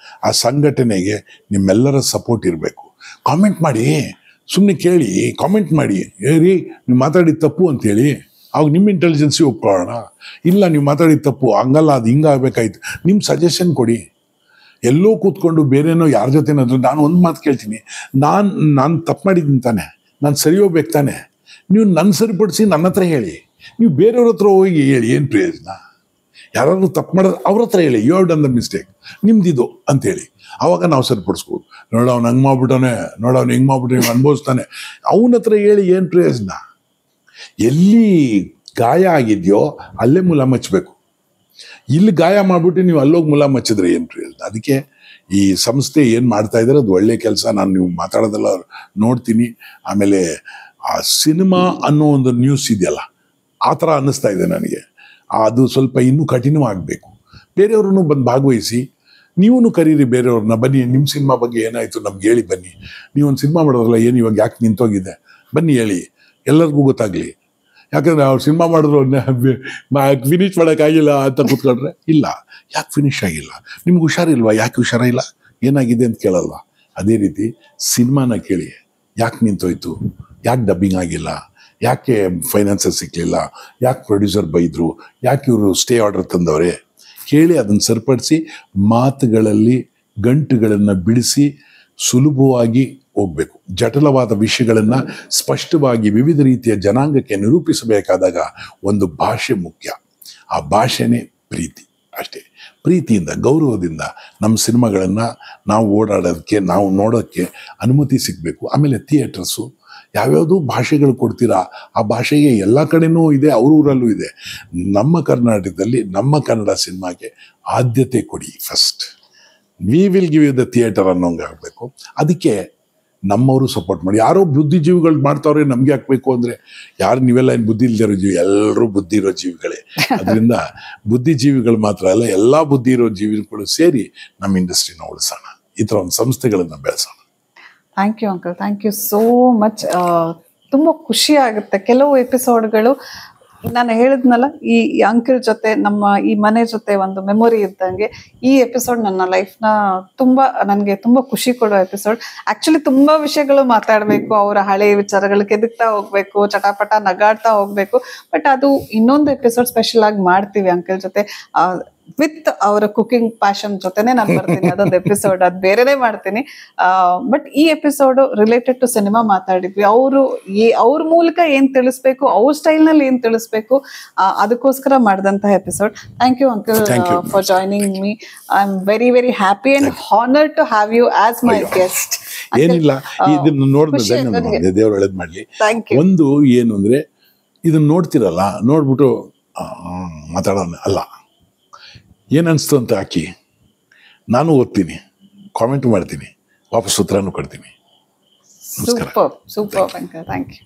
ಆ ಸಂಘಟನೆಗೆ ನಿಮ್ಮೆಲ್ಲರ ಸಪೋರ್ಟ್ ಇರಬೇಕು. ಕಾಮೆಂಟ್ ಮಾಡಿ, ಸುಮ್ಮನೆ ಕೇಳಿ, ಕಾಮೆಂಟ್ ಮಾಡಿ, ರೀ ನೀವು ಮಾತಾಡಿದ ತಪ್ಪು ಅಂತೇಳಿ, ಅವಾಗ ನಿಮ್ಮ ಇಂಟೆಲಿಜೆನ್ಸಿ ಒಪ್ಕೊಳ್ಳೋಣ. ಇಲ್ಲ ನೀವು ಮಾತಾಡಿದ ತಪ್ಪು ಹಂಗಲ್ಲ, ಅದು ಹಿಂಗಾಗಬೇಕಾಯ್ತು, ನಿಮ್ಮ ಸಜೆಷನ್ ಕೊಡಿ. ಎಲ್ಲೋ ಕೂತ್ಕೊಂಡು ಬೇರೆನೋ ಯಾರ ಜೊತೆನಾದ್ರು ನಾನು ಒಂದು ಮಾತು ಕೇಳ್ತೀನಿ, ನಾನು ತಪ್ಪು ಮಾಡಿದ್ದೀನಿ ತಾನೆ, ನಾನು ಸರಿ ಹೋಗ್ಬೇಕು ತಾನೆ, ನೀವು ನನ್ನ ಸರಿಪಡಿಸಿ ನನ್ನ ಹತ್ರ ಹೇಳಿ. ನೀವು ಬೇರೆಯವ್ರ ಹತ್ರ ಹೋಗಿ ಹೇಳಿ ಏನು ಪ್ರಯೋಜನ? ಯಾರಾದ್ರೂ ತಪ್ಪು ಮಾಡೋದು ಅವ್ರ ಹತ್ರ ಹೇಳಿ, you have done the mistake, ನಿಮ್ದಿದು ಅಂತೇಳಿ. ಆವಾಗ ನಾವು ಸರಿಪಡಿಸ್ಬೋದು. ನೋಡ ಅವ್ನು ಹಂಗೆ ಮಾಡ್ಬಿಟ್ಟಾನೆ, ನೋಡ ಅವ್ನು ಹಿಂಗೆ ಮಾಡ್ಬಿಟ್ಟು ಅನುಭವಿಸ್ತಾನೆ, ಅವನ ಹತ್ರ ಹೇಳಿ ಏನು ಪ್ರಯೋಜನ? ಎಲ್ಲಿ ಗಾಯ ಆಗಿದೆಯೋ ಅಲ್ಲೇ ಮುಲಾಮ್ ಹಚ್ಚಬೇಕು. ಇಲ್ಲಿ ಗಾಯ ಮಾಡ್ಬಿಟ್ಟು ನೀವು ಅಲ್ಲೋಗಿ ಮುಲಾಮ್ ಹಚ್ಚಿದ್ರೆ ಏನು ಪ್ರಯೋಜನ? ಅದಕ್ಕೆ ಈ ಸಂಸ್ಥೆ ಏನು ಮಾಡ್ತಾ ಇದ್ದಾರೆ ಅದು ಒಳ್ಳೆ ಕೆಲಸ. ನಾನು ನೀವು ಮಾತಾಡೋದೆಲ್ಲ ನೋಡ್ತೀನಿ. ಆಮೇಲೆ ಆ ಸಿನಿಮಾ ಅನ್ನೋ ಒಂದು ನ್ಯೂಸ್ ಇದೆಯಲ್ಲ, ಆ ಥರ ಅನ್ನಿಸ್ತಾ ಇದೆ ನನಗೆ. ಅದು ಸ್ವಲ್ಪ ಇನ್ನೂ ಕಠಿಣವಾಗಬೇಕು. ಬೇರೆಯವ್ರನ್ನೂ ಬಂದು ಭಾಗವಹಿಸಿ, ನೀವೂ ಕರೀರಿ ಬೇರೆಯವ್ರನ್ನ, ಬನ್ನಿ ನಿಮ್ಮ ಸಿನಿಮಾ ಬಗ್ಗೆ ಏನಾಯಿತು ನಮ್ಗೆ ಹೇಳಿ ಬನ್ನಿ. ನೀವೊಂದು ಸಿನಿಮಾ ಮಾಡೋರಲ್ಲ, ಏನು ಇವಾಗ ಯಾಕೆ ನಿಂತೋಗಿದೆ ಬನ್ನಿ ಹೇಳಿ, ಎಲ್ಲರಿಗೂ ಗೊತ್ತಾಗಲಿ. ಯಾಕಂದರೆ ಅವ್ರು ಸಿನಿಮಾ ಮಾಡಿದ್ರು ಫಿನಿಶ್ ಮಾಡೋಕ್ಕಾಗಿಲ್ಲ ಅಂತ ಕೂತ್ಕೊಂಡ್ರೆ, ಇಲ್ಲ ಯಾಕೆ ಫಿನಿಶ್ ಆಗಿಲ್ಲ, ನಿಮ್ಗೆ ಹುಷಾರಿಲ್ವಾ, ಯಾಕೆ ಹುಷಾರಿಲ್ಲ, ಏನಾಗಿದೆ ಅಂತ ಕೇಳಲ್ವಾ? ಅದೇ ರೀತಿ ಸಿನಿಮಾನ ಕೇಳಿ, ಯಾಕೆ ನಿಂತೋಯ್ತು, ಯಾಕೆ ಡಬ್ಬಿಂಗ್ ಆಗಿಲ್ಲ, ಯಾಕೆ ಫೈನಾನ್ಸರ್ ಸಿಕ್ಕಲಿಲ್ಲ, ಯಾಕೆ ಪ್ರೊಡ್ಯೂಸರ್ ಬೈದರು, ಯಾಕೆ ಇವರು ಸ್ಟೇ ಆರ್ಡರ್ ತಂದವ್ರೆ ಕೇಳಿ, ಅದನ್ನು ಸರಿಪಡಿಸಿ ಮಾತುಗಳಲ್ಲಿ ಗಂಟುಗಳನ್ನು ಬಿಡಿಸಿ ಸುಲಭವಾಗಿ ಹೋಗಬೇಕು. ಜಟಿಲವಾದ ವಿಷಯಗಳನ್ನು ಸ್ಪಷ್ಟವಾಗಿ ವಿವಿಧ ರೀತಿಯ ಜನಾಂಗಕ್ಕೆ ನಿರೂಪಿಸಬೇಕಾದಾಗ ಒಂದು ಭಾಷೆ ಮುಖ್ಯ. ಆ ಭಾಷೆನೇ ಪ್ರೀತಿ. ಅಷ್ಟೇ, ಪ್ರೀತಿಯಿಂದ ಗೌರವದಿಂದ ನಮ್ಮ ಸಿನಿಮಾಗಳನ್ನು ನಾವು ಓಡಾಡೋದಕ್ಕೆ, ನಾವು ನೋಡೋಕ್ಕೆ ಅನುಮತಿ ಸಿಗಬೇಕು. ಆಮೇಲೆ ಥಿಯೇಟರ್ಸು ಯಾವ್ಯಾವುದೋ ಭಾಷೆಗಳು ಕೊಡ್ತೀರಾ, ಆ ಭಾಷೆಗೆ ಎಲ್ಲ ಕಡೆನೂ ಇದೆ, ಅವ್ರ ಊರಲ್ಲೂ ಇದೆ. ನಮ್ಮ ಕರ್ನಾಟಕದಲ್ಲಿ ನಮ್ಮ ಕನ್ನಡ ಸಿನಿಮಾಗೆ ಆದ್ಯತೆ ಕೊಡಿ first. We will give you the theatre ಅನ್ನೋಂಗೆ ಆಗಬೇಕು. ಅದಕ್ಕೆ ನಮ್ಮವರು ಸಪೋರ್ಟ್ ಮಾಡಿ. ಯಾರೋ ಬುದ್ಧಿಜೀವಿಗಳು ಮಾಡ್ತಾವ್ರೆ ನಮಗೆ ಹಾಕಬೇಕು ಅಂದರೆ, ಯಾರು ನೀವೆಲ್ಲ ಏನು ಬುದ್ಧಿ ಇಲ್ದಿರೋ ಜೀವಿ, ಎಲ್ಲರೂ ಬುದ್ಧಿ ಇರೋ ಜೀವಿಗಳೇ. ಅದರಿಂದ ಬುದ್ಧಿಜೀವಿಗಳು ಮಾತ್ರ ಅಲ್ಲ, ಎಲ್ಲ ಬುದ್ಧಿ ಇರೋ ಜೀವಿಗಳು ಸೇರಿ ನಮ್ಮ ಇಂಡಸ್ಟ್ರಿನ ಉಳಿಸೋಣ, ಈ ಥರ ಒಂದು ಸಂಸ್ಥೆಗಳನ್ನು ಬೆಳೆಸೋಣ. Thank you uncle, thank you so much. ತುಂಬ ಖುಷಿ ಆಗುತ್ತೆ. ಕೆಲವು ಎಪಿಸೋಡ್ಗಳು ನಾನು ಹೇಳಿದ್ನಲ್ಲ, ಈ ಅಂಕಲ್ ಜೊತೆ ನಮ್ಮ ಈ ಮನೆ ಜೊತೆ ಒಂದು ಮೆಮೊರಿ ಇದ್ದಂಗೆ ಈ ಎಪಿಸೋಡ್ ನನ್ನ ಲೈಫ್ನ ನನಗೆ ತುಂಬ ಖುಷಿ ಕೊಡೋ ಎಪಿಸೋಡ್. ಆ್ಯಕ್ಚುಲಿ ತುಂಬ ವಿಷಯಗಳು ಮಾತಾಡಬೇಕು, ಅವರ ಹಳೆಯ ವಿಚಾರಗಳು ಕೆದಕ್ತಾ ಹೋಗ್ಬೇಕು, ಚಟಾಪಟ ನಗಾಡ್ತಾ ಹೋಗ್ಬೇಕು. ಬಟ್ ಅದು ಇನ್ನೊಂದು ಎಪಿಸೋಡ್ ಸ್ಪೆಷಲ್ ಆಗಿ ಮಾಡ್ತೀವಿ ಅಂಕಲ್ ಜೊತೆ. ವಿತ್ ಅವರ ಕುಕಿಂಗ್ ಪ್ಯಾಷನ್ ಜೊತೆನೆ ನಾನು ಬರ್ತೀನಿ, ಅದೊಂದು ಎಪಿಸೋಡ್, ಅದು ಬೇರೆನೇ ಮಾಡ್ತೀನಿ. ಬಟ್ ಈ ಎಪಿಸೋಡ್ ರಿಲೇಟೆಡ್ ಟು ಸಿನಿಮಾ ಮಾತಾಡಿದ್ವಿ. ಅವ್ರ ಮೂಲಕ ಏನ್ ತಿಳಿಸ್ಬೇಕು, ಅವ್ರ ಸ್ಟೈಲ್ ನಲ್ಲಿ ಏನ್ ತಿಳಿಸ್ಬೇಕು, ಅದಕ್ಕೋಸ್ಕರ ಮಾಡಿದಂತಹ episode. Thank you uncle for joining me. I am very very happy and honour to have you as my guest. ಏನಿಲ್ಲ, ಇದನ್ನ ನೋಡಿದ್ರೆ ದೇವ್ರು ಒಳ್ಳೇದ್ ಮಾಡ್ಲಿ. ಒಂದು ಏನು ಅಂದ್ರೆ, ಇದನ್ನ ನೋಡ್ತಿರಲ್ಲ, ನೋಡ್ಬಿಟ್ಟು ಮಾತಾಡೋಣ ಅಲ್ಲ, ಏನು ಅನಿಸ್ತು ಅಂತ ಹಾಕಿ, ನಾನು ಓದ್ತೀನಿ, ಕಾಮೆಂಟ್ ಮಾಡ್ತೀನಿ, ವಾಪಸ್ ಉತ್ತರನೂ ಕೊಡ್ತೀನಿ. Super super uncle, thank you.